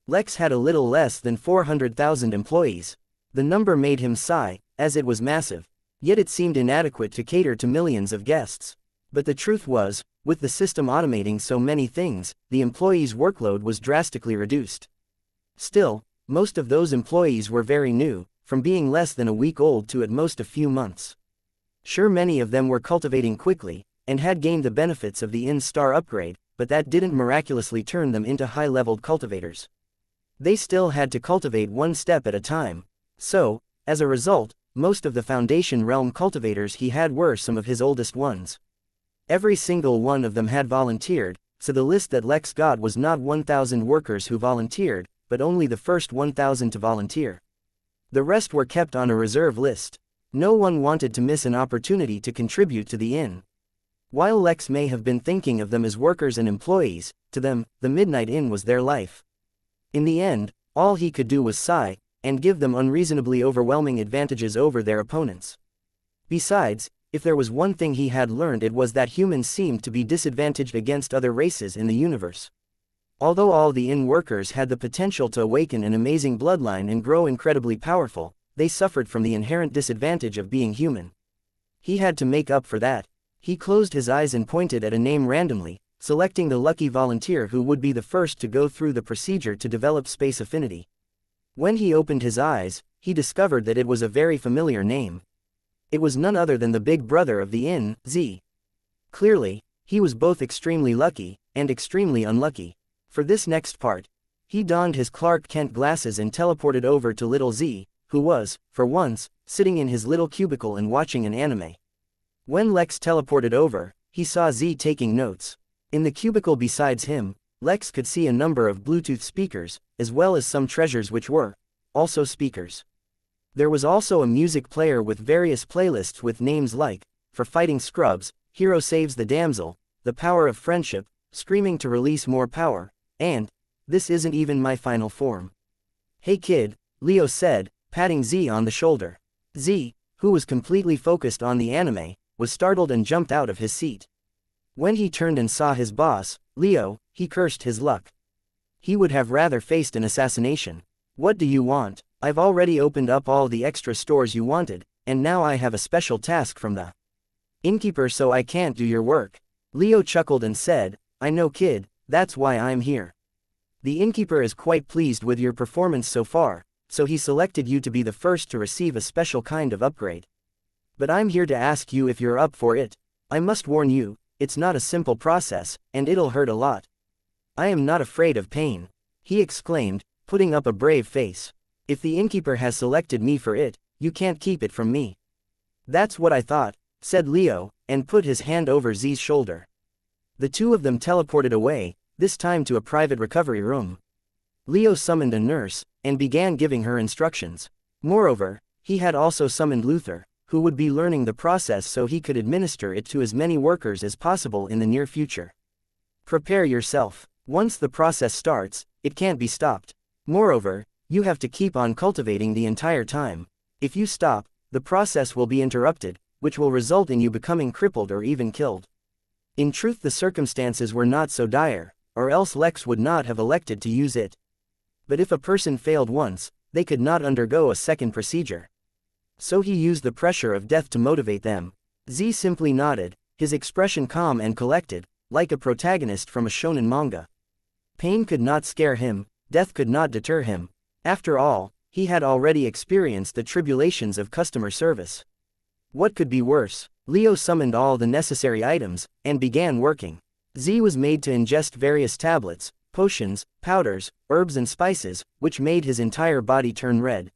Lex had a little less than 400,000 employees. The number made him sigh, as it was massive, yet it seemed inadequate to cater to millions of guests. But the truth was, with the system automating so many things, the employees' workload was drastically reduced. Still, most of those employees were very new, from being less than a week old to at most a few months. Sure, many of them were cultivating quickly, and had gained the benefits of the inn's star upgrade, but that didn't miraculously turn them into high-leveled cultivators. They still had to cultivate one step at a time. So, as a result, most of the Foundation Realm cultivators he had were some of his oldest ones. Every single one of them had volunteered, so the list that Lex got was not 1,000 workers who volunteered, but only the first 1,000 to volunteer. The rest were kept on a reserve list. No one wanted to miss an opportunity to contribute to the inn. While Lex may have been thinking of them as workers and employees, to them, the Midnight Inn was their life. In the end, all he could do was sigh, and give them unreasonably overwhelming advantages over their opponents. Besides, if there was one thing he had learned, it was that humans seemed to be disadvantaged against other races in the universe. Although all the inn workers had the potential to awaken an amazing bloodline and grow incredibly powerful, they suffered from the inherent disadvantage of being human. He had to make up for that. He closed his eyes and pointed at a name randomly, selecting the lucky volunteer who would be the first to go through the procedure to develop space affinity. When he opened his eyes, he discovered that it was a very familiar name. It was none other than the big brother of the inn, Z. Clearly, he was both extremely lucky and extremely unlucky. For this next part, he donned his Clark Kent glasses and teleported over to little Z, who was, for once, sitting in his little cubicle and watching an anime. When Lex teleported over, he saw Z taking notes. In the cubicle besides him, Lex could see a number of Bluetooth speakers, as well as some treasures which were also speakers. There was also a music player with various playlists with names like, For Fighting Scrubs, Hero Saves the Damsel, The Power of Friendship, Screaming to Release More Power, and, This Isn't Even My Final Form. Hey kid, Leo said, patting Z on the shoulder. Z, who was completely focused on the anime, was startled and jumped out of his seat. When he turned and saw his boss, Leo, he cursed his luck. He would have rather faced an assassination. What do you want? I've already opened up all the extra stores you wanted, and now I have a special task from the Innkeeper, so I can't do your work. Leo chuckled and said, I know kid, that's why I'm here. The Innkeeper is quite pleased with your performance so far, so he selected you to be the first to receive a special kind of upgrade. But I'm here to ask you if you're up for it. I must warn you, it's not a simple process, and it'll hurt a lot. I am not afraid of pain, he exclaimed, putting up a brave face. If the Innkeeper has selected me for it, you can't keep it from me. That's what I thought, said Leo, and put his hand over Z's shoulder. The two of them teleported away, this time to a private recovery room. Leo summoned a nurse, and began giving her instructions. Moreover, he had also summoned Luther, who would be learning the process so he could administer it to as many workers as possible in the near future. Prepare yourself. Once the process starts, it can't be stopped. Moreover, you have to keep on cultivating the entire time. If you stop, the process will be interrupted, which will result in you becoming crippled or even killed. In truth, the circumstances were not so dire, or else Lex would not have elected to use it. But if a person failed once, they could not undergo a second procedure. So he used the pressure of death to motivate them. Z simply nodded, his expression calm and collected, like a protagonist from a shonen manga. Pain could not scare him, death could not deter him. After all, he had already experienced the tribulations of customer service. What could be worse? Leo summoned all the necessary items, and began working. Z was made to ingest various tablets, potions, powders, herbs and spices, which made his entire body turn red.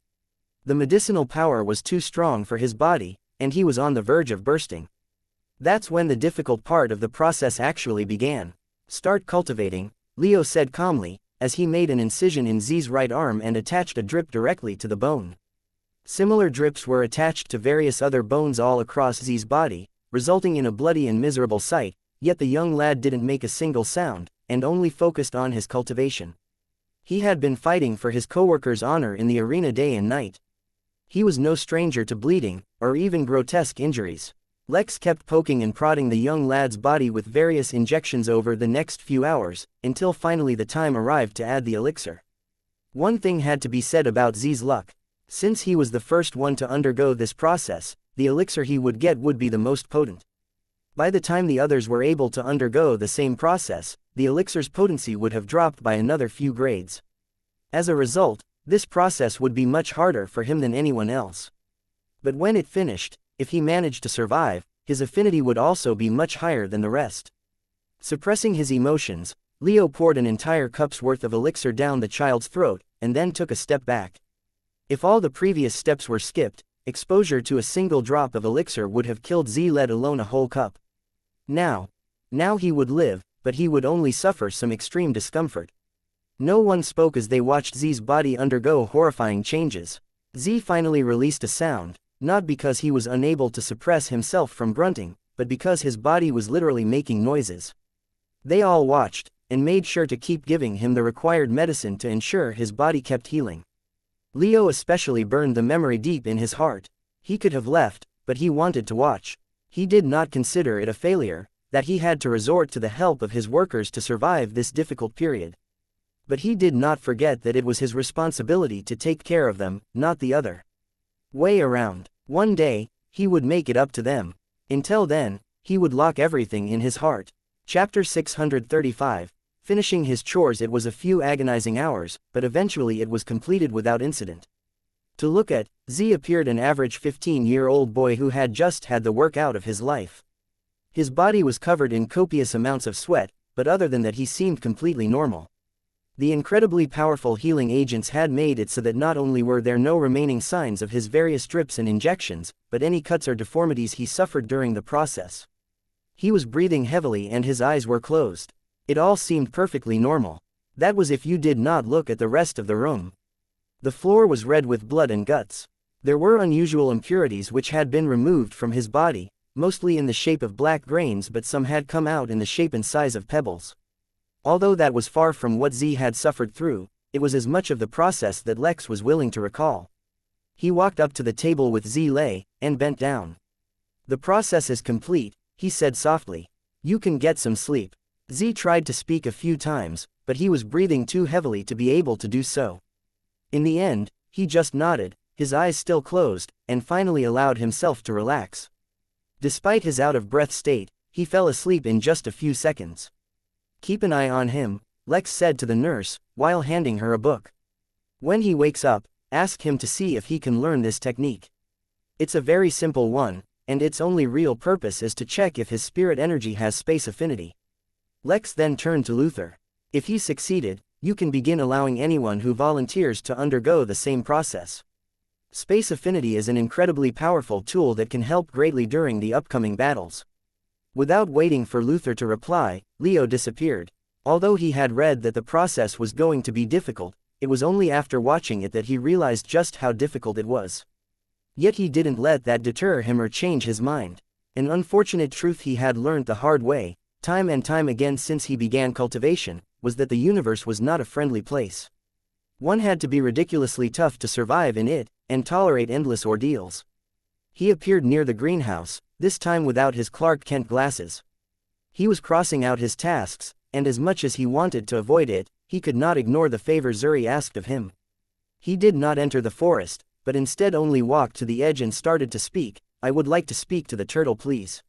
The medicinal power was too strong for his body, and he was on the verge of bursting. That's when the difficult part of the process actually began. Start cultivating, Leo said calmly, as he made an incision in Z's right arm and attached a drip directly to the bone. Similar drips were attached to various other bones all across Z's body, resulting in a bloody and miserable sight, yet the young lad didn't make a single sound, and only focused on his cultivation. He had been fighting for his co-workers' honor in the arena day and night. He was no stranger to bleeding, or even grotesque injuries. Lex kept poking and prodding the young lad's body with various injections over the next few hours, until finally the time arrived to add the elixir. One thing had to be said about Z's luck. Since he was the first one to undergo this process, the elixir he would get would be the most potent. By the time the others were able to undergo the same process, the elixir's potency would have dropped by another few grades. As a result, this process would be much harder for him than anyone else. But when it finished, if he managed to survive, his affinity would also be much higher than the rest. Suppressing his emotions, Leo poured an entire cup's worth of elixir down the child's throat, and then took a step back. If all the previous steps were skipped, exposure to a single drop of elixir would have killed Z, let alone a whole cup. Now he would live, but he would only suffer some extreme discomfort. No one spoke as they watched Z's body undergo horrifying changes. Z finally released a sound, not because he was unable to suppress himself from grunting, but because his body was literally making noises. They all watched, and made sure to keep giving him the required medicine to ensure his body kept healing. Leo especially burned the memory deep in his heart. He could have left, but he wanted to watch. He did not consider it a failure, that he had to resort to the help of his workers to survive this difficult period. But he did not forget that it was his responsibility to take care of them, not the other way around. One day, he would make it up to them. Until then, he would lock everything in his heart. Chapter 635. Finishing his chores. It was a few agonizing hours, but eventually it was completed without incident. To look at, Z appeared an average 15-year-old boy who had just had the workout of his life. His body was covered in copious amounts of sweat, but other than that he seemed completely normal. The incredibly powerful healing agents had made it so that not only were there no remaining signs of his various drips and injections, but any cuts or deformities he suffered during the process. He was breathing heavily and his eyes were closed. It all seemed perfectly normal. That was if you did not look at the rest of the room. The floor was red with blood and guts. There were unusual impurities which had been removed from his body, mostly in the shape of black grains, but some had come out in the shape and size of pebbles. Although that was far from what Z had suffered through, it was as much of the process that Lex was willing to recall. He walked up to the table with Z lay, and bent down. "The process is complete," he said softly. "You can get some sleep." Z tried to speak a few times, but he was breathing too heavily to be able to do so. In the end, he just nodded, his eyes still closed, and finally allowed himself to relax. Despite his out-of-breath state, he fell asleep in just a few seconds. "Keep an eye on him," Lex said to the nurse, while handing her a book. "When he wakes up, ask him to see if he can learn this technique. It's a very simple one, and its only real purpose is to check if his spirit energy has space affinity." Lex then turned to Luther. "If he succeeded, you can begin allowing anyone who volunteers to undergo the same process. Space affinity is an incredibly powerful tool that can help greatly during the upcoming battles." Without waiting for Luther to reply, Leo disappeared. Although he had read that the process was going to be difficult, it was only after watching it that he realized just how difficult it was. Yet he didn't let that deter him or change his mind. An unfortunate truth he had learned the hard way, time and time again since he began cultivation, was that the universe was not a friendly place. One had to be ridiculously tough to survive in it, and tolerate endless ordeals. He appeared near the greenhouse, this time without his Clark Kent glasses. He was crossing out his tasks, and as much as he wanted to avoid it, he could not ignore the favor Zuri asked of him. He did not enter the forest, but instead only walked to the edge and started to speak. "I would like to speak to the turtle, please."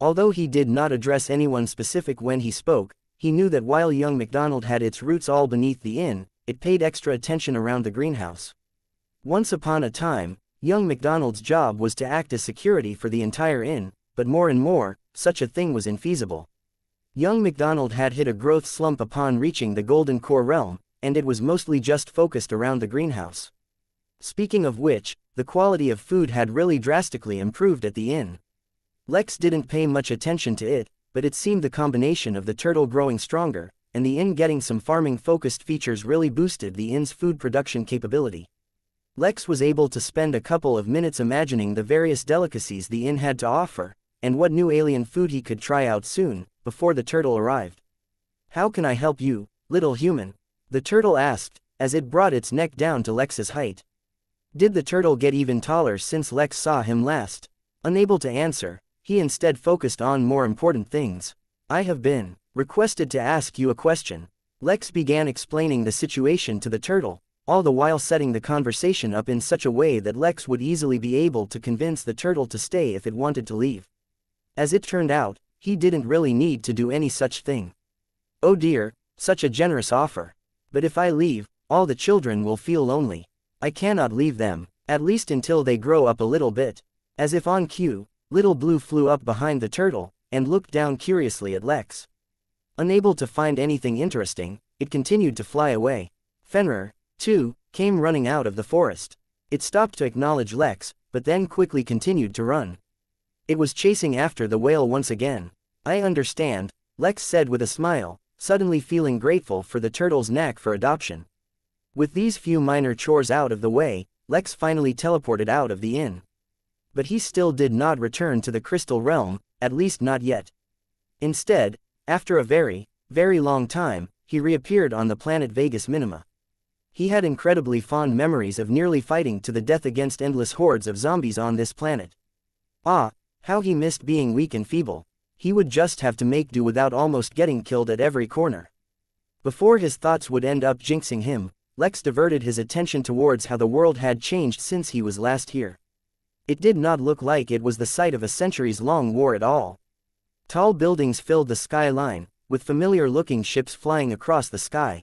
Although he did not address anyone specific when he spoke, he knew that while young McDonald had its roots all beneath the inn, it paid extra attention around the greenhouse. Once upon a time, young McDonald's job was to act as security for the entire inn, but more and more, such a thing was infeasible. Young McDonald had hit a growth slump upon reaching the Golden Core realm, and it was mostly just focused around the greenhouse. Speaking of which, the quality of food had really drastically improved at the inn. Lex didn't pay much attention to it, but it seemed the combination of the turtle growing stronger, and the inn getting some farming-focused features really boosted the inn's food production capability. Lex was able to spend a couple of minutes imagining the various delicacies the inn had to offer, and what new alien food he could try out soon, before the turtle arrived. "How can I help you, little human?" the turtle asked, as it brought its neck down to Lex's height. Did the turtle get even taller since Lex saw him last? Unable to answer, he instead focused on more important things. "I have been requested to ask you a question." Lex began explaining the situation to the turtle, all the while setting the conversation up in such a way that Lex would easily be able to convince the turtle to stay if it wanted to leave. As it turned out, he didn't really need to do any such thing. "Oh dear, such a generous offer. But if I leave, all the children will feel lonely. I cannot leave them, at least until they grow up a little bit." As if on cue, Little Blue flew up behind the turtle, and looked down curiously at Lex. Unable to find anything interesting, it continued to fly away. Fenrir, too, came running out of the forest. It stopped to acknowledge Lex, but then quickly continued to run. It was chasing after the whale once again. I understand, Lex said with a smile, suddenly feeling grateful for the turtle's knack for adoption. With these few minor chores out of the way, Lex finally teleported out of the inn. But he still did not return to the Crystal Realm, at least not yet. Instead, after a very, very long time, he reappeared on the planet Vegas Minima. He had incredibly fond memories of nearly fighting to the death against endless hordes of zombies on this planet. Ah, how he missed being weak and feeble. He would just have to make do without almost getting killed at every corner. Before his thoughts would end up jinxing him, Lex diverted his attention towards how the world had changed since he was last here. It did not look like it was the site of a centuries-long war at all. Tall buildings filled the skyline, with familiar-looking ships flying across the sky.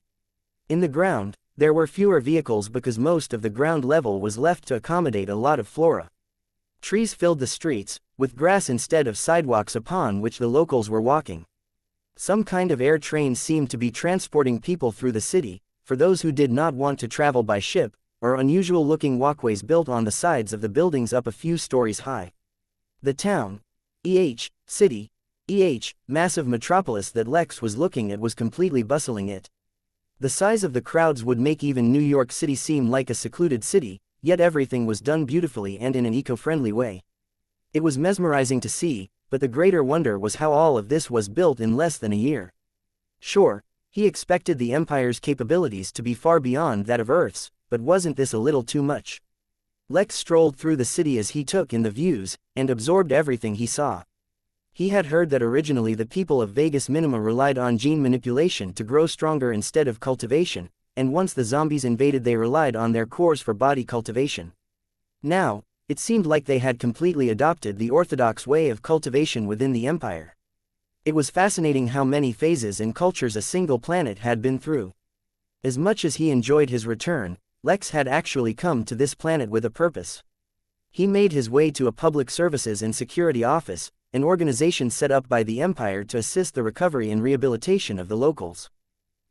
In the ground, there were fewer vehicles because most of the ground level was left to accommodate a lot of flora. Trees filled the streets, with grass instead of sidewalks upon which the locals were walking. Some kind of air train seemed to be transporting people through the city, for those who did not want to travel by ship, or unusual-looking walkways built on the sides of the buildings up a few stories high. The town, city, massive metropolis that Lex was looking at was completely bustling it. The size of the crowds would make even New York City seem like a secluded city, yet everything was done beautifully and in an eco-friendly way. It was mesmerizing to see, but the greater wonder was how all of this was built in less than a year. Sure, he expected the Empire's capabilities to be far beyond that of Earth's, but wasn't this a little too much? Lex strolled through the city as he took in the views, and absorbed everything he saw. He had heard that originally the people of Vegas Minima relied on gene manipulation to grow stronger instead of cultivation, and once the zombies invaded they relied on their cores for body cultivation. Now, it seemed like they had completely adopted the orthodox way of cultivation within the Empire. It was fascinating how many phases and cultures a single planet had been through. As much as he enjoyed his return, Lex had actually come to this planet with a purpose. He made his way to a public services and security office, an organization set up by the Empire to assist the recovery and rehabilitation of the locals.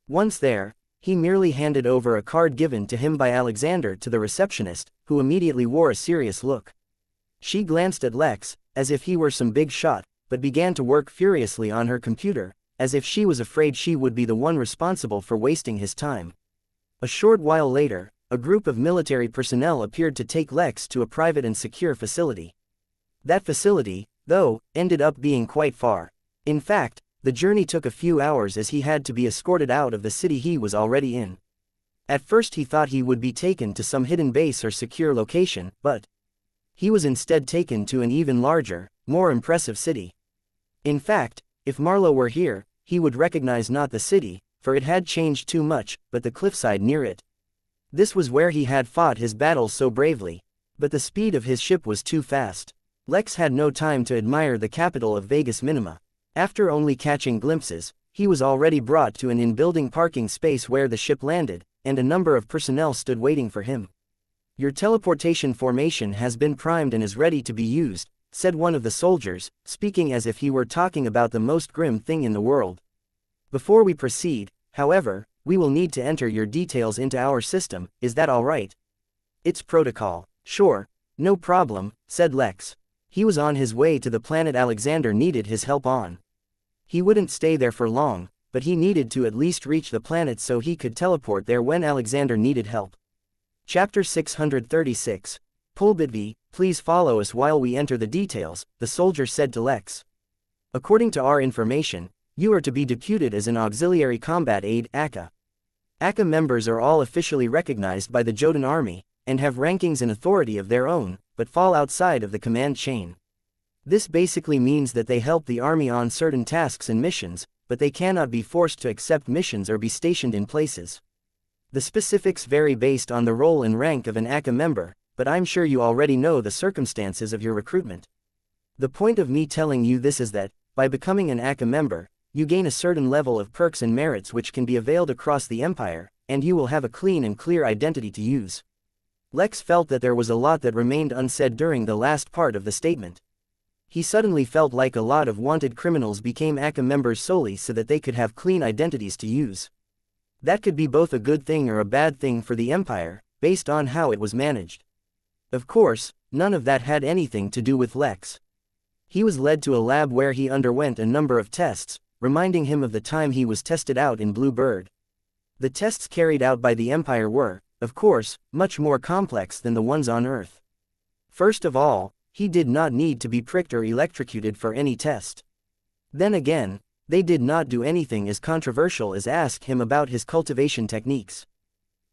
Once there, he merely handed over a card given to him by Alexander to the receptionist, who immediately wore a serious look. She glanced at Lex, as if he were some big shot, but began to work furiously on her computer, as if she was afraid she would be the one responsible for wasting his time. A short while later, a group of military personnel appeared to take Lex to a private and secure facility. That facility, though, ended up being quite far. In fact, the journey took a few hours as he had to be escorted out of the city he was already in. At first he thought he would be taken to some hidden base or secure location, but he was instead taken to an even larger, more impressive city. In fact, if Marlowe were here, he would recognize not the city, for it had changed too much, but the cliffside near it. This was where he had fought his battles so bravely, but the speed of his ship was too fast. Lex had no time to admire the capital of Vegas Minima. After only catching glimpses, he was already brought to an in-building parking space where the ship landed, and a number of personnel stood waiting for him. "Your teleportation formation has been primed and is ready to be used," said one of the soldiers, speaking as if he were talking about the most grim thing in the world. "Before we proceed, however, we will need to enter your details into our system, is that all right?" "It's protocol." "Sure, no problem," said Lex. He was on his way to the planet Alexander needed his help on. He wouldn't stay there for long, but he needed to at least reach the planet so he could teleport there when Alexander needed help. Chapter 636. Pulbitvi, please follow us while we enter the details, the soldier said to Lex. "According to our information, you are to be deputed as an auxiliary combat aide, ACA. ACA members are all officially recognized by the Jotun army, and have rankings and authority of their own, but fall outside of the command chain. This basically means that they help the army on certain tasks and missions, but they cannot be forced to accept missions or be stationed in places. The specifics vary based on the role and rank of an ACA member, but I'm sure you already know the circumstances of your recruitment. The point of me telling you this is that, by becoming an ACA member, you gain a certain level of perks and merits which can be availed across the Empire, and you will have a clean and clear identity to use." Lex felt that there was a lot that remained unsaid during the last part of the statement. He suddenly felt like a lot of wanted criminals became ACA members solely so that they could have clean identities to use. That could be both a good thing or a bad thing for the Empire, based on how it was managed. Of course, none of that had anything to do with Lex. He was led to a lab where he underwent a number of tests, reminding him of the time he was tested out in Blue Bird. The tests carried out by the Empire were, of course, much more complex than the ones on Earth. First of all, he did not need to be pricked or electrocuted for any test. Then again, they did not do anything as controversial as ask him about his cultivation techniques.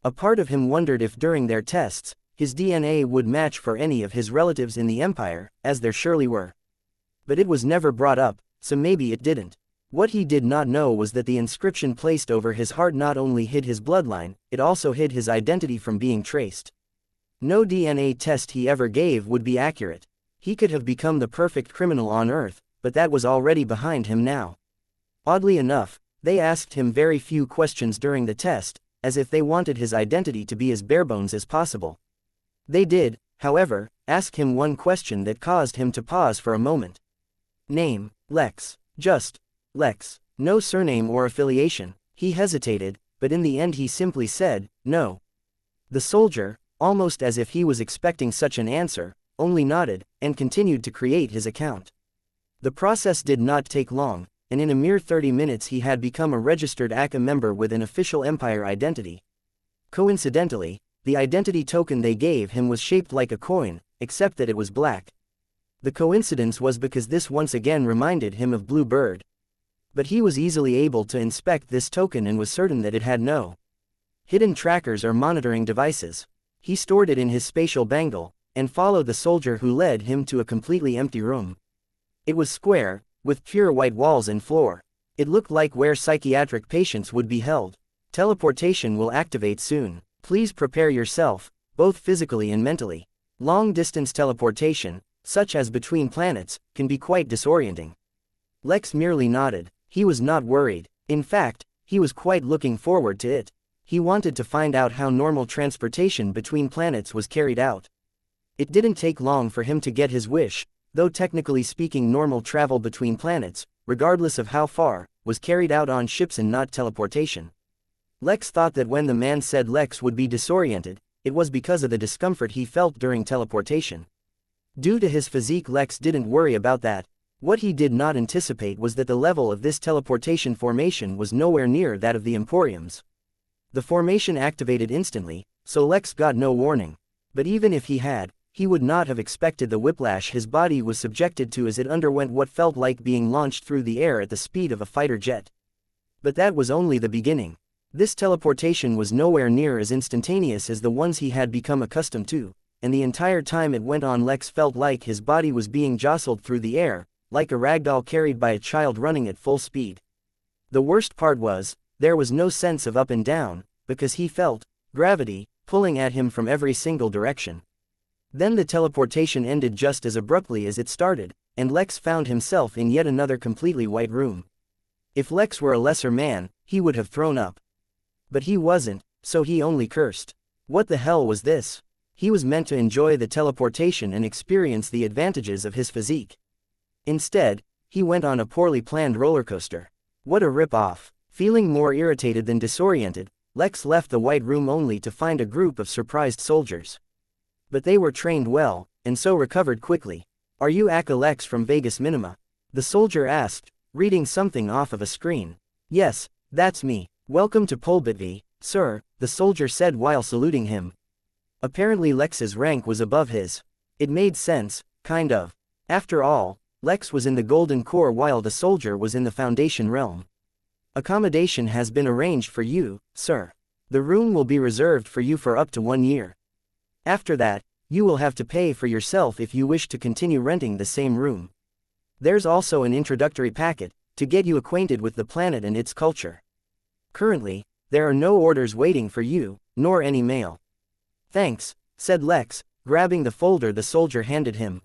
A part of him wondered if during their tests, his DNA would match for any of his relatives in the Empire, as there surely were. But it was never brought up, so maybe it didn't. What he did not know was that the inscription placed over his heart not only hid his bloodline, it also hid his identity from being traced. No DNA test he ever gave would be accurate. He could have become the perfect criminal on Earth, but that was already behind him now. Oddly enough, they asked him very few questions during the test, as if they wanted his identity to be as barebones as possible. They did, however, ask him one question that caused him to pause for a moment. Name, Lex. Just Lex. No surname or affiliation. He hesitated, but in the end he simply said, no. The soldier, almost as if he was expecting such an answer, only nodded, and continued to create his account. The process did not take long, and in a mere 30 minutes he had become a registered ACA member with an official Empire identity. Coincidentally, the identity token they gave him was shaped like a coin, except that it was black. The coincidence was because this once again reminded him of Blue Bird. But he was easily able to inspect this token and was certain that it had no hidden trackers or monitoring devices. He stored it in his spatial bangle, and followed the soldier who led him to a completely empty room. It was square, with pure white walls and floor. It looked like where psychiatric patients would be held. Teleportation will activate soon. Please prepare yourself, both physically and mentally. Long-distance teleportation, such as between planets, can be quite disorienting. Lex merely nodded. He was not worried. In fact, he was quite looking forward to it. He wanted to find out how normal transportation between planets was carried out. It didn't take long for him to get his wish, though technically speaking normal travel between planets, regardless of how far, was carried out on ships and not teleportation. Lex thought that when the man said Lex would be disoriented, it was because of the discomfort he felt during teleportation. Due to his physique, Lex didn't worry about that. What he did not anticipate was that the level of this teleportation formation was nowhere near that of the Emporium's. The formation activated instantly, so Lex got no warning. But even if he had, he would not have expected the whiplash his body was subjected to as it underwent what felt like being launched through the air at the speed of a fighter jet. But that was only the beginning. This teleportation was nowhere near as instantaneous as the ones he had become accustomed to, and the entire time it went on Lex felt like his body was being jostled through the air, like a ragdoll carried by a child running at full speed. The worst part was, there was no sense of up and down, because he felt gravity pulling at him from every single direction. Then the teleportation ended just as abruptly as it started, and Lex found himself in yet another completely white room. If Lex were a lesser man, he would have thrown up. But he wasn't, so he only cursed. What the hell was this? He was meant to enjoy the teleportation and experience the advantages of his physique. Instead, he went on a poorly planned roller coaster. What a rip-off. Feeling more irritated than disoriented, Lex left the white room only to find a group of surprised soldiers. But they were trained well, and so recovered quickly. "Are you Aka Lex from Vegas Minima?" the soldier asked, reading something off of a screen. "Yes, that's me. Welcome to Polbitvi, sir," the soldier said while saluting him. Apparently Lex's rank was above his. It made sense, kind of. After all, Lex was in the Golden Core while the soldier was in the Foundation realm. "Accommodation has been arranged for you, sir. The room will be reserved for you for up to 1 year. After that, you will have to pay for yourself if you wish to continue renting the same room. There's also an introductory packet, to get you acquainted with the planet and its culture. Currently, there are no orders waiting for you, nor any mail." "Thanks," said Lex, grabbing the folder the soldier handed him.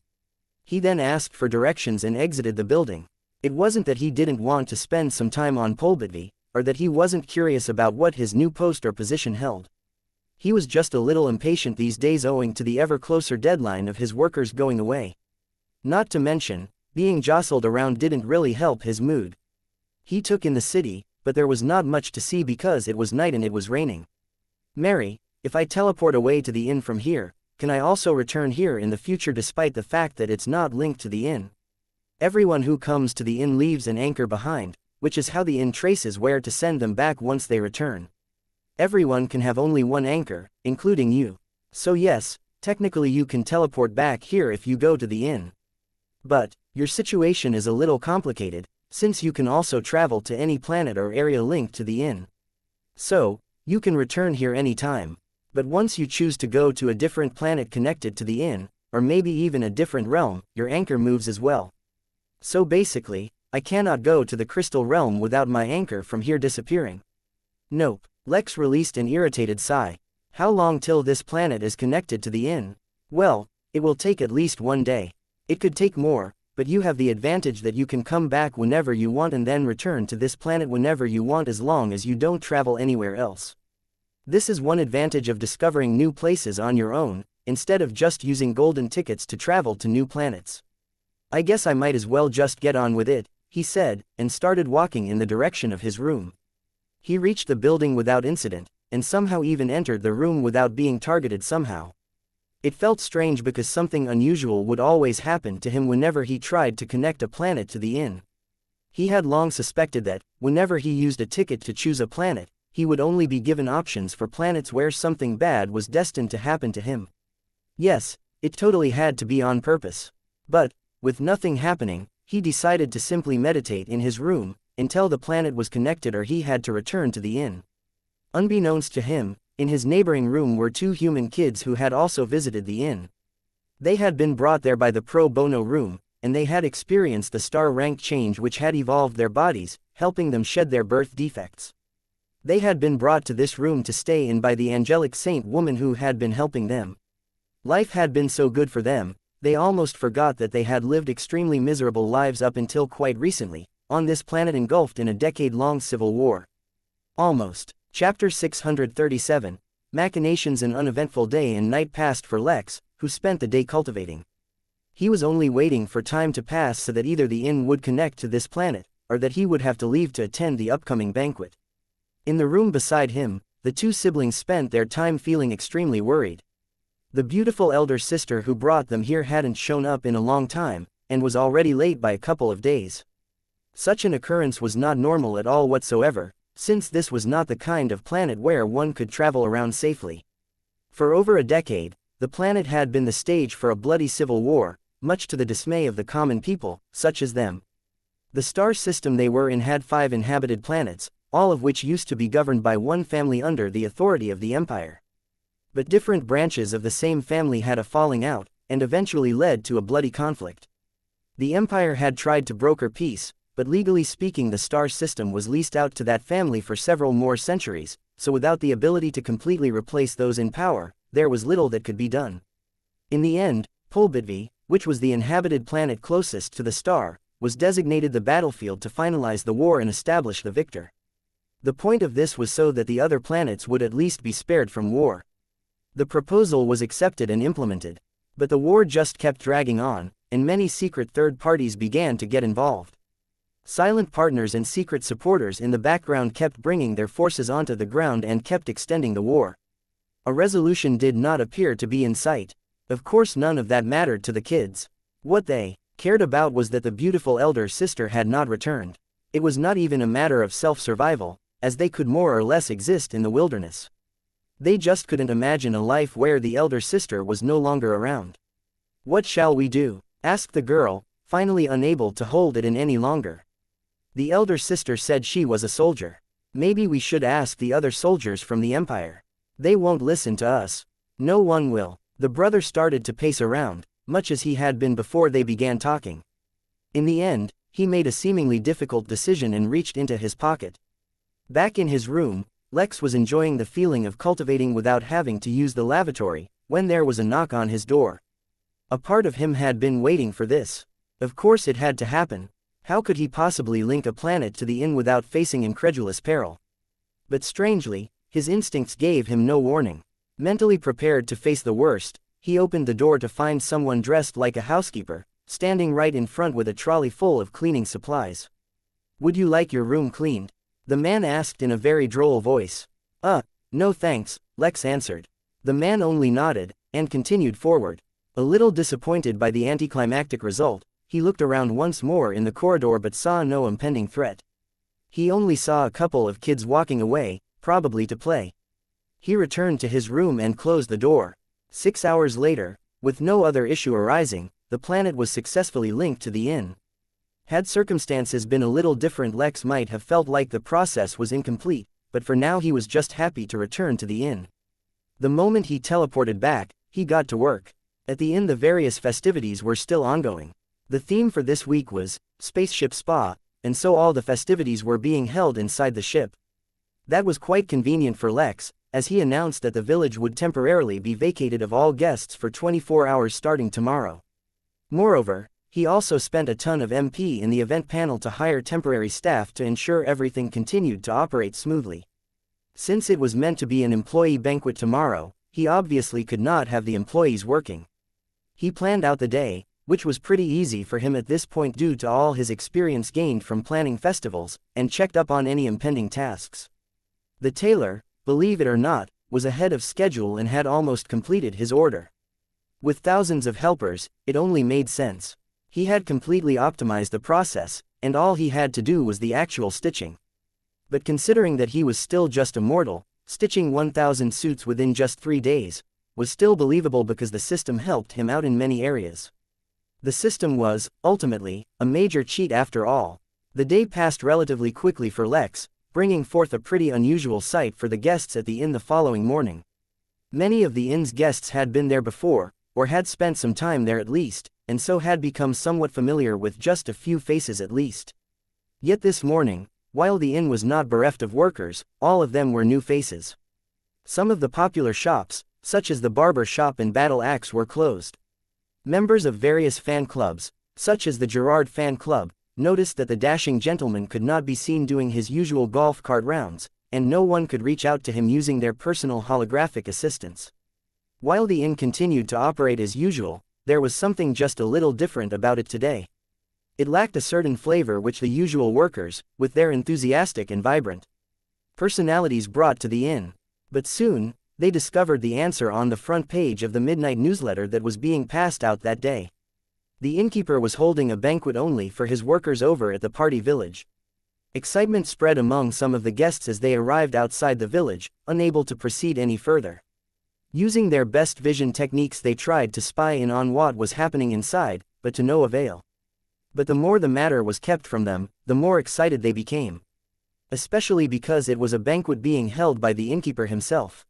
He then asked for directions and exited the building. It wasn't that he didn't want to spend some time on Polbitvi, or that he wasn't curious about what his new post or position held. He was just a little impatient these days owing to the ever closer deadline of his workers going away. Not to mention, Being jostled around didn't really help his mood. He took in the city, but there was not much to see because it was night and it was raining. Mary, if I teleport away to the inn from here, can I also return here in the future despite the fact that it's not linked to the inn? Everyone who comes to the inn leaves an anchor behind, which is how the inn traces where to send them back once they return. Everyone can have only one anchor, including you. So yes, technically you can teleport back here if you go to the inn. But, your situation is a little complicated, since you can also travel to any planet or area linked to the inn. So, you can return here anytime. But once you choose to go to a different planet connected to the inn, or maybe even a different realm, your anchor moves as well. So basically, I cannot go to the crystal realm without my anchor from here disappearing. Nope. Lex released an irritated sigh. How long till this planet is connected to the inn? Well, it will take at least one day. It could take more, but you have the advantage that you can come back whenever you want and then return to this planet whenever you want as long as you don't travel anywhere else. This is one advantage of discovering new places on your own, instead of just using golden tickets to travel to new planets. I guess I might as well just get on with it, he said, and started walking in the direction of his room. He reached the building without incident, and somehow even entered the room without being targeted somehow. It felt strange because something unusual would always happen to him whenever he tried to connect a planet to the inn. He had long suspected that, whenever he used a ticket to choose a planet, he would only be given options for planets where something bad was destined to happen to him. Yes, it totally had to be on purpose. But, with nothing happening, he decided to simply meditate in his room, until the planet was connected or he had to return to the inn. Unbeknownst to him, in his neighboring room were two human kids who had also visited the inn. They had been brought there by the pro bono room, and they had experienced the star rank change which had evolved their bodies, helping them shed their birth defects. They had been brought to this room to stay in by the angelic saint woman who had been helping them. Life had been so good for them, they almost forgot that they had lived extremely miserable lives up until quite recently, on this planet engulfed in a decade-long civil war. Almost. Chapter 637, Machinations. An uneventful day and night passed for Lex, who spent the day cultivating. He was only waiting for time to pass so that either the inn would connect to this planet, or that he would have to leave to attend the upcoming banquet. In the room beside him, the two siblings spent their time feeling extremely worried. The beautiful elder sister who brought them here hadn't shown up in a long time, and was already late by a couple of days. Such an occurrence was not normal at all whatsoever, since this was not the kind of planet where one could travel around safely. For over a decade, the planet had been the stage for a bloody civil war, much to the dismay of the common people, such as them. The star system they were in had 5 inhabited planets, all of which used to be governed by one family under the authority of the Empire. But different branches of the same family had a falling out, and eventually led to a bloody conflict. The Empire had tried to broker peace, but legally speaking the star system was leased out to that family for several more centuries, so without the ability to completely replace those in power, there was little that could be done. In the end, Polbitvi, which was the inhabited planet closest to the star, was designated the battlefield to finalize the war and establish the victor. The point of this was so that the other planets would at least be spared from war. The proposal was accepted and implemented. But the war just kept dragging on, and many secret third parties began to get involved. Silent partners and secret supporters in the background kept bringing their forces onto the ground and kept extending the war. A resolution did not appear to be in sight. Of course none of that mattered to the kids. What they cared about was that the beautiful elder sister had not returned. It was not even a matter of self-survival, as they could more or less exist in the wilderness. They just couldn't imagine a life where the elder sister was no longer around. "What shall we do?" asked the girl, finally unable to hold it in any longer. The elder sister said she was a soldier. "Maybe we should ask the other soldiers from the Empire. They won't listen to us." "No one will." The brother started to pace around, much as he had been before they began talking. In the end, he made a seemingly difficult decision and reached into his pocket. Back in his room, Lex was enjoying the feeling of cultivating without having to use the lavatory, when there was a knock on his door. A part of him had been waiting for this. Of course it had to happen. How could he possibly link a planet to the inn without facing incredulous peril? But strangely, his instincts gave him no warning. Mentally prepared to face the worst, he opened the door to find someone dressed like a housekeeper, standing right in front with a trolley full of cleaning supplies. "Would you like your room cleaned?" the man asked in a very droll voice. No thanks," Lex answered. The man only nodded, and continued forward. A little disappointed by the anticlimactic result, he looked around once more in the corridor but saw no impending threat. He only saw a couple of kids walking away, probably to play. He returned to his room and closed the door. 6 hours later, with no other issue arising, the planet was successfully linked to the inn. Had circumstances been a little different, Lex might have felt like the process was incomplete, but for now he was just happy to return to the inn. The moment he teleported back, he got to work. At the inn the various festivities were still ongoing. The theme for this week was Spaceship Spa, and so all the festivities were being held inside the ship. That was quite convenient for Lex, as he announced that the village would temporarily be vacated of all guests for 24 hours starting tomorrow. Moreover, he also spent a ton of MP in the event panel to hire temporary staff to ensure everything continued to operate smoothly. Since it was meant to be an employee banquet tomorrow, he obviously could not have the employees working. He planned out the day, which was pretty easy for him at this point due to all his experience gained from planning festivals, and checked up on any impending tasks. The tailor, believe it or not, was ahead of schedule and had almost completed his order. With thousands of helpers, it only made sense. He had completely optimized the process, and all he had to do was the actual stitching. But considering that he was still just a mortal, stitching 1,000 suits within just 3 days was still believable because the system helped him out in many areas. The system was, ultimately, a major cheat after all. The day passed relatively quickly for Lex, bringing forth a pretty unusual sight for the guests at the inn the following morning. Many of the inn's guests had been there before, or had spent some time there at least, and so had become somewhat familiar with just a few faces at least. Yet this morning, while the inn was not bereft of workers, all of them were new faces. Some of the popular shops, such as the barber shop and battle axe, were closed. Members of various fan clubs, such as the Gerard fan club, noticed that the dashing gentleman could not be seen doing his usual golf cart rounds, and no one could reach out to him using their personal holographic assistants. While the inn continued to operate as usual, there was something just a little different about it today. It lacked a certain flavor which the usual workers, with their enthusiastic and vibrant personalities, brought to the inn. But soon, they discovered the answer on the front page of the midnight newsletter that was being passed out that day. The innkeeper was holding a banquet only for his workers over at the party village. Excitement spread among some of the guests as they arrived outside the village, unable to proceed any further. Using their best vision techniques they tried to spy in on what was happening inside, but to no avail. But the more the matter was kept from them, the more excited they became. Especially because it was a banquet being held by the innkeeper himself.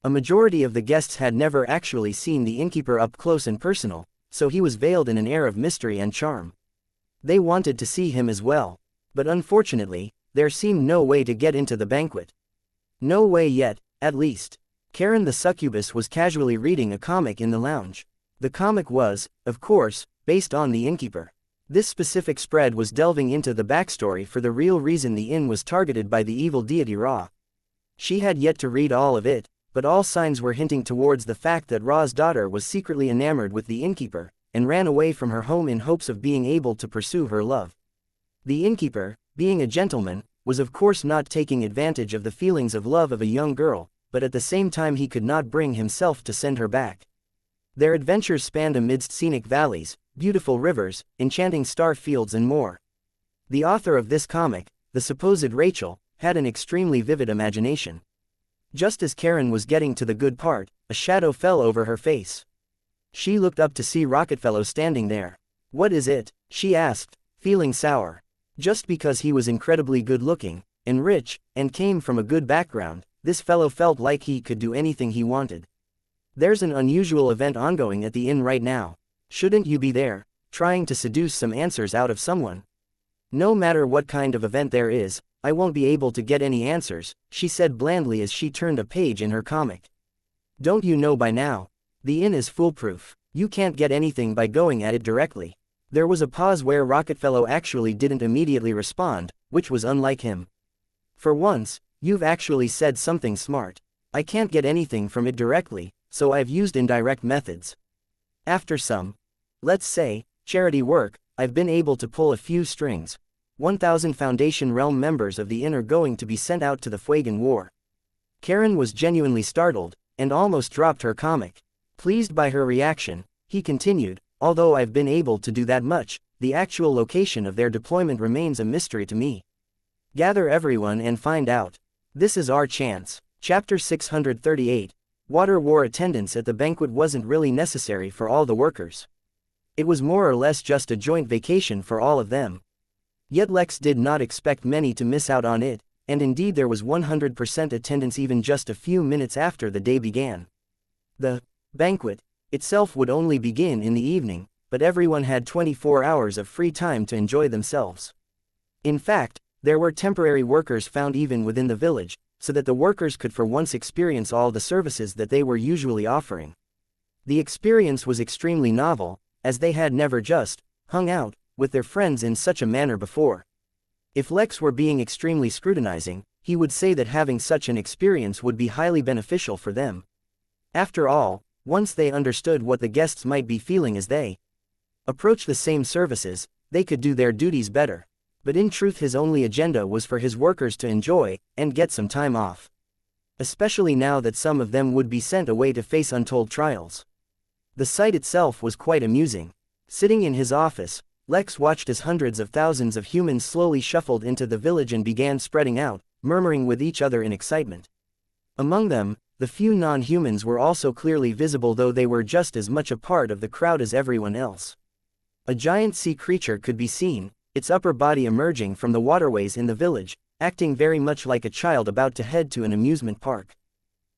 A majority of the guests had never actually seen the innkeeper up close and personal, so he was veiled in an air of mystery and charm. They wanted to see him as well, but unfortunately, there seemed no way to get into the banquet. No way yet, at least. Karen the succubus was casually reading a comic in the lounge. The comic was, of course, based on the innkeeper. This specific spread was delving into the backstory for the real reason the inn was targeted by the evil deity Ra. She had yet to read all of it, but all signs were hinting towards the fact that Ra's daughter was secretly enamored with the innkeeper, and ran away from her home in hopes of being able to pursue her love. The innkeeper, being a gentleman, was of course not taking advantage of the feelings of love of a young girl, but at the same time he could not bring himself to send her back. Their adventures spanned amidst scenic valleys, beautiful rivers, enchanting star fields and more. The author of this comic, the supposed Rachel, had an extremely vivid imagination. Just as Karen was getting to the good part, a shadow fell over her face. She looked up to see Rocketfellow standing there. "What is it?" she asked, feeling sour. Just because he was incredibly good-looking, and rich, and came from a good background, this fellow felt like he could do anything he wanted. "There's an unusual event ongoing at the inn right now. Shouldn't you be there, trying to seduce some answers out of someone?" "No matter what kind of event there is, I won't be able to get any answers," she said blandly as she turned a page in her comic. "Don't you know by now? The inn is foolproof. You can't get anything by going at it directly." There was a pause where Rocketfellow actually didn't immediately respond, which was unlike him. "For once, you've actually said something smart. I can't get anything from it directly, so I've used indirect methods. After some, let's say, charity work, I've been able to pull a few strings. 1,000 Foundation Realm members of the Inn are going to be sent out to the Fuegan War. Karen was genuinely startled, and almost dropped her comic. Pleased by her reaction, he continued, although I've been able to do that much, the actual location of their deployment remains a mystery to me. Gather everyone and find out. This is our chance. Chapter 638. Water War attendance at the banquet wasn't really necessary for all the workers. It was more or less just a joint vacation for all of them. Yet Lex did not expect many to miss out on it, and indeed there was 100% attendance even just a few minutes after the day began. The banquet itself would only begin in the evening, but everyone had 24 hours of free time to enjoy themselves. In fact, there were temporary workers found even within the village, so that the workers could for once experience all the services that they were usually offering. The experience was extremely novel, as they had never just hung out with their friends in such a manner before. If Lex were being extremely scrutinizing, he would say that having such an experience would be highly beneficial for them. After all, once they understood what the guests might be feeling as they approached the same services, they could do their duties better. But in truth his only agenda was for his workers to enjoy, and get some time off. Especially now that some of them would be sent away to face untold trials. The sight itself was quite amusing. Sitting in his office, Lex watched as hundreds of thousands of humans slowly shuffled into the village and began spreading out, murmuring with each other in excitement. Among them, the few non-humans were also clearly visible, though they were just as much a part of the crowd as everyone else. A giant sea creature could be seen, its upper body emerging from the waterways in the village, acting very much like a child about to head to an amusement park.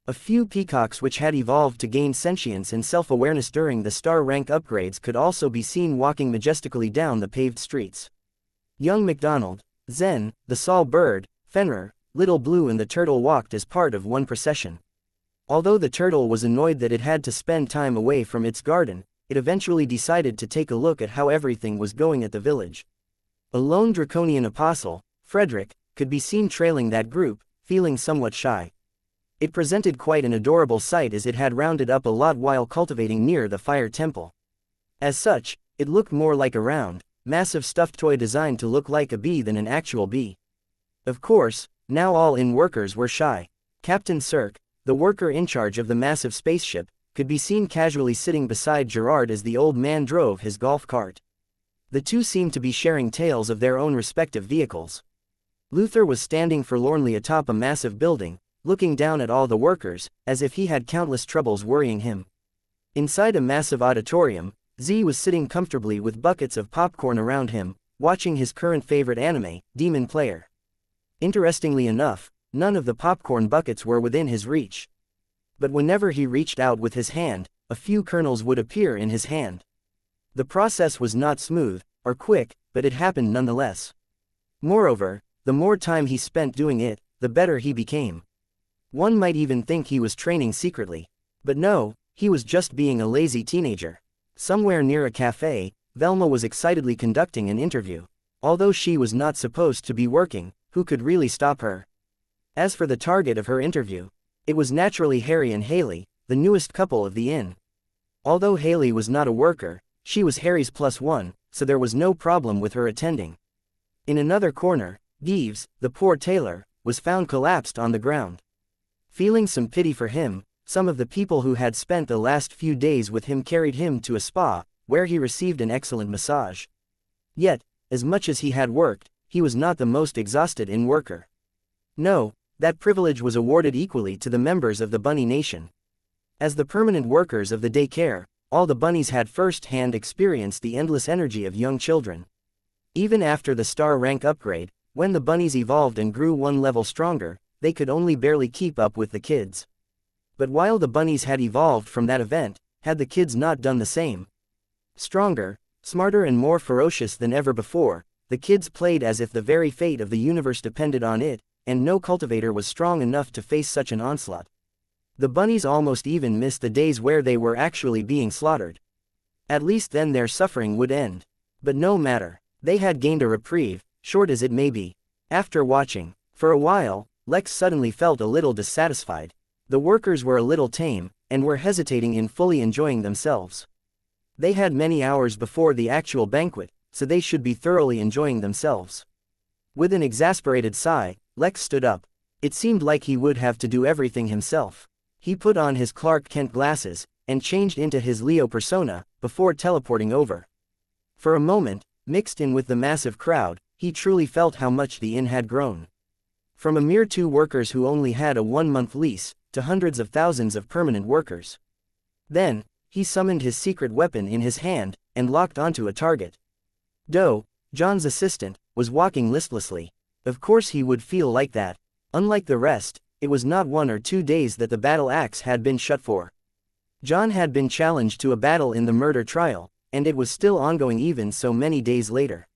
A few peacocks which had evolved to gain sentience and self-awareness during the star rank upgrades could also be seen walking majestically down the paved streets. Young MacDonald, Zen, the Saul bird, Fenrir, Little Blue and the turtle walked as part of one procession. Although the turtle was annoyed that it had to spend time away from its garden, it eventually decided to take a look at how everything was going at the village. A lone draconian apostle, Frederick, could be seen trailing that group, feeling somewhat shy. It presented quite an adorable sight as it had rounded up a lot while cultivating near the fire temple. As such, it looked more like a round, massive stuffed toy designed to look like a bee than an actual bee. Of course, now all Inn workers were shy. Captain Cirque, the worker in charge of the massive spaceship, could be seen casually sitting beside Gerard as the old man drove his golf cart. The two seemed to be sharing tales of their own respective vehicles. Luther was standing forlornly atop a massive building, looking down at all the workers, as if he had countless troubles worrying him. Inside a massive auditorium, Z was sitting comfortably with buckets of popcorn around him, watching his current favorite anime, Demon Slayer. Interestingly enough, none of the popcorn buckets were within his reach. But whenever he reached out with his hand, a few kernels would appear in his hand. The process was not smooth, or quick, but it happened nonetheless. Moreover, the more time he spent doing it, the better he became. One might even think he was training secretly. But no, he was just being a lazy teenager. Somewhere near a cafe, Velma was excitedly conducting an interview. Although she was not supposed to be working, who could really stop her? As for the target of her interview, it was naturally Harry and Haley, the newest couple of the inn. Although Haley was not a worker, she was Harry's +1, so there was no problem with her attending. In another corner, Jeeves, the poor tailor, was found collapsed on the ground. Feeling some pity for him, some of the people who had spent the last few days with him carried him to a spa, where he received an excellent massage. Yet, as much as he had worked, he was not the most exhausted Inn worker. No, that privilege was awarded equally to the members of the Bunny Nation. As the permanent workers of the daycare, all the bunnies had first-hand experienced the endless energy of young children. Even after the star rank upgrade, when the bunnies evolved and grew one level stronger, they could only barely keep up with the kids. But while the bunnies had evolved from that event, had the kids not done the same? Stronger, smarter and more ferocious than ever before, the kids played as if the very fate of the universe depended on it, and no cultivator was strong enough to face such an onslaught. The bunnies almost even missed the days where they were actually being slaughtered. At least then their suffering would end. But no matter, they had gained a reprieve, short as it may be. After watching, for a while, Lex suddenly felt a little dissatisfied. The workers were a little tame, and were hesitating in fully enjoying themselves. They had many hours before the actual banquet, so they should be thoroughly enjoying themselves. With an exasperated sigh, Lex stood up. It seemed like he would have to do everything himself. He put on his Clark Kent glasses, and changed into his Leo persona, before teleporting over. For a moment, mixed in with the massive crowd, he truly felt how much the inn had grown. From a mere 2 workers who only had a 1-month lease, to hundreds of thousands of permanent workers. Then, he summoned his secret weapon in his hand, and locked onto a target. Do, John's assistant, was walking listlessly. Of course he would feel like that. Unlike the rest, it was not 1 or 2 days that the battle axe had been shut for. John had been challenged to a battle in the murder trial, and it was still ongoing even so many days later.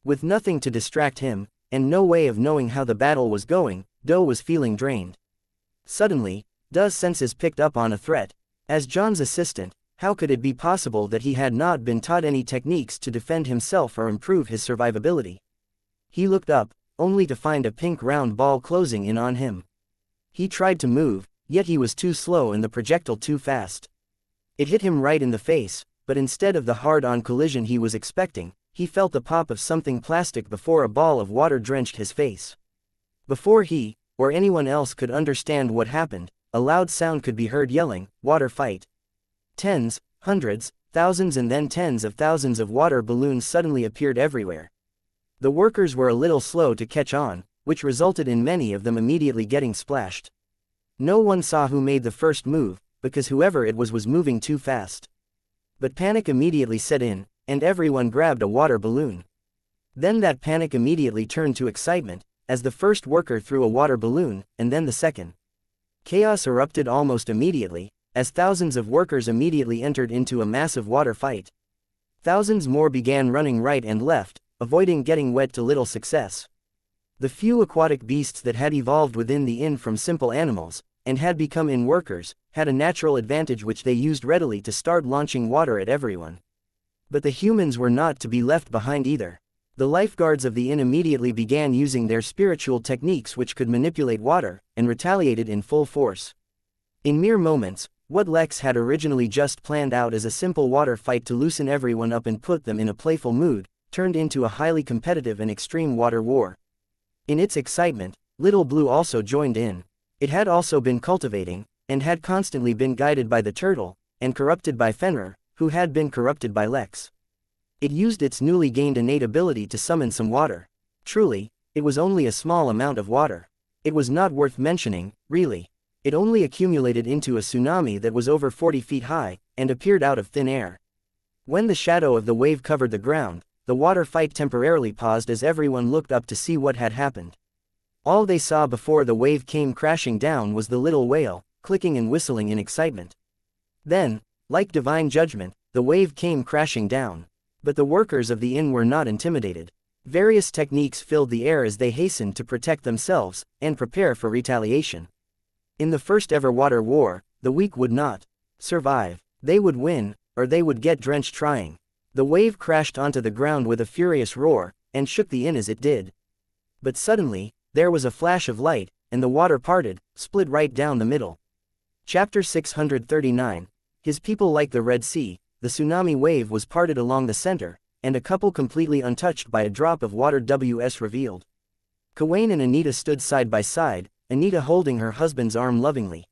With nothing to distract him, and no way of knowing how the battle was going, Do was feeling drained. Suddenly, Do's senses picked up on a threat. As John's assistant, how could it be possible that he had not been taught any techniques to defend himself or improve his survivability? He looked up, only to find a pink round ball closing in on him. He tried to move, yet he was too slow and the projectile too fast. It hit him right in the face, but instead of the hard-on collision he was expecting, he felt the pop of something plastic before a ball of water drenched his face. Before he, or anyone else could understand what happened, a loud sound could be heard yelling, "Water fight!" Tens, hundreds, thousands and then tens of thousands of water balloons suddenly appeared everywhere. The workers were a little slow to catch on, which resulted in many of them immediately getting splashed. No one saw who made the first move, because whoever it was moving too fast. But panic immediately set in, and everyone grabbed a water balloon. Then that panic immediately turned to excitement, as the first worker threw a water balloon, and then the second. Chaos erupted almost immediately, as thousands of workers immediately entered into a massive water fight. Thousands more began running right and left, avoiding getting wet to little success. The few aquatic beasts that had evolved within the inn from simple animals, and had become inn workers, had a natural advantage which they used readily to start launching water at everyone. But the humans were not to be left behind either. The lifeguards of the inn immediately began using their spiritual techniques which could manipulate water, and retaliated in full force. In mere moments, what Lex had originally just planned out as a simple water fight to loosen everyone up and put them in a playful mood, turned into a highly competitive and extreme water war. In its excitement, Little Blue also joined in. It had also been cultivating, and had constantly been guided by the turtle, and corrupted by Fenrir, who had been corrupted by Lex. It used its newly gained innate ability to summon some water. Truly, it was only a small amount of water. It was not worth mentioning, really. It only accumulated into a tsunami that was over 40 feet high, and appeared out of thin air. When the shadow of the wave covered the ground, the water fight temporarily paused as everyone looked up to see what had happened. All they saw before the wave came crashing down was the little whale, clicking and whistling in excitement. Then, like divine judgment, the wave came crashing down. But the workers of the inn were not intimidated. Various techniques filled the air as they hastened to protect themselves, and prepare for retaliation. In the first ever water war, the weak would not survive. They would win, or they would get drenched trying. The wave crashed onto the ground with a furious roar, and shook the inn as it did. But suddenly, there was a flash of light, and the water parted, split right down the middle. Chapter 639. His people like the Red Sea. The tsunami wave was parted along the center, and a couple completely untouched by a drop of water was revealed. Kawain and Anita stood side by side, Anita holding her husband's arm lovingly.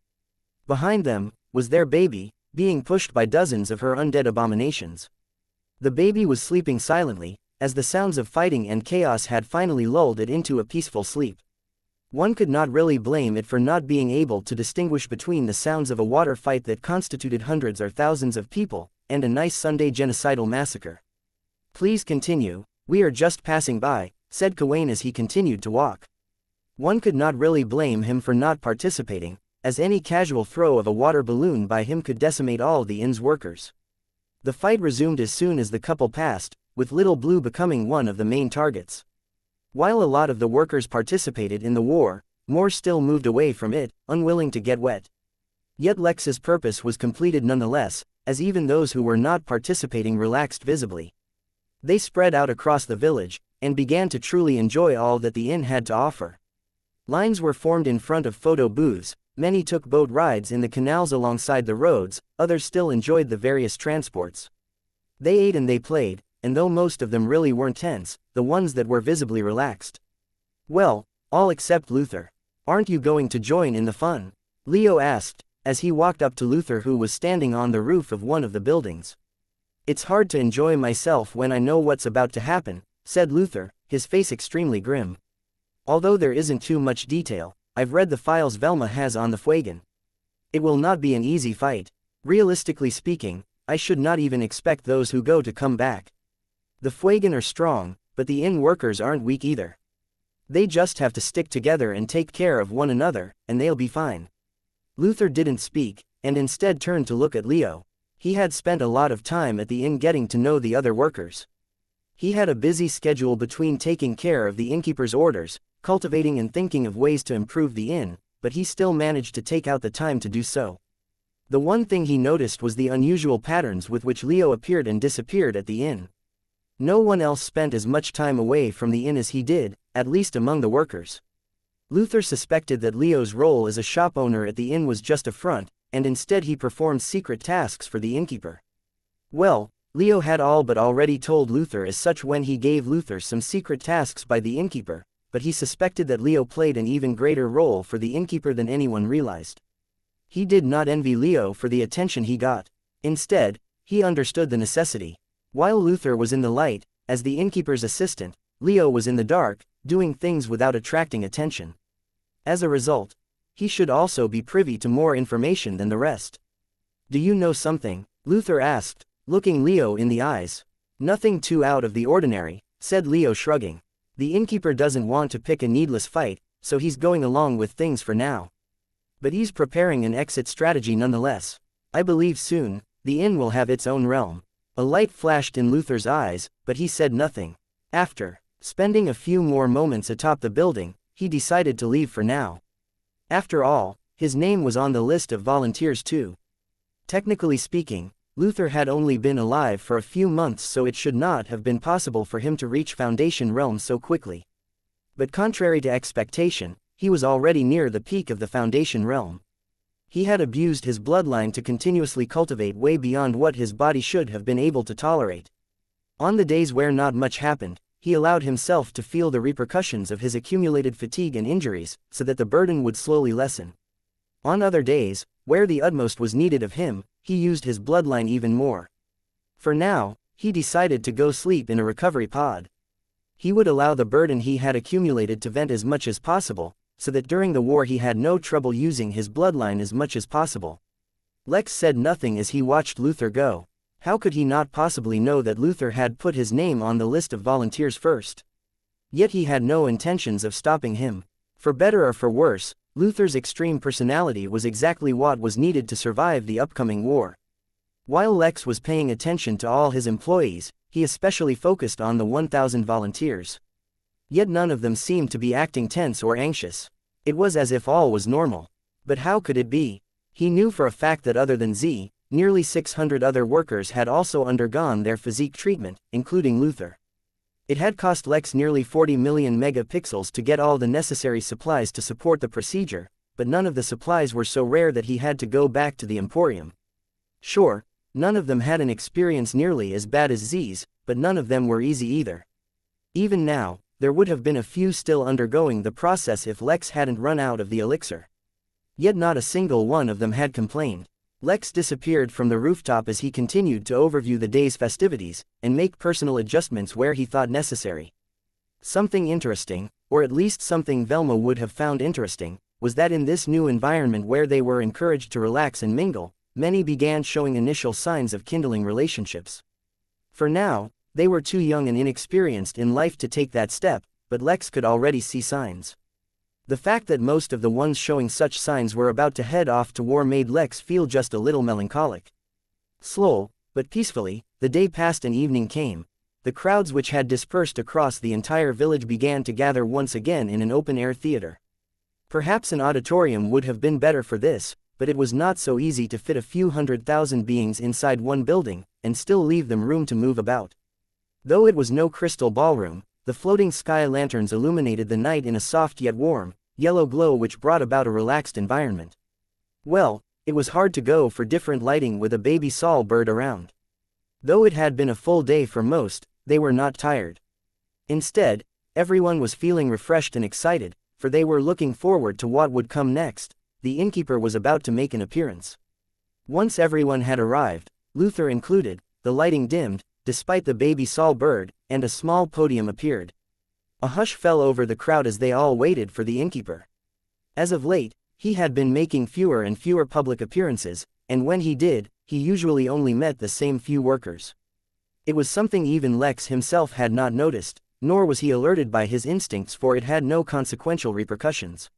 Behind them was their baby, being pushed by dozens of her undead abominations. The baby was sleeping silently, as the sounds of fighting and chaos had finally lulled it into a peaceful sleep. One could not really blame it for not being able to distinguish between the sounds of a water fight that constituted hundreds or thousands of people, and a nice Sunday genocidal massacre. "Please continue, we are just passing by," said Kawain as he continued to walk. One could not really blame him for not participating, as any casual throw of a water balloon by him could decimate all the inn's workers. The fight resumed as soon as the couple passed, with Little Blue becoming one of the main targets. While a lot of the workers participated in the war, more still moved away from it, unwilling to get wet. Yet Lex's purpose was completed nonetheless, as even those who were not participating relaxed visibly. They spread out across the village, and began to truly enjoy all that the inn had to offer. Lines were formed in front of photo booths, many took boat rides in the canals alongside the roads, others still enjoyed the various transports. They ate and they played, and though most of them really weren't tense, the ones that were visibly relaxed. Well, all except Luther. Aren't you going to join in the fun? Leo asked, as he walked up to Luther, who was standing on the roof of one of the buildings. It's hard to enjoy myself when I know what's about to happen, said Luther, his face extremely grim. Although there isn't too much detail, I've read the files Velma has on the Fuegan. It will not be an easy fight. Realistically speaking, I should not even expect those who go to come back. The Fuegan are strong, but the inn workers aren't weak either. They just have to stick together and take care of one another, and they'll be fine. Luther didn't speak, and instead turned to look at Leo. He had spent a lot of time at the inn getting to know the other workers. He had a busy schedule between taking care of the innkeeper's orders, cultivating and thinking of ways to improve the inn, but he still managed to take out the time to do so. The one thing he noticed was the unusual patterns with which Leo appeared and disappeared at the inn. No one else spent as much time away from the inn as he did, at least among the workers. Luther suspected that Leo's role as a shop owner at the inn was just a front, and instead he performed secret tasks for the innkeeper. Well, Leo had all but already told Luther as such when he gave Luther some secret tasks by the innkeeper, but he suspected that Leo played an even greater role for the innkeeper than anyone realized. He did not envy Leo for the attention he got. Instead, he understood the necessity. While Luther was in the light, as the innkeeper's assistant, Leo was in the dark, doing things without attracting attention. As a result, he should also be privy to more information than the rest. Do you know something? Luther asked, looking Leo in the eyes. Nothing too out of the ordinary, said Leo, shrugging. The innkeeper doesn't want to pick a needless fight, so he's going along with things for now. But he's preparing an exit strategy nonetheless. I believe soon, the inn will have its own realm. A light flashed in Luther's eyes, but he said nothing. After spending a few more moments atop the building, he decided to leave for now. After all, his name was on the list of volunteers too. Technically speaking, Luther had only been alive for a few months, so it should not have been possible for him to reach Foundation Realm so quickly. But contrary to expectation, he was already near the peak of the Foundation Realm. He had abused his bloodline to continuously cultivate way beyond what his body should have been able to tolerate. On the days where not much happened, he allowed himself to feel the repercussions of his accumulated fatigue and injuries, so that the burden would slowly lessen. On other days, where the utmost was needed of him, he used his bloodline even more. For now, he decided to go sleep in a recovery pod. He would allow the burden he had accumulated to vent as much as possible, so that during the war he had no trouble using his bloodline as much as possible. Lex said nothing as he watched Luther go. How could he not possibly know that Luther had put his name on the list of volunteers first? Yet he had no intentions of stopping him. For better or for worse, Luther's extreme personality was exactly what was needed to survive the upcoming war. While Lex was paying attention to all his employees, he especially focused on the 1,000 volunteers. Yet none of them seemed to be acting tense or anxious. It was as if all was normal. But how could it be? He knew for a fact that other than Z, nearly 600 other workers had also undergone their physique treatment, including Luther. It had cost Lex nearly 40 million megapixels to get all the necessary supplies to support the procedure, but none of the supplies were so rare that he had to go back to the Emporium. Sure, none of them had an experience nearly as bad as Z's, but none of them were easy either. Even now, there would have been a few still undergoing the process if Lex hadn't run out of the elixir. Yet not a single one of them had complained. Lex disappeared from the rooftop as he continued to overview the day's festivities, and make personal adjustments where he thought necessary. Something interesting, or at least something Velma would have found interesting, was that in this new environment where they were encouraged to relax and mingle, many began showing initial signs of kindling relationships. For now, they were too young and inexperienced in life to take that step, but Lex could already see signs. The fact that most of the ones showing such signs were about to head off to war made Lex feel just a little melancholic. Slow, but peacefully, the day passed and evening came. The crowds which had dispersed across the entire village began to gather once again in an open-air theater. Perhaps an auditorium would have been better for this, but it was not so easy to fit a few 100,000 beings inside one building, and still leave them room to move about. Though it was no crystal ballroom, the floating sky lanterns illuminated the night in a soft yet warm, yellow glow which brought about a relaxed environment. Well, it was hard to go for different lighting with a baby Saul bird around. Though it had been a full day for most, they were not tired. Instead, everyone was feeling refreshed and excited, for they were looking forward to what would come next. The innkeeper was about to make an appearance. Once everyone had arrived, Luther included, the lighting dimmed, despite the baby Saul bird, and a small podium appeared. A hush fell over the crowd as they all waited for the innkeeper. As of late, he had been making fewer and fewer public appearances, and when he did, he usually only met the same few workers. It was something even Lex himself had not noticed, nor was he alerted by his instincts, for it had no consequential repercussions.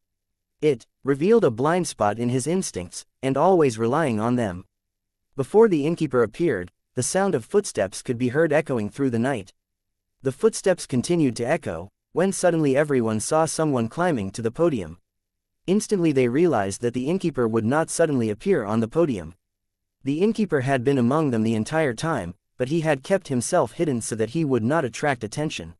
It revealed a blind spot in his instincts, and always relying on them. Before the innkeeper appeared, the sound of footsteps could be heard echoing through the night. The footsteps continued to echo, when suddenly everyone saw someone climbing to the podium. Instantly they realized that the innkeeper would not suddenly appear on the podium. The innkeeper had been among them the entire time, but he had kept himself hidden so that he would not attract attention.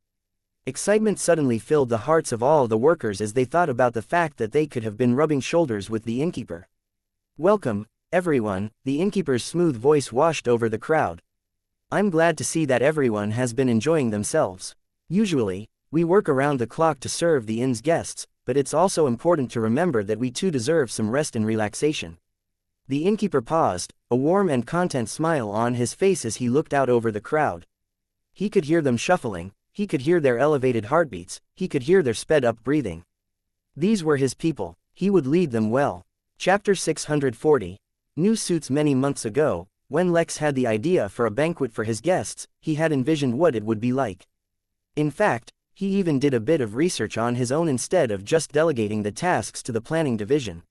Excitement suddenly filled the hearts of all the workers as they thought about the fact that they could have been rubbing shoulders with the innkeeper. "Welcome, everyone," the innkeeper's smooth voice washed over the crowd. "I'm glad to see that everyone has been enjoying themselves. Usually, we work around the clock to serve the inn's guests, but it's also important to remember that we too deserve some rest and relaxation." The innkeeper paused, a warm and content smile on his face as he looked out over the crowd. He could hear them shuffling, he could hear their elevated heartbeats, he could hear their sped-up breathing. These were his people, he would lead them well. Chapter 640. New suits. Many months ago, when Lex had the idea for a banquet for his guests, he had envisioned what it would be like. In fact, he even did a bit of research on his own instead of just delegating the tasks to the planning division.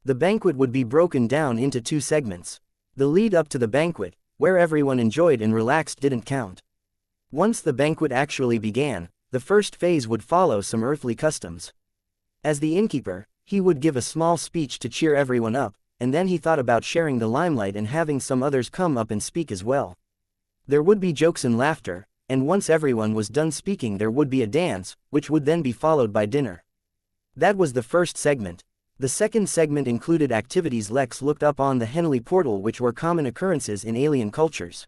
The banquet would be broken down into two segments. The lead up to the banquet, where everyone enjoyed and relaxed, didn't count. Once the banquet actually began, the first phase would follow some earthly customs. As the innkeeper, he would give a small speech to cheer everyone up, and then he thought about sharing the limelight and having some others come up and speak as well. There would be jokes and laughter, and once everyone was done speaking there would be a dance, which would then be followed by dinner. That was the first segment. The second segment included activities Lex looked up on the Henley portal, which were common occurrences in alien cultures.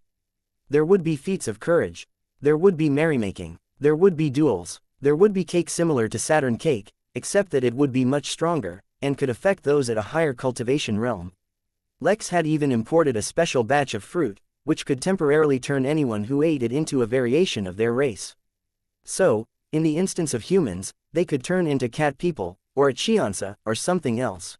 There would be feats of courage. There would be merrymaking. There would be duels. There would be cake similar to Saturn cake, except that it would be much stronger, and could affect those at a higher cultivation realm. Lex had even imported a special batch of fruit, which could temporarily turn anyone who ate it into a variation of their race. So, in the instance of humans, they could turn into cat people, or a xianxia, or something else.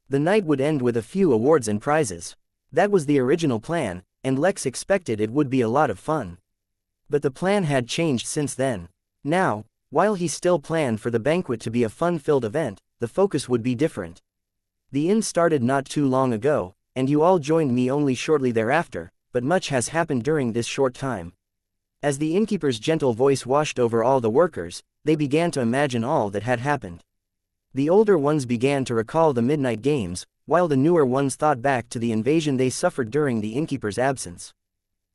The night would end with a few awards and prizes. That was the original plan, and Lex expected it would be a lot of fun. But the plan had changed since then. Now, while he still planned for the banquet to be a fun-filled event, the focus would be different. The inn started not too long ago, and you all joined me only shortly thereafter, but much has happened during this short time. As the innkeeper's gentle voice washed over all the workers, they began to imagine all that had happened. The older ones began to recall the midnight games, while the newer ones thought back to the invasion they suffered during the innkeeper's absence.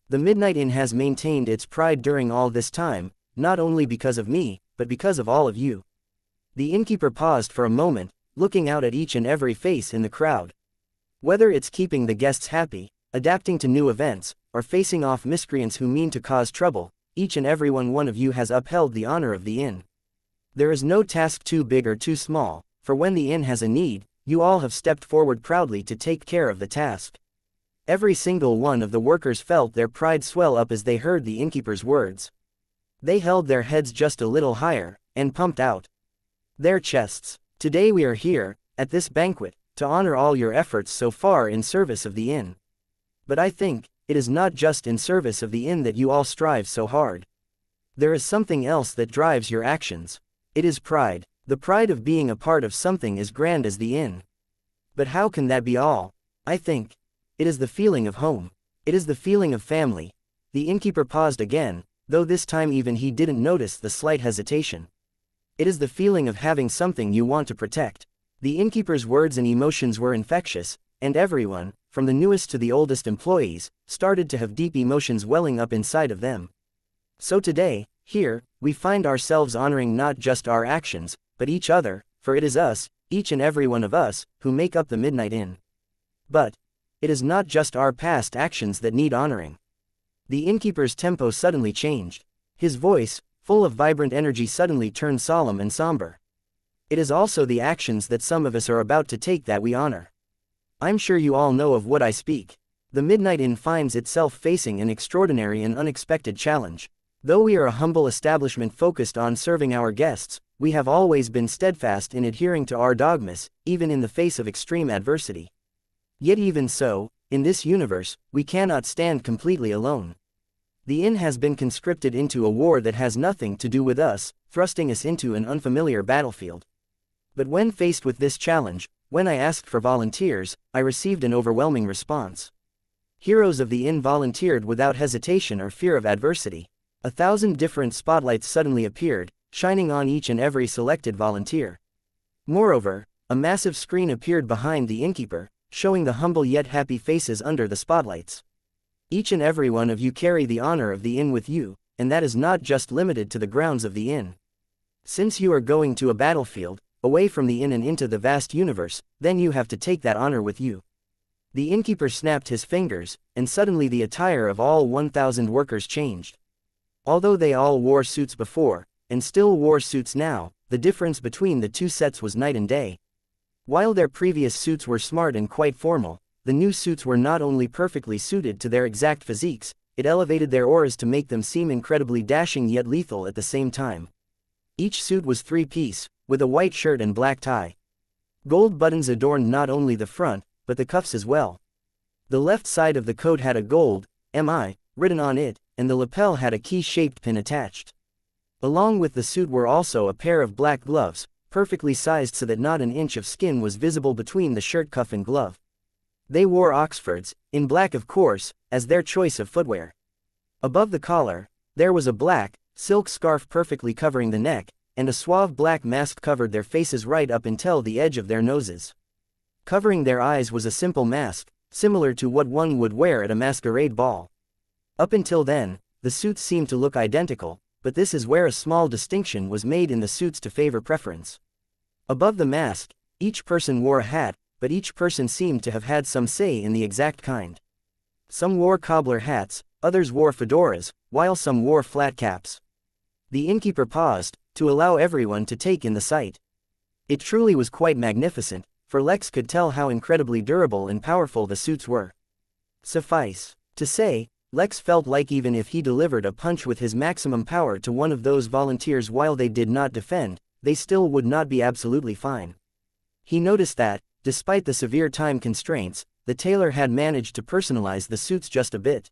The Midnight Inn has maintained its pride during all this time, not only because of me, but because of all of you. The innkeeper paused for a moment, looking out at each and every face in the crowd. Whether it's keeping the guests happy, adapting to new events, or facing off miscreants who mean to cause trouble, each and every one of you has upheld the honor of the inn. There is no task too big or too small, for when the inn has a need, you all have stepped forward proudly to take care of the task. Every single one of the workers felt their pride swell up as they heard the innkeeper's words. They held their heads just a little higher, and pumped out their chests. "Today we are here, at this banquet, to honor all your efforts so far in service of the inn. But I think, it is not just in service of the inn that you all strive so hard. There is something else that drives your actions. It is pride. The pride of being a part of something as grand as the inn. But how can that be all? I think it is the feeling of home. It is the feeling of family." The innkeeper paused again, though this time even he didn't notice the slight hesitation. "It is the feeling of having something you want to protect." The innkeeper's words and emotions were infectious, and everyone, from the newest to the oldest employees, started to have deep emotions welling up inside of them. So today, here, we find ourselves honoring not just our actions, but each other, for it is us, each and every one of us, who make up the Midnight Inn. But it is not just our past actions that need honoring. The innkeeper's tempo suddenly changed. His voice, full of vibrant energy, suddenly turned solemn and somber. It is also the actions that some of us are about to take that we honor. I'm sure you all know of what I speak. The Midnight Inn finds itself facing an extraordinary and unexpected challenge. Though we are a humble establishment focused on serving our guests, we have always been steadfast in adhering to our dogmas, even in the face of extreme adversity. Yet even so, in this universe, we cannot stand completely alone. The inn has been conscripted into a war that has nothing to do with us, thrusting us into an unfamiliar battlefield. But when faced with this challenge, when I asked for volunteers, I received an overwhelming response. Heroes of the inn volunteered without hesitation or fear of adversity. 1,000 different spotlights suddenly appeared, shining on each and every selected volunteer. Moreover, a massive screen appeared behind the innkeeper, showing the humble yet happy faces under the spotlights. Each and every one of you carry the honor of the inn with you, and that is not just limited to the grounds of the inn. Since you are going to a battlefield, away from the inn and into the vast universe, then you have to take that honor with you. The innkeeper snapped his fingers, and suddenly the attire of all 1,000 workers changed. Although they all wore suits before, and still wore suits now, the difference between the two sets was night and day. While their previous suits were smart and quite formal, the new suits were not only perfectly suited to their exact physiques, it elevated their auras to make them seem incredibly dashing yet lethal at the same time. Each suit was three-piece, with a white shirt and black tie. Gold buttons adorned not only the front, but the cuffs as well. The left side of the coat had a gold "MI" written on it, and the lapel had a key-shaped pin attached. Along with the suit were also a pair of black gloves, perfectly sized so that not an inch of skin was visible between the shirt cuff and glove. They wore Oxfords, in black of course, as their choice of footwear. Above the collar, there was a black, silk scarf perfectly covering the neck, and a suave black mask covered their faces right up until the edge of their noses. Covering their eyes was a simple mask, similar to what one would wear at a masquerade ball. Up until then, the suits seemed to look identical, but this is where a small distinction was made in the suits to favor preference. Above the mask, each person wore a hat, but each person seemed to have had some say in the exact kind. Some wore cobbler hats, others wore fedoras, while some wore flat caps. The innkeeper paused, to allow everyone to take in the sight. It truly was quite magnificent, for Lex could tell how incredibly durable and powerful the suits were. Suffice to say, Lex felt like even if he delivered a punch with his maximum power to one of those volunteers while they did not defend, they still would not be absolutely fine. He noticed that, despite the severe time constraints, the tailor had managed to personalize the suits just a bit.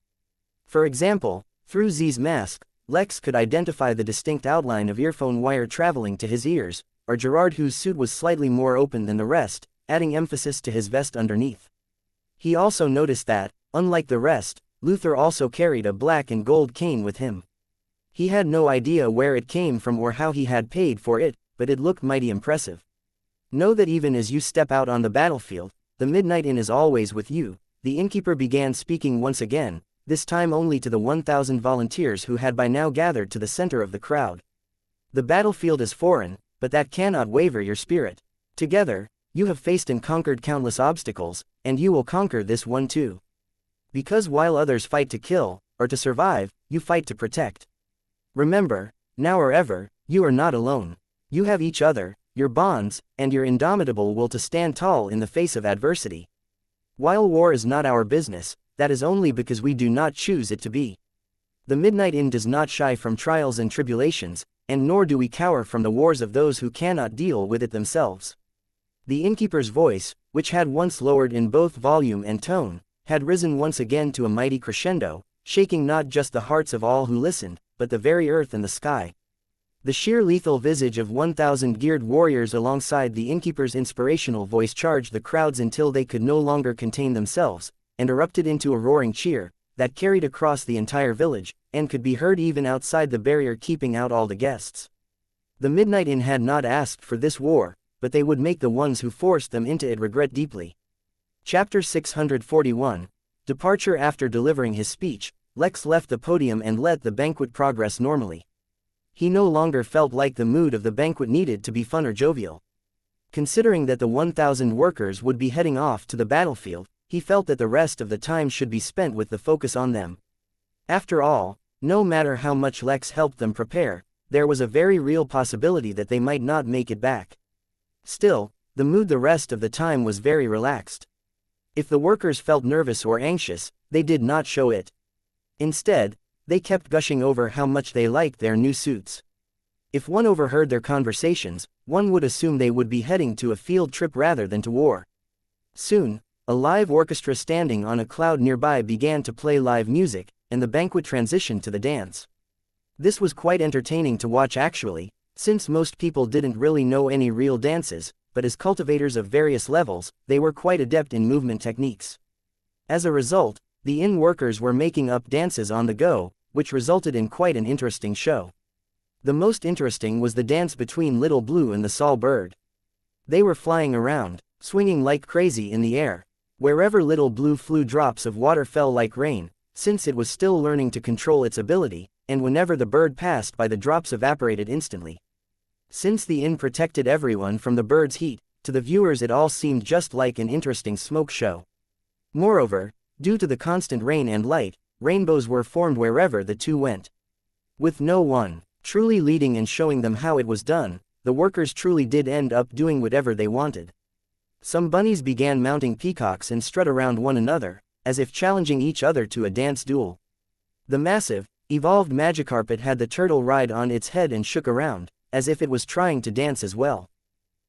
For example, through Z's mask, Lex could identify the distinct outline of earphone wire traveling to his ears, or Gerard, whose suit was slightly more open than the rest, adding emphasis to his vest underneath. He also noticed that, unlike the rest, Luther also carried a black and gold cane with him. He had no idea where it came from or how he had paid for it, but it looked mighty impressive. Know that even as you step out on the battlefield, the Midnight Inn is always with you. The innkeeper began speaking once again, this time only to the 1,000 volunteers who had by now gathered to the center of the crowd. The battlefield is foreign, but that cannot waver your spirit. Together, you have faced and conquered countless obstacles, and you will conquer this one too. Because while others fight to kill, or to survive, you fight to protect. Remember, now or ever, you are not alone. You have each other, your bonds, and your indomitable will to stand tall in the face of adversity. While war is not our business, that is only because we do not choose it to be. The Midnight Inn does not shy from trials and tribulations, and nor do we cower from the wars of those who cannot deal with it themselves. The innkeeper's voice, which had once lowered in both volume and tone, had risen once again to a mighty crescendo, shaking not just the hearts of all who listened, but the very earth and the sky. The sheer lethal visage of 1,000 geared warriors alongside the innkeeper's inspirational voice charged the crowds until they could no longer contain themselves, and erupted into a roaring cheer that carried across the entire village, and could be heard even outside the barrier keeping out all the guests. The Midnight Inn had not asked for this war, but they would make the ones who forced them into it regret deeply. Chapter 641. Departure. After delivering his speech, Lex left the podium and let the banquet progress normally. He no longer felt like the mood of the banquet needed to be fun or jovial. Considering that the 1,000 workers would be heading off to the battlefield, he felt that the rest of the time should be spent with the focus on them. After all, no matter how much Lex helped them prepare, there was a very real possibility that they might not make it back. Still, the mood the rest of the time was very relaxed. If the workers felt nervous or anxious, they did not show it. Instead, they kept gushing over how much they liked their new suits. If one overheard their conversations, one would assume they would be heading to a field trip rather than to war. Soon, a live orchestra standing on a cloud nearby began to play live music, and the banquet transitioned to the dance. This was quite entertaining to watch actually, since most people didn't really know any real dances, but as cultivators of various levels, they were quite adept in movement techniques. As a result, the inn workers were making up dances on the go, which resulted in quite an interesting show. The most interesting was the dance between Little Blue and the Saul bird. They were flying around, swinging like crazy in the air. Wherever Little Blue flew, drops of water fell like rain, since it was still learning to control its ability, and whenever the bird passed by, the drops evaporated instantly. Since the inn protected everyone from the bird's heat, to the viewers it all seemed just like an interesting smoke show. Moreover, due to the constant rain and light, rainbows were formed wherever the two went. With no one truly leading and showing them how it was done, the workers truly did end up doing whatever they wanted. Some bunnies began mounting peacocks and strut around one another, as if challenging each other to a dance duel. The massive, evolved Magikarp had the turtle ride on its head and shook around, as if it was trying to dance as well.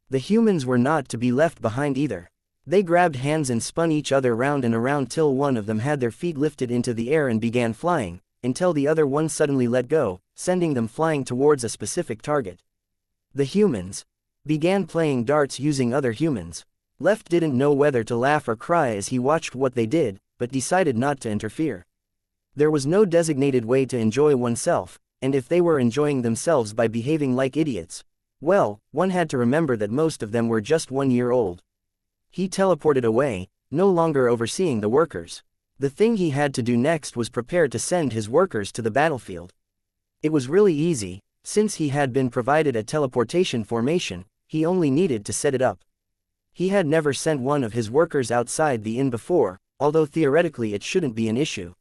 The humans were not to be left behind either. They grabbed hands and spun each other round and around till one of them had their feet lifted into the air and began flying, until the other one suddenly let go, sending them flying towards a specific target. The humans began playing darts using other humans. Left didn't know whether to laugh or cry as he watched what they did, but decided not to interfere. There was no designated way to enjoy oneself, and if they were enjoying themselves by behaving like idiots, well, one had to remember that most of them were just 1 year old. He teleported away, no longer overseeing the workers. The thing he had to do next was prepare to send his workers to the battlefield. It was really easy, since he had been provided a teleportation formation, he only needed to set it up. He had never sent one of his workers outside the inn before, although theoretically it shouldn't be an issue.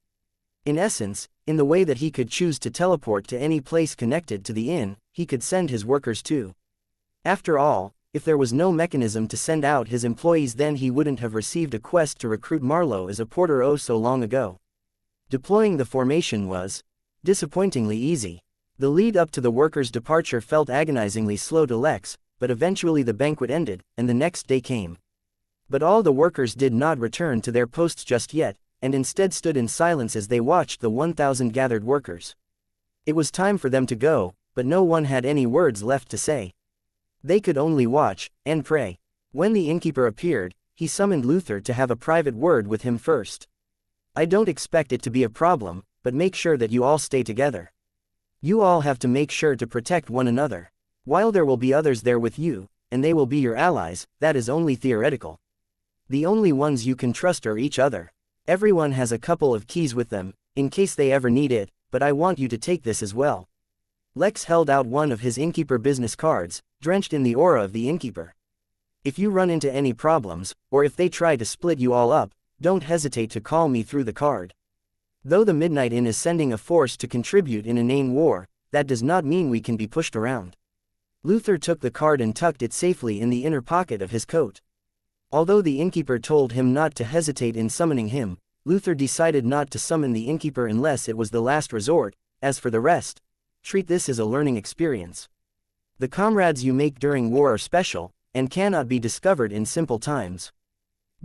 In essence, in the way that he could choose to teleport to any place connected to the inn, he could send his workers too. After all, if there was no mechanism to send out his employees, then he wouldn't have received a quest to recruit Marlowe as a porter oh so long ago. Deploying the formation was disappointingly easy. The lead up to the workers' departure felt agonizingly slow to Lex, but eventually the banquet ended, and the next day came. But all the workers did not return to their posts just yet, and instead stood in silence as they watched the 1,000 gathered workers. It was time for them to go, but no one had any words left to say. They could only watch and pray. When the innkeeper appeared, he summoned Luther to have a private word with him first. "I don't expect it to be a problem, but make sure that you all stay together. You all have to make sure to protect one another. While there will be others there with you, and they will be your allies, that is only theoretical. The only ones you can trust are each other. Everyone has a couple of keys with them, in case they ever need it, but I want you to take this as well." Lex held out one of his Innkeeper business cards, drenched in the aura of the Innkeeper. "If you run into any problems, or if they try to split you all up, don't hesitate to call me through the card. Though the Midnight Inn is sending a force to contribute in an inane war, that does not mean we can be pushed around." Luther took the card and tucked it safely in the inner pocket of his coat. Although the Innkeeper told him not to hesitate in summoning him, Luther decided not to summon the Innkeeper unless it was the last resort. As for the rest, treat this as a learning experience. The comrades you make during war are special, and cannot be discovered in simple times.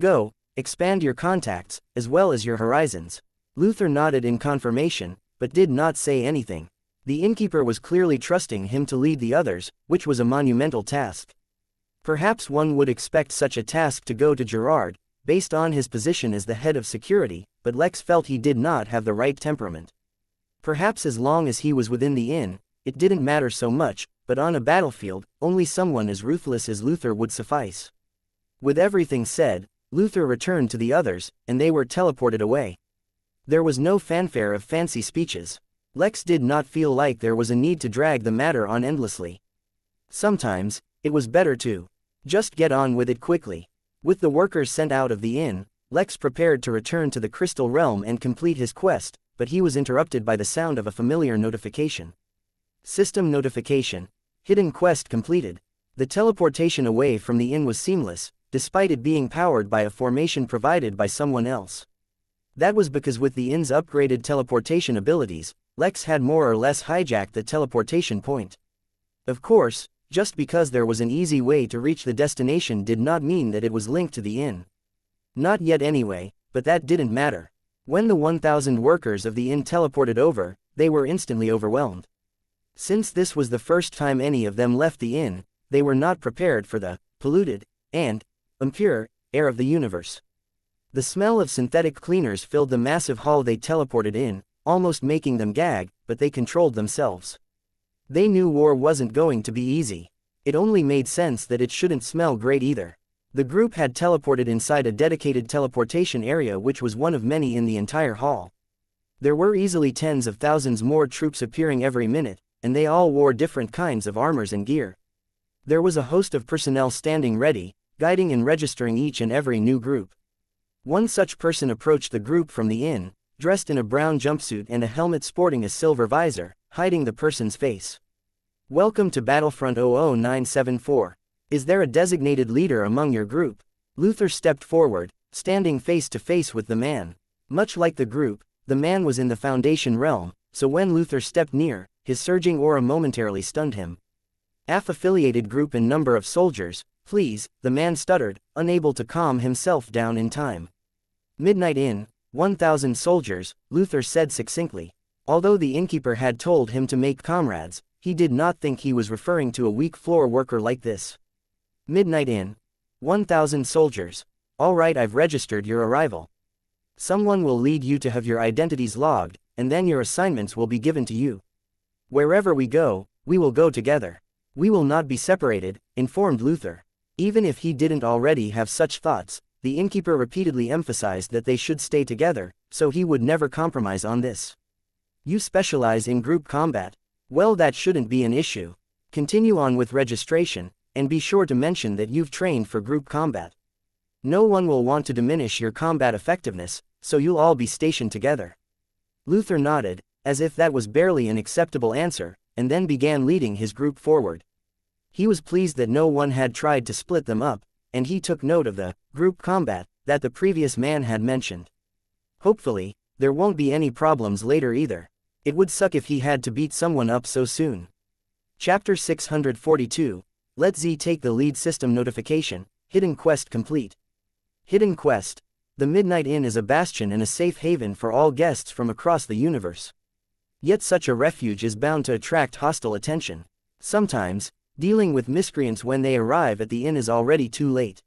Go, expand your contacts, as well as your horizons. Luther nodded in confirmation, but did not say anything. The Innkeeper was clearly trusting him to lead the others, which was a monumental task. Perhaps one would expect such a task to go to Gerard, based on his position as the head of security, but Lex felt he did not have the right temperament. Perhaps as long as he was within the inn, it didn't matter so much, but on a battlefield, only someone as ruthless as Luther would suffice. With everything said, Luther returned to the others, and they were teleported away. There was no fanfare of fancy speeches. Lex did not feel like there was a need to drag the matter on endlessly. Sometimes, it was better to just get on with it quickly. With the workers sent out of the inn, Lex prepared to return to the Crystal Realm and complete his quest, but he was interrupted by the sound of a familiar notification. System notification. Hidden quest completed. The teleportation away from the inn was seamless, despite it being powered by a formation provided by someone else. That was because with the inn's upgraded teleportation abilities, Lex had more or less hijacked the teleportation point. Of course, just because there was an easy way to reach the destination did not mean that it was linked to the inn. Not yet anyway, but that didn't matter. When the 1,000 workers of the inn teleported over, they were instantly overwhelmed. Since this was the first time any of them left the inn, they were not prepared for the polluted and impure air of the universe. The smell of synthetic cleaners filled the massive hall they teleported in, almost making them gag, but they controlled themselves. They knew war wasn't going to be easy. It only made sense that it shouldn't smell great either. The group had teleported inside a dedicated teleportation area which was one of many in the entire hall. There were easily tens of thousands more troops appearing every minute, and they all wore different kinds of armors and gear. There was a host of personnel standing ready, guiding and registering each and every new group. One such person approached the group from the inn, dressed in a brown jumpsuit and a helmet sporting a silver visor, hiding the person's face. "Welcome to Battlefront 00974. Is there a designated leader among your group?" Luther stepped forward, standing face to face with the man. Much like the group, the man was in the Foundation realm, so when Luther stepped near, his surging aura momentarily stunned him. "Affiliated group and number of soldiers, please," the man stuttered, unable to calm himself down in time. "Midnight Inn, 1,000 soldiers," Luther said succinctly. Although the innkeeper had told him to make comrades, he did not think he was referring to a weak floor worker like this. "Midnight Inn. 1,000 soldiers. All right, I've registered your arrival. Someone will lead you to have your identities logged, and then your assignments will be given to you. Wherever we go, we will go together. We will not be separated," informed Luther. Even if he didn't already have such thoughts, the innkeeper repeatedly emphasized that they should stay together, so he would never compromise on this. "You specialize in group combat. Well, that shouldn't be an issue. Continue on with registration, and be sure to mention that you've trained for group combat. No one will want to diminish your combat effectiveness, so you'll all be stationed together." Luther nodded, as if that was barely an acceptable answer, and then began leading his group forward. He was pleased that no one had tried to split them up, and he took note of the group combat that the previous man had mentioned. Hopefully, there won't be any problems later either. It would suck if he had to beat someone up so soon. Chapter 642. Let Z take the lead. System notification. Hidden quest complete. Hidden quest. The Midnight Inn is a bastion and a safe haven for all guests from across the universe. Yet such a refuge is bound to attract hostile attention. Sometimes, dealing with miscreants when they arrive at the inn is already too late.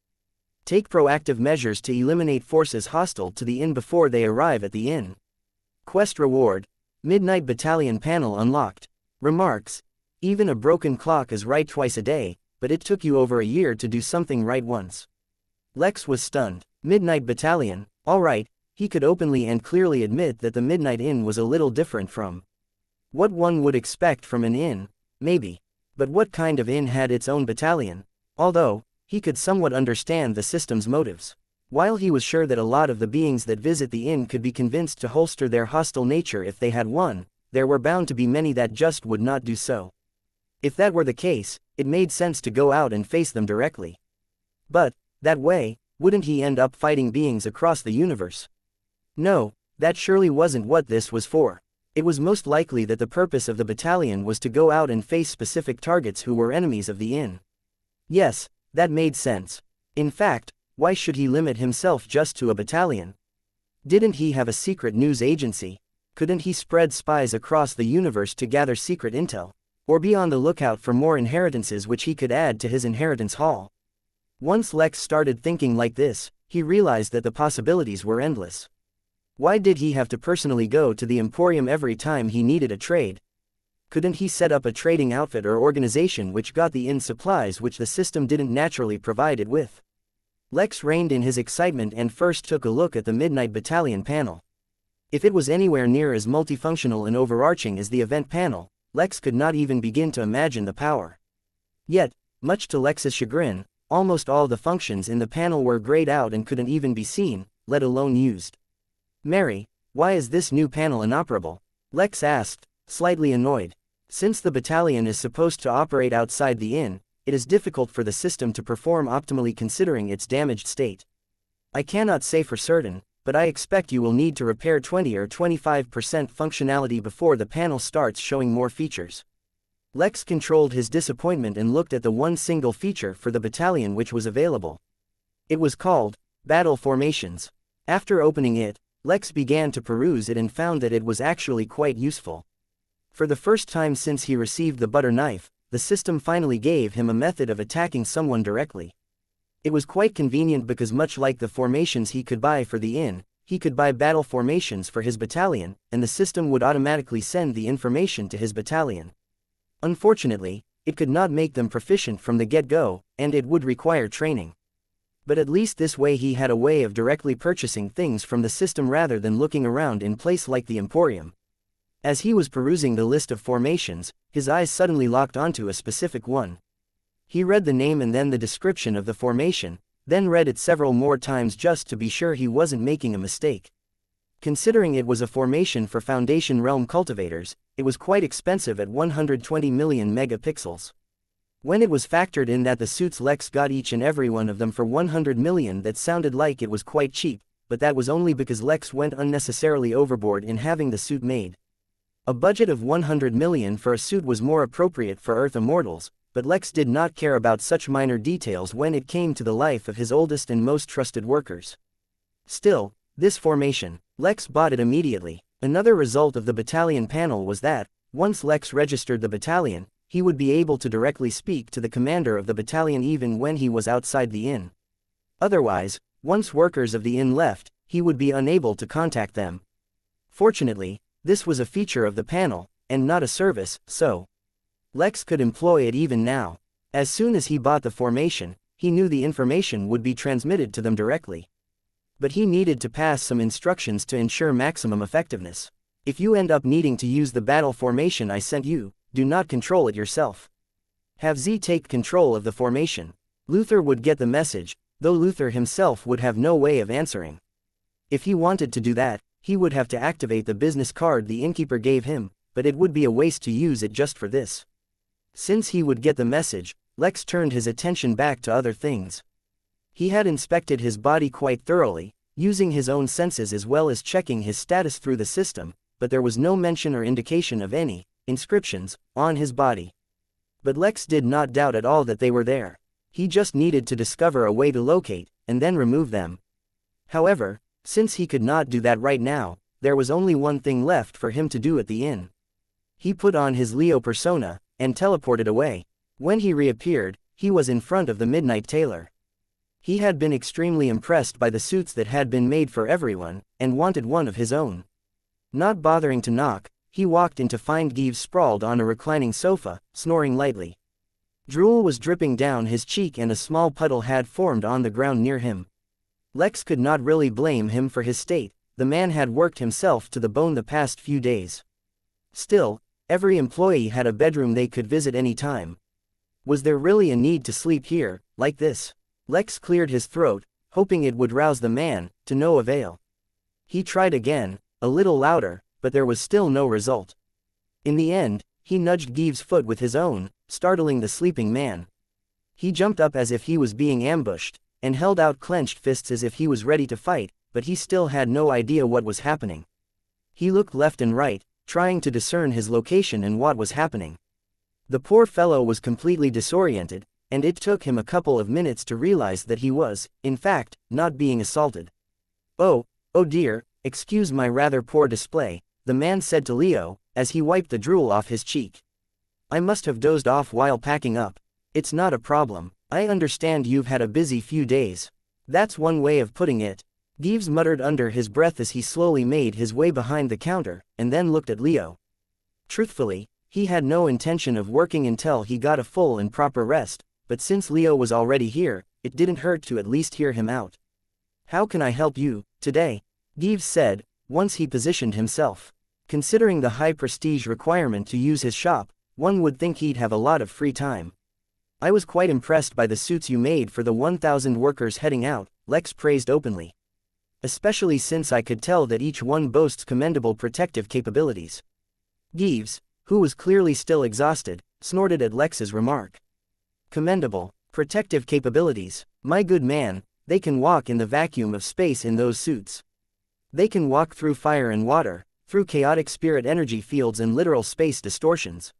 Take proactive measures to eliminate forces hostile to the inn before they arrive at the inn. Quest reward. Midnight Battalion panel unlocked. Remarks. Even a broken clock is right twice a day, but it took you over a year to do something right once. Lex was stunned. Midnight Battalion, alright, he could openly and clearly admit that the Midnight Inn was a little different from what one would expect from an inn, maybe. But what kind of inn had its own battalion? Although, he could somewhat understand the system's motives. While he was sure that a lot of the beings that visit the inn could be convinced to holster their hostile nature if they had one, there were bound to be many that just would not do so. If that were the case, it made sense to go out and face them directly. But, that way, wouldn't he end up fighting beings across the universe? No, that surely wasn't what this was for. It was most likely that the purpose of the battalion was to go out and face specific targets who were enemies of the inn. Yes, that made sense. In fact, why should he limit himself just to a battalion? Didn't he have a secret news agency? Couldn't he spread spies across the universe to gather secret intel? Or be on the lookout for more inheritances which he could add to his inheritance haul? Once Lex started thinking like this, he realized that the possibilities were endless. Why did he have to personally go to the Emporium every time he needed a trade? Couldn't he set up a trading outfit or organization which got the inn supplies which the system didn't naturally provide it with? Lex reined in his excitement and first took a look at the Midnight Battalion panel. If it was anywhere near as multifunctional and overarching as the event panel, Lex could not even begin to imagine the power. Yet, much to Lex's chagrin, almost all the functions in the panel were grayed out and couldn't even be seen, let alone used. Mary, Why is this new panel inoperable? Lex asked, slightly annoyed. Since the battalion is supposed to operate outside the inn, it is difficult for the system to perform optimally considering its damaged state. I cannot say for certain, but I expect you will need to repair 20 or 25% functionality before the panel starts showing more features. Lex controlled his disappointment and looked at the one single feature for the battalion which was available. It was called Battle Formations. After opening it, Lex began to peruse it and found that it was actually quite useful. For the first time since he received the butter knife, the system finally gave him a method of attacking someone directly. It was quite convenient because much like the formations he could buy for the inn, he could buy battle formations for his battalion, and the system would automatically send the information to his battalion. Unfortunately, it could not make them proficient from the get-go, and it would require training. But at least this way he had a way of directly purchasing things from the system rather than looking around in place like the Emporium. As he was perusing the list of formations, his eyes suddenly locked onto a specific one. He read the name and then the description of the formation, then read it several more times just to be sure he wasn't making a mistake. Considering it was a formation for Foundation Realm cultivators, it was quite expensive at 120 million megapixels. When it was factored in that the suits Lex got each and every one of them for 100 million, that sounded like it was quite cheap, but that was only because Lex went unnecessarily overboard in having the suit made. A budget of 100 million for a suit was more appropriate for Earth immortals, but Lex did not care about such minor details when it came to the life of his oldest and most trusted workers. Still, this formation, Lex bought it immediately. Another result of the battalion panel was that, once Lex registered the battalion, he would be able to directly speak to the commander of the battalion even when he was outside the inn. Otherwise, once workers of the inn left, he would be unable to contact them. Fortunately, this was a feature of the panel, and not a service, so Lex could employ it even now. As soon as he bought the formation, he knew the information would be transmitted to them directly. But he needed to pass some instructions to ensure maximum effectiveness. If you end up needing to use the battle formation I sent you, do not control it yourself. Have Z take control of the formation. Luther would get the message, though Luther himself would have no way of answering. If he wanted to do that, he would have to activate the business card the innkeeper gave him, but it would be a waste to use it just for this. Since he would get the message, Lex turned his attention back to other things. He had inspected his body quite thoroughly, using his own senses as well as checking his status through the system, but there was no mention or indication of any inscriptions on his body. But Lex did not doubt at all that they were there. He just needed to discover a way to locate, and then remove them. However, since he could not do that right now, there was only one thing left for him to do at the inn. He put on his Leo persona, and teleported away. When he reappeared, he was in front of the Midnight Tailor. He had been extremely impressed by the suits that had been made for everyone, and wanted one of his own. Not bothering to knock, he walked in to find Gives sprawled on a reclining sofa, snoring lightly. Drool was dripping down his cheek and a small puddle had formed on the ground near him. Lex could not really blame him for his state, the man had worked himself to the bone the past few days. Still, every employee had a bedroom they could visit any time. Was there really a need to sleep here, like this? Lex cleared his throat, hoping it would rouse the man, to no avail. He tried again, a little louder, but there was still no result. In the end, he nudged Gives' foot with his own, startling the sleeping man. He jumped up as if he was being ambushed, and held out clenched fists as if he was ready to fight, but he still had no idea what was happening. He looked left and right, trying to discern his location and what was happening. The poor fellow was completely disoriented, and it took him a couple of minutes to realize that he was, in fact, not being assaulted. Oh dear, excuse my rather poor display, the man said to Leo, as he wiped the drool off his cheek. I must have dozed off while packing up. It's not a problem, I understand you've had a busy few days. That's one way of putting it. Gives muttered under his breath as he slowly made his way behind the counter, and then looked at Leo. Truthfully, he had no intention of working until he got a full and proper rest, but since Leo was already here, it didn't hurt to at least hear him out. How can I help you, today? Gives said, once he positioned himself. Considering the high prestige requirement to use his shop, one would think he'd have a lot of free time. I was quite impressed by the suits you made for the 1,000 workers heading out, Lex praised openly. especially since I could tell that each one boasts commendable protective capabilities. Gives, who was clearly still exhausted, snorted at Lex's remark. Commendable, protective capabilities, my good man, they can walk in the vacuum of space in those suits. They can walk through fire and water, through chaotic spirit energy fields and literal space distortions.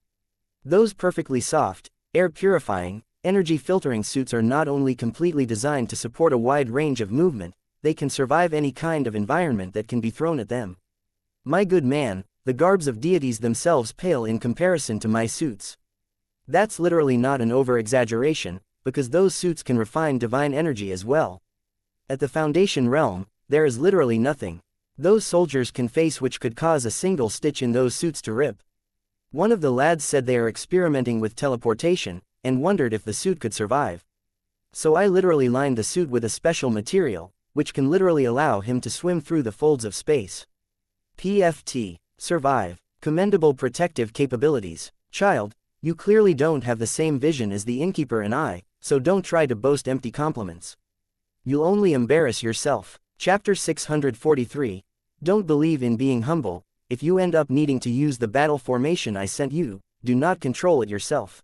Those perfectly soft, air-purifying, energy-filtering suits are not only completely designed to support a wide range of movement, they can survive any kind of environment that can be thrown at them. My good man, the garbs of deities themselves pale in comparison to my suits. That's literally not an over-exaggeration, because those suits can refine divine energy as well. At the Foundation realm, there is literally nothing those soldiers can face which could cause a single stitch in those suits to rip. One of the lads said they are experimenting with teleportation, and wondered if the suit could survive. So I literally lined the suit with a special material, which can literally allow him to swim through the folds of space. PFT. Survive. Commendable protective capabilities. Child, you clearly don't have the same vision as the Innkeeper and I, so don't try to boast empty compliments. You'll only embarrass yourself. Chapter 643. Don't believe in being humble. If you end up needing to use the battle formation I sent you, do not control it yourself.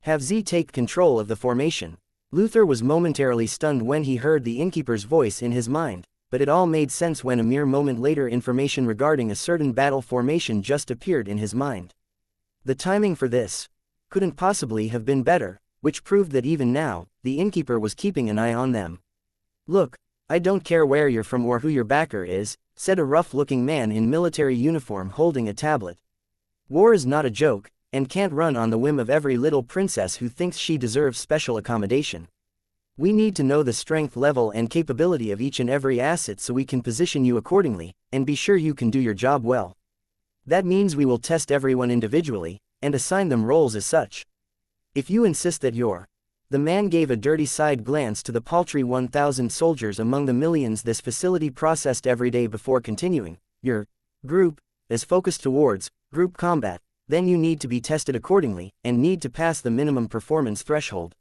Have Z take control of the formation. Luther was momentarily stunned when he heard the Innkeeper's voice in his mind, but it all made sense when a mere moment later information regarding a certain battle formation just appeared in his mind. The timing for this couldn't possibly have been better, which proved that even now, the Innkeeper was keeping an eye on them. Look, I don't care where you're from or who your backer is, said a rough-looking man in military uniform holding a tablet. War is not a joke, and can't run on the whim of every little princess who thinks she deserves special accommodation. We need to know the strength level and capability of each and every asset so we can position you accordingly, and be sure you can do your job well. That means we will test everyone individually, and assign them roles as such. If you insist that you're... The man gave a dirty side glance to the paltry 1,000 soldiers among the millions this facility processed every day before continuing. Your group is focused towards group combat, then you need to be tested accordingly, and need to pass the minimum performance threshold.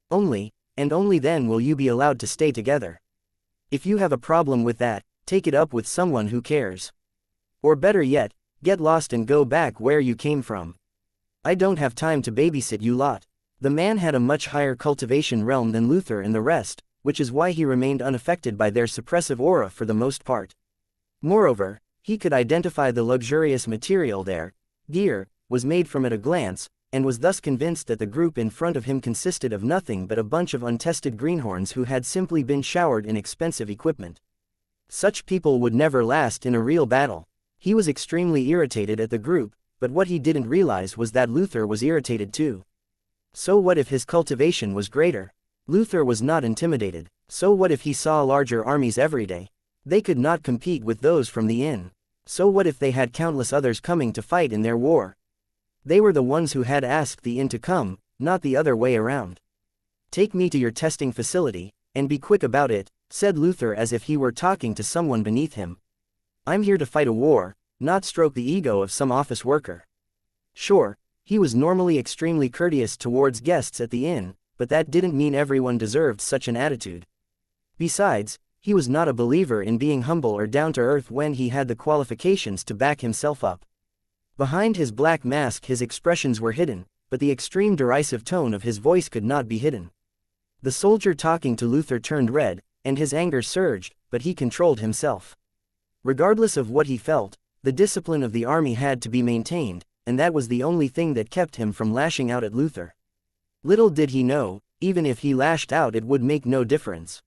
Only, and only then will you be allowed to stay together. If you have a problem with that, take it up with someone who cares. Or better yet, get lost and go back where you came from. I don't have time to babysit you lot. The man had a much higher cultivation realm than Luther and the rest, which is why he remained unaffected by their suppressive aura for the most part. Moreover, he could identify the luxurious material their gear was made from at a glance, and was thus convinced that the group in front of him consisted of nothing but a bunch of untested greenhorns who had simply been showered in expensive equipment. Such people would never last in a real battle. He was extremely irritated at the group, but what he didn't realize was that Luther was irritated too. So what if his cultivation was greater? Luther was not intimidated. So what if he saw larger armies every day? They could not compete with those from the inn. So what if they had countless others coming to fight in their war? They were the ones who had asked the inn to come, not the other way around. Take me to your testing facility, and be quick about it, said Luther as if he were talking to someone beneath him. I'm here to fight a war, not stroke the ego of some office worker. Sure, he was normally extremely courteous towards guests at the inn, but that didn't mean everyone deserved such an attitude. Besides, he was not a believer in being humble or down-to-earth when he had the qualifications to back himself up. Behind his black mask his expressions were hidden, but the extreme derisive tone of his voice could not be hidden. The soldier talking to Luther turned red, and his anger surged, but he controlled himself. Regardless of what he felt, the discipline of the army had to be maintained, and that was the only thing that kept him from lashing out at Luther. Little did he know, even if he lashed out it would make no difference.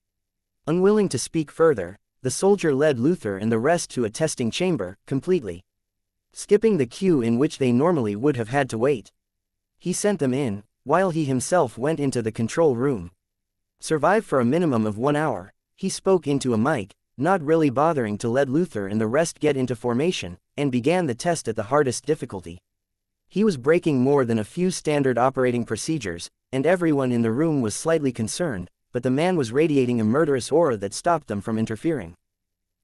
Unwilling to speak further, the soldier led Luther and the rest to a testing chamber, completely skipping the queue in which they normally would have had to wait. He sent them in, while he himself went into the control room. Survive for a minimum of 1 hour, he spoke into a mic, not really bothering to let Luther and the rest get into formation, and began the test at the hardest difficulty. He was breaking more than a few standard operating procedures, and everyone in the room was slightly concerned, but the man was radiating a murderous aura that stopped them from interfering.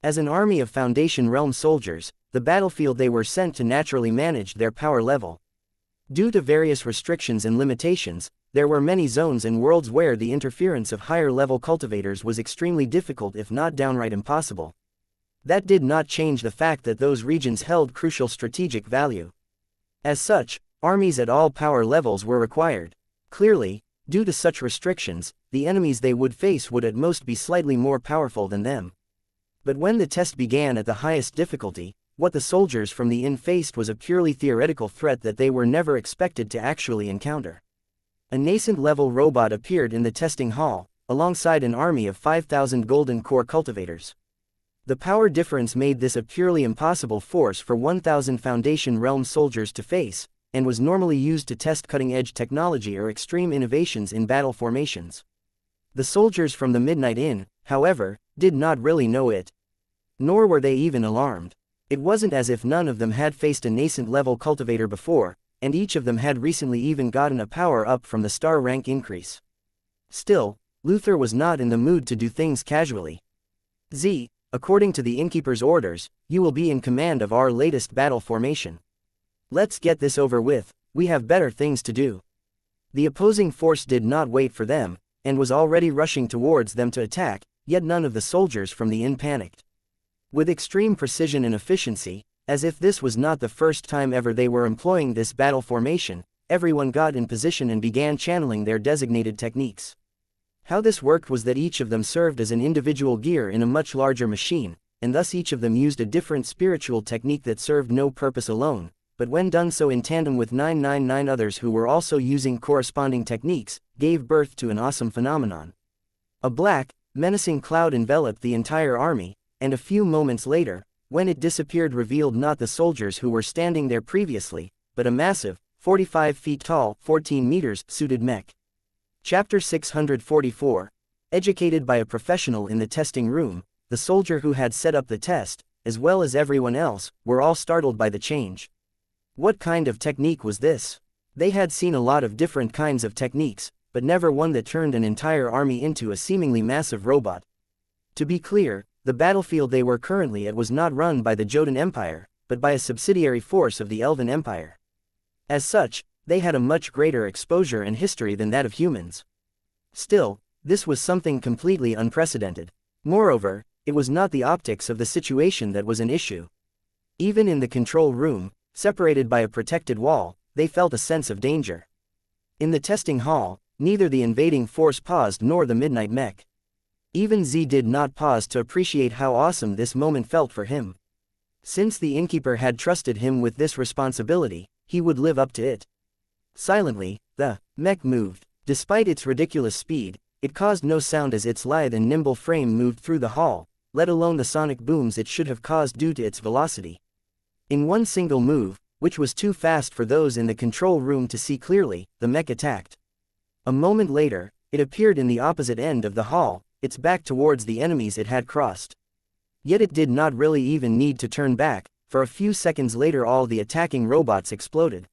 As an army of Foundation realm soldiers, the battlefield they were sent to naturally managed their power level. Due to various restrictions and limitations, there were many zones and worlds where the interference of higher-level cultivators was extremely difficult if not downright impossible. That did not change the fact that those regions held crucial strategic value. As such, armies at all power levels were required. Clearly, due to such restrictions, the enemies they would face would at most be slightly more powerful than them. But when the test began at the highest difficulty, what the soldiers from the inn faced was a purely theoretical threat that they were never expected to actually encounter. A nascent-level robot appeared in the testing hall, alongside an army of 5,000 golden core cultivators. The power difference made this a purely impossible force for 1,000 Foundation Realm soldiers to face, and was normally used to test cutting-edge technology or extreme innovations in battle formations. The soldiers from the Midnight Inn, however, did not really know it. Nor were they even alarmed. It wasn't as if none of them had faced a nascent-level cultivator before, and each of them had recently even gotten a power-up from the star rank increase. Still, Luther was not in the mood to do things casually. Z, according to the Innkeeper's orders, you will be in command of our latest battle formation. Let's get this over with, we have better things to do. The opposing force did not wait for them, and was already rushing towards them to attack, yet none of the soldiers from the inn panicked. With extreme precision and efficiency, as if this was not the first time ever they were employing this battle formation, everyone got in position and began channeling their designated techniques. How this worked was that each of them served as an individual gear in a much larger machine, and thus each of them used a different spiritual technique that served no purpose alone, but when done so in tandem with 999 others who were also using corresponding techniques, gave birth to an awesome phenomenon. A black, menacing cloud enveloped the entire army, and a few moments later, when it disappeared, revealed not the soldiers who were standing there previously, but a massive, 45 feet tall, 14 meters, suited mech. Chapter 644. Educated by a professional in the testing room, the soldier who had set up the test, as well as everyone else, were all startled by the change. What kind of technique was this? They had seen a lot of different kinds of techniques, but never one that turned an entire army into a seemingly massive robot. To be clear, the battlefield they were currently at was not run by the Jotun Empire, but by a subsidiary force of the Elven Empire. As such, they had a much greater exposure and history than that of humans. Still, this was something completely unprecedented. Moreover, it was not the optics of the situation that was an issue. Even in the control room, separated by a protected wall, they felt a sense of danger. In the testing hall, neither the invading force paused nor the midnight mech. Even Z did not pause to appreciate how awesome this moment felt for him. Since the Innkeeper had trusted him with this responsibility, he would live up to it. Silently, the mech moved. Despite its ridiculous speed, it caused no sound as its lithe and nimble frame moved through the hall, let alone the sonic booms it should have caused due to its velocity. In one single move, which was too fast for those in the control room to see clearly, the mech attacked. A moment later, it appeared in the opposite end of the hall, its back towards the enemies it had crossed. Yet it did not really even need to turn back, for a few seconds later all the attacking robots exploded.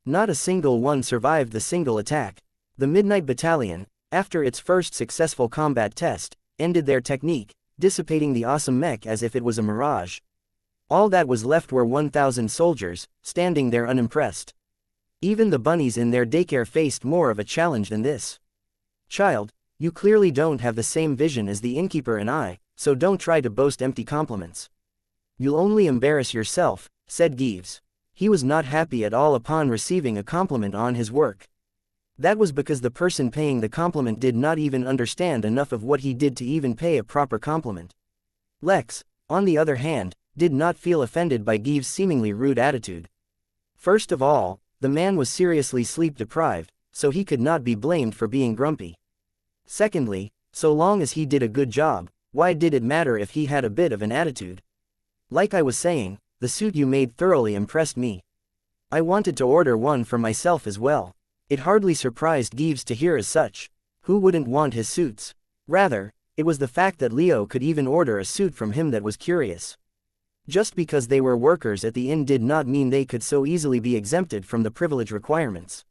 Not a single one survived the single attack. The Midnight Battalion, after its first successful combat test, ended their technique, dissipating the awesome mech as if it was a mirage. All that was left were 1,000 soldiers, standing there unimpressed. Even the bunnies in their daycare faced more of a challenge than this. Child, you clearly don't have the same vision as the Innkeeper and I, so don't try to boast empty compliments. You'll only embarrass yourself, said Gives. He was not happy at all upon receiving a compliment on his work. That was because the person paying the compliment did not even understand enough of what he did to even pay a proper compliment. Lex, on the other hand, did not feel offended by Gives' seemingly rude attitude. First of all, the man was seriously sleep-deprived, so he could not be blamed for being grumpy. Secondly, so long as he did a good job, why did it matter if he had a bit of an attitude? Like I was saying, the suit you made thoroughly impressed me. I wanted to order one for myself as well. It hardly surprised Gives to hear as such. Who wouldn't want his suits? Rather, it was the fact that Leo could even order a suit from him that was curious. Just because they were workers at the inn did not mean they could so easily be exempted from the privilege requirements.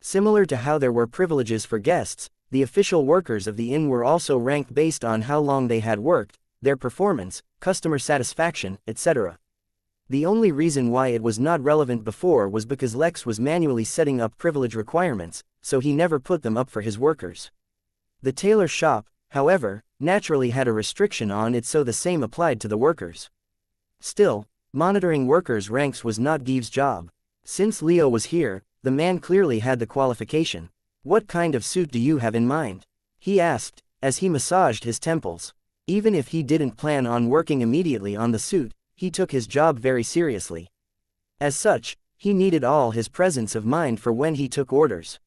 Similar to how there were privileges for guests, the official workers of the inn were also ranked based on how long they had worked, their performance, customer satisfaction, etc. The only reason why it was not relevant before was because Lex was manually setting up privilege requirements, so he never put them up for his workers. The tailor shop, however, naturally had a restriction on it, so the same applied to the workers. Still, monitoring workers' ranks was not Gives' job. Since Leo was here, the man clearly had the qualification. "What kind of suit do you have in mind?" he asked, as he massaged his temples. Even if he didn't plan on working immediately on the suit, he took his job very seriously. As such, he needed all his presence of mind for when he took orders.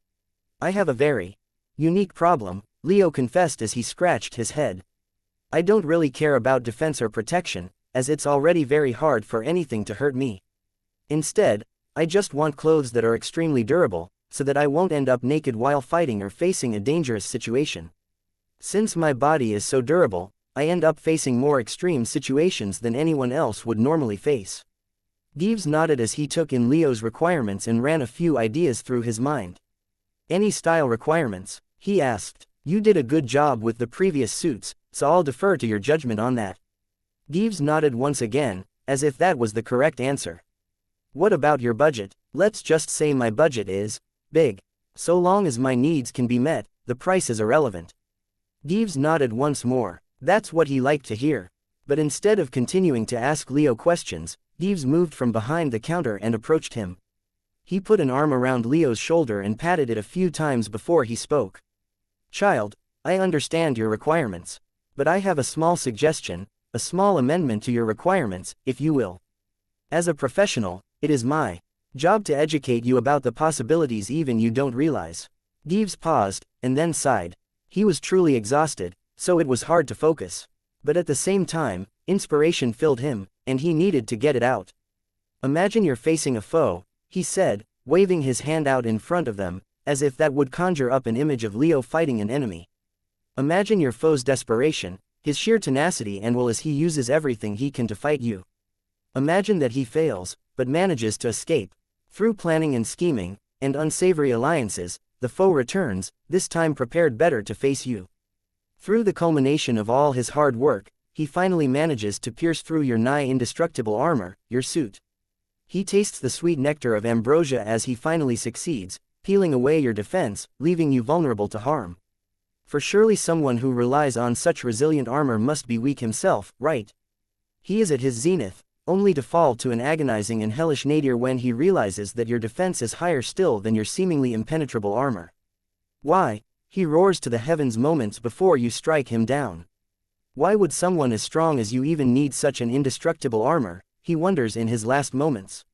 "I have a very unique problem," Leo confessed as he scratched his head. "I don't really care about defense or protection, as it's already very hard for anything to hurt me. Instead, I just want clothes that are extremely durable, so that I won't end up naked while fighting or facing a dangerous situation. Since my body is so durable, I end up facing more extreme situations than anyone else would normally face." Gives nodded as he took in Leo's requirements and ran a few ideas through his mind. "Any style requirements?" he asked. "You did a good job with the previous suits, so I'll defer to your judgment on that." Gives nodded once again, as if that was the correct answer. "What about your budget?" "Let's just say my budget is big. So long as my needs can be met, the price is irrelevant." Gives nodded once more. That's what he liked to hear. But instead of continuing to ask Leo questions, Gives moved from behind the counter and approached him. He put an arm around Leo's shoulder and patted it a few times before he spoke. "Child, I understand your requirements. But I have a small suggestion, a small amendment to your requirements, if you will. As a professional, it is my job to educate you about the possibilities even you don't realize." Gives paused, and then sighed. He was truly exhausted, so it was hard to focus. But at the same time, inspiration filled him, and he needed to get it out. "Imagine you're facing a foe," he said, waving his hand out in front of them, as if that would conjure up an image of Leo fighting an enemy. "Imagine your foe's desperation, his sheer tenacity and will as he uses everything he can to fight you. Imagine that he fails, but manages to escape. Through planning and scheming, and unsavory alliances, the foe returns, this time prepared better to face you. Through the culmination of all his hard work, he finally manages to pierce through your nigh indestructible armor, your suit. He tastes the sweet nectar of ambrosia as he finally succeeds, peeling away your defense, leaving you vulnerable to harm. For surely someone who relies on such resilient armor must be weak himself, right? He is at his zenith, only to fall to an agonizing and hellish nadir when he realizes that your defense is higher still than your seemingly impenetrable armor. Why? He roars to the heavens moments before you strike him down. Why would someone as strong as you even need such an indestructible armor? He wonders in his last moments.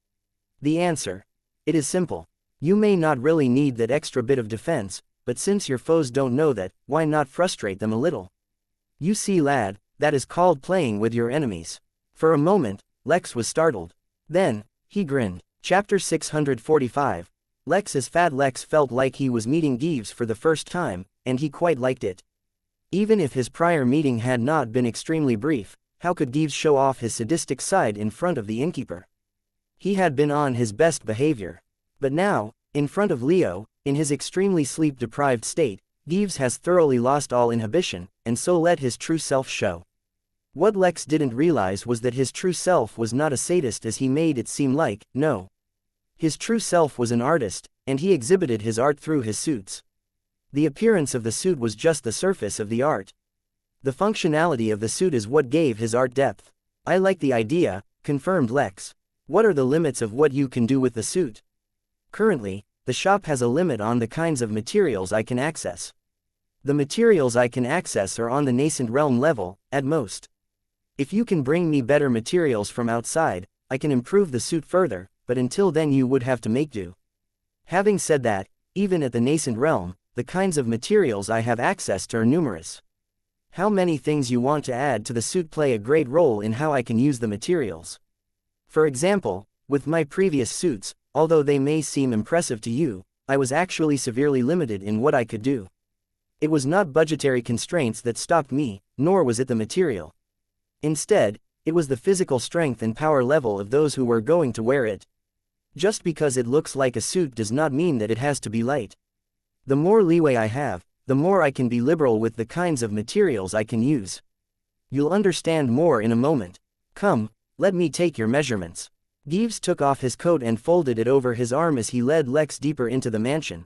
The answer? It is simple. You may not really need that extra bit of defense, but since your foes don't know that, why not frustrate them a little? You see, lad, that is called playing with your enemies. For a moment, Lex was startled. Then, he grinned. Chapter 645. Lex's fat Lex felt like he was meeting Gives for the first time, and he quite liked it. Even if his prior meeting had not been extremely brief, how could Gives show off his sadistic side in front of the innkeeper? He had been on his best behavior. But now, in front of Leo, in his extremely sleep-deprived state, Gives has thoroughly lost all inhibition, and so let his true self show. What Lex didn't realize was that his true self was not a sadist as he made it seem like, no. His true self was an artist, and he exhibited his art through his suits. The appearance of the suit was just the surface of the art. The functionality of the suit is what gave his art depth. I like the idea, confirmed Lex. What are the limits of what you can do with the suit? Currently, the shop has a limit on the kinds of materials I can access. The materials I can access are on the nascent realm level, at most. If you can bring me better materials from outside, I can improve the suit further, but until then you would have to make do. Having said that, even at the nascent realm, the kinds of materials I have access to are numerous. How many things you want to add to the suit play a great role in how I can use the materials. For example, with my previous suits, although they may seem impressive to you, I was actually severely limited in what I could do. It was not budgetary constraints that stopped me, nor was it the material. Instead, it was the physical strength and power level of those who were going to wear it. Just because it looks like a suit does not mean that it has to be light. The more leeway I have, the more I can be liberal with the kinds of materials I can use. You'll understand more in a moment. Come, let me take your measurements. Gives took off his coat and folded it over his arm as he led Lex deeper into the mansion.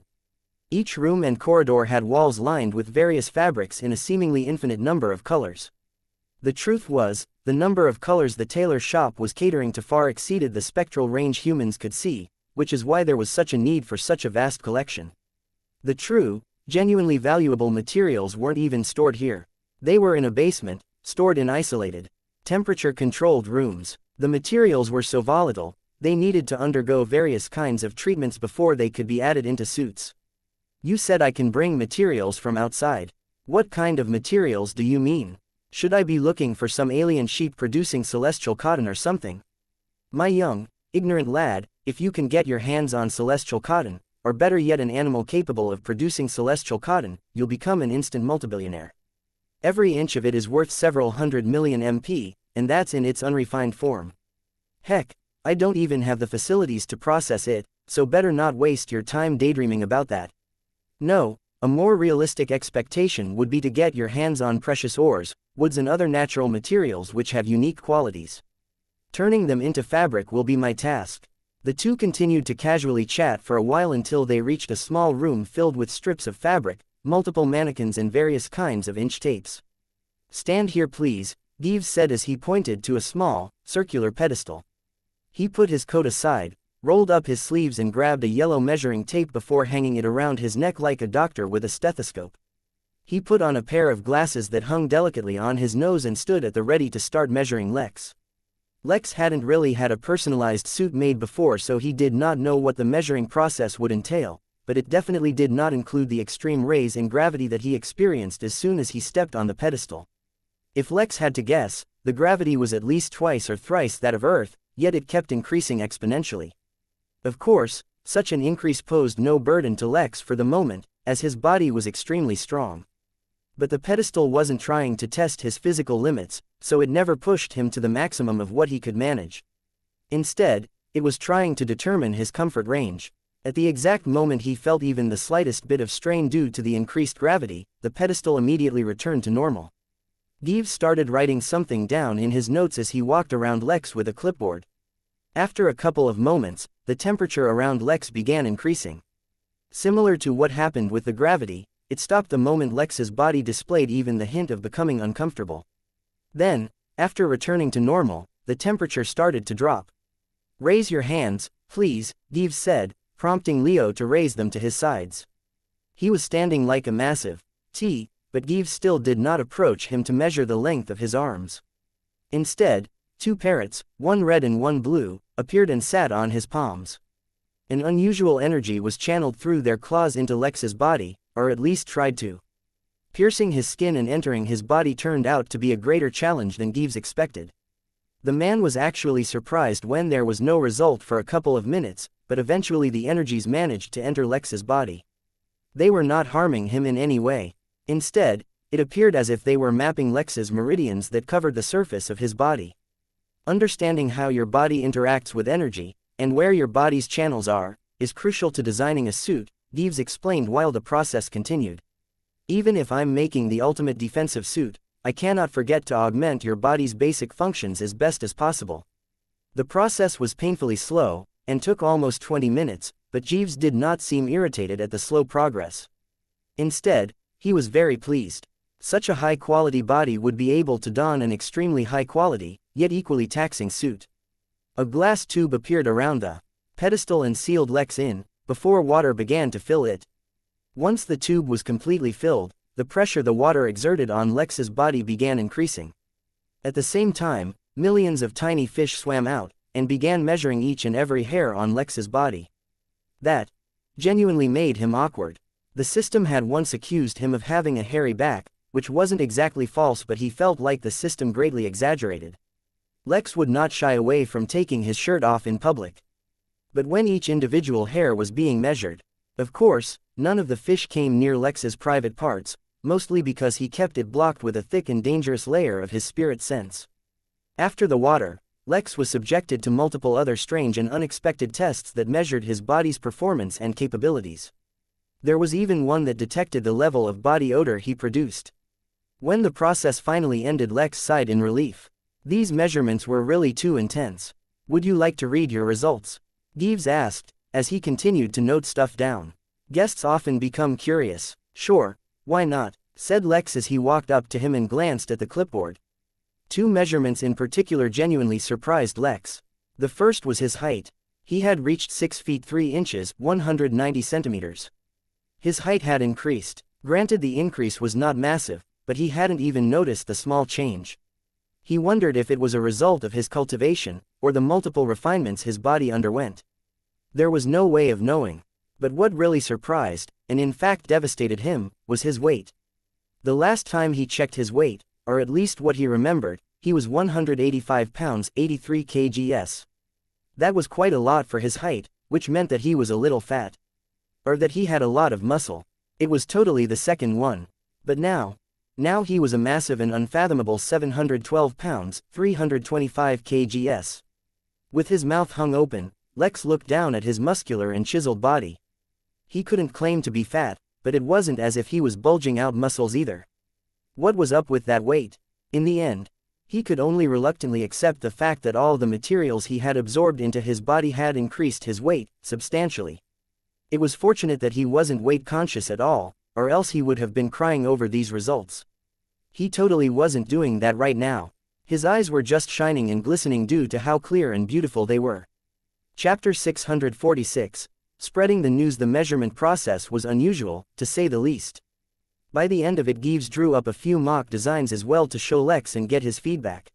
Each room and corridor had walls lined with various fabrics in a seemingly infinite number of colors. The truth was, the number of colors the tailor shop was catering to far exceeded the spectral range humans could see, which is why there was such a need for such a vast collection. The true, genuinely valuable materials weren't even stored here. They were in a basement, stored in isolated, temperature-controlled rooms. The materials were so volatile, they needed to undergo various kinds of treatments before they could be added into suits. You said I can bring materials from outside. What kind of materials do you mean? Should I be looking for some alien sheep producing celestial cotton or something? My young, ignorant lad, if you can get your hands on celestial cotton, or better yet an animal capable of producing celestial cotton, you'll become an instant multibillionaire. Every inch of it is worth several hundred million MP, and that's in its unrefined form. Heck, I don't even have the facilities to process it, so better not waste your time daydreaming about that. No, a more realistic expectation would be to get your hands on precious ores, woods and other natural materials which have unique qualities. Turning them into fabric will be my task. The two continued to casually chat for a while until they reached a small room filled with strips of fabric, multiple mannequins and various kinds of inch tapes. Stand here please, Gives said as he pointed to a small, circular pedestal. He put his coat aside, rolled up his sleeves and grabbed a yellow measuring tape before hanging it around his neck like a doctor with a stethoscope. He put on a pair of glasses that hung delicately on his nose and stood at the ready to start measuring Lex. Lex hadn't really had a personalized suit made before, so he did not know what the measuring process would entail, but it definitely did not include the extreme raise in gravity that he experienced as soon as he stepped on the pedestal. If Lex had to guess, the gravity was at least twice or thrice that of Earth, yet it kept increasing exponentially. Of course, such an increase posed no burden to Lex for the moment, as his body was extremely strong. But the pedestal wasn't trying to test his physical limits, so it never pushed him to the maximum of what he could manage. Instead, it was trying to determine his comfort range. At the exact moment he felt even the slightest bit of strain due to the increased gravity, the pedestal immediately returned to normal. Gives started writing something down in his notes as he walked around Lex with a clipboard. After a couple of moments, the temperature around Lex began increasing. Similar to what happened with the gravity, it stopped the moment Lex's body displayed even the hint of becoming uncomfortable. Then, after returning to normal, the temperature started to drop. Raise your hands, please, Gives said, prompting Leo to raise them to his sides. He was standing like a massive T, but Gives still did not approach him to measure the length of his arms. Instead, two parrots, one red and one blue, appeared and sat on his palms. An unusual energy was channeled through their claws into Lex's body, or at least tried to. Piercing his skin and entering his body turned out to be a greater challenge than Gives expected. The man was actually surprised when there was no result for a couple of minutes, but eventually the energies managed to enter Lex's body. They were not harming him in any way. Instead, it appeared as if they were mapping Lex's meridians that covered the surface of his body. Understanding how your body interacts with energy, and where your body's channels are, is crucial to designing a suit, Gives explained while the process continued. Even if I'm making the ultimate defensive suit, I cannot forget to augment your body's basic functions as best as possible. The process was painfully slow, and took almost 20 minutes, but Gives did not seem irritated at the slow progress. Instead, he was very pleased. Such a high-quality body would be able to don an extremely high-quality, yet equally taxing suit. A glass tube appeared around the pedestal and sealed Lex in, before water began to fill it. Once the tube was completely filled, the pressure the water exerted on Lex's body began increasing. At the same time, millions of tiny fish swam out, and began measuring each and every hair on Lex's body. That genuinely made him awkward. The system had once accused him of having a hairy back, which wasn't exactly false, but he felt like the system greatly exaggerated. Lex would not shy away from taking his shirt off in public. But when each individual hair was being measured, of course, none of the fish came near Lex's private parts, mostly because he kept it blocked with a thick and dangerous layer of his spirit sense. After the water, Lex was subjected to multiple other strange and unexpected tests that measured his body's performance and capabilities. There was even one that detected the level of body odor he produced. When the process finally ended, Lex sighed in relief. These measurements were really too intense. Would you like to read your results? Gives asked, as he continued to note stuff down. Guests often become curious. Sure, why not, said Lex as he walked up to him and glanced at the clipboard. Two measurements in particular genuinely surprised Lex. The first was his height. He had reached 6 feet 3 inches, 190 centimeters. His height had increased. Granted, the increase was not massive, but he hadn't even noticed the small change. He wondered if it was a result of his cultivation, or the multiple refinements his body underwent. There was no way of knowing. But what really surprised, and in fact devastated him, was his weight. The last time he checked his weight, or at least what he remembered, he was 185 pounds, 83 kgs. That was quite a lot for his height, which meant that he was a little fat. Or that he had a lot of muscle. It was totally the second one. But now he was a massive and unfathomable 712 pounds, 325 kgs. With his mouth hung open, Lex looked down at his muscular and chiseled body. He couldn't claim to be fat, but it wasn't as if he was bulging out muscles either. What was up with that weight? In the end, he could only reluctantly accept the fact that all the materials he had absorbed into his body had increased his weight substantially. It was fortunate that he wasn't weight conscious at all, or else he would have been crying over these results. He totally wasn't doing that right now. His eyes were just shining and glistening due to how clear and beautiful they were. Chapter 646. Spreading the news. The measurement process was unusual, to say the least. By the end of it, Gives drew up a few mock designs as well to show Lex and get his feedback.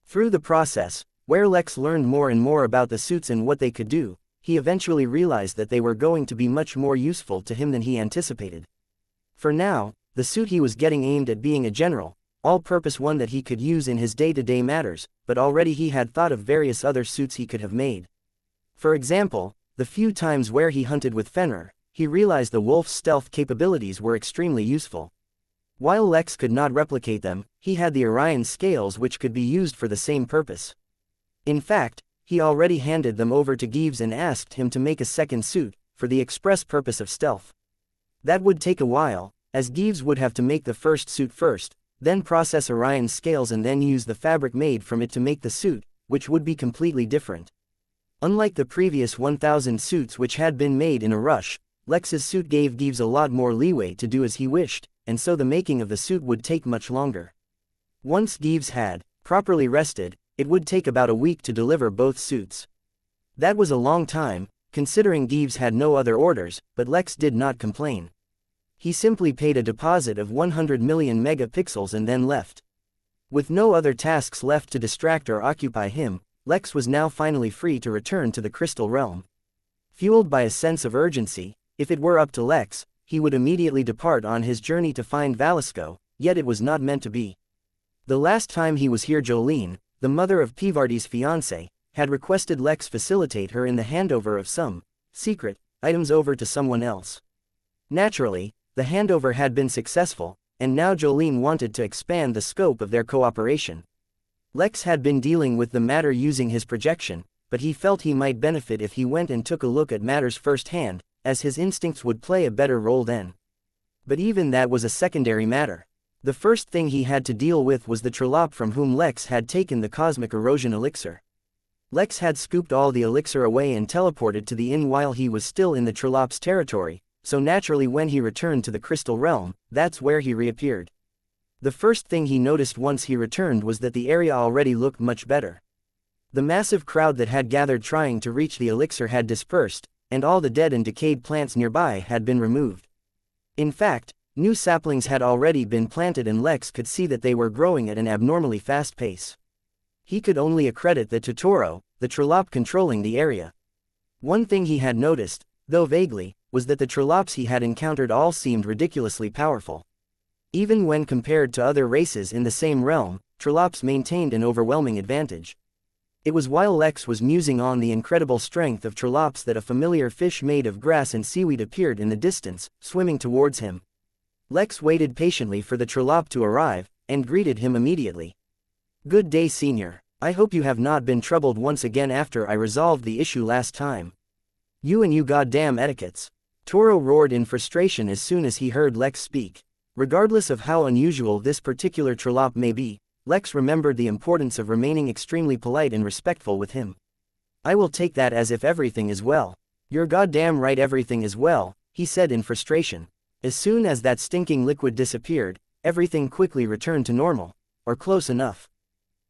Through the process, where Lex learned more and more about the suits and what they could do, he eventually realized that they were going to be much more useful to him than he anticipated. For now, the suit he was getting aimed at being a general, all-purpose one that he could use in his day-to-day matters, but already he had thought of various other suits he could have made. For example, the few times where he hunted with Fenrir, he realized the wolf's stealth capabilities were extremely useful. While Lex could not replicate them, he had the Orion scales which could be used for the same purpose. In fact, he already handed them over to Gives and asked him to make a second suit, for the express purpose of stealth. That would take a while, as Gives would have to make the first suit first, then process Orion's scales and then use the fabric made from it to make the suit, which would be completely different. Unlike the previous 1,000 suits which had been made in a rush, Lex's suit gave Gives a lot more leeway to do as he wished, and so the making of the suit would take much longer. Once Gives had properly rested, it would take about a week to deliver both suits. That was a long time, considering Gives had no other orders, but Lex did not complain. He simply paid a deposit of 100 million megapixels and then left. With no other tasks left to distract or occupy him, Lex was now finally free to return to the Crystal Realm. Fueled by a sense of urgency, if it were up to Lex, he would immediately depart on his journey to find Valisco, yet it was not meant to be. The last time he was here, Jolene, the mother of Pivardi's fiancé, had requested Lex facilitate her in the handover of some secret items over to someone else. Naturally, the handover had been successful, and now Jolene wanted to expand the scope of their cooperation. Lex had been dealing with the matter using his projection, but he felt he might benefit if he went and took a look at matters firsthand, as his instincts would play a better role then. But even that was a secondary matter. The first thing he had to deal with was the Trolop from whom Lex had taken the cosmic erosion elixir. Lex had scooped all the elixir away and teleported to the inn while he was still in the Trolop's territory, so naturally when he returned to the Crystal Realm, that's where he reappeared. The first thing he noticed once he returned was that the area already looked much better. The massive crowd that had gathered trying to reach the elixir had dispersed, and all the dead and decayed plants nearby had been removed. In fact, new saplings had already been planted and Lex could see that they were growing at an abnormally fast pace. He could only accredit that to Toro, the Trolop controlling the area. One thing he had noticed, though vaguely, was that the Trolops he had encountered all seemed ridiculously powerful. Even when compared to other races in the same realm, Trolops maintained an overwhelming advantage. It was while Lex was musing on the incredible strength of Trolops that a familiar fish made of grass and seaweed appeared in the distance, swimming towards him. Lex waited patiently for the Trolop to arrive, and greeted him immediately. "Good day, Senior. I hope you have not been troubled once again after I resolved the issue last time. You and you goddamn etiquettes." Toro roared in frustration as soon as he heard Lex speak. Regardless of how unusual this particular Trolop may be, Lex remembered the importance of remaining extremely polite and respectful with him. I will take that as if everything is well. You're goddamn right, everything is well, he said in frustration. As soon as that stinking liquid disappeared, everything quickly returned to normal. Or close enough.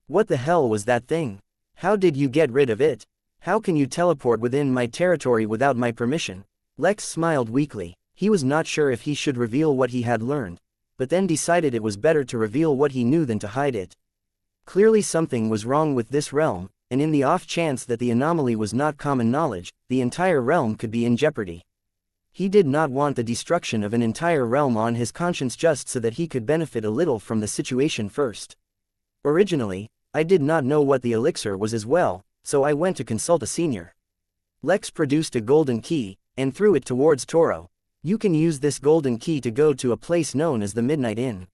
What the hell was that thing? How did you get rid of it? How can you teleport within my territory without my permission? Lex smiled weakly. He was not sure if he should reveal what he had learned, but then decided it was better to reveal what he knew than to hide it. Clearly something was wrong with this realm, and in the off chance that the anomaly was not common knowledge, the entire realm could be in jeopardy. He did not want the destruction of an entire realm on his conscience just so that he could benefit a little from the situation first. Originally, I did not know what the elixir was as well, so I went to consult a senior. Lex produced a golden key, and threw it towards Toro. You can use this golden key to go to a place known as the Midnight Inn.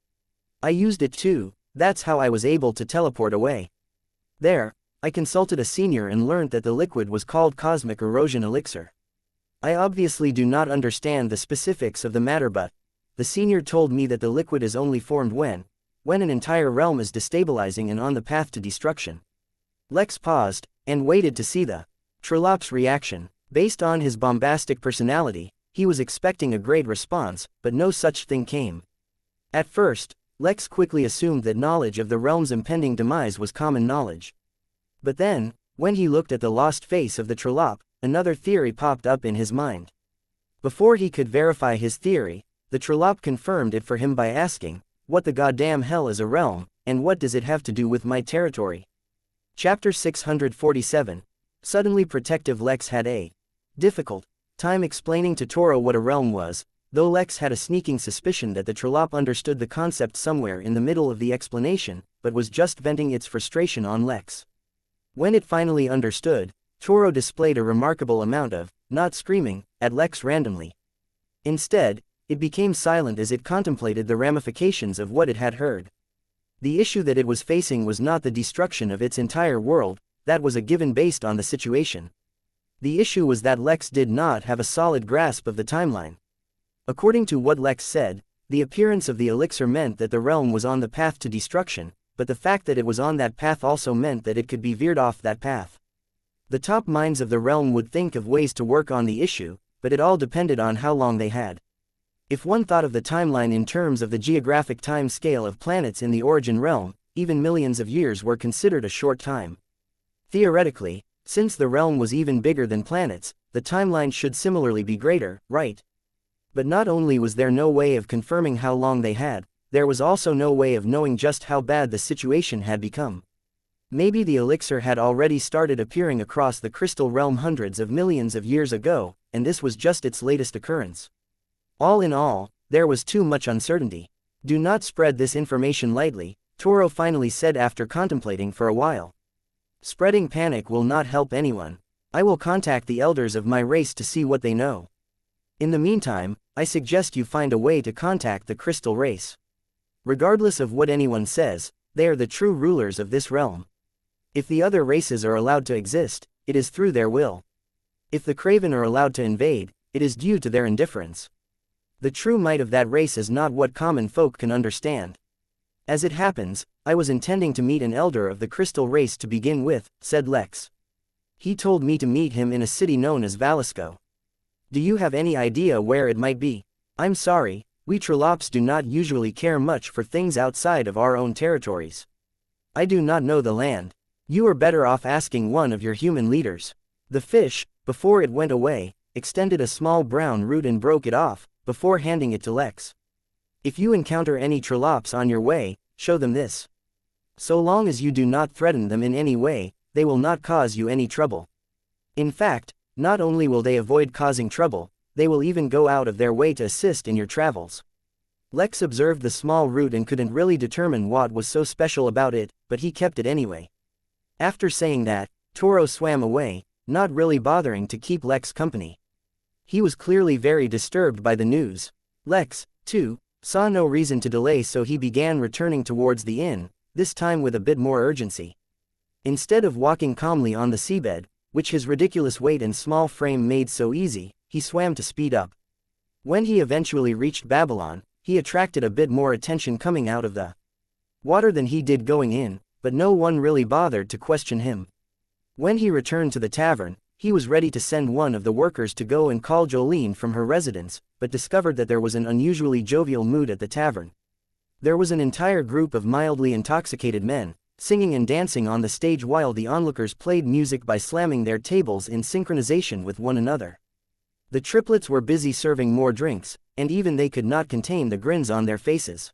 I used it too, that's how I was able to teleport away. There, I consulted a senior and learned that the liquid was called Cosmic Erosion Elixir. I obviously do not understand the specifics of the matter, but the senior told me that the liquid is only formed when an entire realm is destabilizing and on the path to destruction. Lex paused, and waited to see the Trilop's reaction. Based on his bombastic personality, he was expecting a great response, but no such thing came. At first, Lex quickly assumed that knowledge of the realm's impending demise was common knowledge. But then, when he looked at the lost face of the Trilop, another theory popped up in his mind. Before he could verify his theory, the Trilop confirmed it for him by asking, "What the goddamn hell is a realm, and what does it have to do with my territory?" Chapter 647. Suddenly protective. Lex had a difficult time explaining to Toro what a realm was, though Lex had a sneaking suspicion that the Trilop understood the concept somewhere in the middle of the explanation, but was just venting its frustration on Lex. When it finally understood, Toro displayed a remarkable amount of, not screaming, at Lex randomly. Instead, it became silent as it contemplated the ramifications of what it had heard. The issue that it was facing was not the destruction of its entire world, that was a given based on the situation. The issue was that Lex did not have a solid grasp of the timeline. According to what Lex said, the appearance of the elixir meant that the realm was on the path to destruction, but the fact that it was on that path also meant that it could be veered off that path. The top minds of the realm would think of ways to work on the issue, but it all depended on how long they had. If one thought of the timeline in terms of the geographic time scale of planets in the origin realm, even millions of years were considered a short time. Theoretically, since the realm was even bigger than planets, the timeline should similarly be greater, right? But not only was there no way of confirming how long they had, there was also no way of knowing just how bad the situation had become. Maybe the elixir had already started appearing across the crystal realm hundreds of millions of years ago, and this was just its latest occurrence. All in all, there was too much uncertainty. Do not spread this information lightly, Toro finally said after contemplating for a while. Spreading panic will not help anyone. I will contact the elders of my race to see what they know. In the meantime, I suggest you find a way to contact the crystal race. Regardless of what anyone says, they are the true rulers of this realm. If the other races are allowed to exist, it is through their will. If the Craven are allowed to invade, it is due to their indifference. The true might of that race is not what common folk can understand. As it happens, I was intending to meet an elder of the crystal race to begin with, said Lex. He told me to meet him in a city known as Valisco. Do you have any idea where it might be? I'm sorry, we Trilops do not usually care much for things outside of our own territories. I do not know the land. You are better off asking one of your human leaders. The fish, before it went away, extended a small brown root and broke it off, before handing it to Lex. If you encounter any Trilops on your way, show them this. So long as you do not threaten them in any way, they will not cause you any trouble. In fact, not only will they avoid causing trouble, they will even go out of their way to assist in your travels. Lex observed the small root and couldn't really determine what was so special about it, but he kept it anyway. After saying that, Toro swam away, not really bothering to keep Lex company. He was clearly very disturbed by the news. Lex, too, saw no reason to delay, so he began returning towards the inn, this time with a bit more urgency. Instead of walking calmly on the seabed, which his ridiculous weight and small frame made so easy, he swam to speed up. When he eventually reached Babylon, he attracted a bit more attention coming out of the water than he did going in, but no one really bothered to question him. When he returned to the tavern, he was ready to send one of the workers to go and call Jolene from her residence, but discovered that there was an unusually jovial mood at the tavern. There was an entire group of mildly intoxicated men, singing and dancing on the stage while the onlookers played music by slamming their tables in synchronization with one another. The triplets were busy serving more drinks, and even they could not contain the grins on their faces.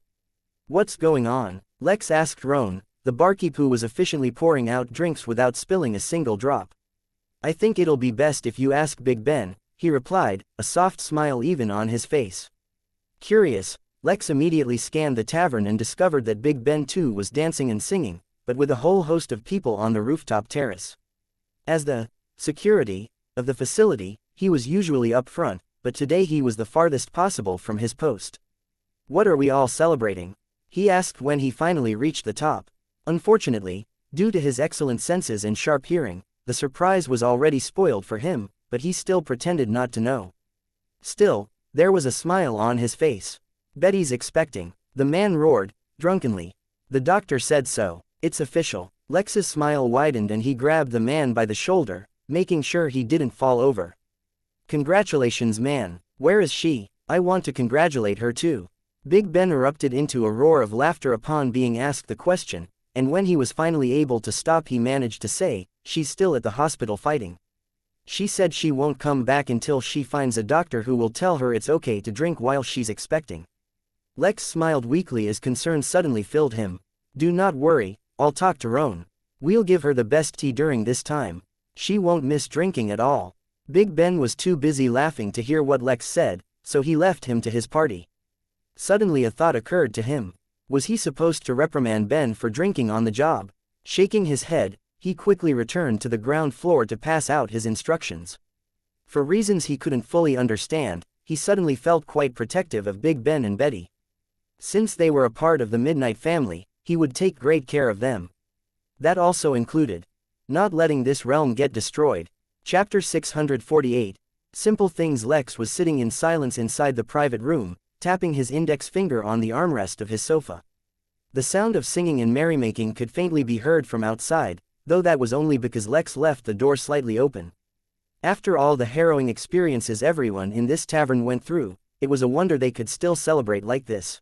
"What's going on?" Lex asked Roan, the barkeep who was efficiently pouring out drinks without spilling a single drop. "I think it'll be best if you ask Big Ben," he replied, a soft smile even on his face. Curious, Lex immediately scanned the tavern and discovered that Big Ben too was dancing and singing, but with a whole host of people on the rooftop terrace. As the security of the facility, he was usually up front, but today he was the farthest possible from his post. "What are we all celebrating?" he asked when he finally reached the top. Unfortunately, due to his excellent senses and sharp hearing, the surprise was already spoiled for him, but he still pretended not to know. Still, there was a smile on his face. "Betty's expecting," the man roared, drunkenly. "The doctor said so. It's official." Lex's smile widened and he grabbed the man by the shoulder, making sure he didn't fall over. "Congratulations, man. Where is she? I want to congratulate her too." Big Ben erupted into a roar of laughter upon being asked the question, and when he was finally able to stop he managed to say, "She's still at the hospital fighting. She said she won't come back until she finds a doctor who will tell her it's okay to drink while she's expecting." Lex smiled weakly as concern suddenly filled him. "Do not worry, I'll talk to Roan. We'll give her the best tea during this time. She won't miss drinking at all." Big Ben was too busy laughing to hear what Lex said, so he left him to his party. Suddenly a thought occurred to him. Was he supposed to reprimand Ben for drinking on the job? Shaking his head, he quickly returned to the ground floor to pass out his instructions. For reasons he couldn't fully understand, he suddenly felt quite protective of Big Ben and Betty. Since they were a part of the Midnight family, he would take great care of them. That also included not letting this realm get destroyed. Chapter 648. Simple Things. Lex was sitting in silence inside the private room, tapping his index finger on the armrest of his sofa. The sound of singing and merrymaking could faintly be heard from outside, though that was only because Lex left the door slightly open. After all the harrowing experiences everyone in this tavern went through, it was a wonder they could still celebrate like this.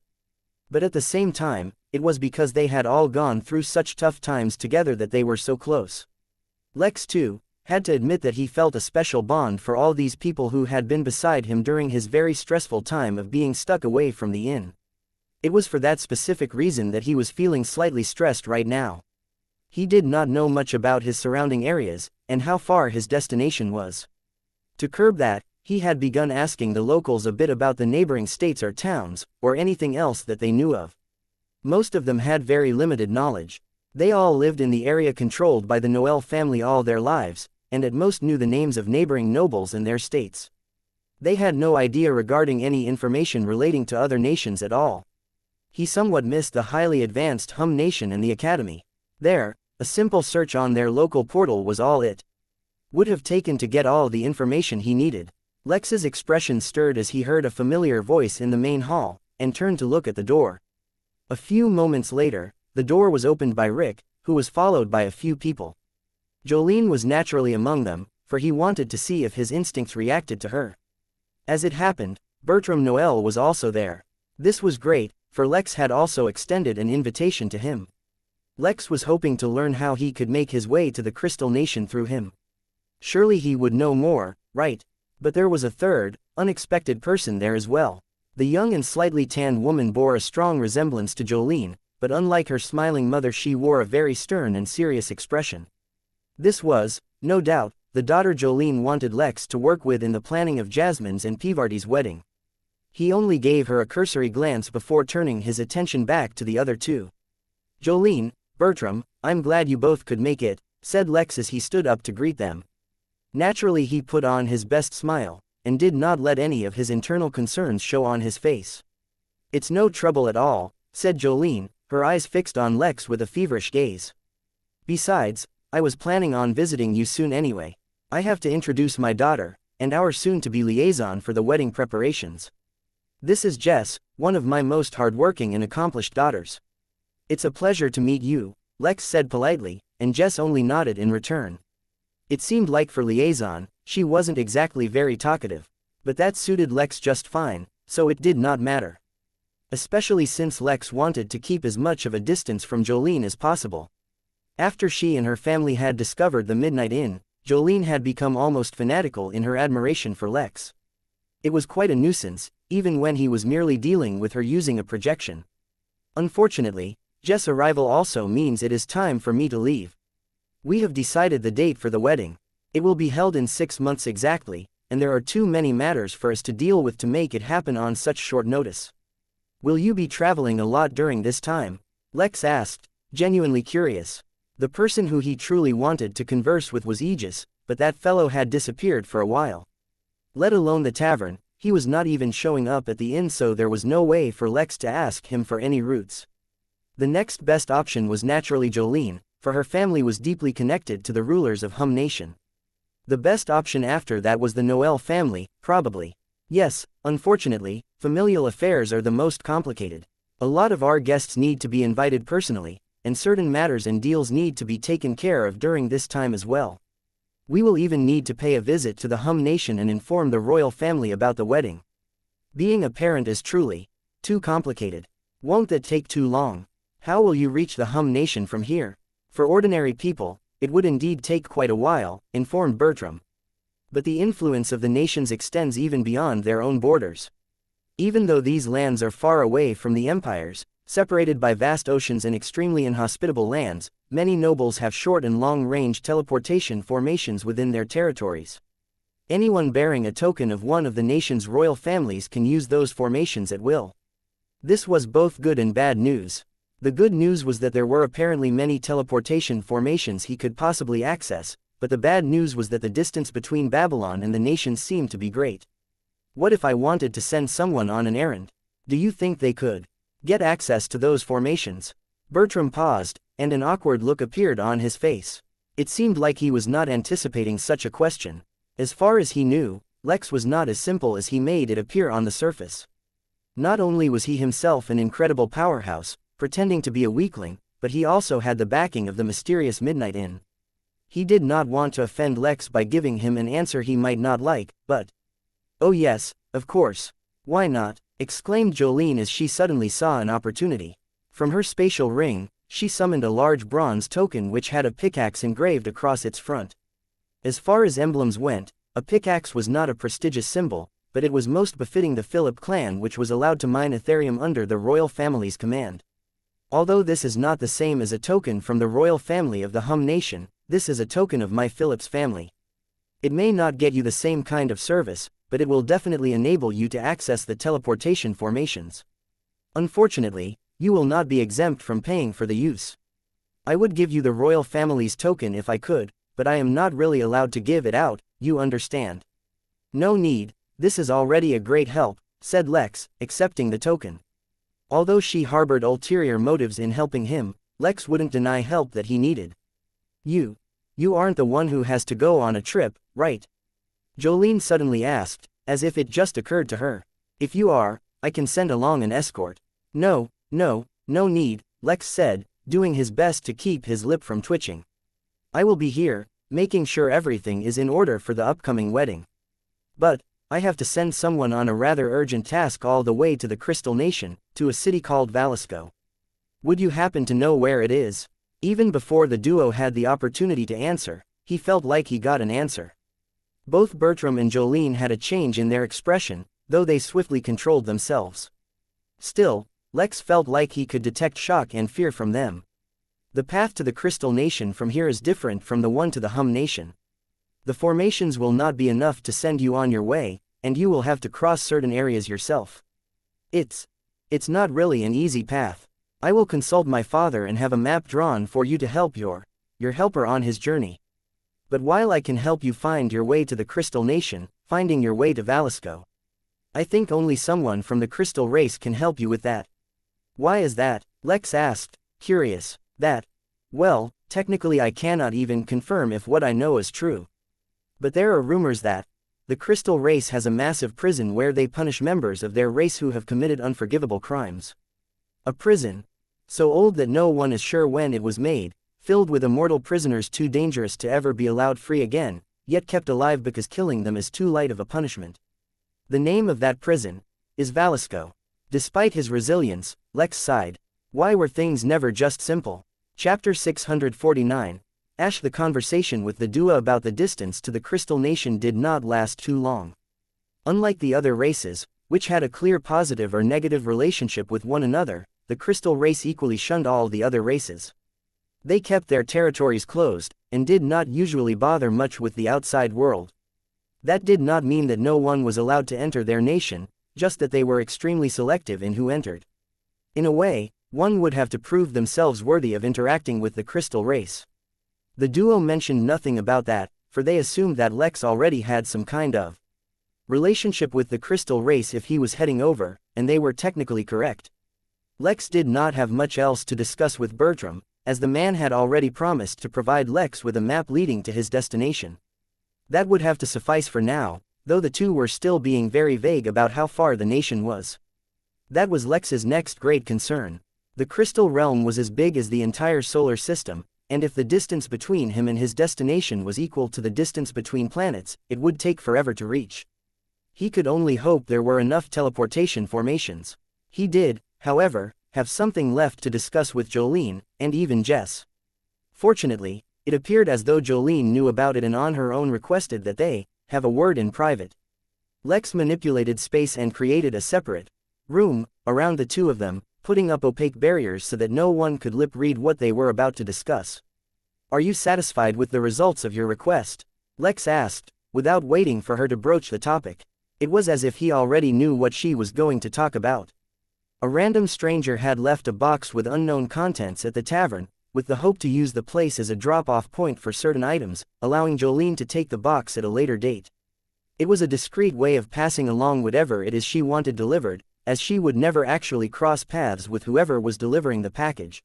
But at the same time, it was because they had all gone through such tough times together that they were so close. Lex, too, had to admit that he felt a special bond for all these people who had been beside him during his very stressful time of being stuck away from the inn. It was for that specific reason that he was feeling slightly stressed right now. He did not know much about his surrounding areas, and how far his destination was. To curb that, he had begun asking the locals a bit about the neighboring states or towns, or anything else that they knew of. Most of them had very limited knowledge. They all lived in the area controlled by the Noel family all their lives, and at most knew the names of neighboring nobles and their states. They had no idea regarding any information relating to other nations at all. He somewhat missed the highly advanced Hum nation and the academy. There, a simple search on their local portal was all it would have taken to get all the information he needed. Lex's expression stirred as he heard a familiar voice in the main hall, and turned to look at the door. A few moments later, the door was opened by Rick, who was followed by a few people. Jolene was naturally among them, for he wanted to see if his instincts reacted to her. As it happened, Bertram Noel was also there. This was great, for Lex had also extended an invitation to him. Lex was hoping to learn how he could make his way to the Crystal Nation through him. Surely he would know more, right? But there was a third, unexpected person there as well. The young and slightly tanned woman bore a strong resemblance to Jolene, but unlike her smiling mother she wore a very stern and serious expression. This was, no doubt, the daughter Jolene wanted Lex to work with in the planning of Jasmine's and Pivardi's wedding. He only gave her a cursory glance before turning his attention back to the other two. "Jolene, Bertram, I'm glad you both could make it," said Lex as he stood up to greet them. Naturally he put on his best smile, and did not let any of his internal concerns show on his face. "It's no trouble at all," said Jolene, her eyes fixed on Lex with a feverish gaze. "Besides, I was planning on visiting you soon anyway. I have to introduce my daughter, and our soon-to-be liaison for the wedding preparations. This is Jess, one of my most hard-working and accomplished daughters." "It's a pleasure to meet you," Lex said politely, and Jess only nodded in return. It seemed like for liaison, she wasn't exactly very talkative. But that suited Lex just fine, so it did not matter. Especially since Lex wanted to keep as much of a distance from Jolene as possible. After she and her family had discovered the Midnight Inn, Jolene had become almost fanatical in her admiration for Lex. It was quite a nuisance, even when he was merely dealing with her using a projection. Unfortunately, Jess' arrival also means it is time for me to leave. We have decided the date for the wedding. It will be held in 6 months exactly, and there are too many matters for us to deal with to make it happen on such short notice. Will you be traveling a lot during this time? Lex asked, genuinely curious. The person who he truly wanted to converse with was Aegis, but that fellow had disappeared for a while. Let alone the tavern, he was not even showing up at the inn, so there was no way for Lex to ask him for any routes. The next best option was naturally Jolene, for her family was deeply connected to the rulers of Hum Nation. The best option after that was the Noel family, probably. Yes, unfortunately, familial affairs are the most complicated. A lot of our guests need to be invited personally, and certain matters and deals need to be taken care of during this time as well. We will even need to pay a visit to the Hum Nation and inform the royal family about the wedding. Being a parent is truly too complicated. Won't that take too long? How will you reach the Hum Nation from here? For ordinary people, it would indeed take quite a while, informed Bertram. But the influence of the nations extends even beyond their own borders. Even though these lands are far away from the empires, separated by vast oceans and extremely inhospitable lands, many nobles have short and long-range teleportation formations within their territories. Anyone bearing a token of one of the nation's royal families can use those formations at will. This was both good and bad news. The good news was that there were apparently many teleportation formations he could possibly access, but the bad news was that the distance between Babylon and the nations seemed to be great. What if I wanted to send someone on an errand? Do you think they could get access to those formations? Bertram paused, and an awkward look appeared on his face. It seemed like he was not anticipating such a question. As far as he knew, Lex was not as simple as he made it appear on the surface. Not only was he himself an incredible powerhouse, pretending to be a weakling, but he also had the backing of the mysterious Midnight Inn. He did not want to offend Lex by giving him an answer he might not like, but... "Oh yes, of course. Why not?" exclaimed Jolene as she suddenly saw an opportunity. From her spatial ring, she summoned a large bronze token which had a pickaxe engraved across its front. As far as emblems went, a pickaxe was not a prestigious symbol, but it was most befitting the Philip clan, which was allowed to mine Ethereum under the royal family's command. Although this is not the same as a token from the royal family of the Hum Nation, this is a token of my Philip's family. It may not get you the same kind of service, but it will definitely enable you to access the teleportation formations. Unfortunately, you will not be exempt from paying for the use. I would give you the royal family's token if I could, but I am not really allowed to give it out, you understand. No need, this is already a great help, said Lex, accepting the token. Although she harbored ulterior motives in helping him, Lex wouldn't deny help that he needed. You aren't the one who has to go on a trip, right? Jolene suddenly asked, as if it just occurred to her. If you are, I can send along an escort. No need, Lex said, doing his best to keep his lip from twitching. I will be here, making sure everything is in order for the upcoming wedding. But I have to send someone on a rather urgent task all the way to the Crystal Nation, to a city called Valisco. Would you happen to know where it is? Even before the duo had the opportunity to answer, he felt like he got an answer. Both Bertram and Jolene had a change in their expression, though they swiftly controlled themselves. Still, Lex felt like he could detect shock and fear from them. The path to the Crystal Nation from here is different from the one to the Hum Nation. The formations will not be enough to send you on your way, and you will have to cross certain areas yourself. It's not really an easy path. I will consult my father and have a map drawn for you to help your helper on his journey. But while I can help you find your way to the Crystal Nation, finding your way to Valisco, I think only someone from the Crystal race can help you with that. Why is that? Lex asked, curious. Well, technically I cannot even confirm if what I know is true. But there are rumors that the Crystal race has a massive prison where they punish members of their race who have committed unforgivable crimes. A prison so old that no one is sure when it was made, filled with immortal prisoners too dangerous to ever be allowed free again, yet kept alive because killing them is too light of a punishment. The name of that prison is Valisco. Despite his resilience, Lex sighed. Why were things never just simple? Chapter 649. Ash. The conversation with the duo about the distance to the Crystal Nation did not last too long. Unlike the other races, which had a clear positive or negative relationship with one another, the Crystal race equally shunned all the other races. They kept their territories closed, and did not usually bother much with the outside world. That did not mean that no one was allowed to enter their nation, just that they were extremely selective in who entered. In a way, one would have to prove themselves worthy of interacting with the Crystal race. The duo mentioned nothing about that, for they assumed that Lex already had some kind of relationship with the Crystal race if he was heading over, and they were technically correct. Lex did not have much else to discuss with Bertram, as the man had already promised to provide Lex with a map leading to his destination. That would have to suffice for now, though the two were still being very vague about how far the nation was. That was Lex's next great concern. The Crystal Realm was as big as the entire solar system, and if the distance between him and his destination was equal to the distance between planets, it would take forever to reach. He could only hope there were enough teleportation formations. He did, however, have something left to discuss with Jolene, and even Jess. Fortunately, it appeared as though Jolene knew about it and on her own requested that they have a word in private. Lex manipulated space and created a separate room around the two of them, putting up opaque barriers so that no one could lip-read what they were about to discuss. Are you satisfied with the results of your request? Lex asked, without waiting for her to broach the topic. It was as if he already knew what she was going to talk about. A random stranger had left a box with unknown contents at the tavern, with the hope to use the place as a drop-off point for certain items, allowing Jolene to take the box at a later date. It was a discreet way of passing along whatever it is she wanted delivered, as she would never actually cross paths with whoever was delivering the package.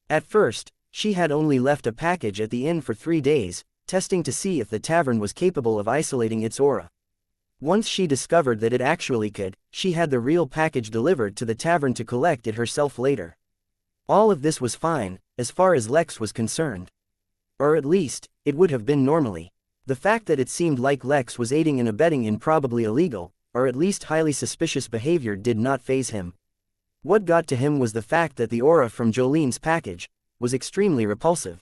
At first, she had only left a package at the inn for 3 days, testing to see if the tavern was capable of isolating its aura. Once she discovered that it actually could, she had the real package delivered to the tavern to collect it herself later. All of this was fine, as far as Lex was concerned. Or at least, it would have been normally. The fact that it seemed like Lex was aiding and abetting in probably illegal, or at least highly suspicious behavior did not faze him. What got to him was the fact that the aura from Jolene's package was extremely repulsive.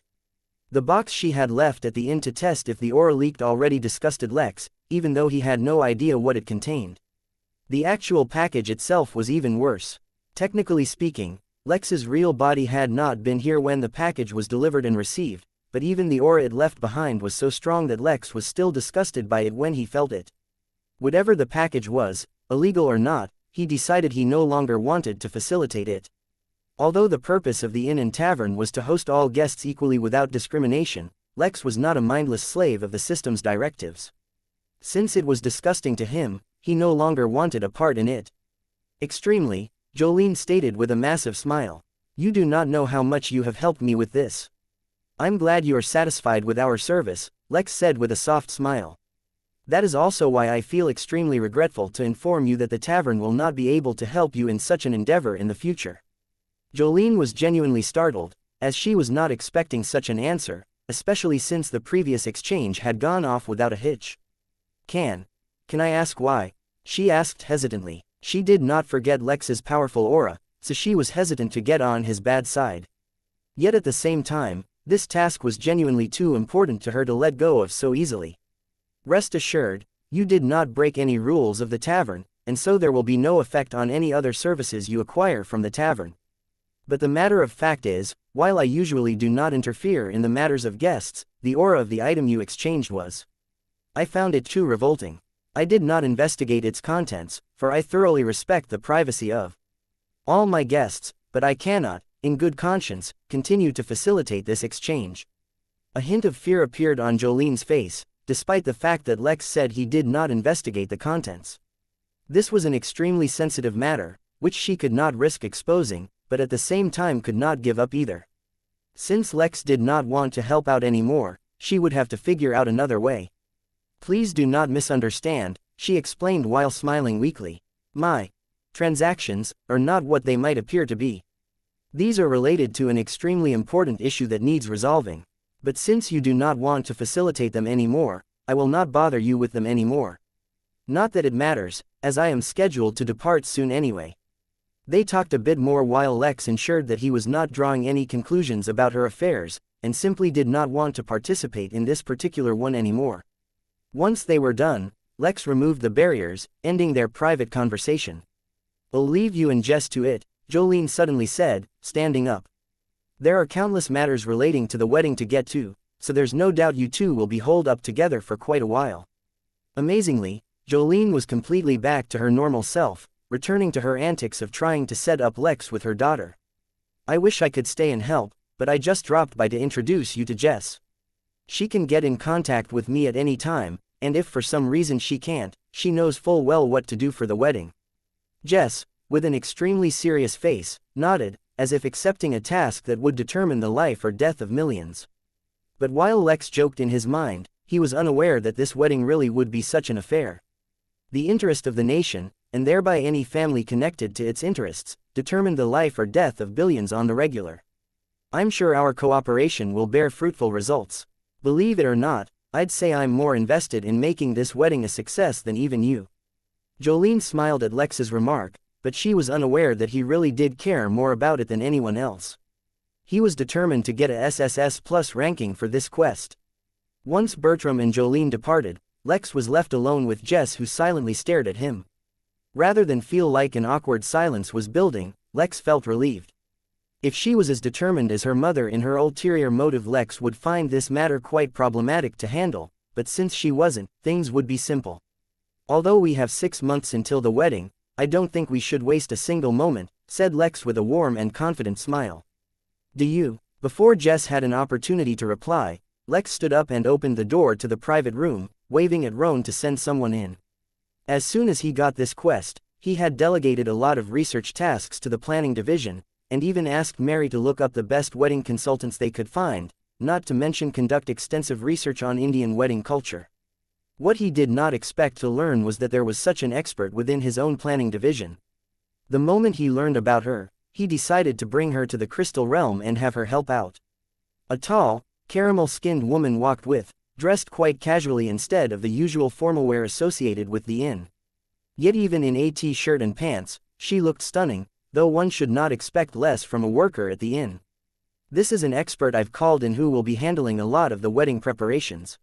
The box she had left at the inn to test if the aura leaked already disgusted Lex, even though he had no idea what it contained. The actual package itself was even worse. Technically speaking, Lex's real body had not been here when the package was delivered and received, but even the aura it left behind was so strong that Lex was still disgusted by it when he felt it. Whatever the package was, illegal or not, he decided he no longer wanted to facilitate it. Although the purpose of the inn and tavern was to host all guests equally without discrimination, Lex was not a mindless slave of the system's directives. Since it was disgusting to him, he no longer wanted a part in it. Extremely, Jolene stated with a massive smile. You do not know how much you have helped me with this. I'm glad you are satisfied with our service, Lex said with a soft smile. That is also why I feel extremely regretful to inform you that the tavern will not be able to help you in such an endeavor in the future. Jolene was genuinely startled, as she was not expecting such an answer, especially since the previous exchange had gone off without a hitch. Can I ask why? She asked hesitantly. She did not forget Lex's powerful aura, so she was hesitant to get on his bad side. Yet at the same time, this task was genuinely too important to her to let go of so easily. Rest assured, you did not break any rules of the tavern, and so there will be no effect on any other services you acquire from the tavern. But the matter of fact is, while I usually do not interfere in the matters of guests, the aura of the item you exchanged was. I found it too revolting. I did not investigate its contents, for I thoroughly respect the privacy of all my guests, but I cannot, in good conscience, continue to facilitate this exchange. A hint of fear appeared on Jolene's face, despite the fact that Lex said he did not investigate the contents. This was an extremely sensitive matter, which she could not risk exposing, but at the same time could not give up either. Since Lex did not want to help out anymore, she would have to figure out another way. Please do not misunderstand, she explained while smiling weakly. My transactions are not what they might appear to be. These are related to an extremely important issue that needs resolving. But since you do not want to facilitate them anymore, I will not bother you with them anymore. Not that it matters, as I am scheduled to depart soon anyway. They talked a bit more while Lex ensured that he was not drawing any conclusions about her affairs, and simply did not want to participate in this particular one anymore. Once they were done, Lex removed the barriers, ending their private conversation. I'll leave you and Jess to it, Jolene suddenly said, standing up. There are countless matters relating to the wedding to get to, so there's no doubt you two will be holed up together for quite a while. Amazingly, Jolene was completely back to her normal self, returning to her antics of trying to set up Lex with her daughter. I wish I could stay and help, but I just dropped by to introduce you to Jess. She can get in contact with me at any time, and if for some reason she can't, she knows full well what to do for the wedding. Jess, with an extremely serious face, nodded, as if accepting a task that would determine the life or death of millions. But while Lex joked in his mind, he was unaware that this wedding really would be such an affair. The interest of the nation, and thereby any family connected to its interests, determined the life or death of billions on the regular. I'm sure our cooperation will bear fruitful results. Believe it or not, I'd say I'm more invested in making this wedding a success than even you. Jolene smiled at Lex's remark, but she was unaware that he really did care more about it than anyone else. He was determined to get a SSS Plus ranking for this quest. Once Bertram and Jolene departed, Lex was left alone with Jess, who silently stared at him. Rather than feel like an awkward silence was building, Lex felt relieved. If she was as determined as her mother in her ulterior motive, Lex would find this matter quite problematic to handle, but since she wasn't, things would be simple. Although we have 6 months until the wedding, I don't think we should waste a single moment, said Lex with a warm and confident smile. Do you? Before Jess had an opportunity to reply, Lex stood up and opened the door to the private room, waving at Roan to send someone in. As soon as he got this quest, he had delegated a lot of research tasks to the planning division, and even asked Mary to look up the best wedding consultants they could find, not to mention conduct extensive research on Indian wedding culture. What he did not expect to learn was that there was such an expert within his own planning division. The moment he learned about her, he decided to bring her to the Crystal Realm and have her help out. A tall, caramel-skinned woman walked with, dressed quite casually instead of the usual formal wear associated with the inn. Yet even in a t-shirt and pants, she looked stunning, though one should not expect less from a worker at the inn. This is an expert I've called in who will be handling a lot of the wedding preparations.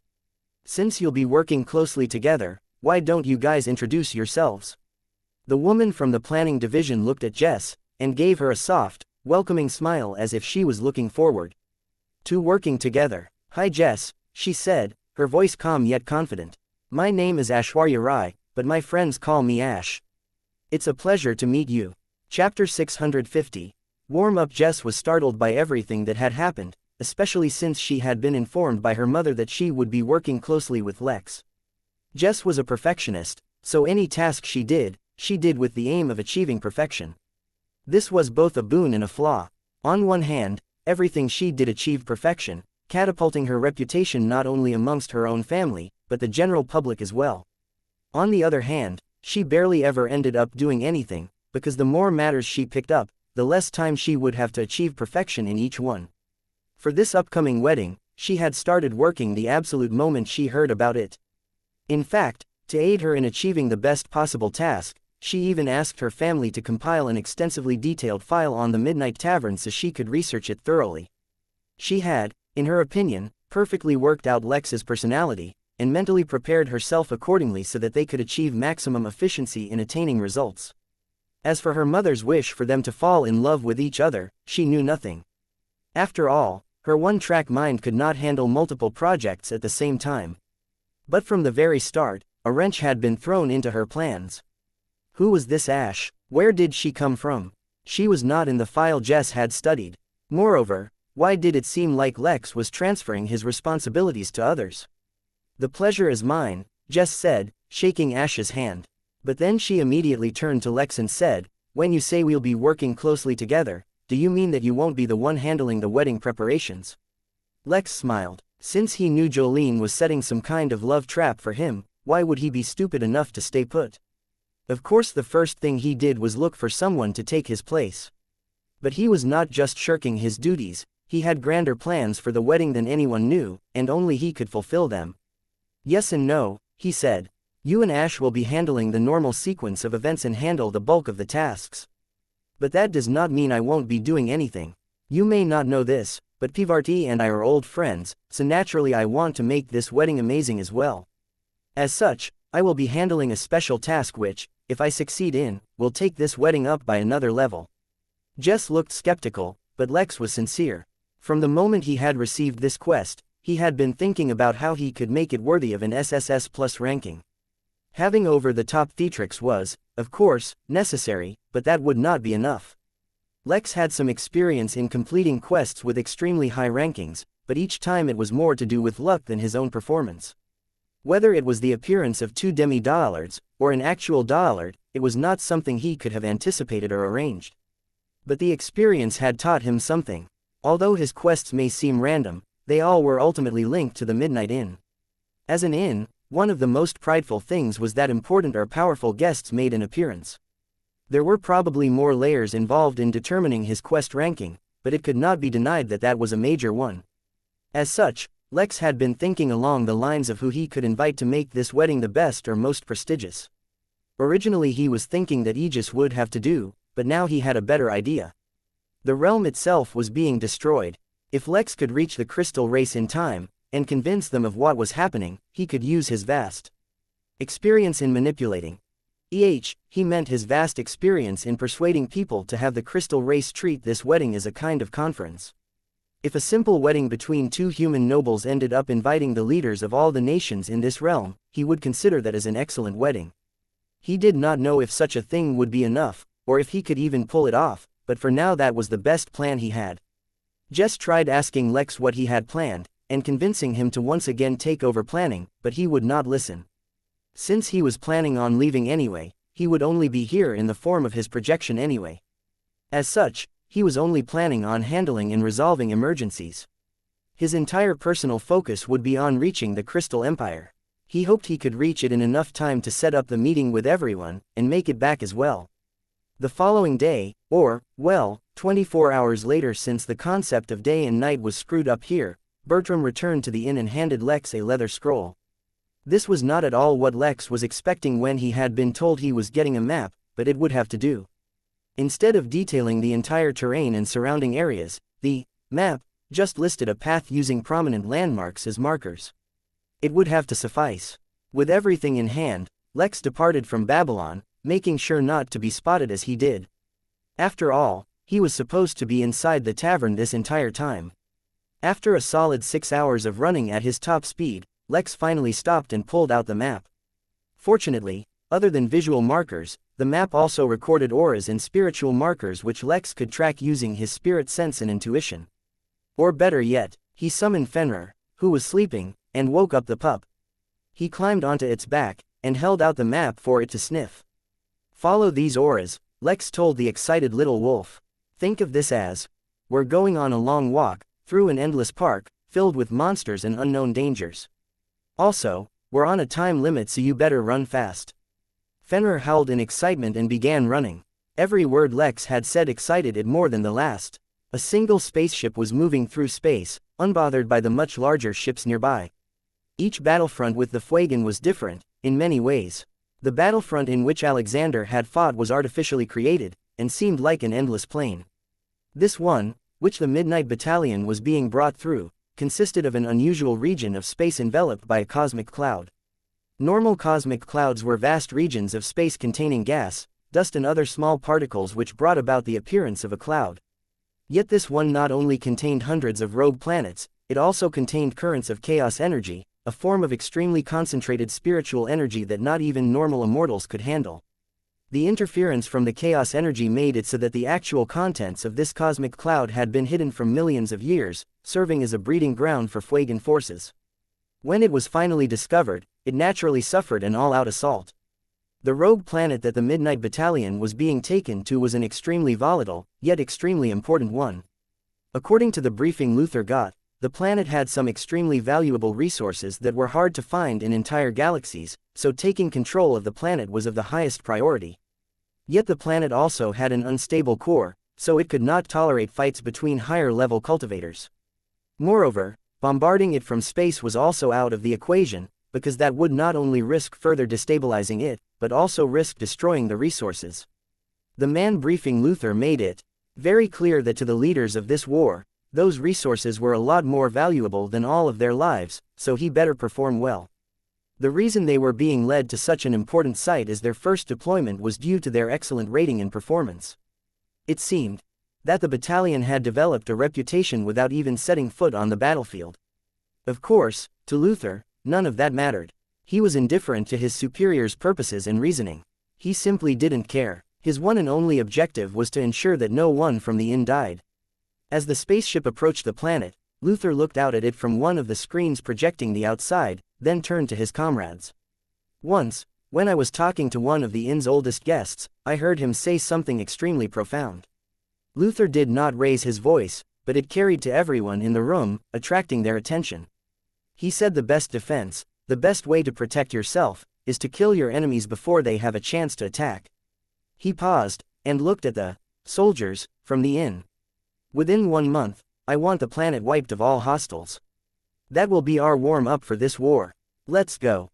Since you'll be working closely together, why don't you guys introduce yourselves? The woman from the planning division looked at Jess, and gave her a soft, welcoming smile as if she was looking forward to working together. Hi Jess, she said, her voice calm yet confident. My name is Aishwarya Rai, but my friends call me Ash. It's a pleasure to meet you. Chapter 650. Warm up. Jess was startled by everything that had happened, especially since she had been informed by her mother that she would be working closely with Lex. Jess was a perfectionist, so any task she did with the aim of achieving perfection. This was both a boon and a flaw. On one hand, everything she did achieved perfection, catapulting her reputation not only amongst her own family, but the general public as well. On the other hand, she barely ever ended up doing anything, because the more matters she picked up, the less time she would have to achieve perfection in each one. For this upcoming wedding, she had started working the absolute moment she heard about it. In fact, to aid her in achieving the best possible task, she even asked her family to compile an extensively detailed file on the Midnight Tavern so she could research it thoroughly. She had, in her opinion, perfectly worked out Lex's personality, and mentally prepared herself accordingly so that they could achieve maximum efficiency in attaining results. As for her mother's wish for them to fall in love with each other, she knew nothing. After all, her one-track mind could not handle multiple projects at the same time. But from the very start, a wrench had been thrown into her plans. Who was this Ash? Where did she come from? She was not in the file Jess had studied. Moreover, why did it seem like Lex was transferring his responsibilities to others? The pleasure is mine, Jess said, shaking Ash's hand. But then she immediately turned to Lex and said, when you say we'll be working closely together, do you mean that you won't be the one handling the wedding preparations? Lex smiled. Since he knew Jolene was setting some kind of love trap for him, why would he be stupid enough to stay put? Of course the first thing he did was look for someone to take his place. But he was not just shirking his duties, he had grander plans for the wedding than anyone knew, and only he could fulfill them. Yes and no, he said. You and Ash will be handling the normal sequence of events and handle the bulk of the tasks. But that does not mean I won't be doing anything. You may not know this, but Pivarti and I are old friends, so naturally I want to make this wedding amazing as well. As such, I will be handling a special task which, if I succeed in, will take this wedding up by another level. Jess looked skeptical, but Lex was sincere. From the moment he had received this quest, he had been thinking about how he could make it worthy of an SSS Plus ranking. Having over-the-top theatrics was, of course, necessary, but that would not be enough. Lex had some experience in completing quests with extremely high rankings, but each time it was more to do with luck than his own performance. Whether it was the appearance of 2 demi-dollards, or an actual dollard, it was not something he could have anticipated or arranged. But the experience had taught him something. Although his quests may seem random, they all were ultimately linked to the Midnight Inn. As an inn, one of the most prideful things was that important or powerful guests made an appearance. There were probably more layers involved in determining his quest ranking, but it could not be denied that that was a major one. As such, Lex had been thinking along the lines of who he could invite to make this wedding the best or most prestigious. Originally he was thinking that Aegis would have to do, but now he had a better idea. The realm itself was being destroyed. If Lex could reach the crystal race in time, and convince them of what was happening, he could use his vast experience in manipulating. He meant his vast experience in persuading people to have the crystal race treat this wedding as a kind of conference. If a simple wedding between 2 human nobles ended up inviting the leaders of all the nations in this realm, he would consider that as an excellent wedding. He did not know if such a thing would be enough, or if he could even pull it off, but for now that was the best plan he had. Jess tried asking Lex what he had planned, and convincing him to once again take over planning, but he would not listen. Since he was planning on leaving anyway, he would only be here in the form of his projection anyway. As such, he was only planning on handling and resolving emergencies. His entire personal focus would be on reaching the Crystal Empire. He hoped he could reach it in enough time to set up the meeting with everyone, and make it back as well. The following day, or, well, 24 hours later, since the concept of day and night was screwed up here, Bertram returned to the inn and handed Lex a leather scroll. This was not at all what Lex was expecting when he had been told he was getting a map, but it would have to do. Instead of detailing the entire terrain and surrounding areas, the map just listed a path using prominent landmarks as markers. It would have to suffice. With everything in hand, Lex departed from Babylon, making sure not to be spotted as he did. After all, he was supposed to be inside the tavern this entire time. After a solid 6 hours of running at his top speed, Lex finally stopped and pulled out the map. Fortunately, other than visual markers, the map also recorded auras and spiritual markers which Lex could track using his spirit sense and intuition. Or better yet, he summoned Fenrir, who was sleeping, and woke up the pup. He climbed onto its back, and held out the map for it to sniff. Follow these auras, Lex told the excited little wolf. Think of this as, we're going on a long walk, through an endless park, filled with monsters and unknown dangers. Also, we're on a time limit, so you better run fast. Fenrir howled in excitement and began running. Every word Lex had said excited it more than the last. A single spaceship was moving through space, unbothered by the much larger ships nearby. Each battlefront with the Fuegan was different, in many ways. The battlefront in which Alexander had fought was artificially created, and seemed like an endless plain. This one, which the Midnight Battalion was being brought through, consisted of an unusual region of space enveloped by a cosmic cloud. Normal cosmic clouds were vast regions of space containing gas, dust and other small particles which brought about the appearance of a cloud. Yet this one not only contained hundreds of rogue planets, it also contained currents of chaos energy, a form of extremely concentrated spiritual energy that not even normal immortals could handle. The interference from the chaos energy made it so that the actual contents of this cosmic cloud had been hidden from millions of years, serving as a breeding ground for Fuegan forces. When it was finally discovered, it naturally suffered an all-out assault. The rogue planet that the Midnight Battalion was being taken to was an extremely volatile, yet extremely important one. According to the briefing Luther got, the planet had some extremely valuable resources that were hard to find in entire galaxies, so taking control of the planet was of the highest priority. Yet the planet also had an unstable core, so it could not tolerate fights between higher-level cultivators. Moreover, bombarding it from space was also out of the equation, because that would not only risk further destabilizing it, but also risk destroying the resources. The man briefing Luther made it very clear that to the leaders of this war, those resources were a lot more valuable than all of their lives, so he better perform well. The reason they were being led to such an important site as their first deployment was due to their excellent rating and performance. It seemed that the battalion had developed a reputation without even setting foot on the battlefield. Of course, to Luther, none of that mattered. He was indifferent to his superior's purposes and reasoning. He simply didn't care. His one and only objective was to ensure that no one from the inn died. As the spaceship approached the planet, Luther looked out at it from one of the screens projecting the outside, then turned to his comrades. Once, when I was talking to one of the inn's oldest guests, I heard him say something extremely profound. Luther did not raise his voice, but it carried to everyone in the room, attracting their attention. He said the best defense, the best way to protect yourself, is to kill your enemies before they have a chance to attack. He paused, and looked at the soldiers from the inn. Within 1 month, I want the planet wiped of all hostiles. That will be our warm-up for this war. Let's go.